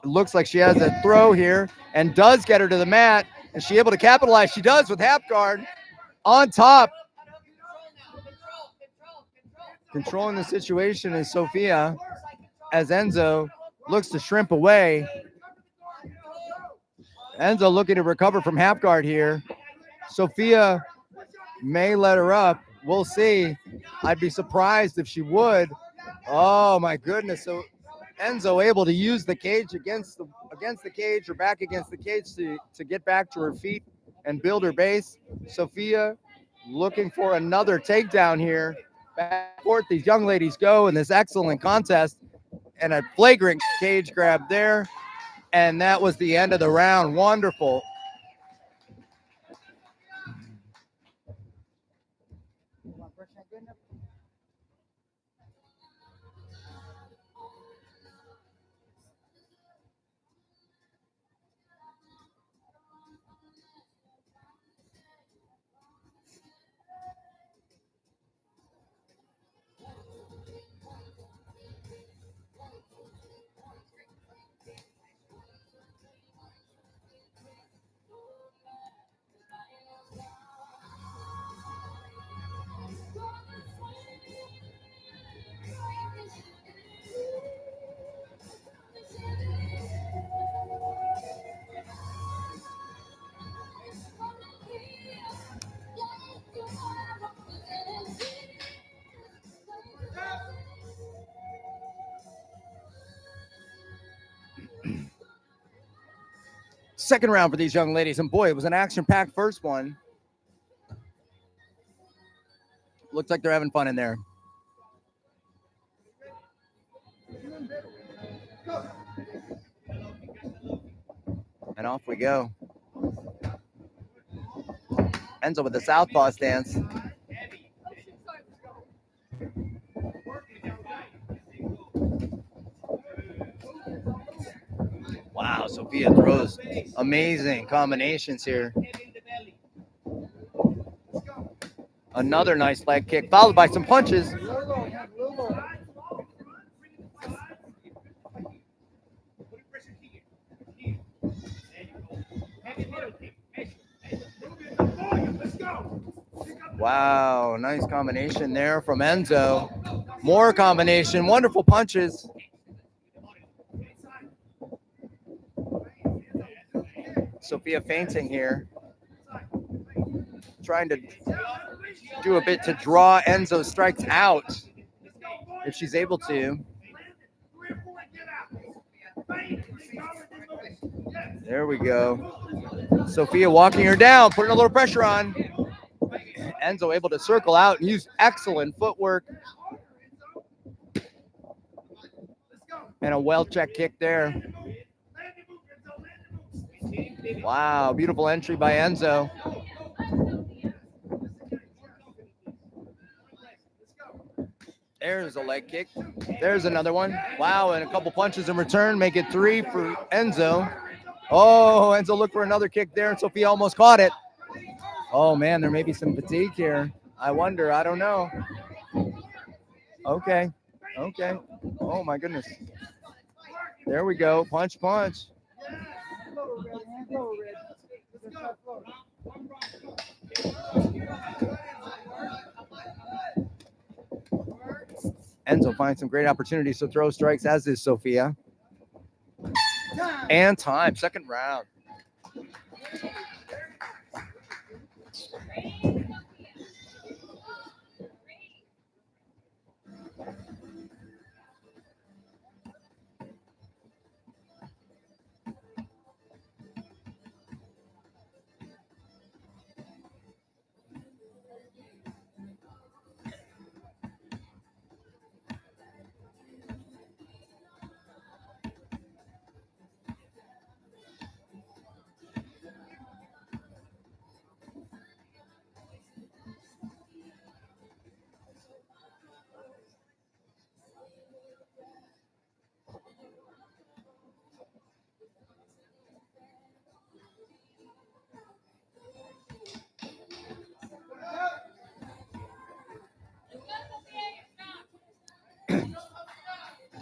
looks like she has a throw here and does get her to the mat. Is she able to capitalize? She does with half guard on top. Controlling the situation is Sofia as Enzo looks to shrimp away. Enzo looking to recover from half guard here. Sofia may let her up. We'll see. I'd be surprised if she would. Oh my goodness. So Enzo able to use the cage against the cage or back against the cage to get back to her feet and build her base. Sofia looking for another takedown here. Back and forth these young ladies go in this excellent contest. And a flagrant cage grab there. And that was the end of the round. Wonderful. Second round for these young ladies, and boy, it was an action-packed first one. Looks like they're having fun in there. And off we go. Enzo with the southpaw stance. Wow, Sofia throws amazing combinations here. Another nice leg kick, followed by some punches. Wow, nice combination there from Enzo. More combination, wonderful punches. Sofia feinting here. Trying to do a bit to draw Enzo's strikes out if she's able to. There we go. Sofia walking her down, putting a little pressure on. Enzo able to circle out and use excellent footwork. And a well-checked kick there. Wow, beautiful entry by Enzo. There's a leg kick. There's another one. Wow, and a couple punches in return. Make it 3 for Enzo. Oh, Enzo looked for another kick there, and Sofia almost caught it. Oh, man, there may be some fatigue here. I wonder. I don't know. Okay. Oh, my goodness. There we go. Punch, punch. Enzo finds some great opportunities to throw strikes, as is Sofia. And time, second round.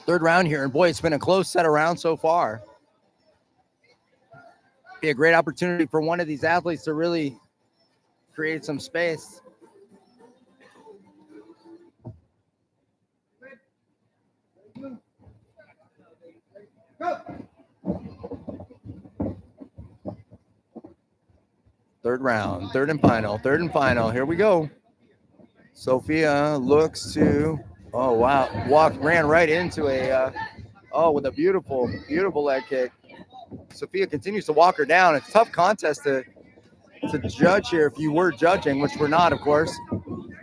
Third round here, and boy, it's been a close set of rounds so far. Be a great opportunity for one of these athletes to really create some space. Third round, third and final. Here we go. Sophia looks to, oh wow, ran right into with a beautiful leg kick. Sophia continues to walk her down. It's a tough contest to judge here if you were judging, which we're not, of course.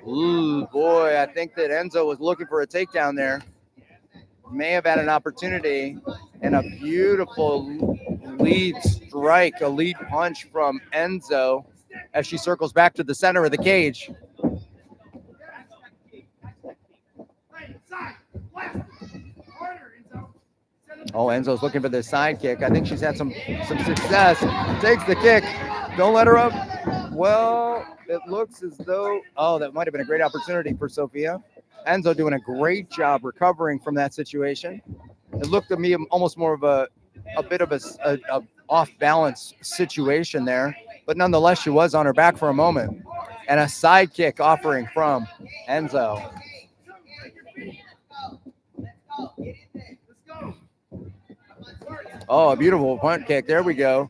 Ooh, boy, I think that Enzo was looking for a takedown there. May have had an opportunity, and a beautiful lead strike, a lead punch from Enzo as she circles back to the center of the cage. Oh, Enzo's looking for the side kick. I think she's had some success. Takes the kick. Don't let her up. Well, it looks as though, that might have been a great opportunity for Sophia. Enzo doing a great job recovering from that situation. It looked to me almost more of a bit of a off-balance situation there, but nonetheless, she was on her back for a moment. And a side kick offering from Enzo. Oh, a beautiful punt kick. There we go.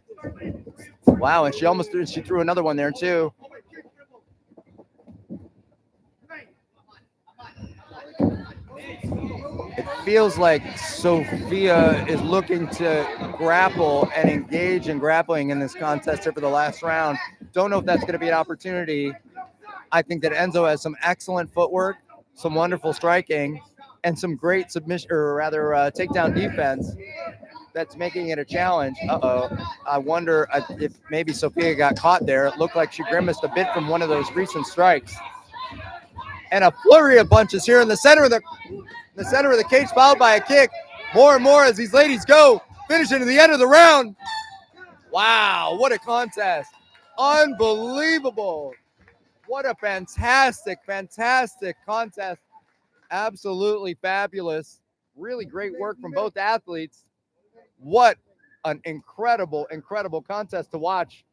Wow, and she threw another one there too. It feels like Sophia is looking to grapple and engage in grappling in this contest here for the last round. Don't know if that's going to be an opportunity. I think that Enzo has some excellent footwork, some wonderful striking, and some great submission, or rather takedown defense that's making it a challenge. I wonder if maybe Sophia got caught there. It looked like she grimaced a bit from one of those recent strikes. And a flurry of punches here in the center of the cage, followed by a kick. More and more as these ladies go, finishing to the end of the round. Wow, what a contest. Unbelievable. What a fantastic contest. Absolutely fabulous. Really great work from both athletes. What an incredible contest to watch.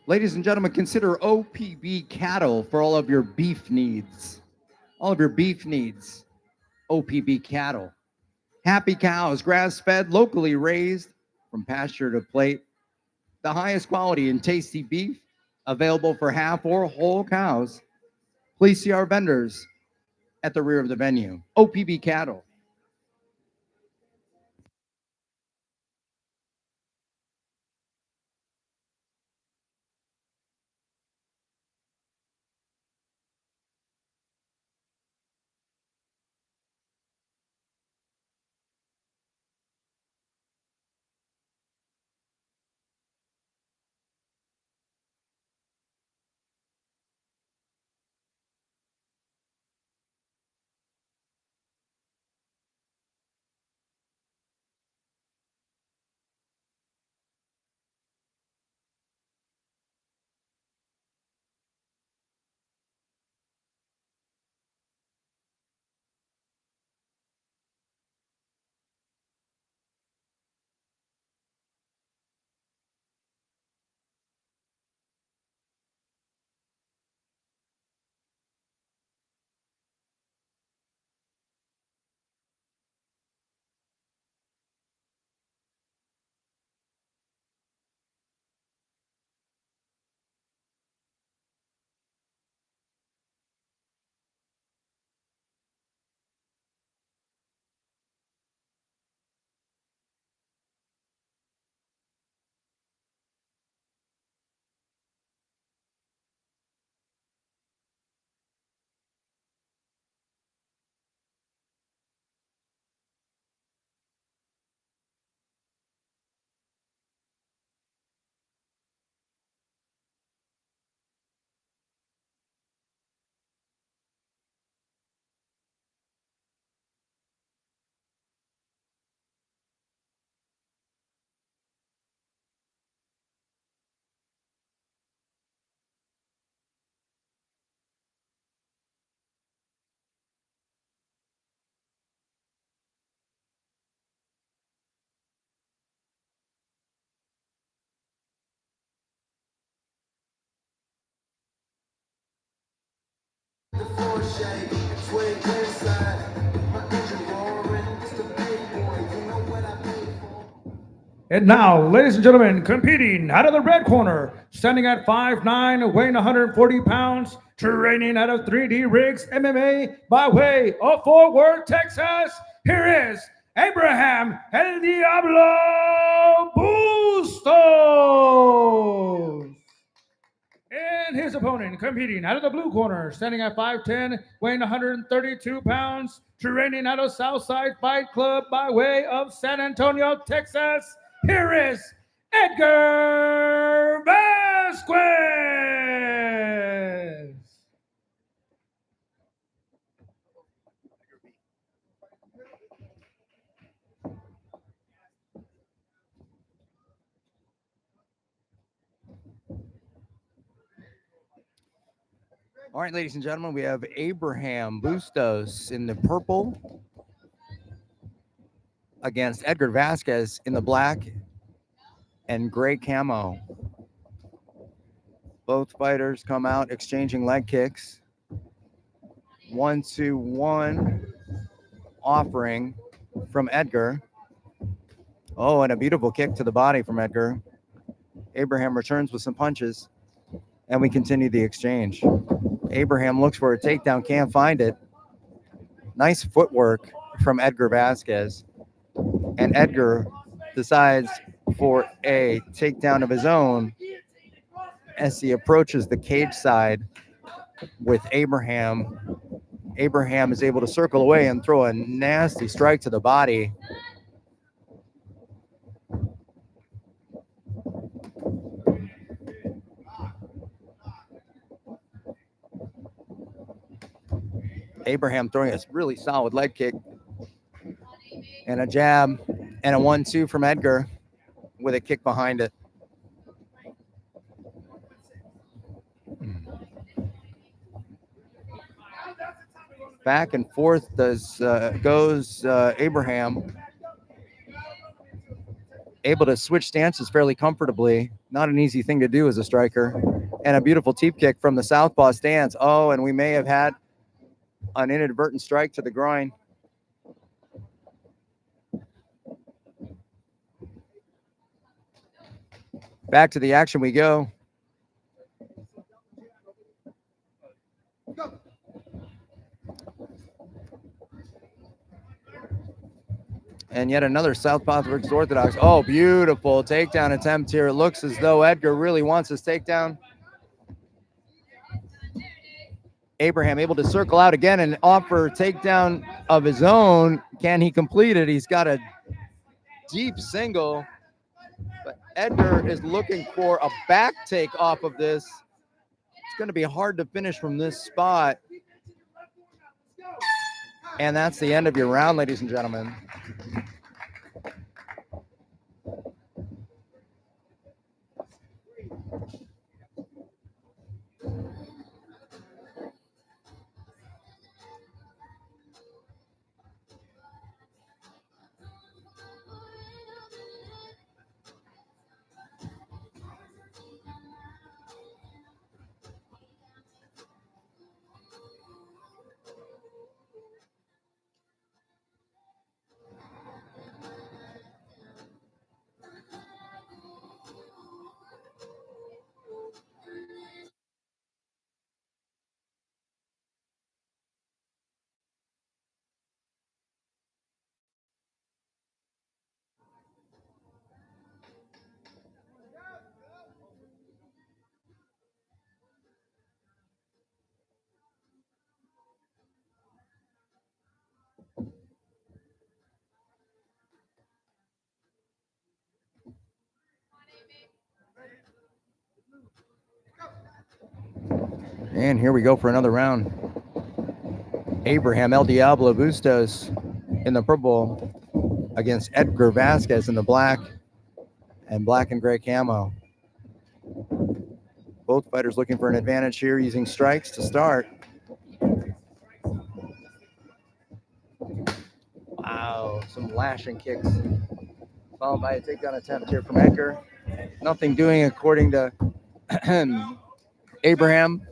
Ladies and gentlemen, consider OPB Cattle for all of your beef needs. OPB Cattle. Happy cows, grass-fed, locally raised, from pasture to plate. The highest quality and tasty beef, available for half or whole cows. Please see our vendors at the rear of the venue. OPB Cattle. And now, ladies and gentlemen, competing out of the red corner, standing at 5'9", weighing 140 pounds, training out of 3D Rigs MMA by way of Fort Worth, Texas, here is Abraham El Diablo Bustos. And his opponent, competing out of the blue corner, standing at 5'10", weighing 132 pounds, training out of Southside Fight Club by way of San Antonio, Texas, here is Edgar Vasquez. All right, ladies and gentlemen, we have Abraham Bustos in the purple against Edgar Vasquez in the black and gray camo. Both fighters come out exchanging leg kicks. 1-2-1 offering from Edgar. Oh, and a beautiful kick to the body from Edgar. Abraham returns with some punches, and we continue the exchange. Abraham looks for a takedown, can't find it. Nice footwork from Edgar Vasquez. And Edgar decides for a takedown of his own as he approaches the cage side with Abraham. Abraham is able to circle away and throw a nasty strike to the body. Abraham throwing a really solid leg kick and a jab and a 1-2 from Edgar with a kick behind it. Back and forth goes Abraham. Able to switch stances fairly comfortably. Not an easy thing to do as a striker. And a beautiful teep kick from the southpaw stance. Oh, and we may have had an inadvertent strike to the groin. Back to the action we go. And yet another southpaw versus orthodox. Oh, beautiful takedown attempt here. It looks as though Edgar really wants his takedown. Abraham able to circle out again and offer takedown of his own. Can he complete it? He's got a deep single, but Edgar is looking for a back take off of this. It's going to be hard to finish from this spot. And that's the end of your round, ladies and gentlemen. And here we go for another round. Abraham El Diablo Bustos in the purple against Edgar Vasquez in the black and gray camo. Both fighters looking for an advantage here, using strikes to start. Wow, some lashing kicks, followed by a takedown attempt here from Edgar. Nothing doing according to Abraham.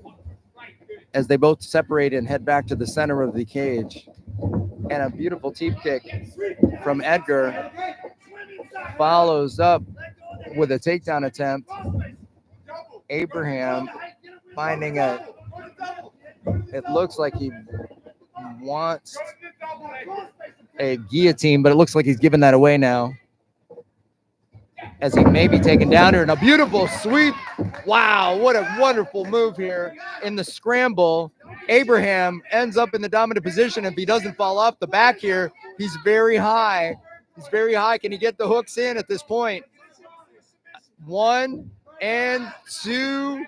as they both separate and head back to the center of the cage. And a beautiful teep kick from Edgar follows up with a takedown attempt. Abraham finding it looks like he wants a guillotine, but it looks like he's giving that away now, as he may be taken down here. And a beautiful sweep. Wow, what a wonderful move here in the scramble. Abraham ends up in the dominant position. If he doesn't fall off the back here, he's very high. He's very high. Can he get the hooks in at this point? 1 and 2.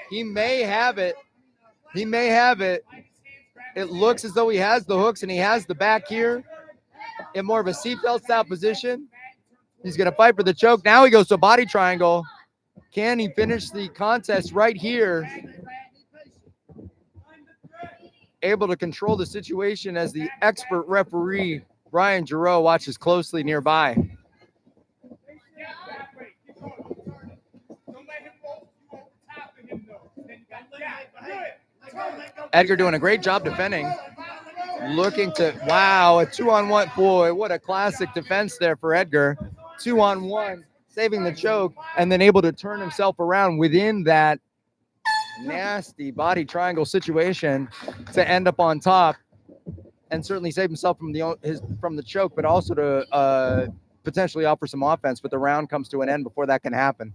He may have it. He may have it. It looks as though he has the hooks, and he has the back here in more of a seatbelt style position. He's going to fight for the choke. Now he goes to a body triangle. Can he finish the contest right here? Able to control the situation as the expert referee, Brian Giroux, watches closely nearby. Edgar doing a great job defending. Looking to, wow, a 2-on-1. Boy, what a classic defense there for Edgar. 2-on-1, saving the choke, and then able to turn himself around within that nasty body triangle situation to end up on top and certainly save himself from the choke, but also to potentially offer some offense. But the round comes to an end before that can happen.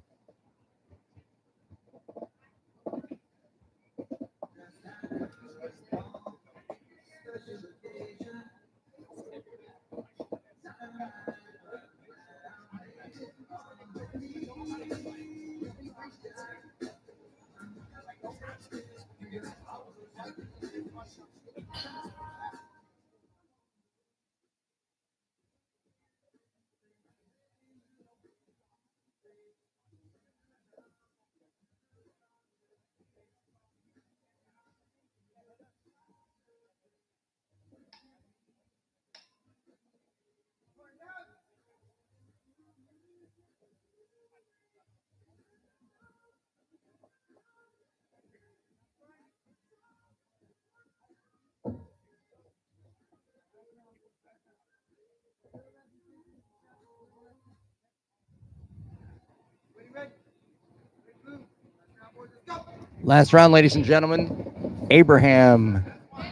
Last round, ladies and gentlemen. Abraham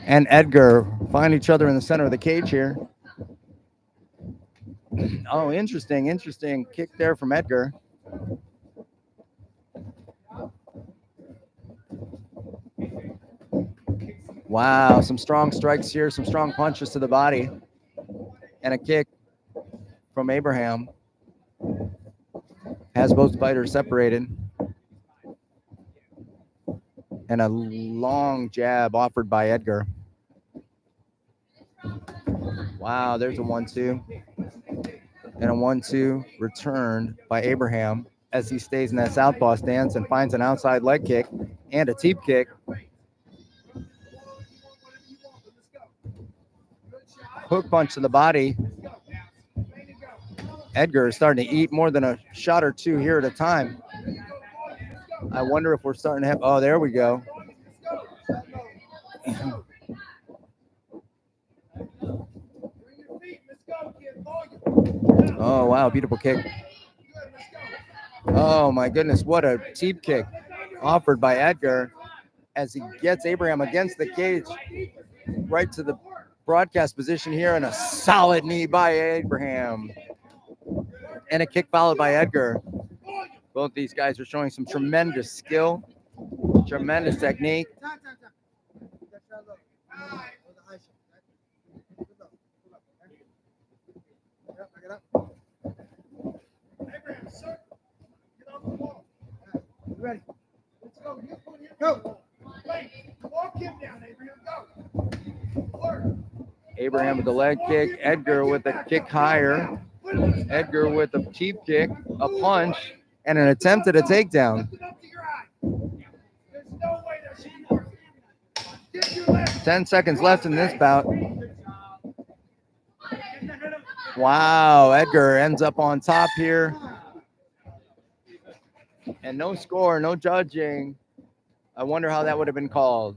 and Edgar find each other in the center of the cage here. Oh, interesting kick there from Edgar. Wow, some strong strikes here, some strong punches to the body, and a kick from Abraham. Has both fighters separated. And a long jab offered by Edgar. Wow, there's a 1-2. And a 1-2 returned by Abraham as he stays in that southpaw stance and finds an outside leg kick and a teep kick. Hook punch to the body. Edgar is starting to eat more than a shot or two here at a time. I wonder if we're starting to have, oh, there we go. Oh, wow, beautiful kick. Oh, my goodness, what a teep kick offered by Edgar as he gets Abraham against the cage, right to the broadcast position here, and a solid knee by Abraham. And a kick followed by Edgar. Both these guys are showing some tremendous skill, tremendous technique. Ready? Let's go. Go. Walk him down, Abraham. Go. Abraham with the leg kick. Edgar with a kick higher. Edgar with a teep kick, a punch, and an attempt at a takedown. 10 seconds left in this bout. Wow, Edgar ends up on top here. And no score, no judging. I wonder how that would have been called.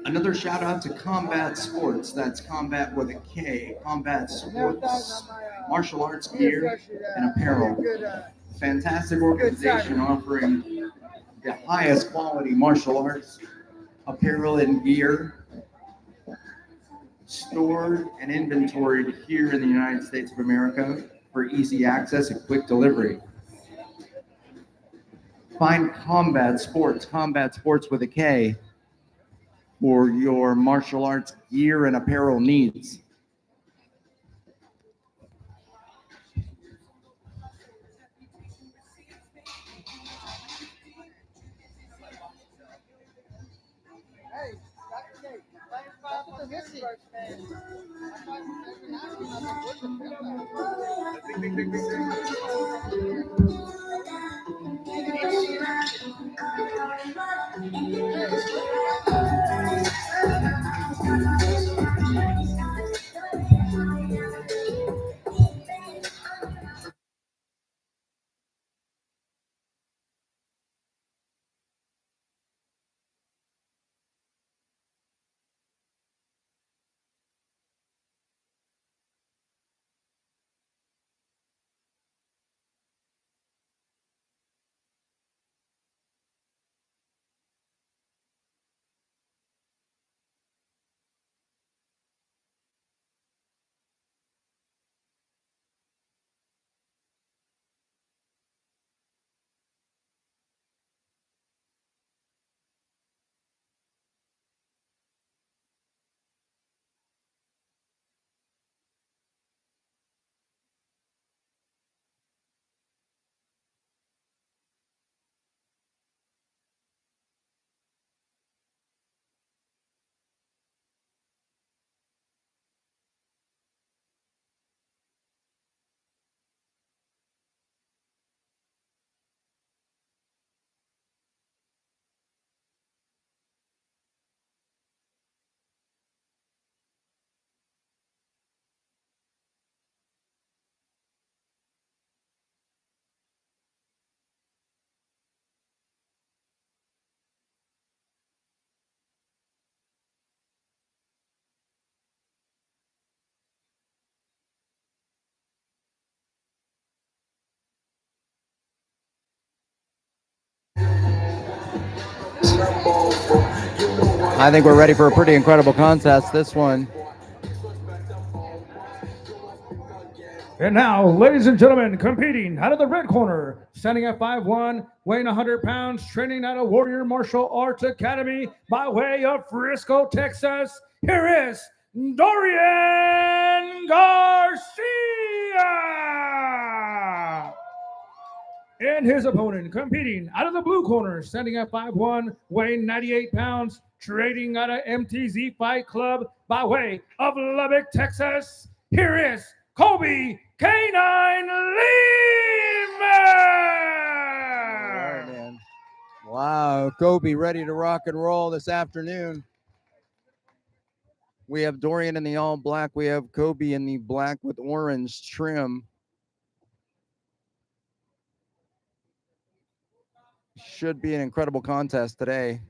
Another shout out to Combat Sports. That's Combat with a K. Combat Sports, martial arts gear and apparel. Fantastic organization offering the highest quality martial arts apparel and gear stored and inventoried here in the United States of America for easy access and quick delivery. Find Combat Sports with a K, for your martial arts gear and apparel needs. I think we're ready for a pretty incredible contest. This one. And now, ladies and gentlemen, competing out of the red corner, standing at 5'1", weighing 100 pounds, training at a Warrior Martial Arts Academy by way of Frisco, Texas. Here is Dorian Garcia. And his opponent, competing out of the blue corner, standing at 5'1", weighing 98 pounds, training at a MTZ Fight Club by way of Lubbock, Texas. Here is Kobe K9 Lehman. Wow, Kobe ready to rock and roll this afternoon. We have Dorian in the all black. We have Kobe in the black with orange trim. Should be an incredible contest today.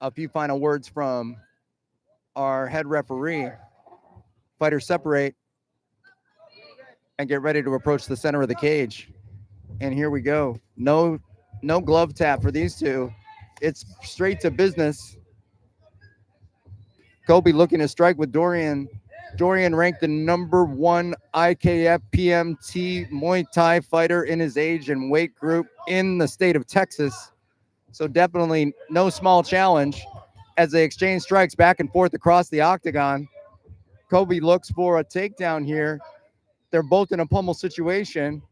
A few final words from our head referee. Fighters separate and get ready to approach the center of the cage. And here we go. No glove tap for these two. It's straight to business. Kobe looking to strike with Dorian. Dorian ranked the #1 IKF PMT Muay Thai fighter in his age and weight group in the state of Texas. So definitely no small challenge as they exchange strikes back and forth across the octagon. Kobe looks for a takedown here. They're both in a pummel situation.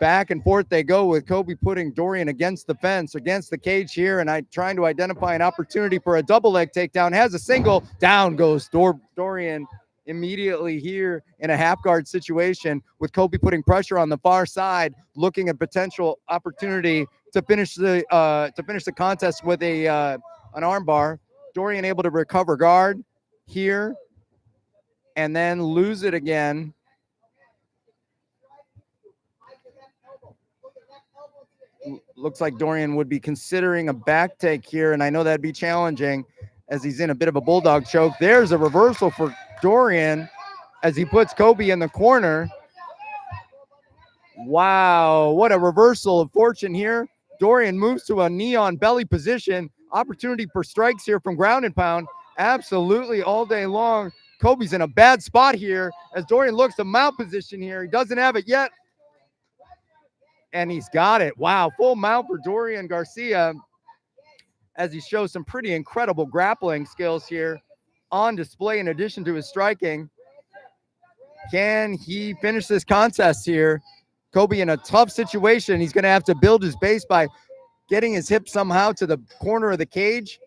Back and forth they go with Kobe putting Dorian against the fence, against the cage here, and trying to identify an opportunity for a double leg takedown. Has a single. Down goes Dorian immediately here in a half guard situation with Kobe putting pressure on the far side, looking at potential opportunity to finish the contest with a an armbar. Dorian able to recover guard here and then lose it again. Looks like Dorian would be considering a back take here, and I know that'd be challenging as he's in a bit of a bulldog choke. There's a reversal for Dorian as he puts Kobe in the corner. Wow, what a reversal of fortune here. Dorian moves to a knee on belly position. Opportunity for strikes here from ground and pound. Absolutely all day long. Kobe's in a bad spot here as Dorian looks to mount position here. He doesn't have it yet. And he's got it. Wow, full mount for Dorian Garcia as he shows some pretty incredible grappling skills here on display in addition to his striking. Can he finish this contest here? Kobe in a tough situation. He's going to have to build his base by getting his hip somehow to the corner of the cage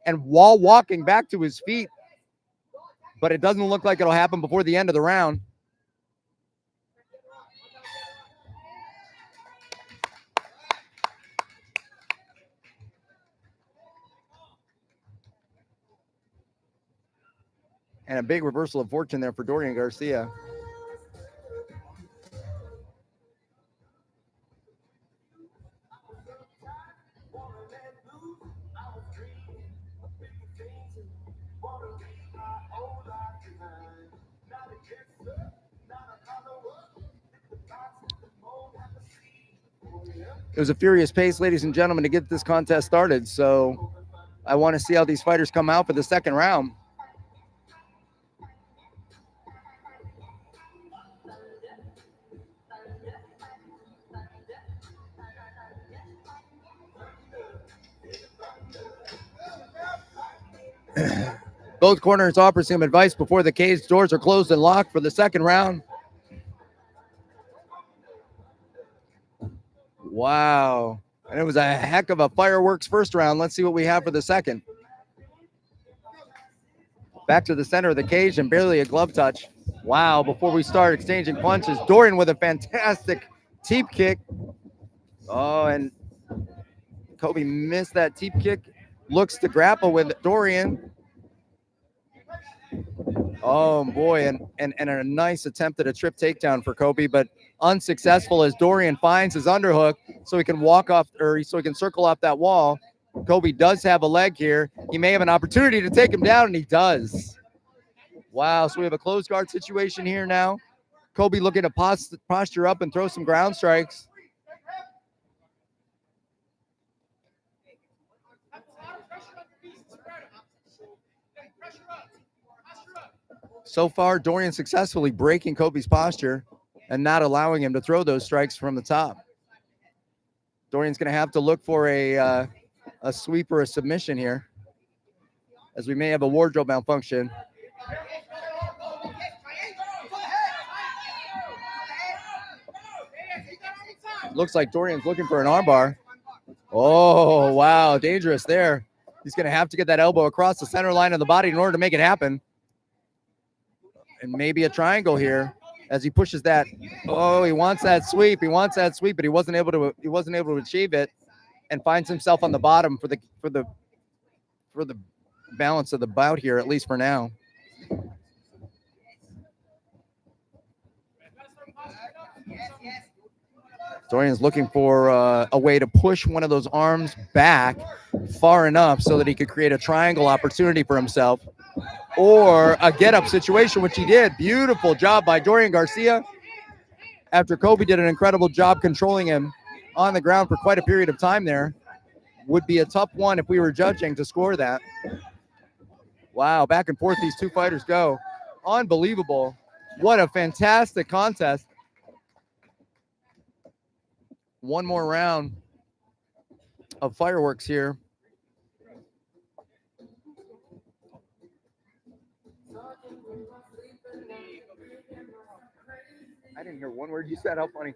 and while walking back to his feet. But it doesn't look like it'll happen before the end of the round. And a big reversal of fortune there for Dorian Garcia. It was a furious pace, ladies and gentlemen, to get this contest started. So I want to see how these fighters come out for the second round. Both corners offer some advice before the cage doors are closed and locked for the second round. Wow. And it was a heck of a fireworks first round. Let's see what we have for the second. Back to the center of the cage and barely a glove touch. Wow, before we start exchanging punches, Dorian with a fantastic teep kick. Oh, and Kobe missed that teep kick. Looks to grapple with Dorian. Oh boy, and a nice attempt at a trip takedown for Kobe, but unsuccessful as Dorian finds his underhook so he can walk off, or so he can circle off that wall. Kobe does have a leg here. He may have an opportunity to take him down, and he does. Wow, so we have a closed guard situation here now. Kobe looking to posture up and throw some ground strikes. So far, Dorian successfully breaking Kobe's posture and not allowing him to throw those strikes from the top. Dorian's going to have to look for a sweep or a submission here, as we may have a wardrobe malfunction. Looks like Dorian's looking for an armbar. Oh, wow, dangerous there. He's going to have to get that elbow across the center line of the body in order to make it happen. And maybe a triangle here as he pushes that. Oh, he wants that sweep. He wants that sweep, but he wasn't able to achieve it, and finds himself on the bottom for the balance of the bout here, at least for now. Dorian's looking for a way to push one of those arms back far enough so that he could create a triangle opportunity for himself, or a get-up situation, which he did. Beautiful job by Dorian Garcia after Kobe did an incredible job controlling him on the ground for quite a period of time there. Would be a tough one if we were judging to score that. Wow, back and forth these two fighters go. Unbelievable. What a fantastic contest. One more round of fireworks here. I didn't hear one word you said. How funny.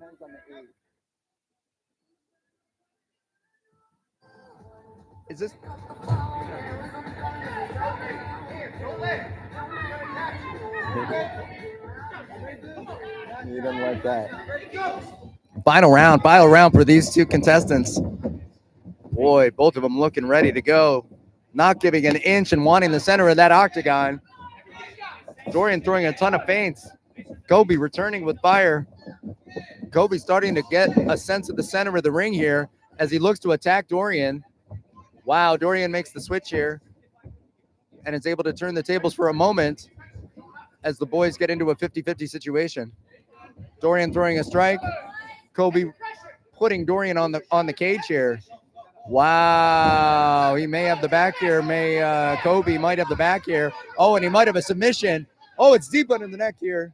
depends on the age. Is this? He doesn't like that. Final round for these two contestants. Boy, both of them looking ready to go. Not giving an inch and wanting the center of that octagon. Dorian throwing a ton of feints. Kobe returning with fire. Kobe starting to get a sense of the center of the ring here as he looks to attack Dorian. Wow, Dorian makes the switch here and is able to turn the tables for a moment as the boys get into a 50-50 situation. Dorian throwing a strike. Kobe putting Dorian on the cage here. Wow, he may have the back here. Kobe might have the back here. Oh, and he might have a submission. Oh, it's deep under the neck here.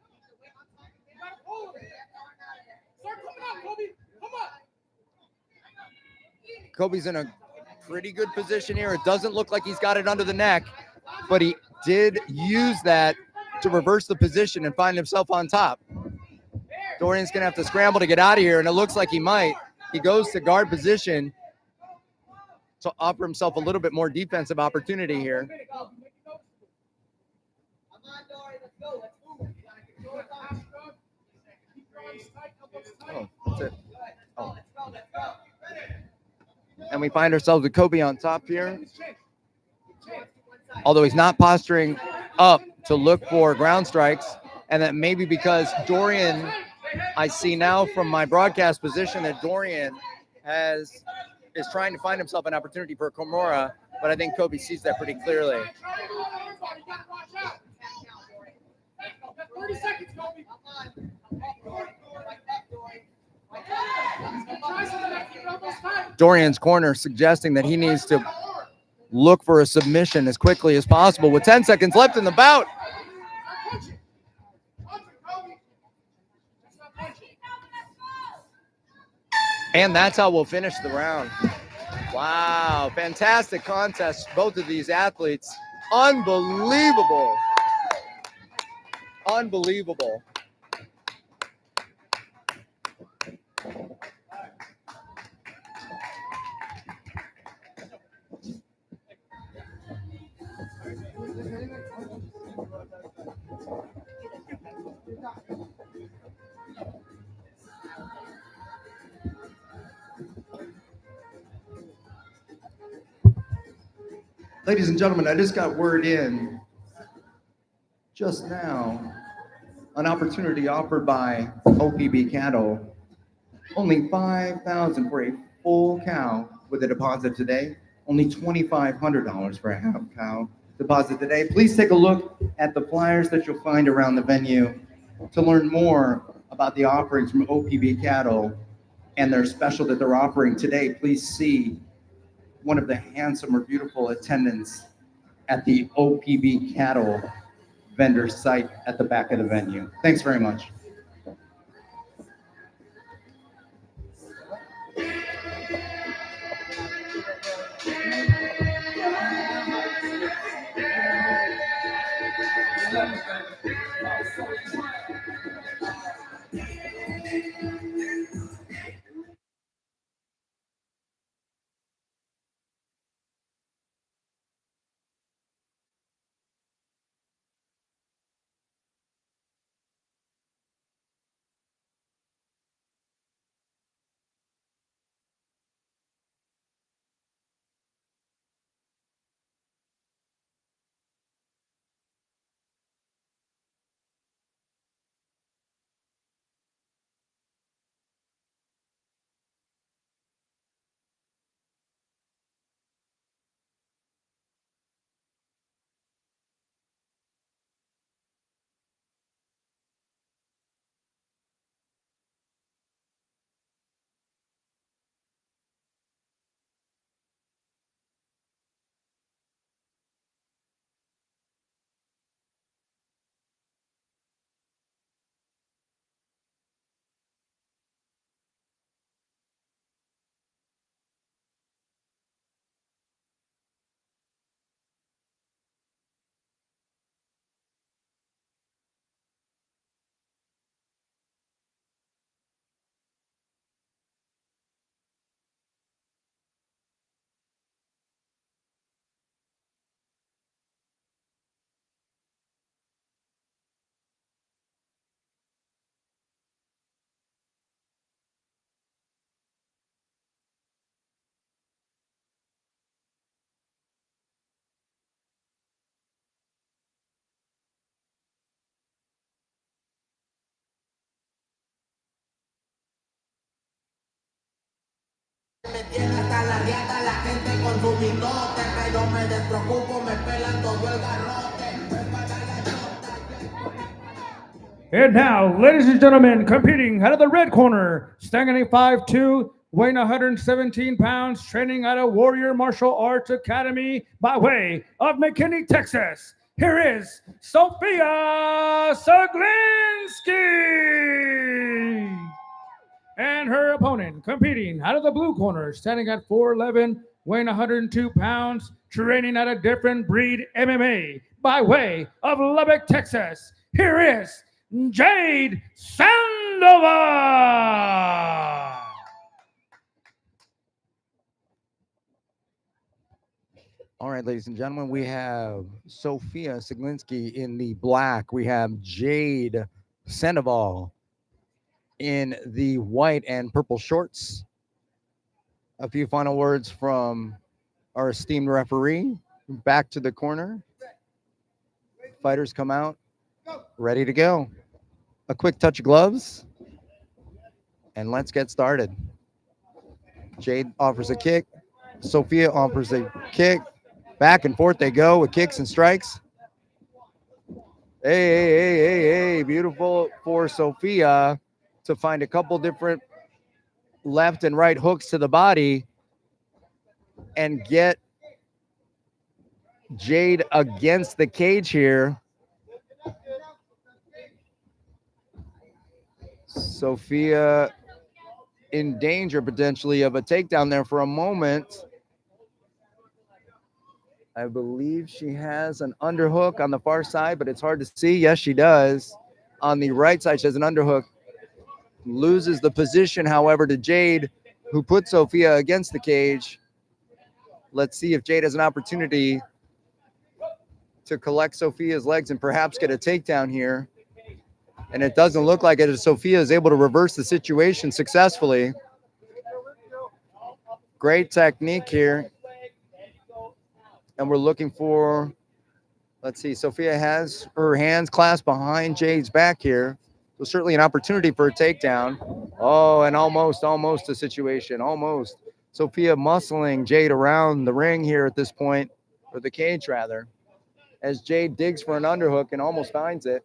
Kobe's in a pretty good position here. It doesn't look like he's got it under the neck, but he did use that to reverse the position and find himself on top. Dorian's gonna have to scramble to get out of here, and it looks like he might. He goes to guard position to offer himself a little bit more defensive opportunity here. Oh, that's it. Oh. And we find ourselves with Kobe on top here. Although he's not posturing up to look for ground strikes, and that maybe because Dorian, I see now from my broadcast position that Dorian is trying to find himself an opportunity for a Kimura, but I think Kobe sees that pretty clearly. 30 seconds, Kobe. Dorian's corner suggesting that he needs to look for a submission as quickly as possible with 10 seconds left in the bout. And that's how we'll finish the round. Wow, fantastic contest, both of these athletes. Unbelievable. Unbelievable. Ladies and gentlemen, I just got word in just now, an opportunity offered by OPB Cattle. Only $5,000 for a full cow with a deposit today. Only $2,500 for a half cow deposit today. Please take a look at the flyers that you'll find around the venue to learn more about the offerings from OPB Cattle and their special that they're offering today. Please see one of the handsome or beautiful attendants at the OPB Cattle vendor site at the back of the venue. Thanks very much. Me tiene hasta la riata la gente con su mitote, pero me despreocupo, me pelan todo el garrote. And now, ladies and gentlemen, competing out of the red corner, standing at 5'2", weighing 117 pounds, training out of Warrior Martial Arts Academy by way of McKinney, Texas. Here is Sophia Saglinski. And her opponent, competing out of the blue corner, standing at 4'11", weighing 102 pounds, training at a different breed MMA by way of Lubbock, Texas. Here is Jade Sandal. All right, ladies and gentlemen, we have Sophia Saglinski in the black. We have Jade Sandoval in the white and purple shorts. A few final words from our esteemed referee. Back to the corner. Fighters come out, ready to go. A quick touch of gloves, and let's get started. Jade offers a kick. Sophia offers a kick. Back and forth they go with kicks and strikes. Hey, beautiful for Sophia to find a couple different left and right hooks to the body and get Jade against the cage here. Sophia in danger potentially of a takedown there for a moment. I believe she has an underhook on the far side, but it's hard to see. Yes, she does. On the right side, she has an underhook. Loses the position, however, to Jade, who put Sophia against the cage. Let's see if Jade has an opportunity to collect Sophia's legs and perhaps get a takedown here. And it doesn't look like it, as Sophia is able to reverse the situation successfully. Great technique here. And we're looking for, let's see, Sophia has her hands clasped behind Jade's back here. So certainly an opportunity for a takedown. Oh, and almost a situation, almost. Sophia muscling Jade around the ring here at this point, or the cage rather, as Jade digs for an underhook and almost finds it.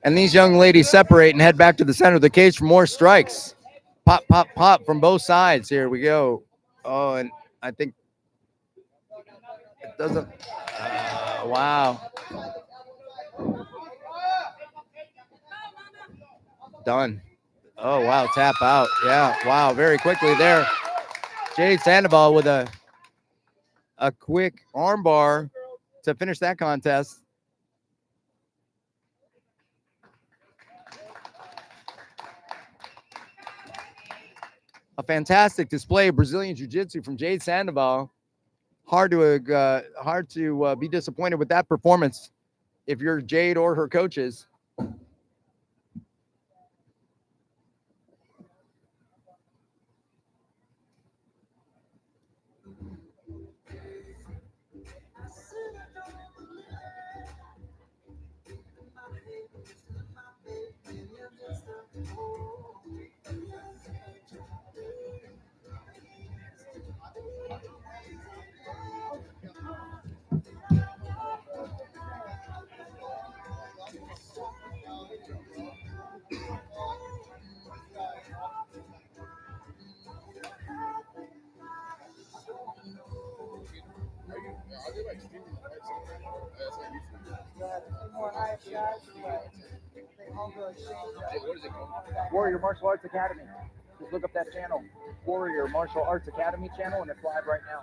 And these young ladies separate and head back to the center of the cage for more strikes. Pop, pop, pop from both sides. Here we go. Oh, and I think it doesn't. Wow. Done. Oh, wow. Tap out. Yeah. Wow. Very quickly there. Jade Sandoval with a quick armbar to finish that contest. A fantastic display of Brazilian Jiu-Jitsu from Jade Sandoval. Hard to be disappointed with that performance if you're Jade or her coaches. Warrior Martial Arts Academy. Just look up that channel, Warrior Martial Arts Academy channel, and it's live right now.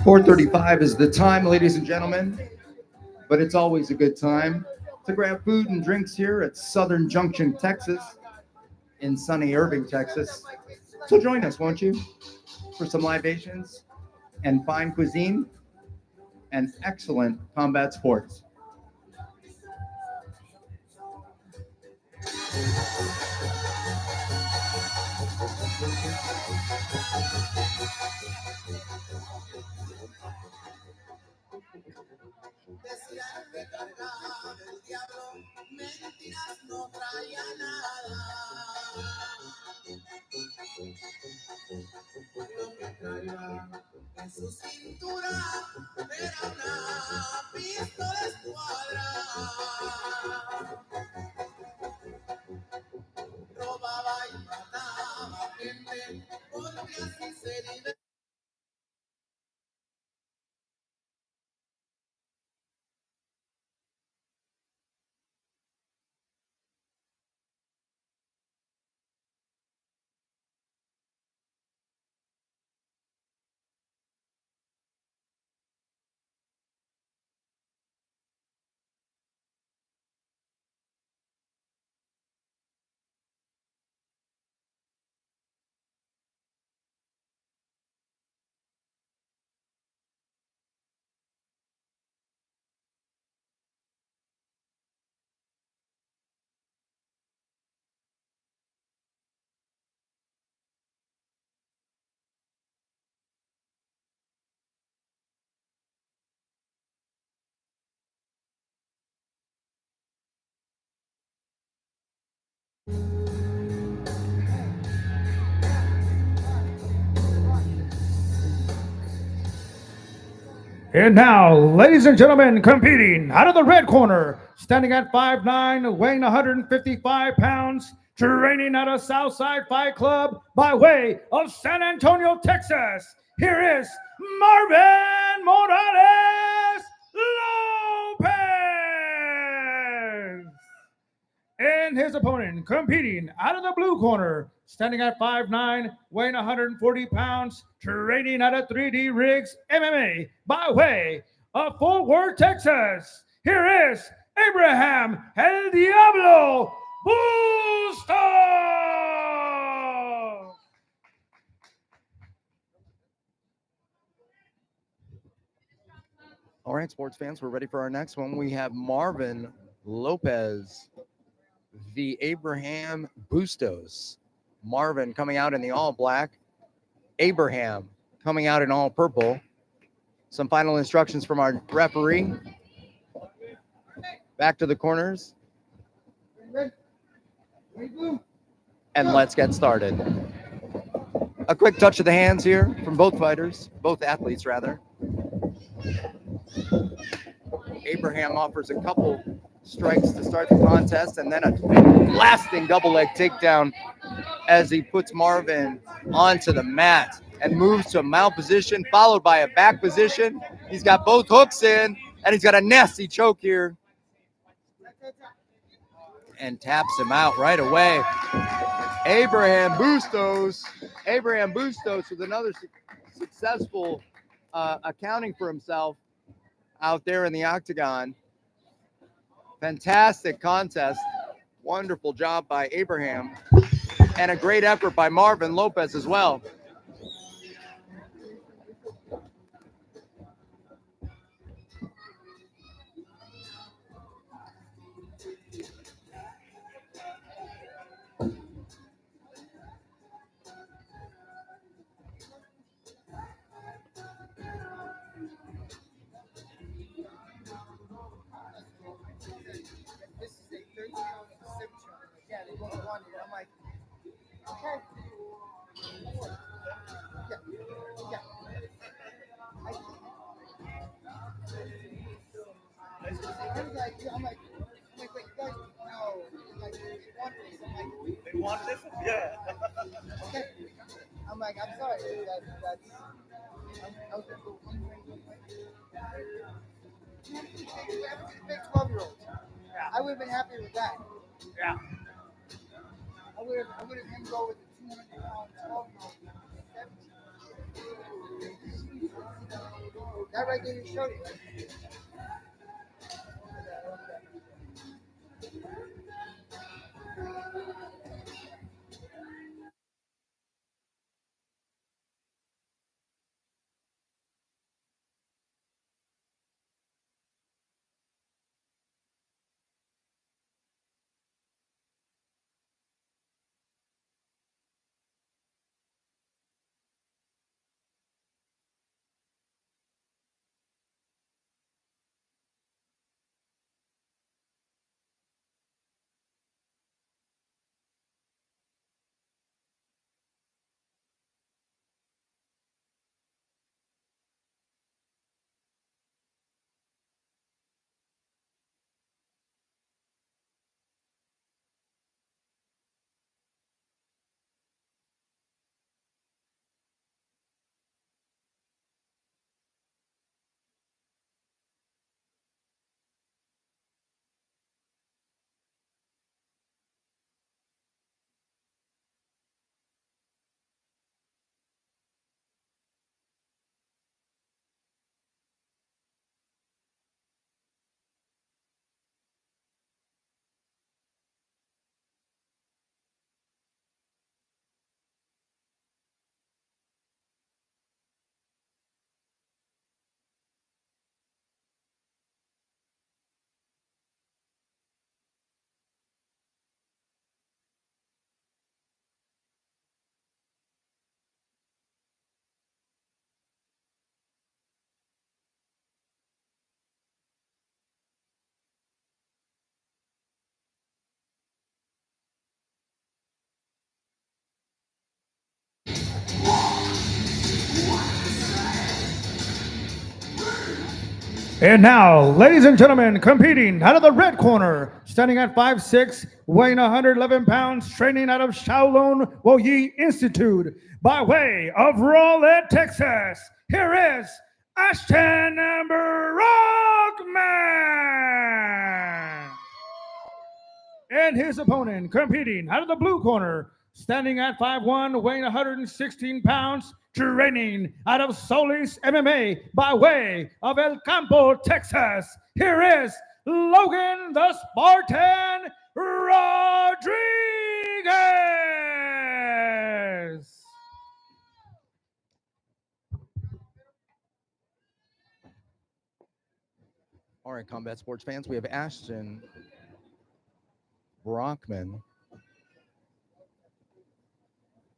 .435 is the time, ladies and gentlemen, but it's always a good time to grab food and drinks here at Southern Junction, Texas, in sunny Irving, Texas. So join us, won't you, for some libations and fine cuisine and excellent combat sports. Decía que cargaba el diablo, mentiras no traía nada. Lo que traía en su cintura era una pistola escuadra. Robaba y mataba gente, porque así se vive. And now, ladies and gentlemen, competing out of the red corner, standing at 5'9", weighing 155 pounds, training out of Southside Fight Club by way of San Antonio, Texas. Here is Marvin Morales Lopez. And his opponent, competing out of the blue corner, standing at 5'9", weighing 140 pounds, training out of 3D Rigs MMA by way of Fort Worth, Texas. Here is Abraham El Diablo Bustos. All right, sports fans, we're ready for our next one. We have Marvin Lopez v. Abraham Bustos. Marvin coming out in the all black. Abraham coming out in all purple. Some final instructions from our referee. Back to the corners. And let's get started. A quick touch of the hands here from both fighters, both athletes rather. Abraham offers a couple strikes to start the contest and then a blasting double leg takedown as he puts Marvin onto the mat and moves to a mount position followed by a back position. He's got both hooks in and he's got a nasty choke here and taps him out right away. Abraham Bustos with another successful accounting for himself out there in the octagon. Fantastic contest. Wonderful job by Abraham. And a great effort by Marvin Lopez as well. I'm like, okay. Yeah. I'm like, wait, you guys, no. I'm like, they want this? I'm like, yeah. Okay. I'm like, I'm sorry. I was going to go 12-year-olds. I would have been happy with that. Yeah. I would have him go with the 200-pound 12-year-old. That right there, you showed it. And now, ladies and gentlemen, competing out of the red corner, standing at 5'6", weighing 111 pounds, training out of Shaolin Woyi Institute, by way of Rowlett, Texas, here is Ashton Rockman. And his opponent, competing out of the blue corner, standing at 5'1", weighing 116 pounds, training out of Solis MMA by way of El Campo, Texas. Here is Logan the Spartan Rodriguez. All right, combat sports fans, we have Ashton Brockman,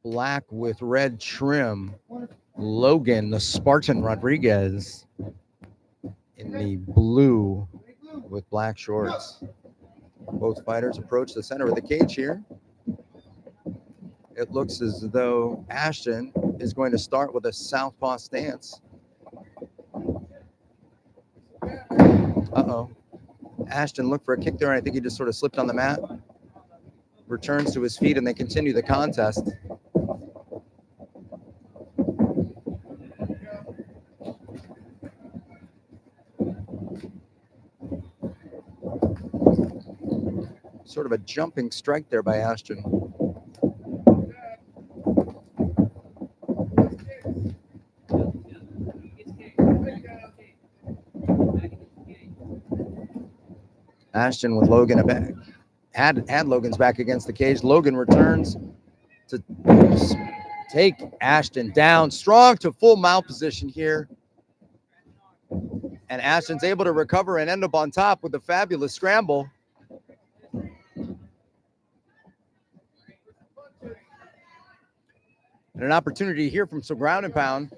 black with red trim. Logan, the Spartan Rodriguez, in the blue with black shorts. Both fighters approach the center of the cage here. It looks as though Ashton is going to start with a southpaw stance. Uh-oh. Ashton looked for a kick there, and I think he just sort of slipped on the mat. Returns to his feet, and they continue the contest. Sort of a jumping strike there by Ashton. Ashton with Logan back. Had Logan's back against the cage. Logan returns to take Ashton down. Strong to full mount position here. And Ashton's able to recover and end up on top with a fabulous scramble. And an opportunity here from some ground and pound.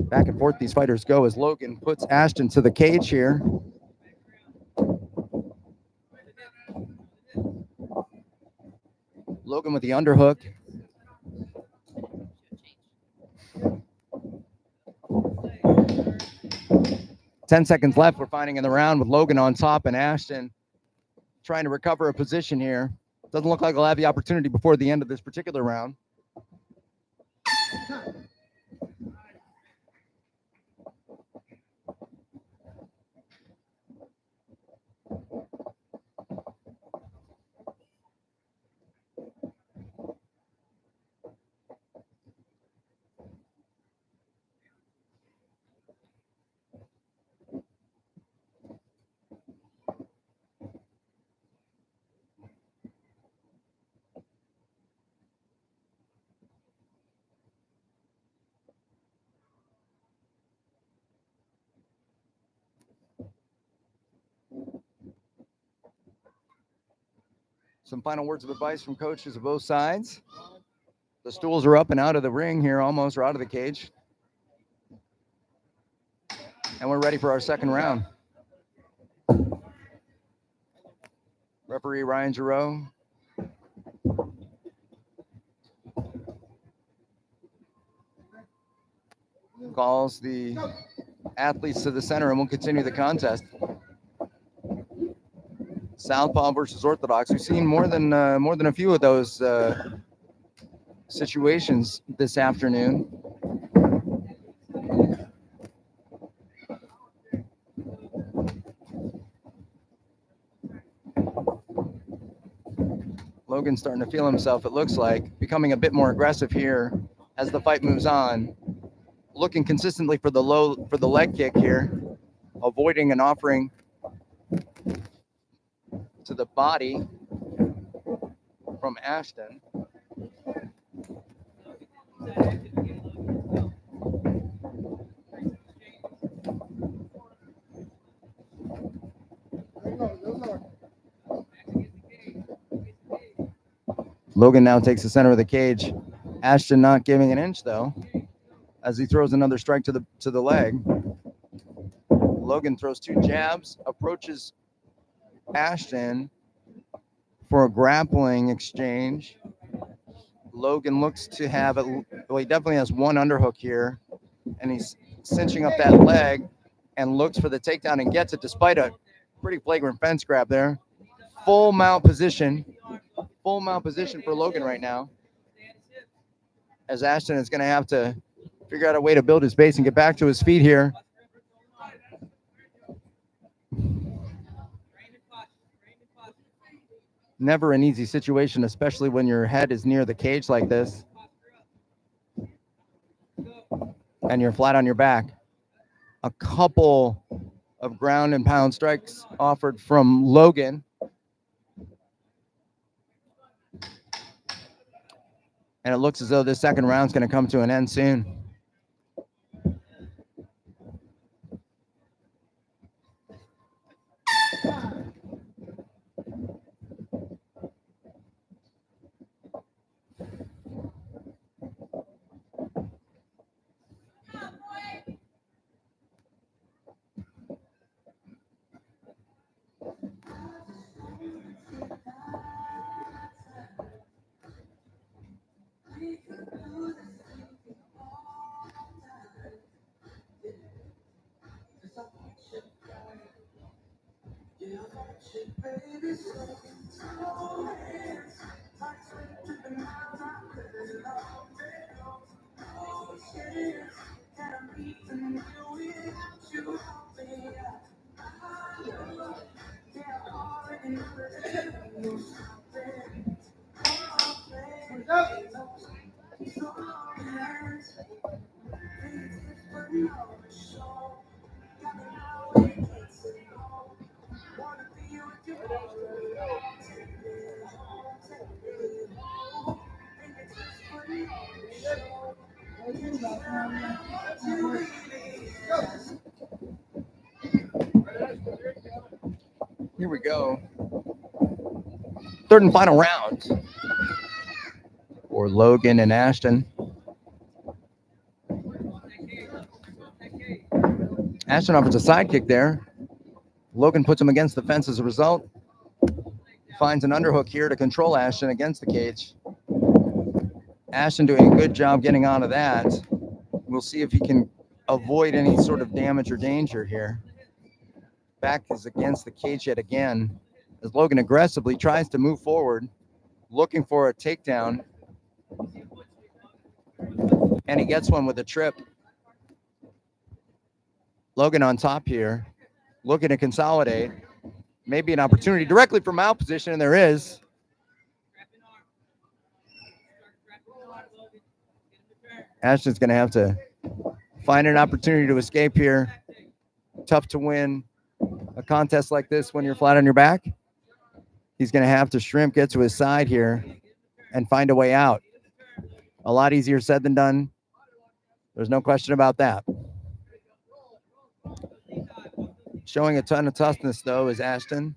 Back and forth these fighters go as Logan puts Ashton to the cage here. Logan with the underhook. Ten seconds left. We're fighting in the round with Logan on top and Ashton trying to recover a position here. Doesn't look like he'll have the opportunity before the end of this particular round. Some final words of advice from coaches of both sides. The stools are up and out of the ring here almost, or out of the cage. And we're ready for our second round. Referee Ryan Giroux. Calls the athletes to the center and we'll continue the contest. Southpaw versus Orthodox. We've seen more than a few of those situations this afternoon. Logan's starting to feel himself, it looks like, becoming a bit more aggressive here as the fight moves on. Looking consistently for the leg kick here, avoiding an offering to the body from Ashton. Logan now takes the center of the cage. Ashton not giving an inch though, as he throws another strike to the leg. Logan throws 2 jabs, approaches Ashton for a grappling exchange. Logan looks to have it. Well, he definitely has 1 underhook here, and he's cinching up that leg and looks for the takedown and gets it despite a pretty flagrant fence grab there. Full mount position for Logan right now, as Ashton is going to have to figure out a way to build his base and get back to his feet here. Never an easy situation, especially when your head is near the cage like this and you're flat on your back. A couple of ground and pound strikes offered from Logan. And it looks as though this second round's going to come to an end soon. Here we go. Third and final round for Logan and Ashton. Ashton offers a side kick there. Logan puts him against the fence as a result. Finds an underhook here to control Ashton against the cage. Ashton doing a good job getting out of that. We'll see if he can avoid any sort of damage or danger here. Back is against the cage yet again, as Logan aggressively tries to move forward, looking for a takedown. And he gets one with a trip. Logan on top here, looking to consolidate. Maybe an opportunity directly from out position, and there is. Ashton's going to have to find an opportunity to escape here. Tough to win a contest like this when you're flat on your back. He's going to have to shrimp, get to his side here, and find a way out. A lot easier said than done. There's no question about that. Showing a ton of toughness, though, is Ashton.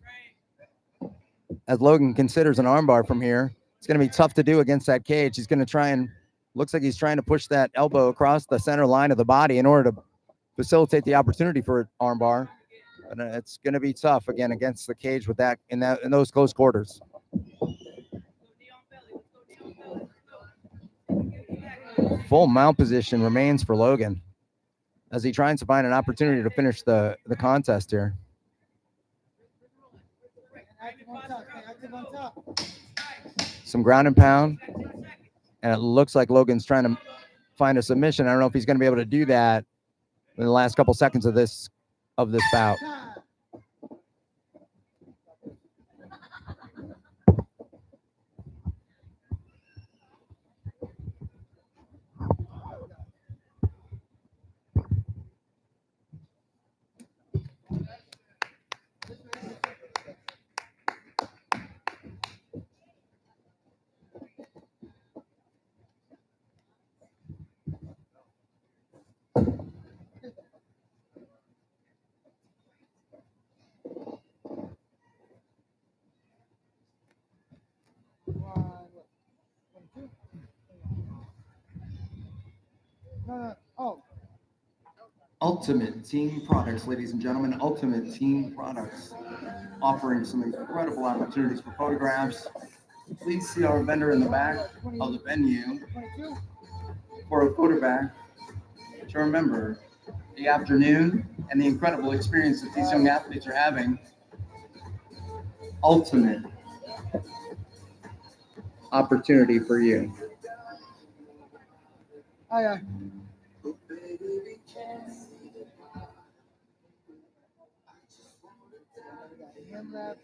As Logan considers an armbar from here, it's going to be tough to do against that cage. He's going to try and, looks like he's trying to push that elbow across the center line of the body in order to facilitate the opportunity for an armbar. And it's going to be tough, again, against the cage with that in those close quarters. Full mount position remains for Logan as he tries to find an opportunity to finish the contest here. Some ground and pound, and it looks like Logan's trying to find a submission. I don't know if he's going to be able to do that in the last couple seconds of this bout. Oh, Ultimate Team Products, ladies and gentlemen, Ultimate Team Products, offering some incredible opportunities for photographs. Please see our vendor in the back of the venue for a photograph to remember the afternoon and the incredible experience that these young athletes are having. Ultimate opportunity for you. oh yeah. Him left.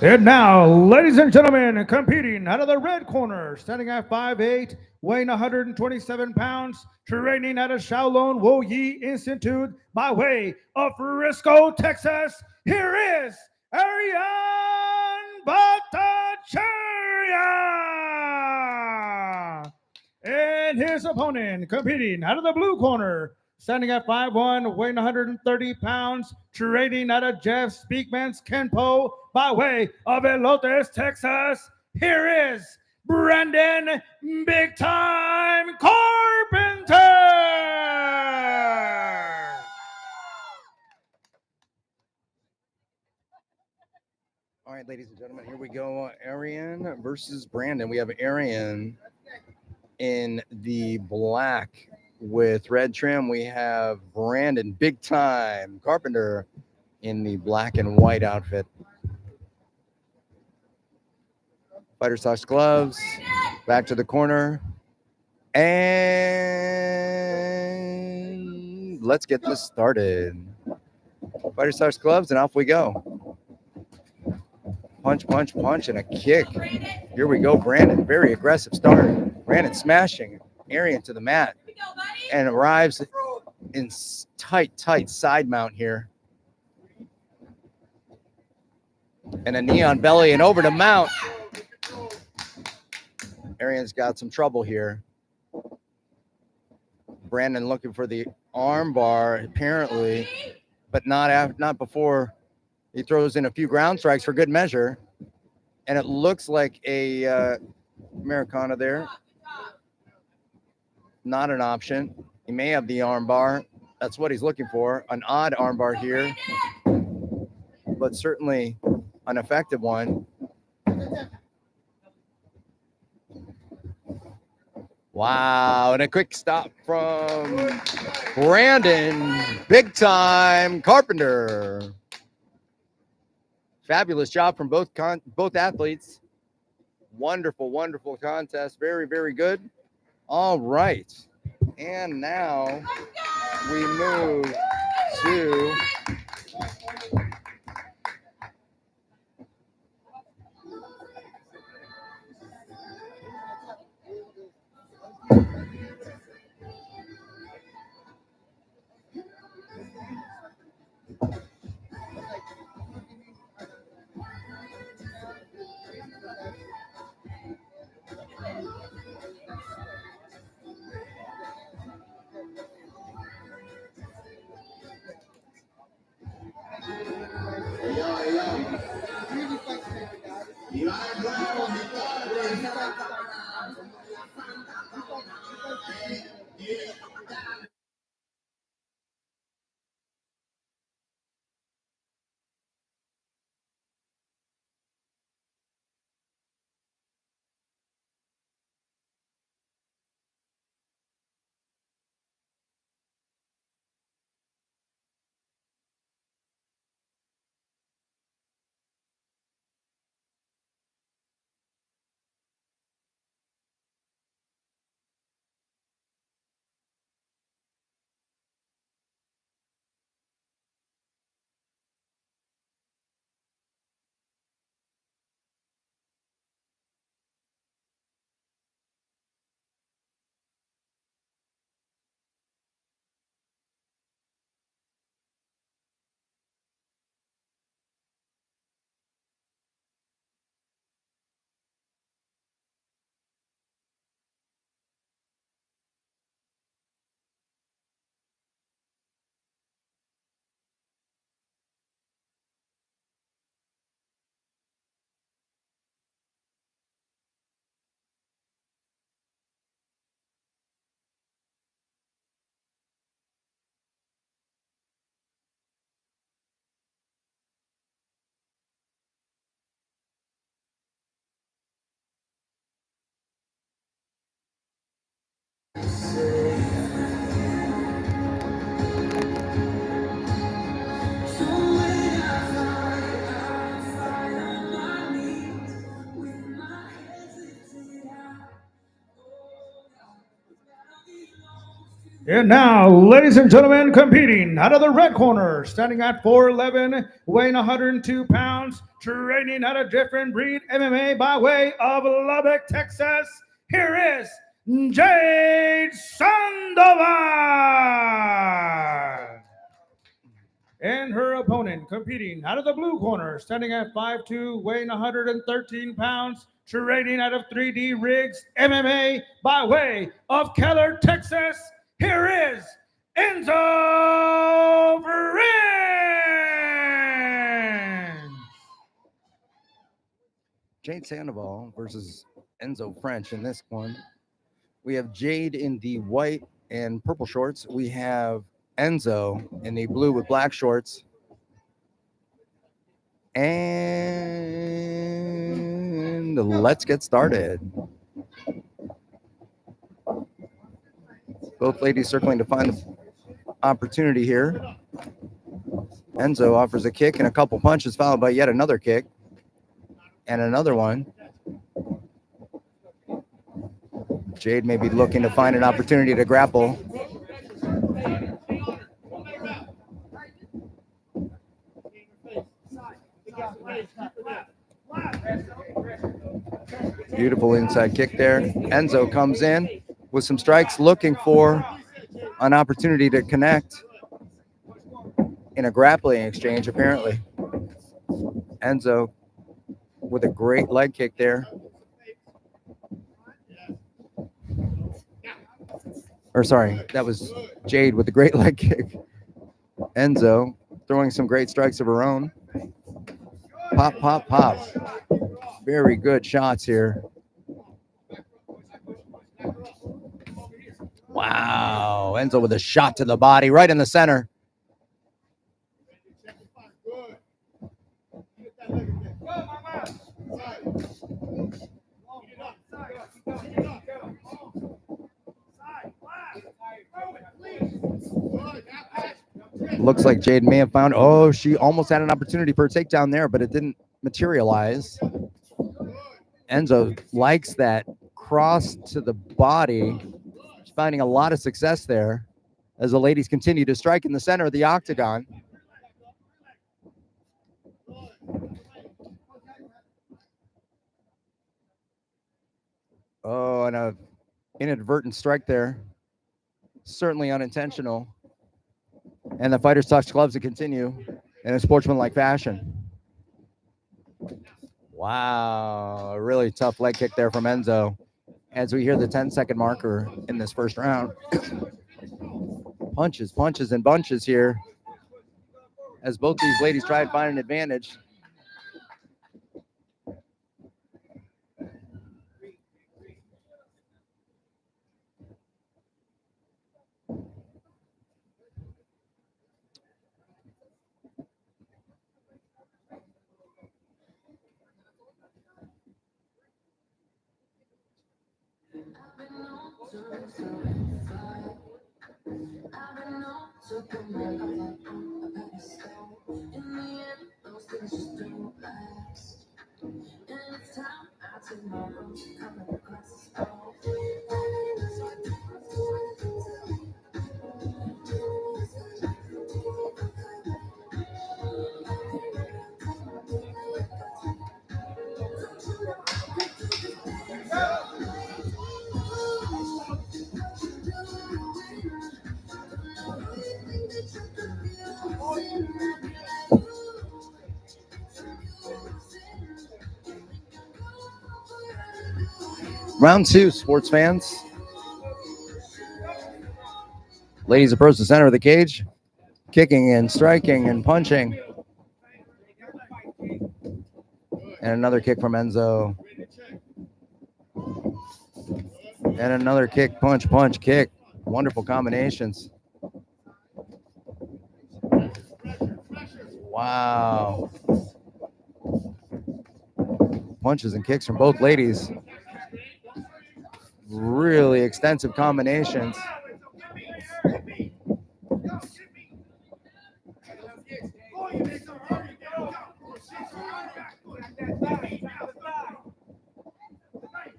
And now, ladies and gentlemen, competing out of the red corner, standing at 5'8", weighing 127 pounds, training at a Shaolin Wo Yi Institute by way of Frisco, Texas. Here is Ariane Bhattacharya. And his opponent, competing out of the blue corner, standing at 5'1", weighing 130 pounds, training out of Jeff Speakman's Kenpo by way of Elotes, Texas. Here is Brandon Big Time Carpenter. All right, ladies and gentlemen, here we go. Arian versus Brandon. We have Arian in the black with red trim. We have Brandon Big Time Carpenter in the black and white outfit. Fighter stocks gloves, back to the corner. And let's get this started. Fighter stocks gloves, and off we go. Punch, punch, punch, and a kick. Here we go, Brandon. Very aggressive start. Brandon smashing Arian to the mat and arrives in tight side mount here. And a knee on belly and over to mount. Arian's got some trouble here. Brandon looking for the arm bar, apparently, but not before he throws in a few ground strikes for good measure. And it looks like a Americana there. Not an option. He may have the arm bar. That's what he's looking for. An odd arm bar here, but certainly an effective one. Wow, and a quick stop from Brandon. Big time Carpenter. Fabulous job from both athletes. Wonderful, wonderful contest. Very, very good. All right. And now we move to And now, ladies and gentlemen, competing out of the red corner, standing at 4'11", weighing 102 pounds, training at a different breed MMA by way of Lubbock, Texas. Here is Jade Sandoval. And her opponent, competing out of the blue corner, standing at 5'2", weighing 113 pounds, training out of 3D Rigs MMA by way of Keller, Texas. Here is Enzo French. Jade Sandoval versus Enzo French in this one. We have Jade in the white and purple shorts. We have Enzo in the blue with black shorts. And let's get started. Both ladies circling to find the opportunity here. Enzo offers a kick and a couple punches, followed by yet another kick and another one. Jade may be looking to find an opportunity to grapple. Beautiful inside kick there. Enzo comes in with some strikes, looking for an opportunity to connect in a grappling exchange, apparently. Enzo with a great leg kick there. Or sorry, that was Jade with the great leg kick. Enzo throwing some great strikes of her own. Pop, pop, pop. Very good shots here. Wow. Enzo with a shot to the body right in the center. Looks like Jade may have found, oh, she almost had an opportunity for a takedown there, but it didn't materialize. Enzo likes that cross to the body. She's finding a lot of success there as the ladies continue to strike in the center of the octagon. Oh, and a inadvertent strike there. Certainly unintentional. And the fighters touch gloves to continue in a sportsmanlike fashion. Wow, a really tough leg kick there from Enzo as we hear the 10-second marker in this first round. Punches, punches, and bunches here as both these ladies try and find an advantage. Round two, sports fans. Ladies approach the center of the cage, kicking and striking and punching. And another kick from Enzo. And another kick, punch, punch, kick. Wonderful combinations. Wow. Punches and kicks from both ladies. Really extensive combinations.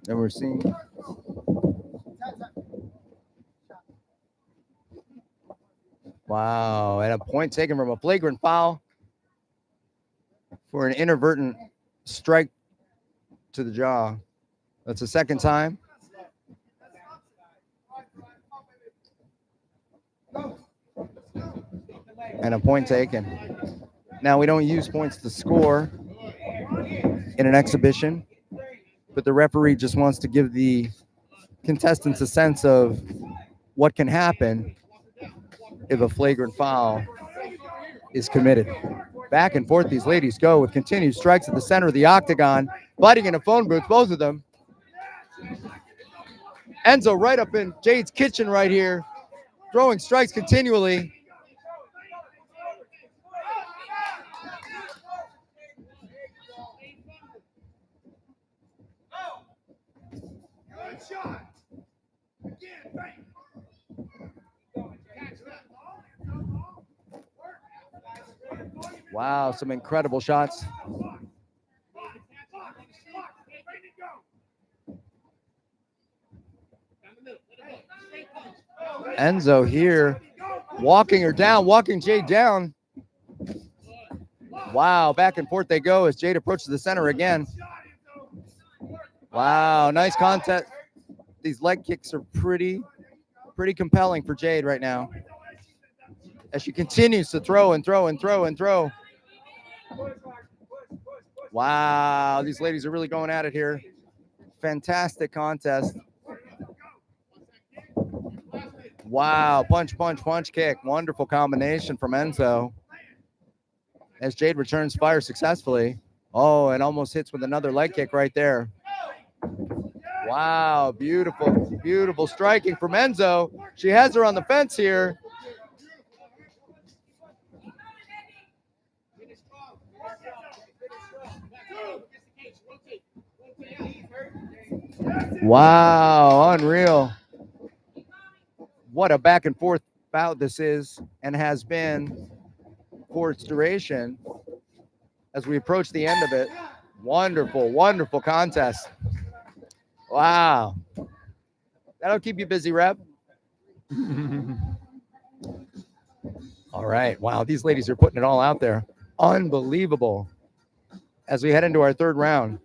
And we're seeing wow, and a point taken from a flagrant foul for an inadvertent strike to the jaw. That's the second time. And a point taken. Now, we don't use points to score in an exhibition, but the referee just wants to give the contestants a sense of what can happen if a flagrant foul is committed. Back and forth these ladies go with continued strikes at the center of the octagon, fighting in a phone booth, both of them. Enzo right up in Jade's kitchen right here, throwing strikes continually. Wow, some incredible shots. Enzo here, walking her down, walking Jade down. Wow, back and forth they go as Jade approaches the center again. Wow, nice contest. These leg kicks are pretty compelling for Jade right now, as she continues to throw and throw and throw and throw. Wow, these ladies are really going at it here. Fantastic contest. Wow, punch, punch, punch, kick. Wonderful combination from Enzo. As Jade returns fire successfully. Oh, and almost hits with another leg kick right there. Wow, beautiful, beautiful striking from Enzo. She has her on the fence here. Wow, unreal. What a back and forth bout this is and has been for its duration as we approach the end of it. Wonderful, wonderful contest. Wow. That'll keep you busy, Rep. All right. Wow, these ladies are putting it all out there. Unbelievable. As we head into our third round.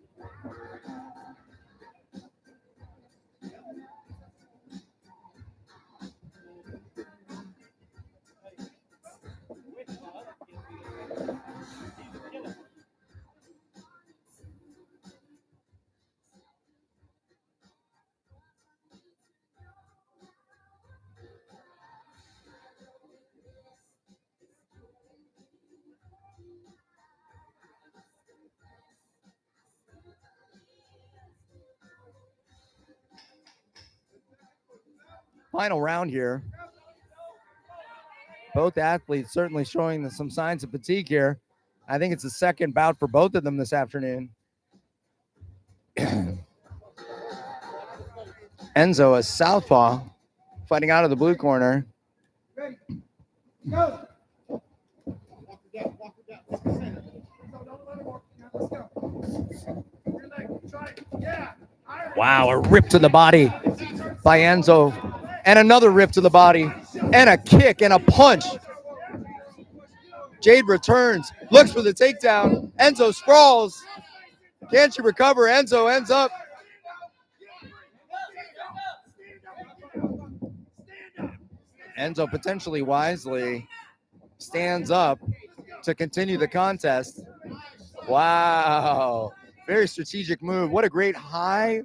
Final round here. Both athletes certainly showing some signs of fatigue here. I think it's the second bout for both of them this afternoon. Enzo, a southpaw, fighting out of the blue corner. Go. Wow, a rip to the body by Enzo. And another rip to the body. And a kick and a punch. Jade returns, looks for the takedown. Enzo sprawls. Can she recover? Enzo ends up. Enzo potentially wisely stands up to continue the contest. Wow. Very strategic move. What a great high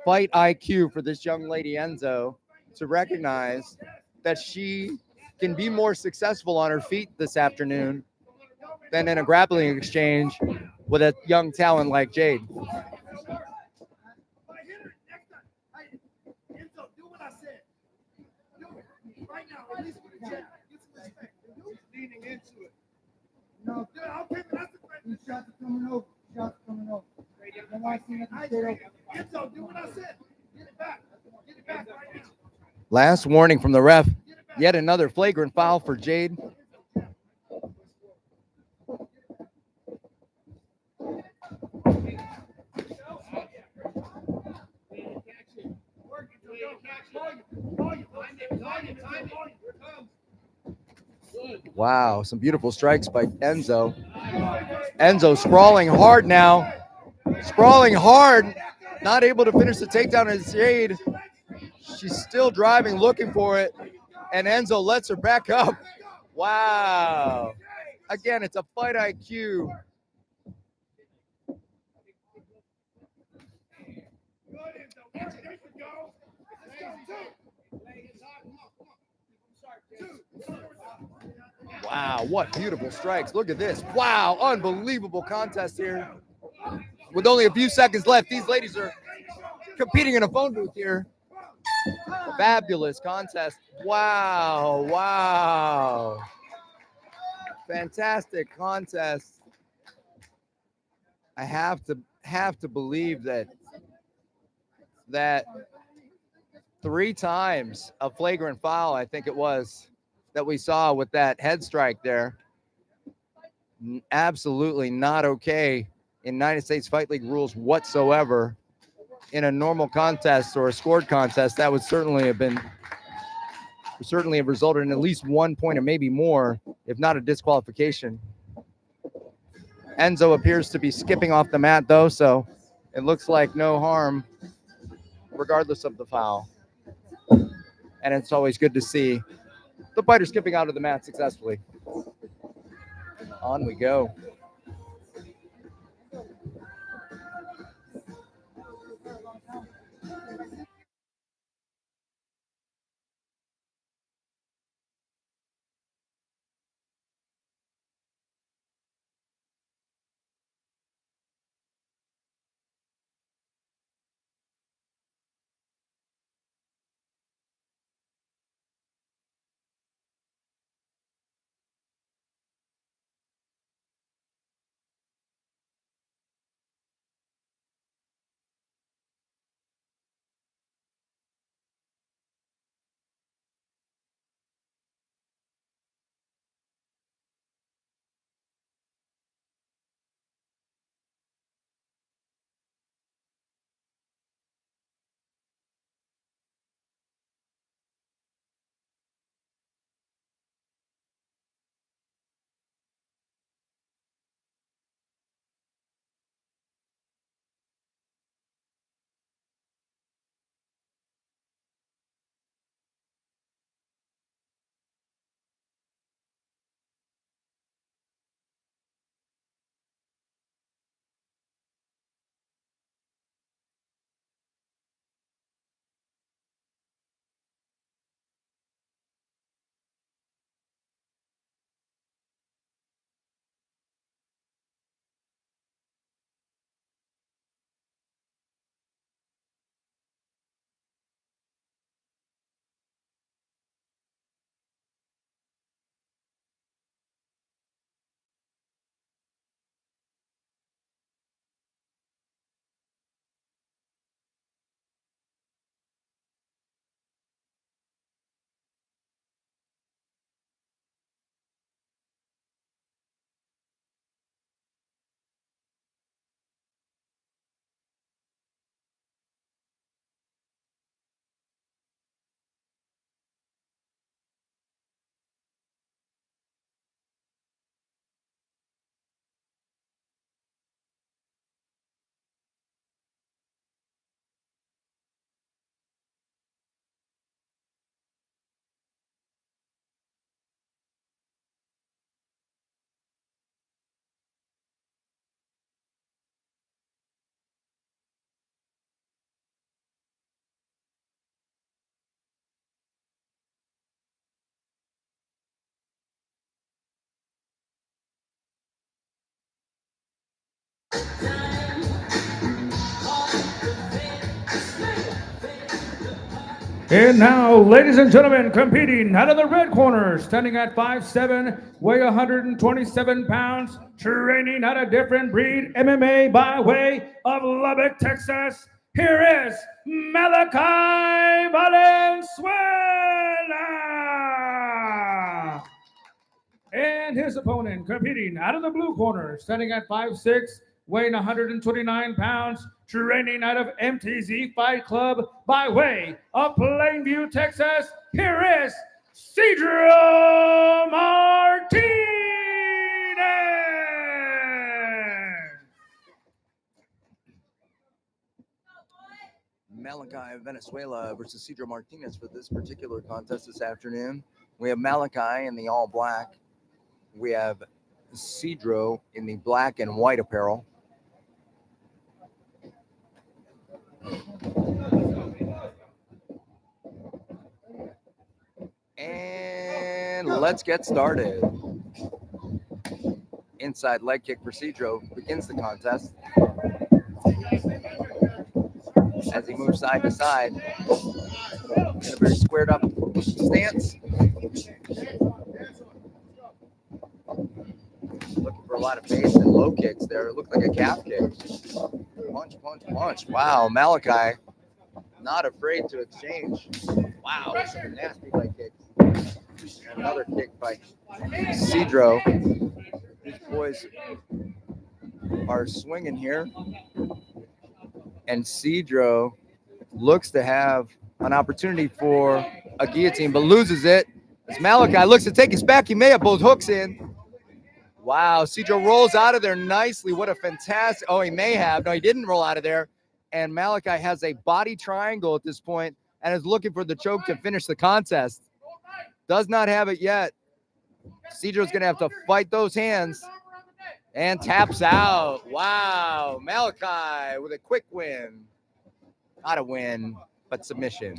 fight IQ for this young lady, Enzo, to recognize that she can be more successful on her feet this afternoon than in a grappling exchange with a young talent like Jade. No, these shots are coming over. Shots are coming over. Don't want to see nothing straight over. Enzo, do what I said. Get it back. Get it back right now. Last warning from the ref. Yet another flagrant foul for Jade. Wow, some beautiful strikes by Enzo. Enzo sprawling hard now. Sprawling hard. Not able to finish the takedown as Jade. She's still driving, looking for it. And Enzo lets her back up. Wow. Again, it's a fight IQ. Wow, what beautiful strikes. Look at this. Wow, unbelievable contest here. With only a few seconds left, these ladies are competing in a phone booth here. Fabulous contest. Wow, wow. Fantastic contest. I have to believe that 3 times a flagrant foul, I think it was, that we saw with that head strike there. Absolutely not okay in United States Fight League rules whatsoever. In a normal contest or a scored contest, that would certainly have resulted in at least 1 point or maybe more, if not a disqualification. Enzo appears to be skipping off the mat though, so it looks like no harm regardless of the foul. And it's always good to see the fighter skipping out of the mat successfully. On we go. And now, ladies and gentlemen, competing out of the red corner, standing at 5'7", weigh 127 pounds, training at a different breed, MMA by way of Lubbock, Texas. Here is Malachi Valenzuela. And his opponent, competing out of the blue corner, standing at 5'6", weighing 129 pounds, training out of MTZ Fight Club by way of Plainview, Texas. Here is Cedro Martinez. Malachi Venezuela versus Cedro Martinez for this particular contest this afternoon. We have Malachi in the all black. We have Cedro in the black and white apparel. And let's get started. Inside leg kick for Cedro begins the contest. As he moves side to side in a very squared up stance. Looking for a lot of base and low kicks there. It looked like a calf kick. Punch, punch, punch. Wow, Malachi not afraid to exchange. Wow, some nasty leg kicks. And another kick by Cedro. These boys are swinging here. And Cedro looks to have an opportunity for a guillotine, but loses it. As Malachi looks to take his back, he may have both hooks in. Wow, Cedro rolls out of there nicely. What a fantastic, oh, he may have. No, he didn't roll out of there. And Malachi has a body triangle at this point and is looking for the choke to finish the contest. Does not have it yet. Cedro's going to have to fight those hands and taps out. Wow, Malachi with a quick win. Not a win, but submission.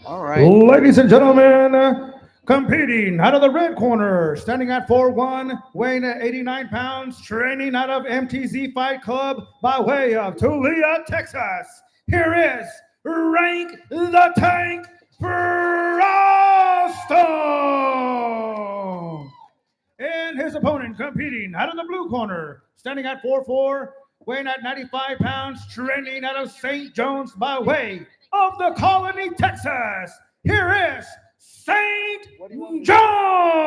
All right. Ladies and gentlemen, competing out of the red corner, standing at 4'1", weighing at 89 pounds, training out of MTZ Fight Club by way of Tulia, Texas. Here is Rank the Tank Frosto. And his opponent competing out of the blue corner, standing at 4'4", weighing at 95 pounds, training out of St. John's by way of the Colony, Texas. Here is St. John.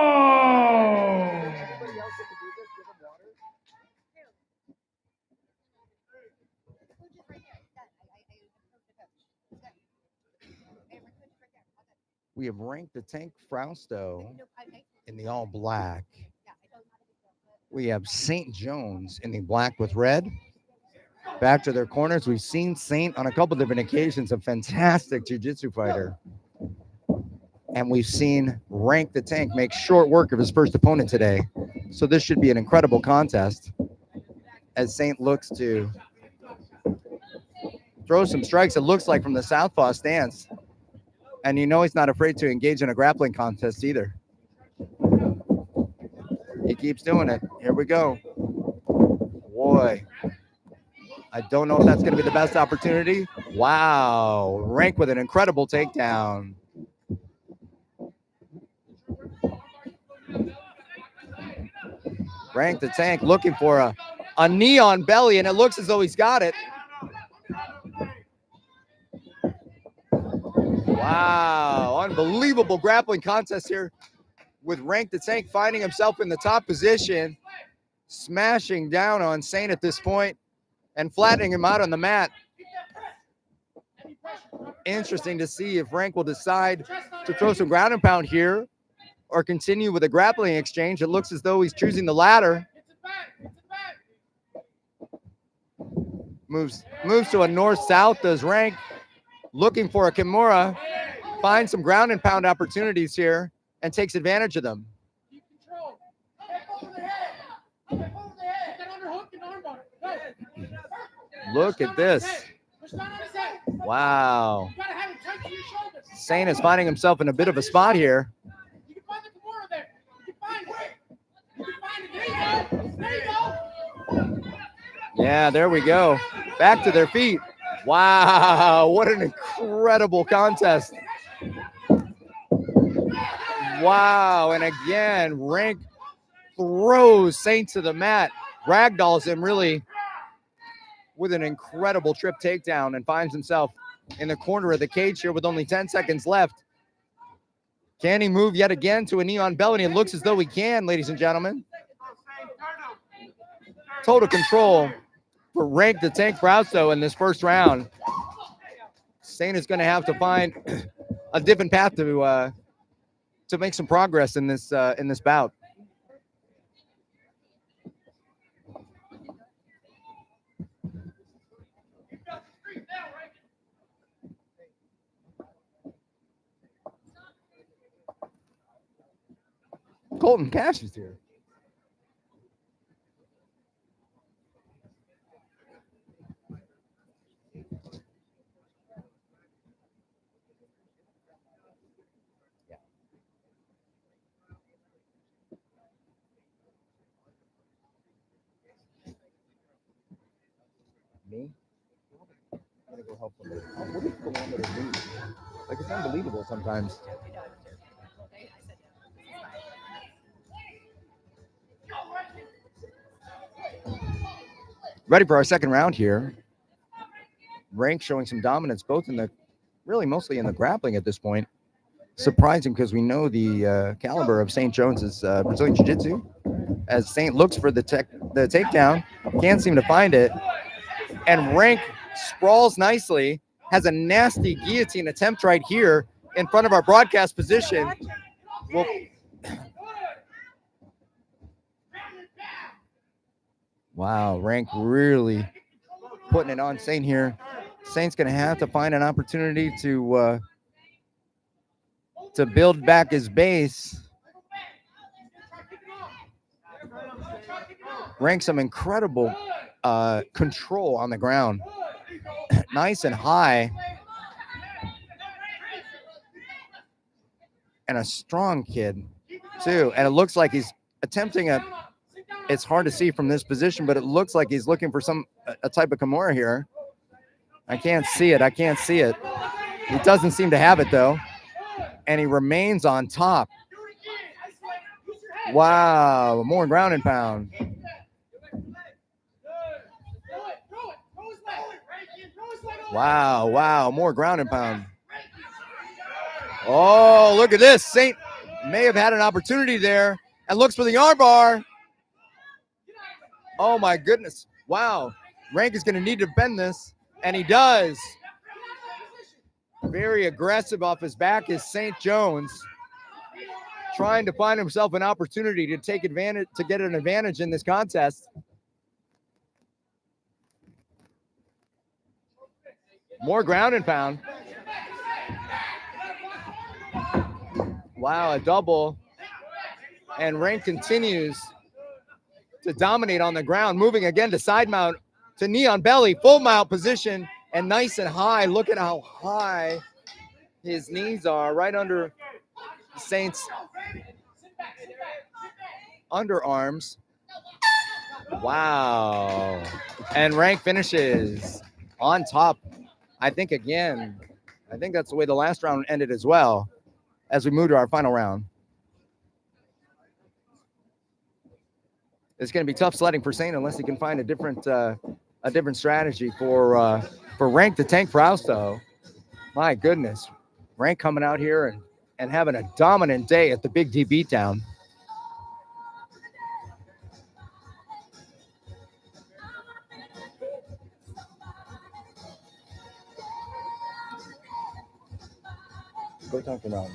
We have ranked the Tank Frausto in the all black. We have St. Jones in the black with red. Back to their corners. We've seen Saint on a couple different occasions, a fantastic jiu-jitsu fighter. And we've seen Rank the Tank make short work of his first opponent today. So this should be an incredible contest as Saint looks to throw some strikes, it looks like, from the southpaw stance. And you know he's not afraid to engage in a grappling contest either. He keeps doing it. Here we go. Boy. I don't know if that's going to be the best opportunity. Wow. Rank with an incredible takedown. Rank the Tank looking for a knee on belly, and it looks as though he's got it. Wow. Unbelievable grappling contest here with Rank the Tank finding himself in the top position, smashing down on Saint at this point and flattening him out on the mat. Interesting to see if Rank will decide to throw some ground and pound here or continue with a grappling exchange. It looks as though he's choosing the latter. Moves to a north-south, does Rank, looking for a Kimura, finds some ground and pound opportunities here and takes advantage of them. Look at this. Wow. Saint is finding himself in a bit of a spot here. Yeah, there we go. Back to their feet. Wow, what an incredible contest. Wow, and again, Rank throws Saint to the mat, ragdolls him really with an incredible trip takedown and finds himself in the corner of the cage here with only 10 seconds left. Can he move yet again to a knee on belly? It looks as though he can, ladies and gentlemen. Total control for Rank the Tank Frausto in this first round. Saint is going to have to find a different path to make some progress in this bout. Colton Cash is here. Me? I'm gonna go help them. What is the one that like, it's unbelievable sometimes. Ready for our second round here. Rank showing some dominance, both in the, really mostly in the grappling at this point. Surprising because we know the caliber of St. Jones's Brazilian Jiu-Jitsu. As Saint looks for the takedown, can't seem to find it. And Rank sprawls nicely, has a nasty guillotine attempt right here in front of our broadcast position. Well, wow, Rank really putting it on Saint here. Saint's going to have to find an opportunity to to build back his base. Rank some incredible control on the ground. Nice and high. And a strong kid, too. And it looks like he's attempting it's hard to see from this position, but it looks like he's looking for a type of Kimura here. I can't see it. He doesn't seem to have it, though. And he remains on top. Wow, more ground and pound. Wow, more ground and pound. Oh, look at this. Saint may have had an opportunity there and looks for the armbar. Oh, my goodness. Wow. Rank is going to need to bend this, and he does. Very aggressive off his back is St. Jones, trying to find himself an opportunity to take advantage, to get an advantage in this contest. More ground and pound. Wow, a double. And Rank continues to dominate on the ground, moving again to side mount, to knee on belly, full mount position, and nice and high. Look at how high his knees are, right under Saint's underarms. Wow. And Rank finishes on top. I think that's the way the last round ended as well, as we move to our final round. It's going to be tough sledding for Saint unless he can find a different strategy for Rank to tank Frausto. My goodness, Rank coming out here and having a dominant day at the Big D Beatdown. Go talk to Ron.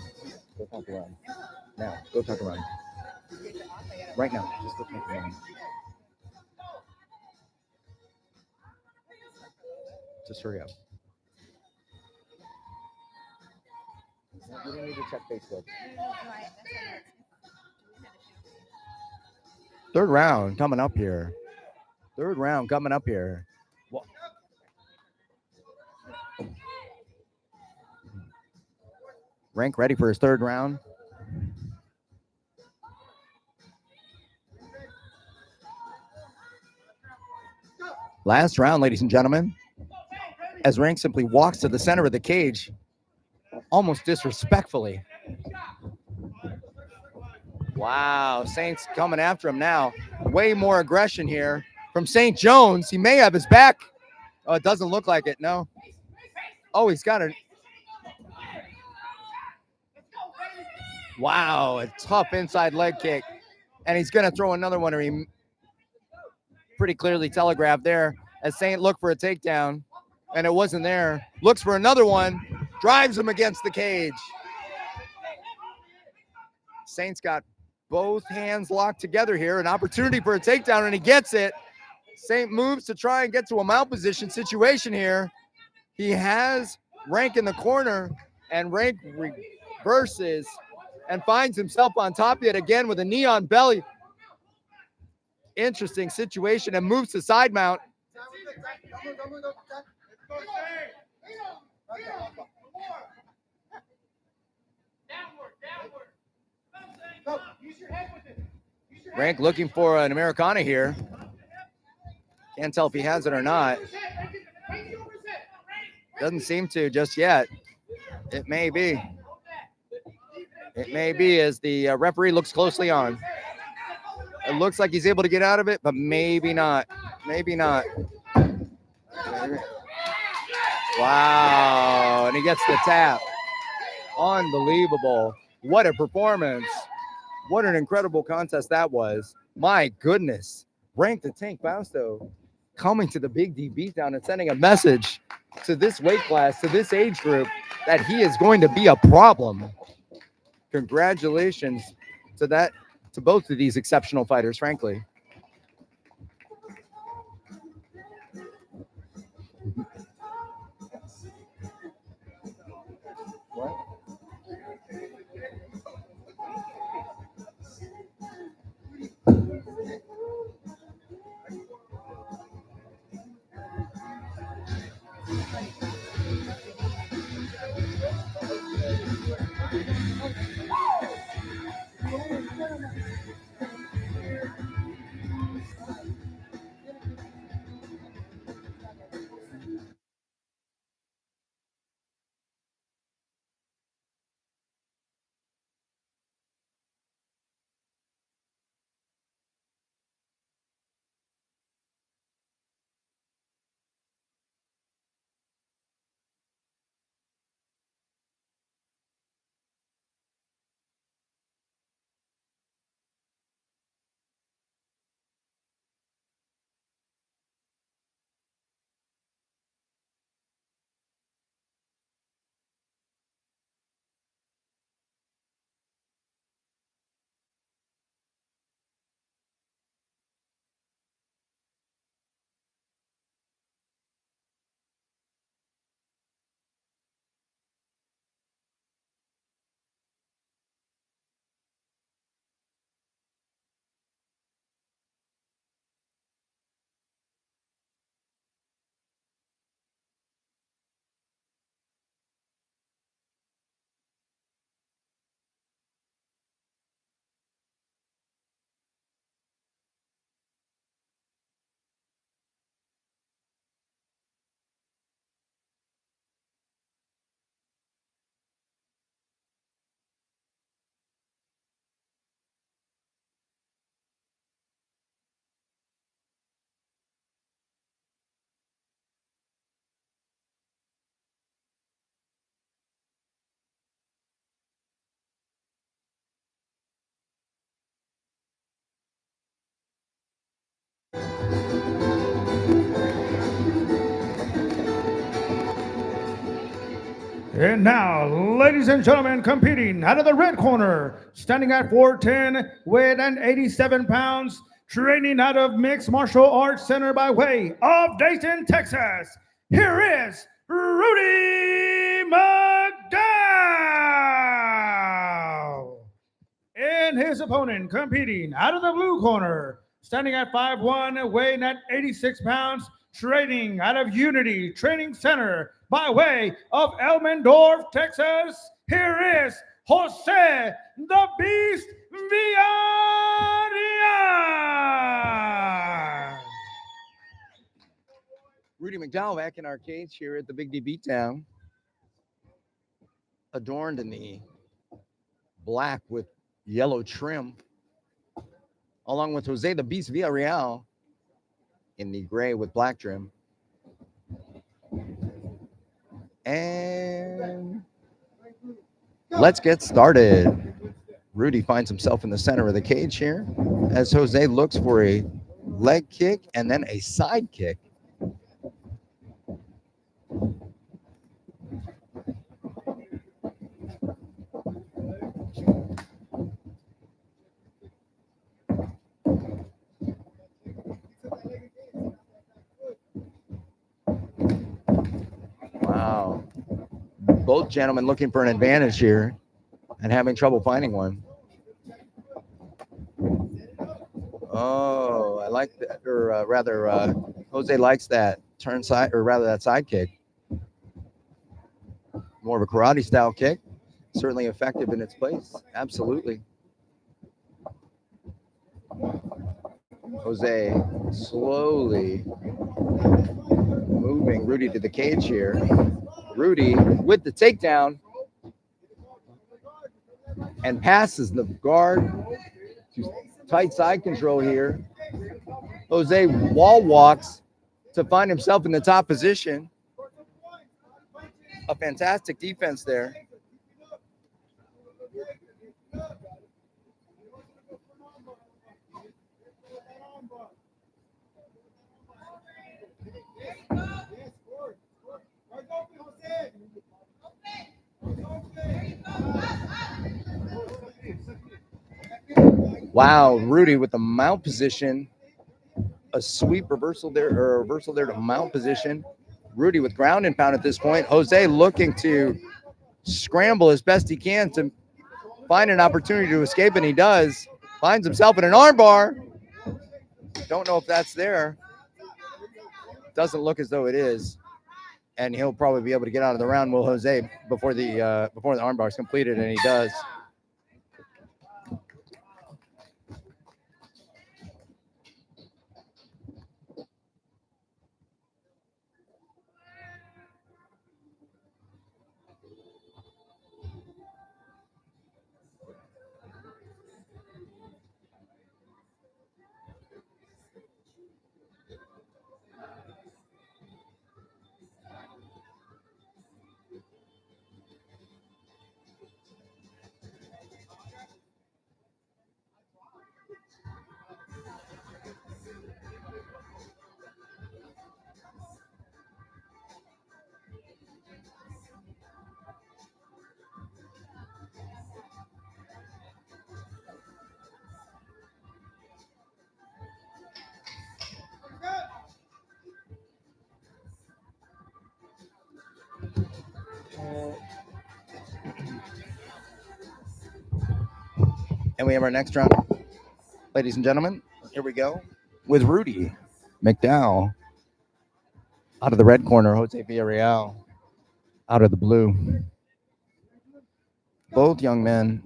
Go talk to Ron. Now, go talk to Ron. Right now, just go talk to Ron. Just hurry up. You don't need to check Facebook. Third round coming up here. Well, Rank ready for his third round. Last round, ladies and gentlemen, as Rank simply walks to the center of the cage, almost disrespectfully. Wow, Saint's coming after him now. Way more aggression here from St. Jones. He may have his back. Oh, it doesn't look like it, no. Oh, he's got it. Wow, a tough inside leg kick. And he's going to throw another one. He pretty clearly telegraphed there as Saint looked for a takedown, and it wasn't there. Looks for another one, drives him against the cage. Saint's got both hands locked together here, an opportunity for a takedown, and he gets it. Saint moves to try and get to a mount position situation here. He has Rank in the corner, and Rank reverses and finds himself on top yet again with a knee on belly. Interesting situation, and moves to side mount. Rank looking for an Americana here. Can't tell if he has it or not. Doesn't seem to just yet. It may be. It may be as the referee looks closely on. It looks like he's able to get out of it, but maybe not. Maybe not. Wow, and he gets the tap. Unbelievable. What a performance. What an incredible contest that was. My goodness. Rank the Tank Fausto coming to the Big D Beatdown and sending a message to this weight class, to this age group, that he is going to be a problem. Congratulations to both of these exceptional fighters, frankly. What? And now, ladies and gentlemen, competing out of the red corner, standing at 4'10", weighing in 87 pounds, training out of Mixed Martial Arts Center by way of Dayton, Texas. Here is Rudy McDow. And his opponent competing out of the blue corner, standing at 5'1", weighing at 86 pounds, training out of Unity Training Center by way of Elmendorf, Texas. Here is Jose the Beast Viale. Rudy McDowell back in our cage here at the Big D Beatdown, adorned in the black with yellow trim, along with Jose the Beast Viale in the gray with black trim. And let's get started. Rudy finds himself in the center of the cage here as Jose looks for a leg kick and then a side kick. Wow. Both gentlemen looking for an advantage here and having trouble finding one. Oh, I like that, or rather, Jose likes that turn side, or rather that side kick. More of a karate style kick, certainly effective in its place. Absolutely. Jose slowly moving Rudy to the cage here. Rudy with the takedown and passes the guard to tight side control here. Jose wall walks to find himself in the top position. A fantastic defense there. Wow, Rudy with the mount position. A sweep reversal there, or a reversal there to mount position. Rudy with ground and pound at this point. Jose looking to scramble as best he can to find an opportunity to escape, and he does. Finds himself in an armbar. Don't know if that's there. Doesn't look as though it is. And he'll probably be able to get out of the round, will Jose, before the armbar is completed, and he does. And we have our next round, ladies and gentlemen. Here we go with Rudy McDowell out of the red corner, Jose Viale out of the blue. Both young men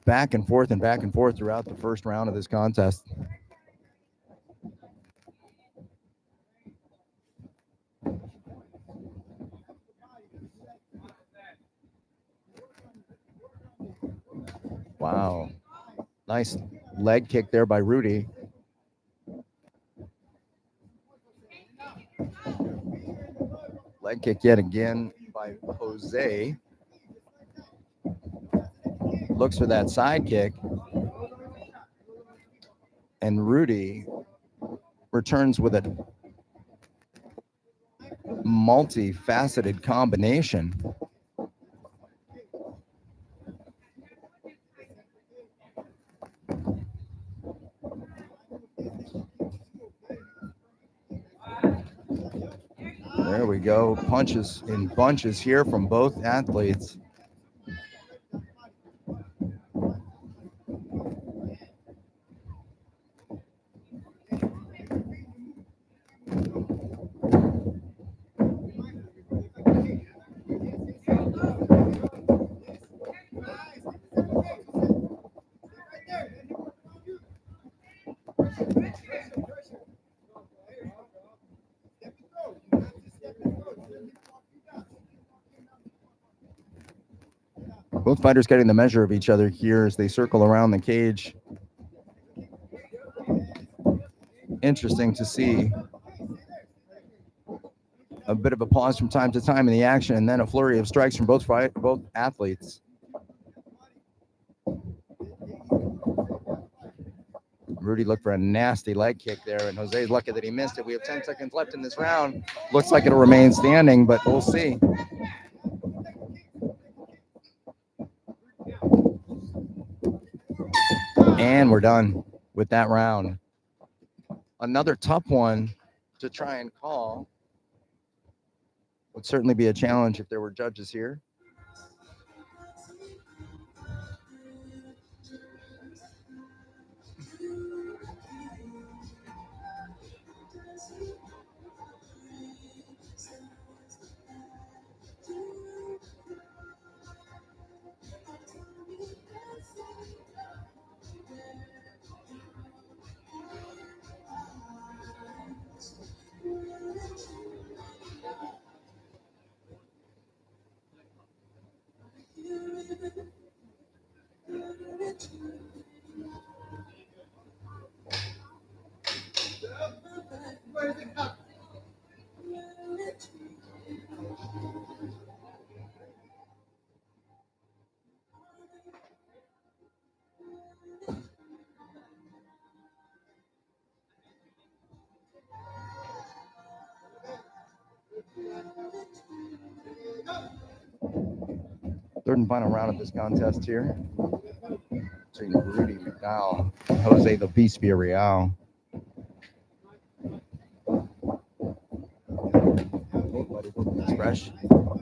back and forth throughout the first round of this contest. Wow. Nice leg kick there by Rudy. Leg kick yet again by Jose. Looks for that side kick. And Rudy returns with a multifaceted combination. There we go. Punches in bunches here from both athletes. Both fighters getting the measure of each other here as they circle around the cage. Interesting to see. A bit of a pause from time to time in the action, and then a flurry of strikes from both athletes. Rudy looked for a nasty leg kick there, and Jose's lucky that he missed it. We have 10 seconds left in this round. Looks like it'll remain standing, but we'll see. And we're done with that round. Another tough one to try and call. Would certainly be a challenge if there were judges here. Third and final round of this contest here. Between Rudy McDow and Jose the Beast Viale. It's fresh.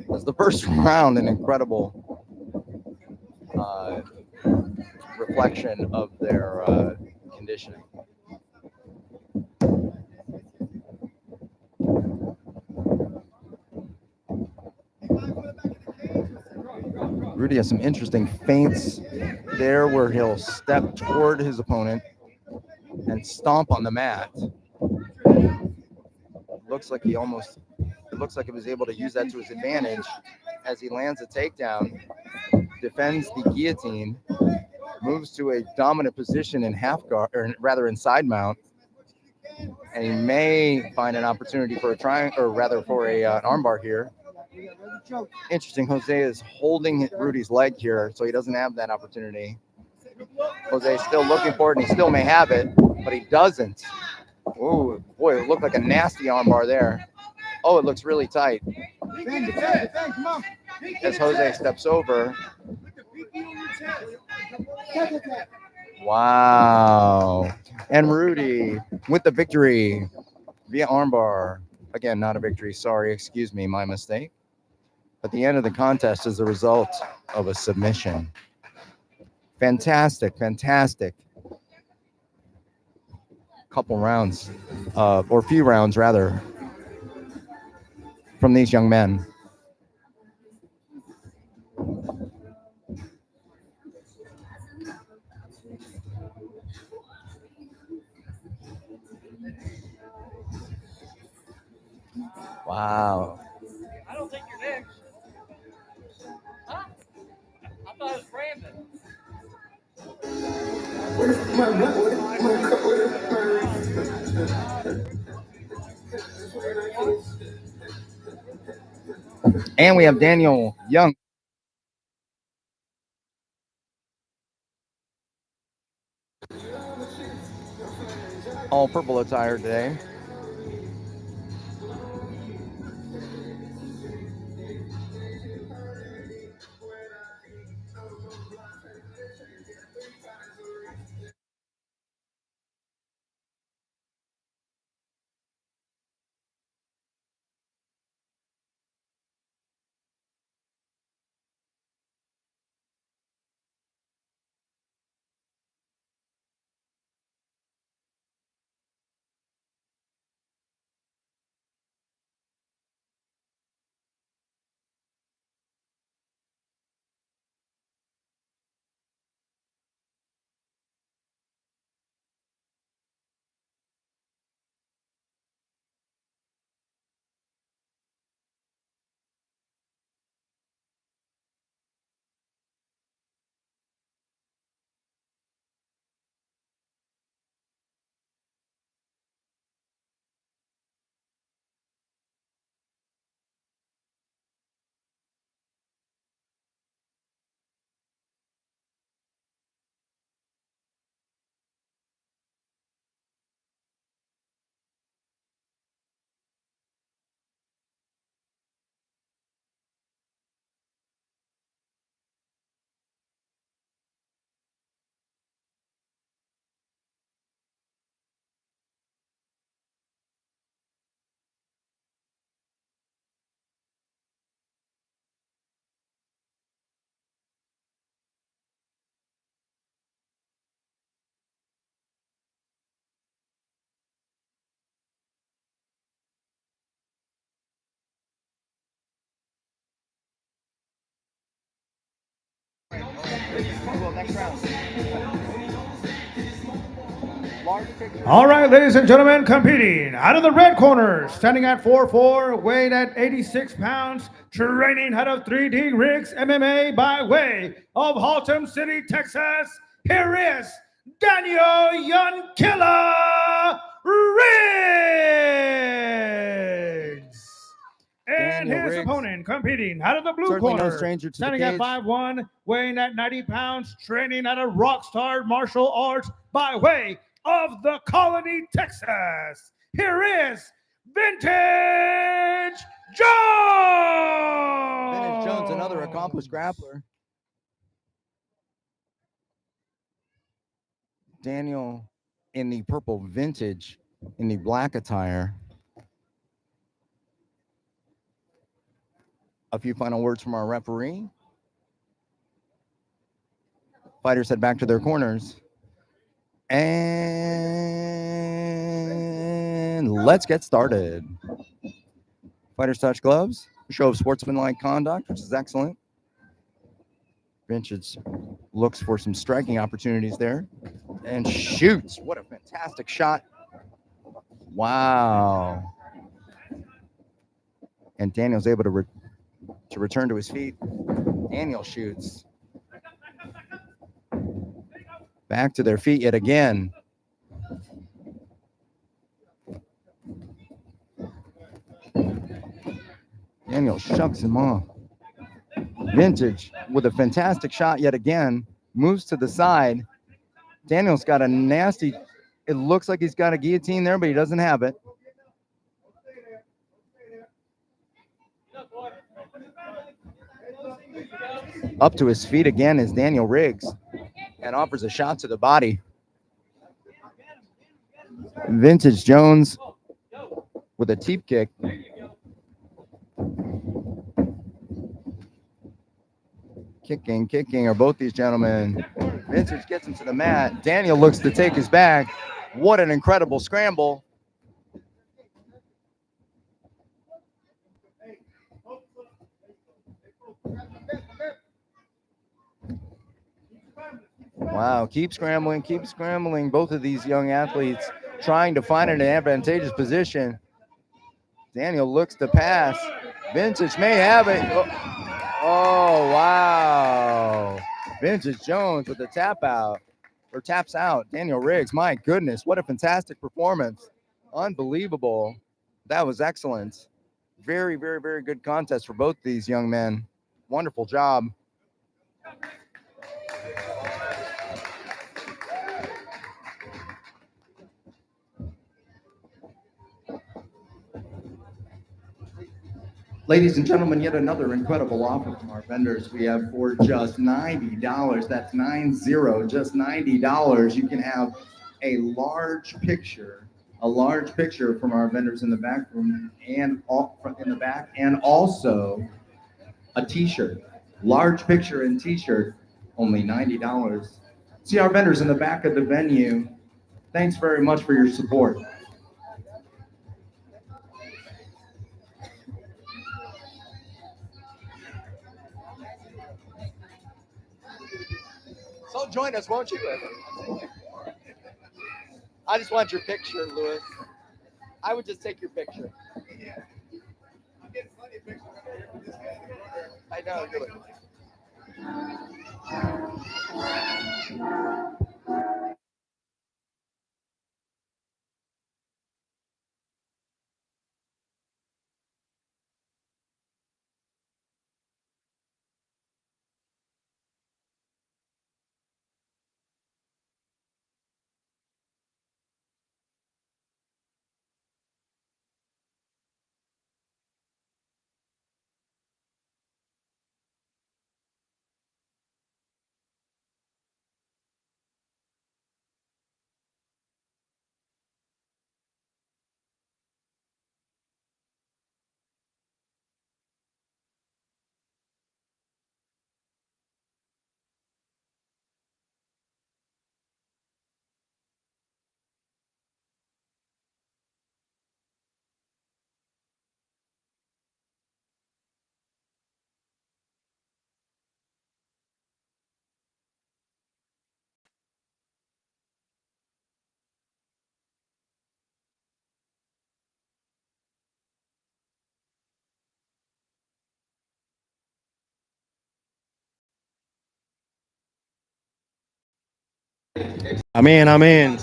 That's the first round, an incredible reflection of their conditioning. Rudy has some interesting feints there where he'll step toward his opponent and stomp on the mat. Looks like he he was able to use that to his advantage as he lands a takedown, defends the guillotine, moves to a dominant position in half guard, or rather in side mount, and he may find an opportunity for a triangle, or rather for an armbar here. Interesting. Jose is holding Rudy's leg here, so he doesn't have that opportunity. Jose is still looking for it, and he still may have it, but he doesn't. Oh, boy, it looked like a nasty armbar there. Oh, it looks really tight. As Jose steps over. Wow. And Rudy with the victory via armbar. Again, not a victory. Sorry, excuse me, my mistake. But the end of the contest is the result of a submission. Fantastic, fantastic. Couple rounds, or few rounds rather, from these young men. Wow. I don't think you're next. Huh? I thought it was Brandon. And we have Daniel Young. all purple attire today. All right, ladies and gentlemen, competing out of the red corner, standing at 4'4", weighed at 86 pounds, training out of 3D Rigs MMA by way of Haltom City, Texas. Here is Daniel Yonkilla Riggs. And Daniel his Riggs, opponent competing out of the blue certainly no corner, stranger to the standing at cage. 5'1", weighing at 90 pounds, training out of Rockstar Martial Arts by way of the Colony, Texas. Here is Vintage Jones. Vintage Jones, another accomplished grappler. Daniel in the purple, Vintage in the black attire. A few final words from our referee. Fighters head back to their corners. And let's get started. Fighters touch gloves. A show of sportsmanlike conduct, which is excellent. Vintage looks for some striking opportunities there and shoots. What a fantastic shot. Wow. And Daniel's able to return to his feet. Daniel shoots. Back to their feet yet again. Daniel shucks him off. Vintage with a fantastic shot yet again. Moves to the side. Daniel's got a nasty, it looks like he's got a guillotine there, but he doesn't have it. Up to his feet again is Daniel Riggs and offers a shot to the body. Vintage Jones with a teep kick. Kicking are both these gentlemen. Vintage gets him to the mat. Daniel looks to take his back. What an incredible scramble. Wow, keep scrambling. Both of these young athletes trying to find an advantageous position. Daniel looks to pass. Vintage may have it. Oh, wow. Vintage Jones with the tap out, or taps out. Daniel Riggs, my goodness, what a fantastic performance. Unbelievable. That was excellent. Very, very, very good contest for both these young men. Wonderful job. Ladies and gentlemen, yet another incredible offer from our vendors. We have for just $90, that's 90, just $90, you can have a large picture from our vendors in the back room and in the back, and also a t-shirt. Large picture and t-shirt, only $90. See our vendors in the back of the venue. Thanks very much for your support. So join us, won't you? I just want your picture, Louis. I would just take your picture. I know. Do it. I'm in. I'm in.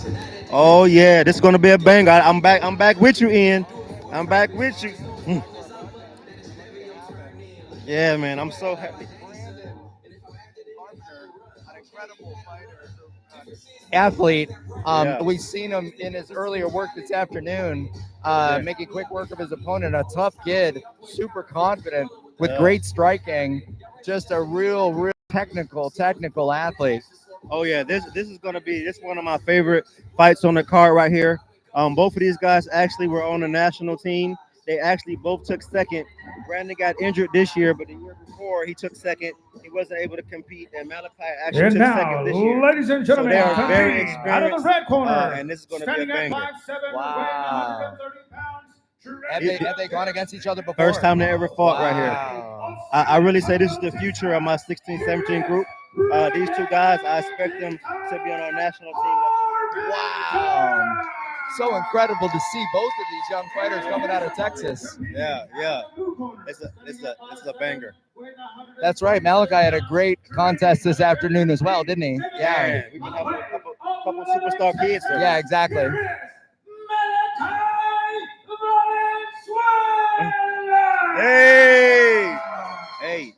Oh yeah, this is gonna be a banger. I'm back. I'm back with you, Ian. I'm back with you. Yeah, man. I'm so happy. Athlete. Yeah. We've seen him in his earlier work this afternoon, making quick work of his opponent. A tough kid, super confident, with Yeah. great striking. Just a real technical athlete. Oh yeah, this is gonna be one of my favorite fights on the card right here. Both of these guys actually were on the national team. They actually both took second. Brandon got injured this year, but the year before he took second. He wasn't able to compete, and Malachi actually And took now, second this year. ladies and So gentlemen, they are very competing out of the experienced, red corner, and this is going to be a standing at banger. 5'7", Wow. weighing 130 pounds. Have they gone against each other before? First time they ever fought right here. Wow. I really say this is the future of my 16-17 group. These two guys, I expect them to be on our national team next year. Wow. So incredible to see both of these young fighters coming out of Texas. Yeah. It's a banger. That's right. Malachi had a great contest this afternoon as well, didn't he? Yeah. Man, we can have a couple superstar kids there. Yeah, exactly. Hey.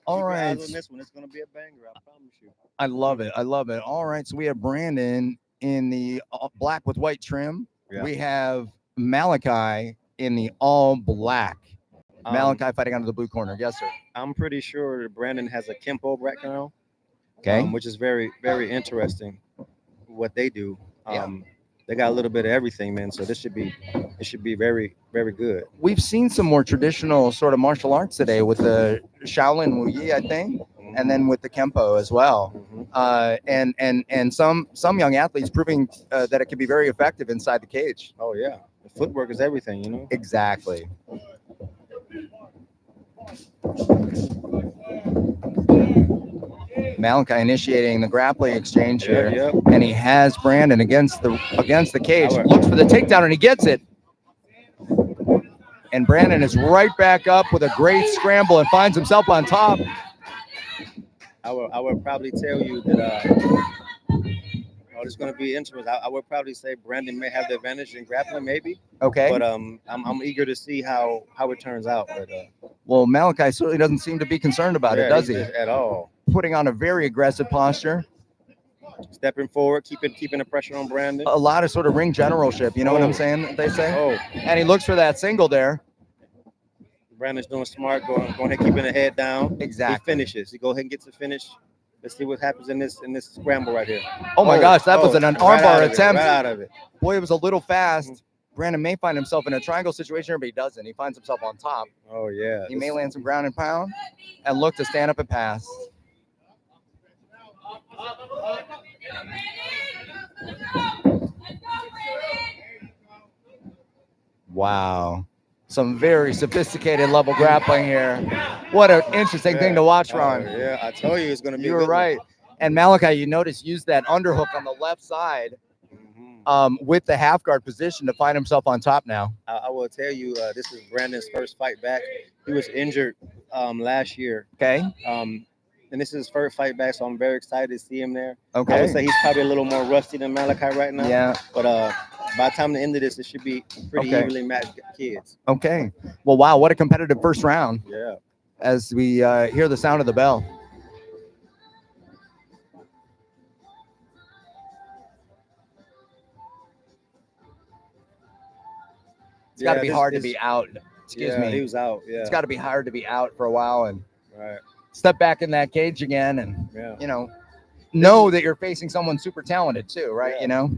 All keep your eyes right. on this one. It's gonna be a banger. I promise you. I love it. All right. So we have Brandon in the black with white trim. Yeah. We have Malachi in the all black. Malachi fighting out of the blue corner. Yes, sir. I'm pretty sure that Brandon has a Kempo background. Okay. Which is very, very interesting. What they do. Yeah. They got a little bit of everything, man. So it should be very, very good. We've seen some more traditional sort of martial arts today with the Shaolin Wu Yi, I think, and then with the Kempo as well. And some young athletes proving that it can be very effective inside the cage. Oh yeah, the footwork is everything, you know. Exactly. Malachi initiating the grappling exchange here, and he has Brandon against the cage. Looks for the takedown and he gets it. And Brandon is right back up with a great scramble and finds himself on top. I would probably tell you that it's going to be interesting. I would probably say Brandon may have the advantage in grappling, maybe. Okay. But I'm eager to see how it turns out. But well, Malachi certainly doesn't seem to be concerned about it, does he? At all. Putting on a very aggressive posture. Stepping forward, keeping the pressure on Brandon. A lot of sort of ring generalship, you know what I'm saying? They say. Oh. And he looks for that single there. Brandon's doing smart, going ahead, keeping the head down. Exactly. He finishes. He go ahead and gets the finish. Let's see what happens in this scramble right here. Oh my gosh, that was an right armbar out of it, attempt. Right out of it. Boy, it was a little fast. Brandon may find himself in a triangle situation here, but he doesn't. He finds himself on top. Oh yeah. He may land some ground and pound and look to stand up and pass. Wow. Some very sophisticated level grappling here. What an interesting thing to watch, Ron. Yeah, I told you it's going to be. You were right. And Malachi, you notice, used that underhook on the left side with the half guard position to find himself on top now. I will tell you, this is Brandon's first fight back. He was injured last year. Okay. And this is his first fight back, so I'm very excited to see him there. Okay. I would say he's probably a little more rusty than Malachi right now. Yeah. But by the time the end of this, it should be pretty evenly matched kids. Okay. Well, wow, what a competitive first round. Yeah. As we hear the sound of the bell. It's got to be hard to be out. Excuse me. He was out. Yeah. It's got to be hard to be out for a while and right. Step back in that cage again and, you know that you're facing someone super talented too, right? Yeah. You know?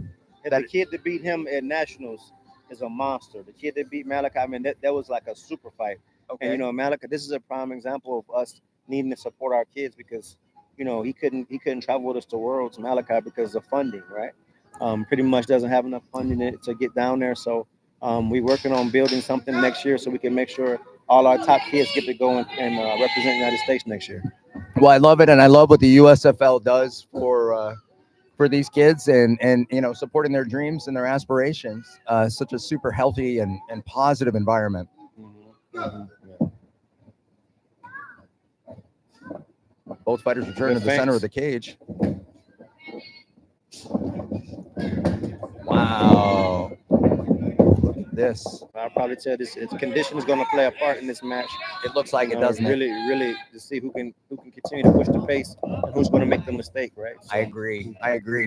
The kid that beat him at Nationals is a monster. The kid that beat Malachi, I mean, that was like a super fight. Okay. And, Malachi, this is a prime example of us needing to support our kids because, he couldn't travel with us to Worlds, Malachi, because of funding, right? Pretty much doesn't have enough funding to get down there. So we're working on building something next year so we can make sure all our top kids get to go and represent the United States next year. Well, I love it, and I love what the USFL does for these kids and supporting their dreams and their aspirations. Such a super healthy and positive environment. Both fighters return to the center of the cage. Wow. This. I'll probably tell this condition is going to play a part in this match. It looks like it, doesn't really, it? Really, to see who can continue to push the pace, and who's going to make the mistake, right? So, I agree,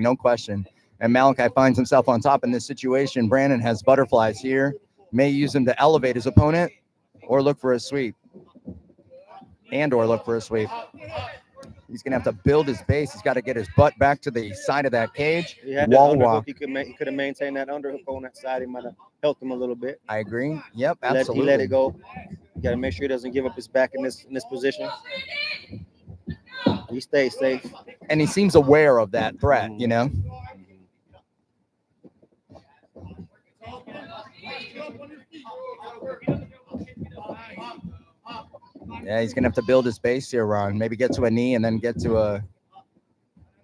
no question. And Malachi finds himself on top in this situation. Brandon has butterflies here, may use them to elevate his opponent, or look for a sweep. He's gonna have to build his base. He's got to get his butt back to the side of that cage. He had Wall that underhook. walk. He could have maintained that underhook on that side. He might have helped him a little bit. I agree. Yep, He absolutely. let it go. You got to make sure he doesn't give up his back in this position. He stays safe, and he seems aware of that threat. Yeah, he's gonna have to build his base here, Ron. Maybe get to a knee and then get to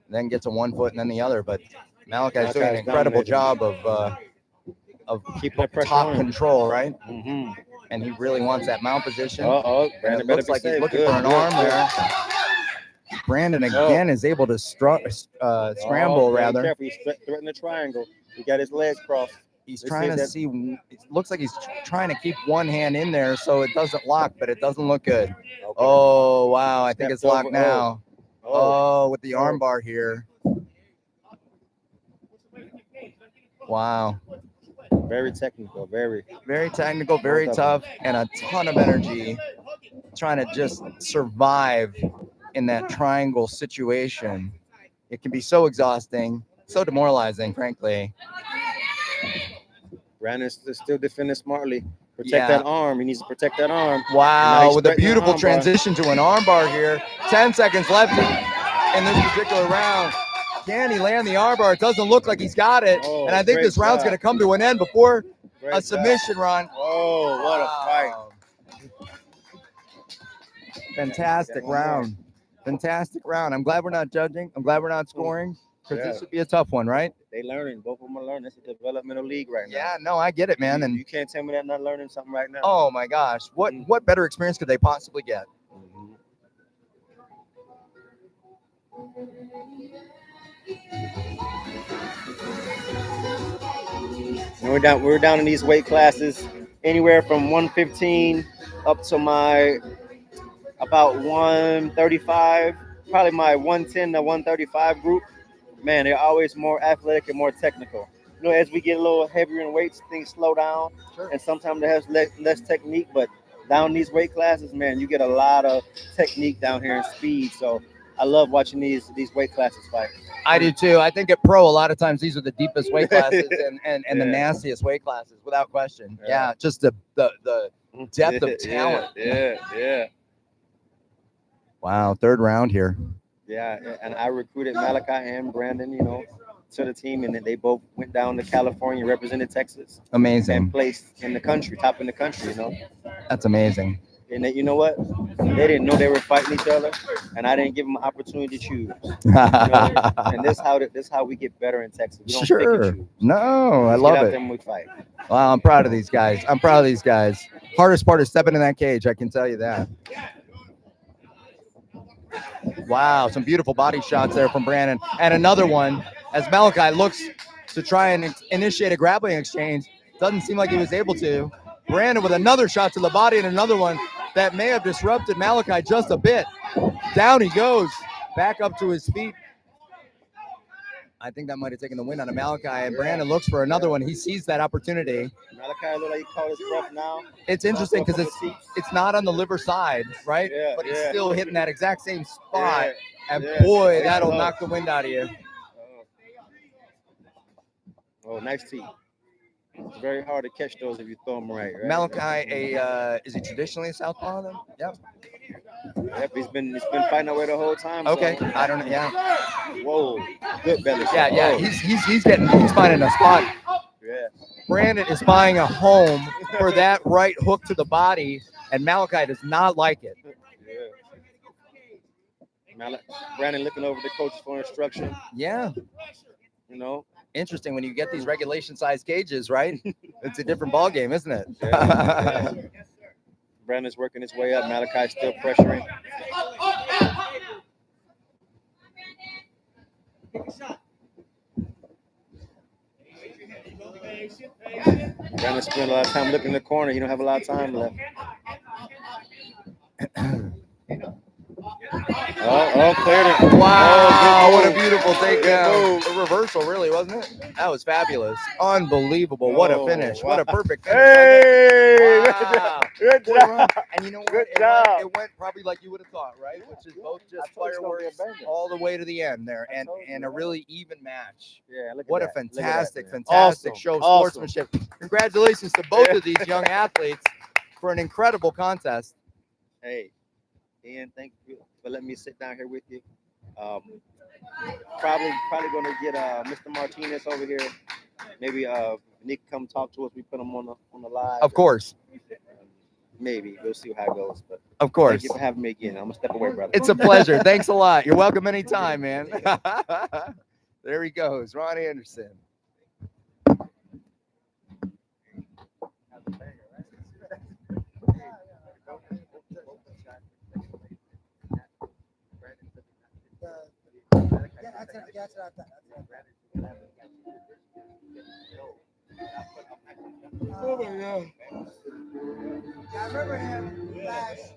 1 foot and then the other. But Malachi's doing an incredible job of keeping top control, right? And he really wants that mount position. Brandon it looks like he's looking for an arm there. Brandon again is able to scramble rather. Careful. He's threatening the triangle. He got his legs crossed. He's trying to see. It looks like he's trying to keep one hand in there so it doesn't lock, but it doesn't look good. Okay. Oh wow! I think it's locked now. Oh, with the armbar here. Wow. Very technical. Very technical. Very tough, and a ton of energy. Trying to just survive in that triangle situation. It can be so exhausting, so demoralizing, frankly. Brandon's still defending smartly. Protect that arm. He needs to protect that arm. Wow, with a beautiful transition to an armbar here. 10 seconds left in this particular round. Can he land the armbar? It doesn't look like he's got it. And I think this round's going to come to an end before a submission run. Oh, what a fight. Fantastic round. Fantastic round. I'm glad we're not judging. I'm glad we're not scoring. Because this would be a tough one, right? They learning. Both of them are learning. It's a developmental league right now. Yeah, no, I get it, man. And you can't tell me they're not learning something right now. Oh my gosh, what better experience could they possibly get? And we're down in these weight classes, anywhere from 115 up to my about 135, probably my 110 to 135 group. Man, they're always more athletic and more technical. As we get a little heavier in weights, things slow down, and sometimes they have less technique. But down these weight classes, man, you get a lot of technique down here and speed. So I love watching these weight classes fight. I do too. I think at pro, a lot of times these are the deepest weight classes and the Yeah. nastiest weight classes, without question. Yeah. Yeah, just the depth of talent. Yeah. Wow, third round here. Yeah, and I recruited Malachi and Brandon, you know, to the team, and then they both went down to California, represented Texas, Amazing. and placed in the country, top in the country, you know. That's amazing. And they, you know what? They didn't know they were fighting each other, and I didn't give them an opportunity to choose. You know? And this how we get better in Texas. We don't pick Sure. and choose. No, I We love get out it. there and we fight. Wow, I'm proud of these guys. Hardest part is stepping in that cage, I can tell you that. Wow, some beautiful body shots there from Brandon. And another one, as Malachi looks to try and initiate a grappling exchange, doesn't seem like he was able to. Brandon with another shot to the body and another one that may have disrupted Malachi just a bit. Down he goes, back up to his feet. I think that might have taken the win out of Malachi, and Brandon looks for another one. He sees that opportunity. Malachi look like he caught his breath now. It's interesting because it's not on the liver side, right? Yeah, but he's yeah. still hitting that exact same spot. And yeah. boy, that'll knock the wind out of you. Oh, nice tee. It's very hard to catch those if you throw them right. Malachi, is he traditionally a southpaw then? Yep. Yep, he's been fighting away the whole time. Okay, so. I don't know. Yeah. Whoa, good belly shot. Yeah. Oh. He's finding a spot. Yeah. Brandon is buying a home for that right hook to the body, and Malachi does not like it. Yeah. Brandon looking over the coaches for instruction. Yeah. You know. Interesting when you get these regulation size cages, right? It's a different ball game, isn't it? Yeah. Brandon's working his way up. Malachi's still pressuring. Brandon spent a lot of time looking in the corner. You don't have a lot of time left. Cleared it. Wow, Oh, what a beautiful takedown. A reversal, really, wasn't it? That was fabulous. Unbelievable. What a finish. Wow. What a perfect finish. Hey! Wow. Good job. And you know what? Good job. It went probably like you would have thought, right? Which is both just fireworks all the way to the end there, and a really even match. Yeah, look at What a that. fantastic Awesome. show of Awesome. sportsmanship. Congratulations to both of these young athletes for an incredible contest. Hey, Ian, thank you for letting me sit down here with you. Probably going to get Mr. Martinez over here. Maybe Nick come talk to us. We put him on the live. Of course. Maybe we'll see how it goes. But Of course. thank you for having me again. I'm gonna step away, brother. It's a pleasure. Thanks a lot. You're welcome anytime, man. There he goes, Ron Anderson. I remember him last.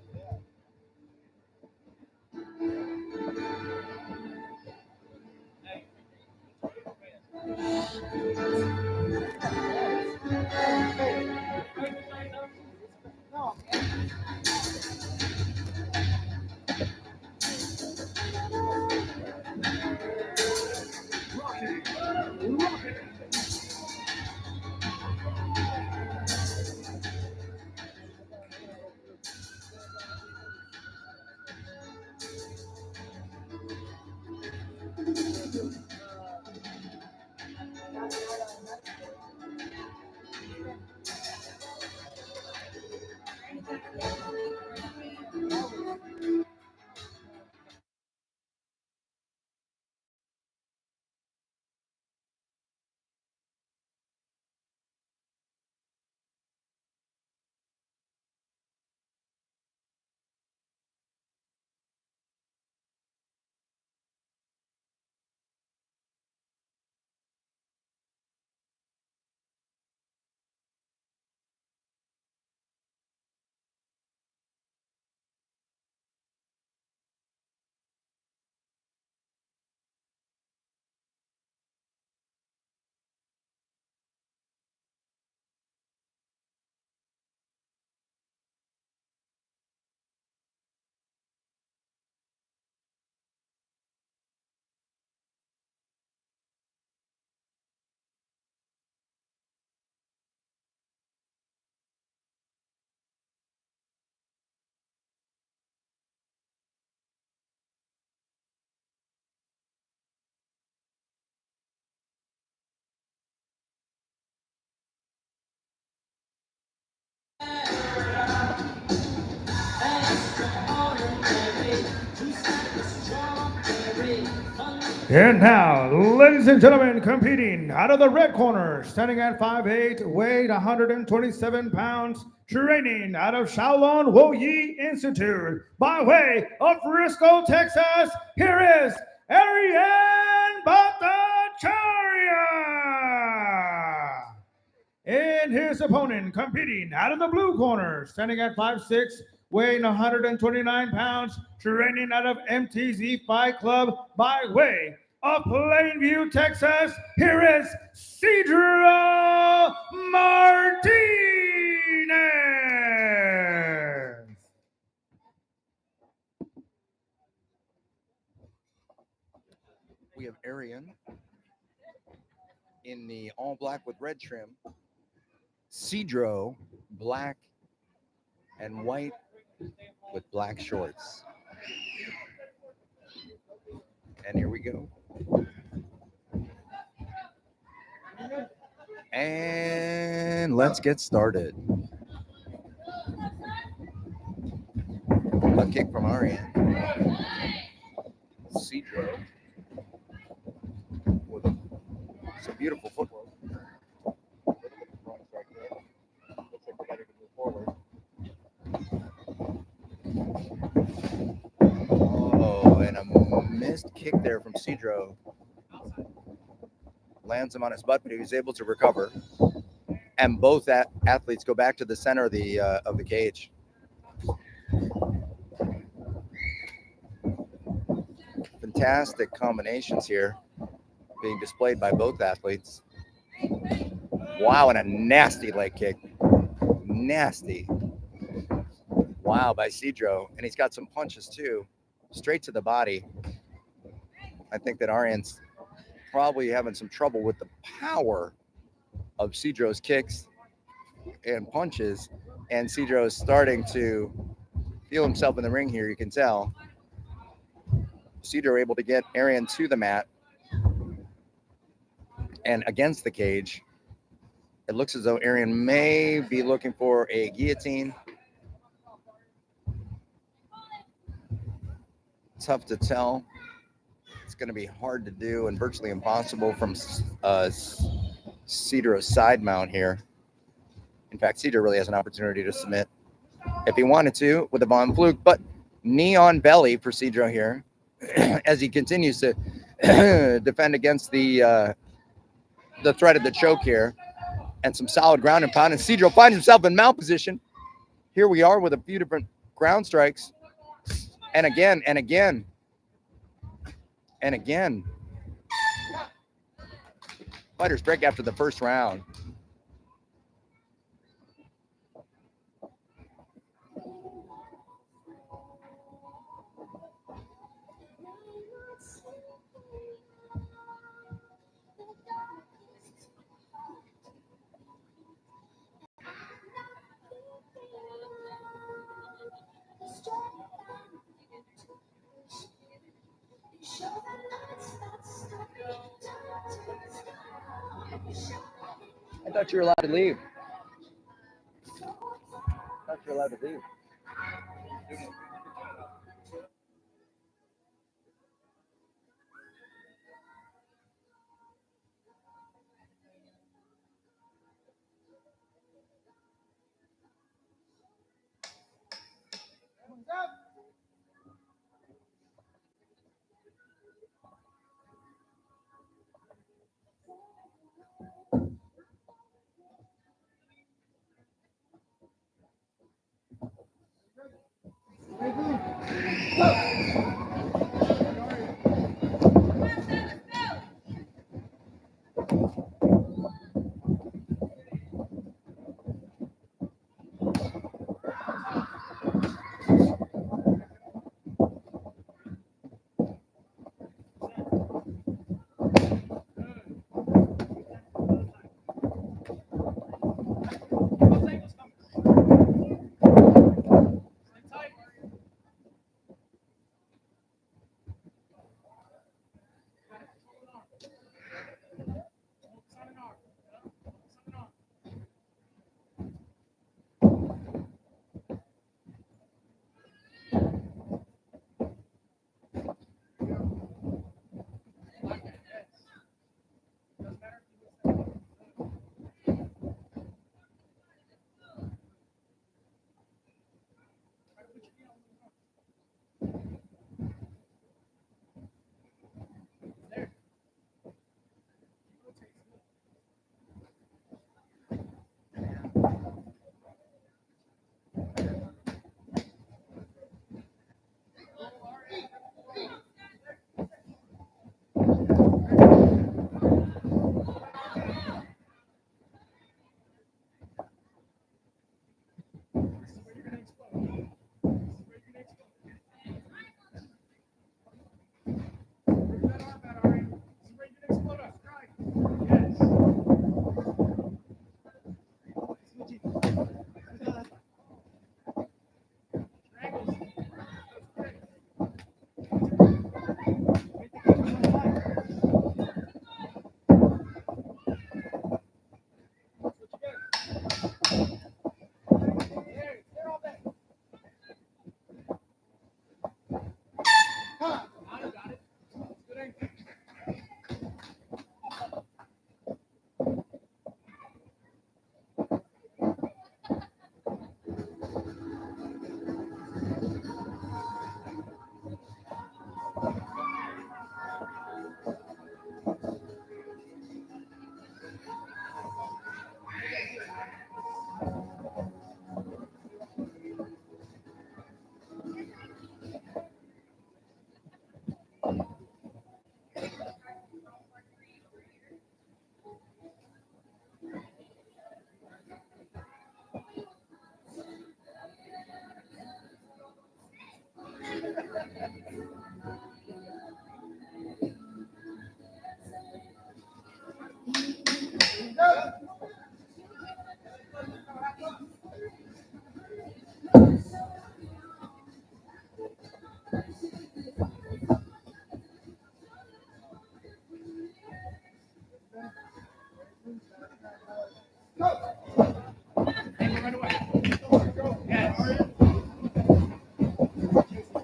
And now, ladies and gentlemen, competing out of the red corner, standing at 5'8", weighed 127 pounds, training out of Shaolin Woyi Institute, by way of Frisco, Texas, here is Ariane Bhattacharya. And his opponent, competing out of the blue corner, standing at 5'6", weighing 129 pounds, training out of MTZ Fight Club, by way of Plainview, Texas, here is Cedro Martinez. We have Arian in the all black with red trim. Cedro, black and white with black shorts. And here we go. And let's get started. A kick from Arian. Cedro with some beautiful footwork. Oh, and a missed kick there from Cedro. Lands him on his butt, but he was able to recover. And both athletes go back to the center of the cage. Fantastic combinations here being displayed by both athletes. Wow, and a nasty leg kick. Nasty. Wow, by Cedro. And he's got some punches too, straight to the body. I think that Arian's probably having some trouble with the power of Cedro's kicks and punches. And Cedro is starting to feel himself in the ring here, you can tell. Cedro able to get Arian to the mat and against the cage. It looks as though Arian may be looking for a guillotine. Tough to tell. It's going to be hard to do and virtually impossible from Cedro's side mount here. In fact, Cedro really has an opportunity to submit if he wanted to with a Von Fluke, but knee on belly for Cedro here as he continues to defend against the threat of the choke here, and some solid ground and pound. And Cedro finds himself in mount position. Here we are with a few different ground strikes, and again and again and again. Fighters break after the first round. I thought you were allowed to leave. I thought you were allowed to leave.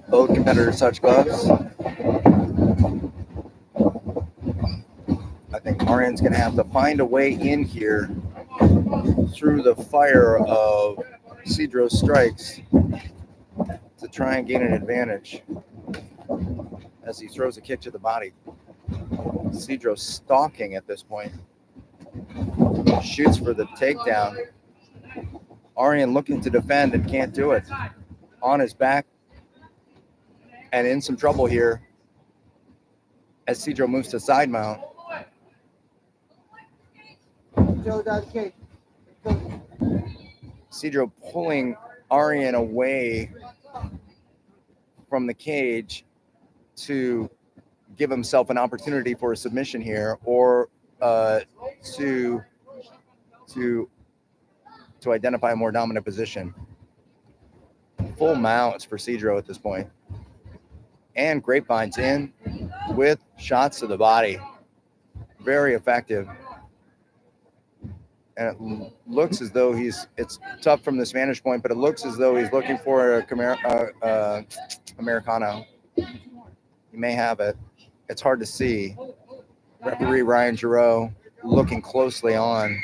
Both competitors touch gloves. I think Arian's going to have to find a way in here through the fire of Cedro's strikes to try and gain an advantage as he throws a kick to the body. Cedro stalking at this point. Shoots for the takedown. Arian looking to defend and can't do it. On his back and in some trouble here as Cedro moves to side mount. Cedro pulling Arian away from the cage to give himself an opportunity for a submission here, or to identify a more dominant position. Full mounts for Cedro at this point. And grapevines in with shots to the body. Very effective. And it looks as though it's tough from this vantage point, but it looks as though he's looking for a Americano. He may have it. It's hard to see. Referee Ryan Giroux looking closely on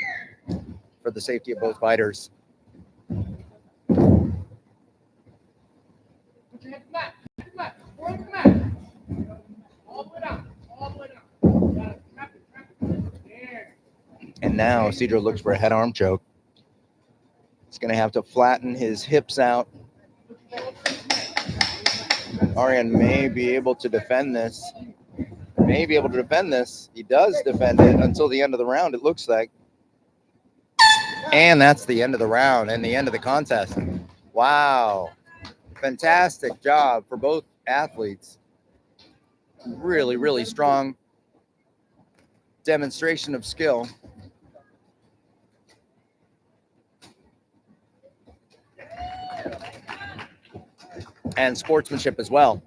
for the safety of both fighters. And now Cedro looks for a head arm choke. He's going to have to flatten his hips out. Arian may be able to defend this. He does defend it until the end of the round, it looks like. And that's the end of the round and the end of the contest. Wow. Fantastic job for both athletes. Really, really strong demonstration of skill. And sportsmanship as well.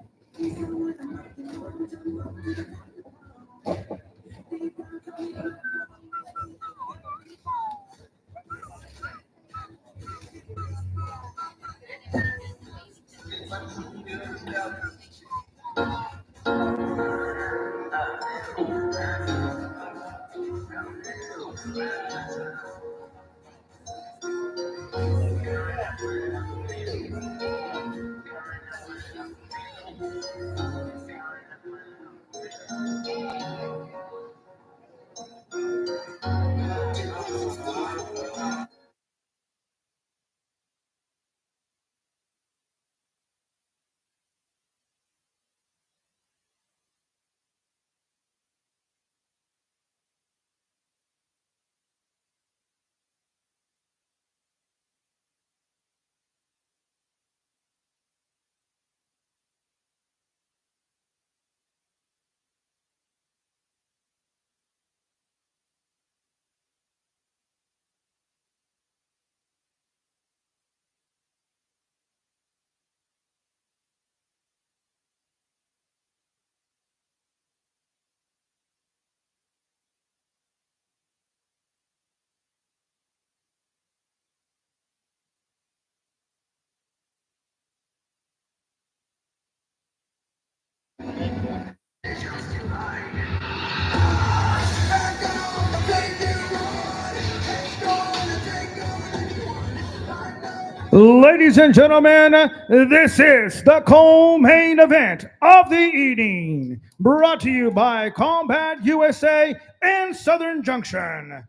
Ladies and gentlemen, this is the co-main event of the evening, brought to you by Combat USA and Southern Junction.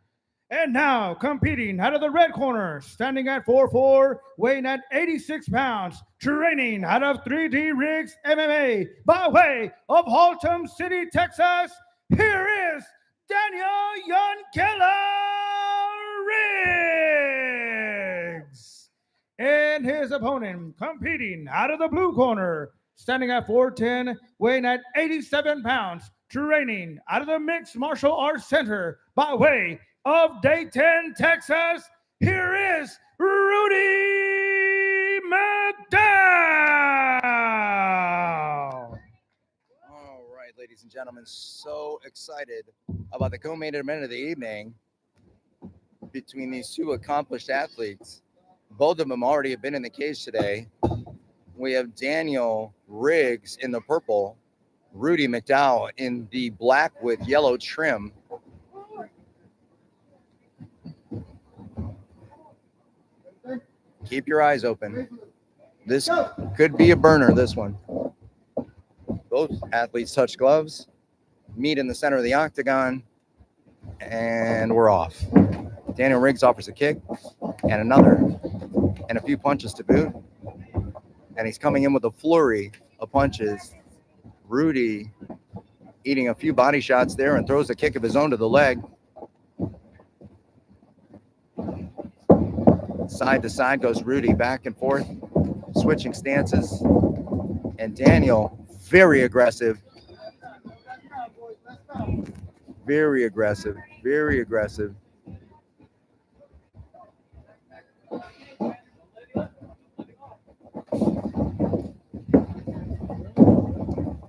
And now, competing out of the red corner, standing at 4'4", weighing at 86 pounds, training out of 3D Rigs MMA by way of Haltom City, Texas, here is Daniel Yonkela Riggs. And his opponent, competing out of the blue corner, standing at 4'10", weighing at 87 pounds, training out of the Mixed Martial Arts Center by way of Dayton, Texas. Here is Rudy McDow. All right, ladies and gentlemen, so excited about the co-main event of the evening between these two accomplished athletes. Both of them already have been in the cage today. We have Daniel Riggs in the purple, Rudy McDowell in the black with yellow trim. Keep your eyes open. This could be a burner, this one. Both athletes touch gloves, meet in the center of the octagon, and we're off. Daniel Riggs offers a kick and another, and a few punches to boot. And he's coming in with a flurry of punches. Rudy eating a few body shots there and throws a kick of his own to the leg. Side to side goes Rudy, back and forth, switching stances. And Daniel, very aggressive. Very aggressive, very aggressive.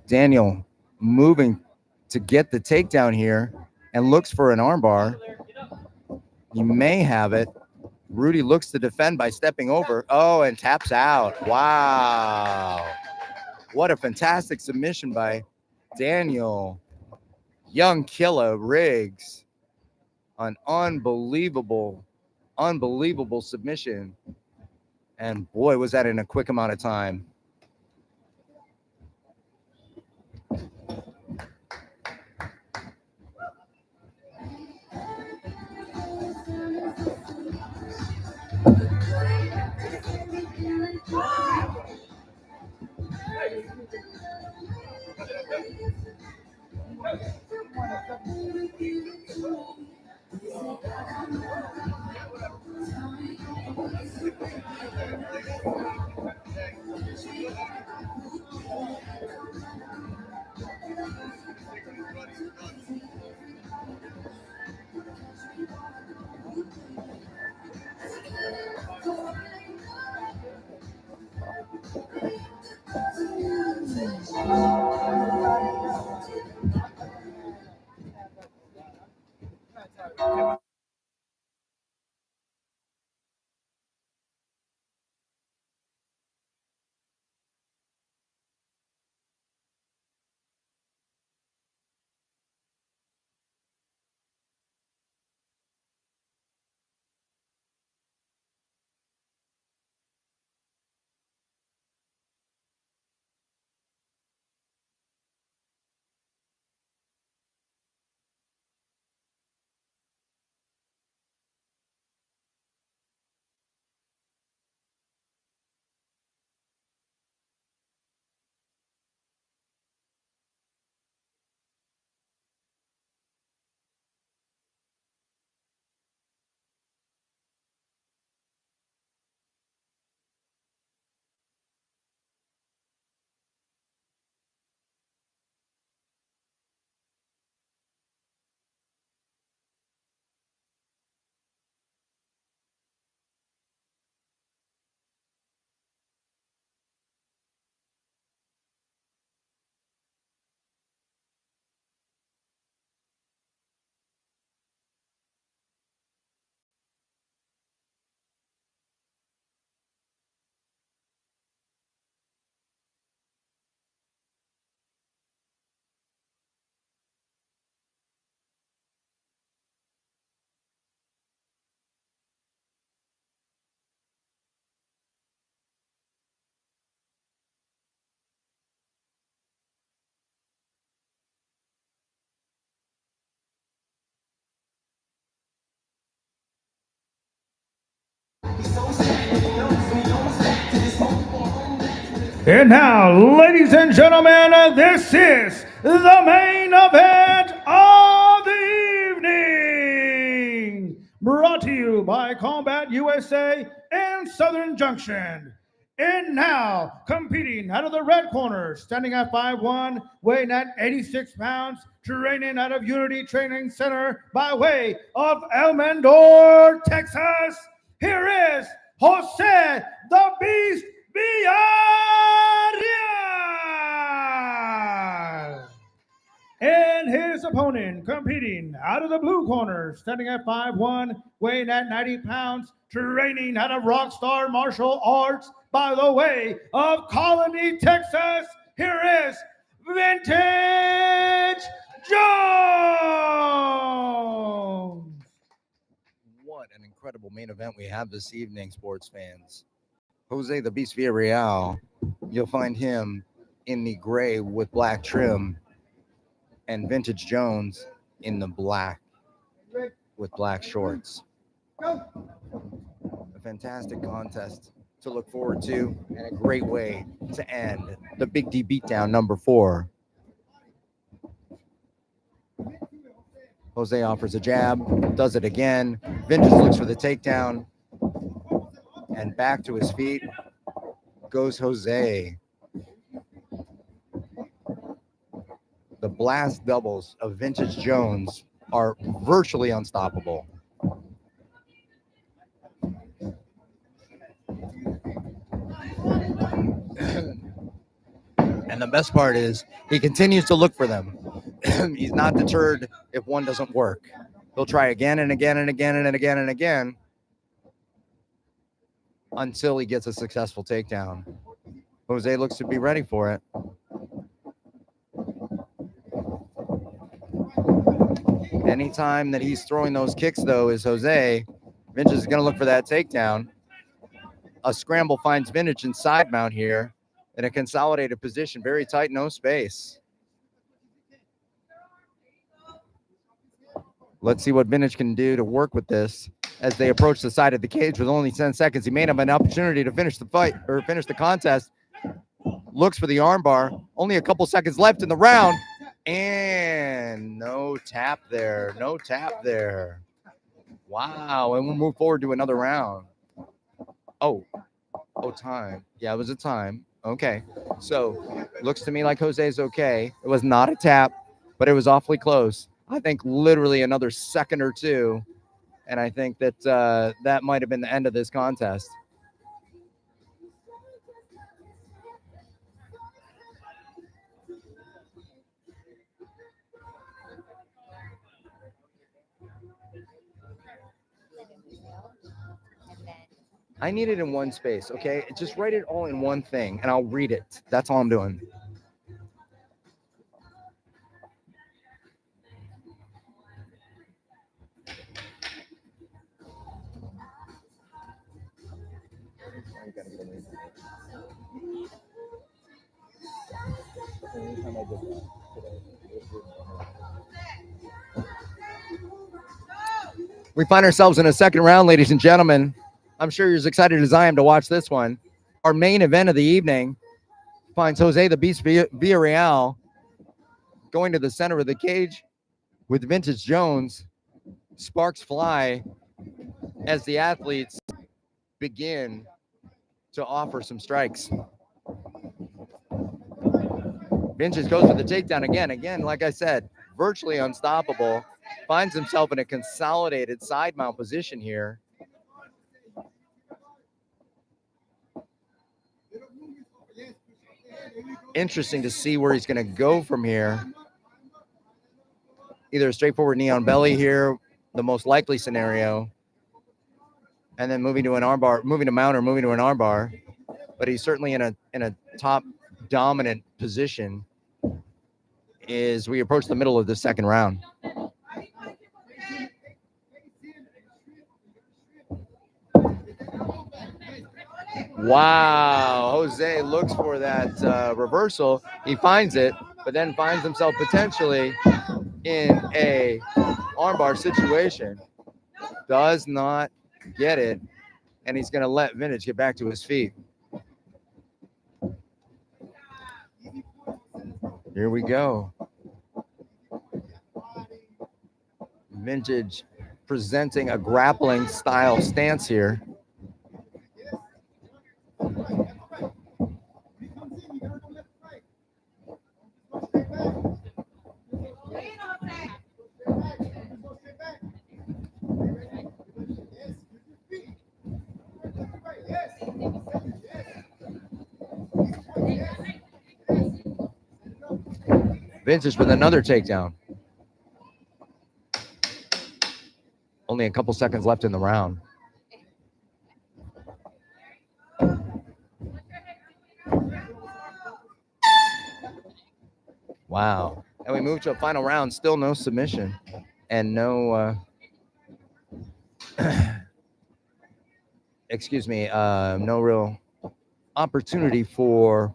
Daniel moving to get the takedown here and looks for an armbar. He may have it. Rudy looks to defend by stepping over. Oh, and taps out. Wow. What a fantastic submission by Daniel. Young killer Riggs. An unbelievable submission. And boy, was that in a quick amount of time. And now, ladies and gentlemen, this is the main event of the evening. Brought to you by Combat USA and Southern Junction. And now, competing out of the red corner, standing at 5'1", weighing at 86 pounds, training out of Unity Training Center by way of El Mandor, Texas. Here is Jose the Beast Viale. And his opponent, competing out of the blue corner, standing at 5'1", weighing at 90 pounds, training out of Rockstar Martial Arts by the way of Colony, Texas. Here is Vintage Jones. What an incredible main event we have this evening, sports fans. Jose the Beast Villarreal, you'll find him in the gray with black trim, and Vintage Jones in the black with black shorts. A fantastic contest to look forward to, and a great way to end the Big D Beatdown number 4. Jose offers a jab, does it again. Vintage looks for the takedown, and back to his feet goes Jose. The blast doubles of Vintage Jones are virtually unstoppable. And the best part is he continues to look for them. He's not deterred if one doesn't work. He'll try again and again and again and again and again until he gets a successful takedown. Jose looks to be ready for it. Anytime that he's throwing those kicks, though, is Jose. Vintage is going to look for that takedown. A scramble finds Vintage in side mount here in a consolidated position. Very tight, no space. Let's see what Vintage can do to work with this as they approach the side of the cage with only 10 seconds. He may have an opportunity to finish the fight or finish the contest. Looks for the armbar. Only a couple seconds left in the round. And no tap there. No tap there. Wow. And we'll move forward to another round. Oh, time. Yeah, it was a time. Okay. So looks to me like Jose's okay. It was not a tap, but it was awfully close. I think literally another second or two. And I think that that might have been the end of this contest. I need it in one space, okay? Just write it all in one thing, and I'll read it. That's all I'm doing. We find ourselves in a second round, ladies and gentlemen. I'm sure you're as excited as I am to watch this one. Our main event of the evening finds Jose the Beast Villarreal going to the center of the cage with Vintage Jones. Sparks fly as the athletes begin to offer some strikes. Vintage goes for the takedown again. Again, like I said, virtually unstoppable. Finds himself in a consolidated side mount position here. Interesting to see where he's going to go from here. Either a straightforward knee on belly here, the most likely scenario, and then moving to an armbar, moving to mount or moving to an armbar. But he's certainly in a top dominant position as we approach the middle of the second round. Wow, Jose looks for that reversal. He finds it, but then finds himself potentially in a armbar situation. Does not get it, and he's going to let Vintage get back to his feet. Here we go. Vintage presenting a grappling style stance here. Vintage with another takedown. Only a couple seconds left in the round. Wow. And we move to a final round. Still no submission and no, no real opportunity for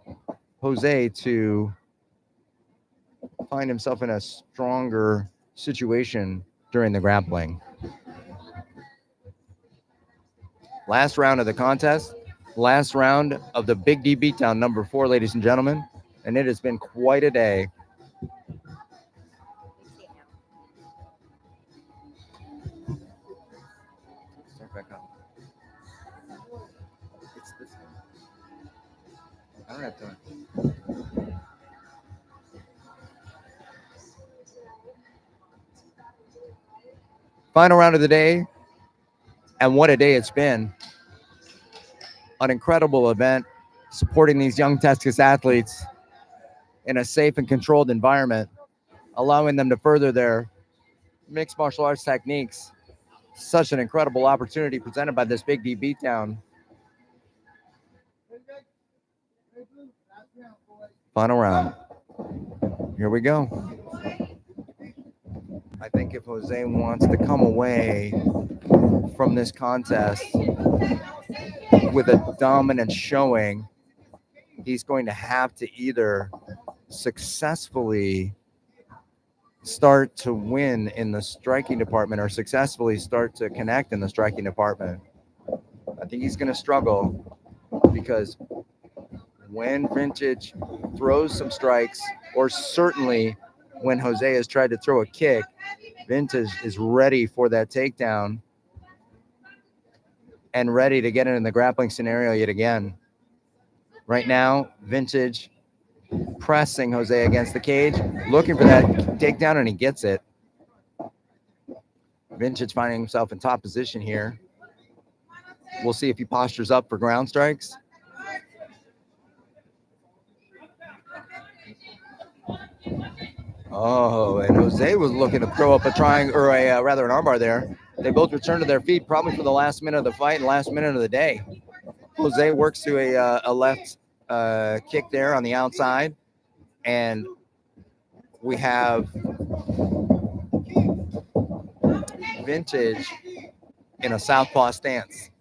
Jose to find himself in a stronger situation during the grappling. Last round of the contest, last round of the Big D Beatdown number 4, ladies and gentlemen, and it has been quite a day. Start back up. It's this one. I don't have time. Final round of the day, and what a day it's been. An incredible event, supporting these young Texas athletes in a safe and controlled environment, allowing them to further their mixed martial arts techniques. Such an incredible opportunity presented by this Big D Beatdown. Final round. Here we go. I think if Jose wants to come away from this contest with a dominant showing, he's going to have to either successfully start to win in the striking department or successfully start to connect in the striking department. I think he's going to struggle because when Vintage throws some strikes, or certainly when Jose has tried to throw a kick, Vintage is ready for that takedown and ready to get in the grappling scenario yet again. Right now, Vintage pressing Jose against the cage, looking for that takedown, and he gets it. Vintage finding himself in top position here. We'll see if he postures up for ground strikes. Oh, and Jose was looking to throw up a triangle, or rather an armbar there. They both returned to their feet, probably for the last minute of the fight and last minute of the day. Jose works to a left kick there on the outside, and we have Vintage in a southpaw stance.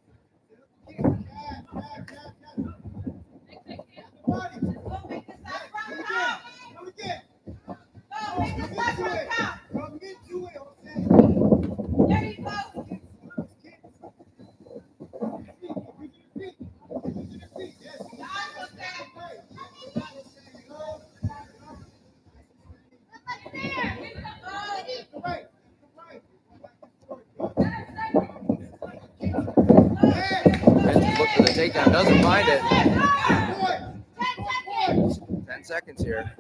Look for the takedown, doesn't find it. 10 seconds here.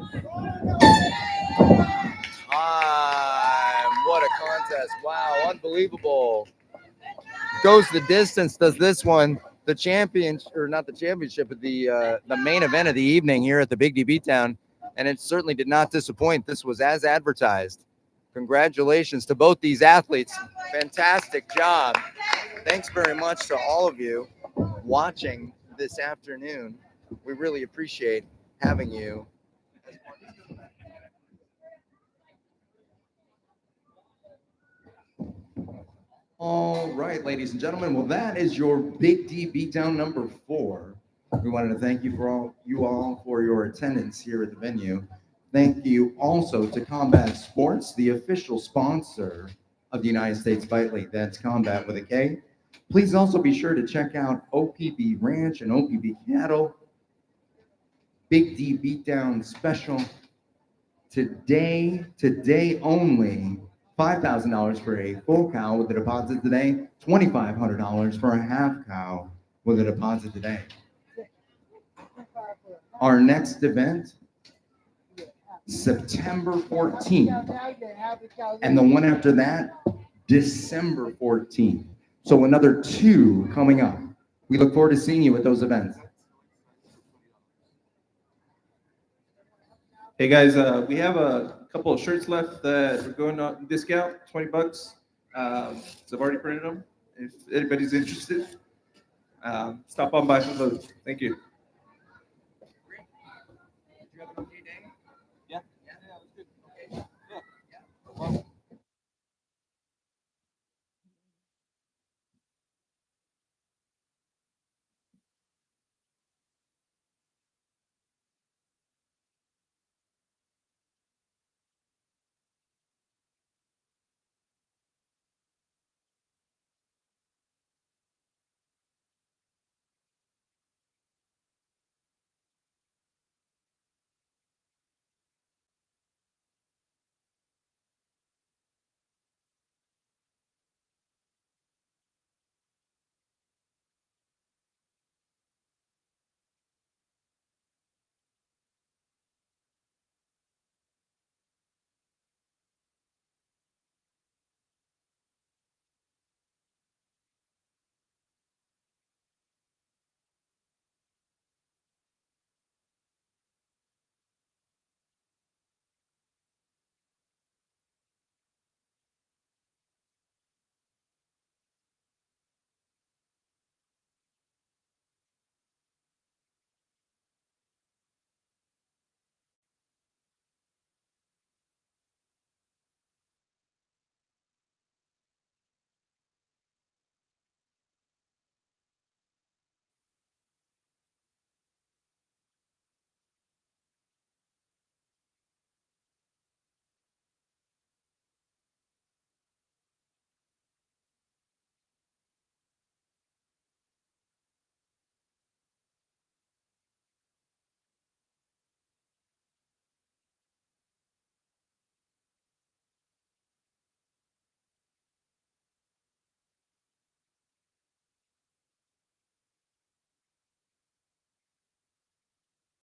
What a contest. Wow, unbelievable. Goes the distance, does this one. The champion, or not the championship, but the main event of the evening here at the Big D Beatdown. And it certainly did not disappoint. This was as advertised. Congratulations to both these athletes. Fantastic job. Thanks very much to all of you watching this afternoon. We really appreciate having you. All right, ladies and gentlemen. Well, that is your Big D Beatdown number 4. We wanted to thank you all for your attendance here at the venue. Thank you also to Combat Sports, the official sponsor of the United States Fight League. That's Combat with a K. Please also be sure to check out OPB Ranch and OPB Cattle. Big D Beatdown special today only. $5,000 for a full cow with a deposit today. $2,500 for a half cow with a deposit today. Our next event, September 14th. And the one after that, December 14th. So another 2 coming up. We look forward to seeing you at those events. Hey guys, we have a couple of shirts left that we're going on discount, $20. So I've already printed them. If anybody's interested, stop on by for those. Thank you.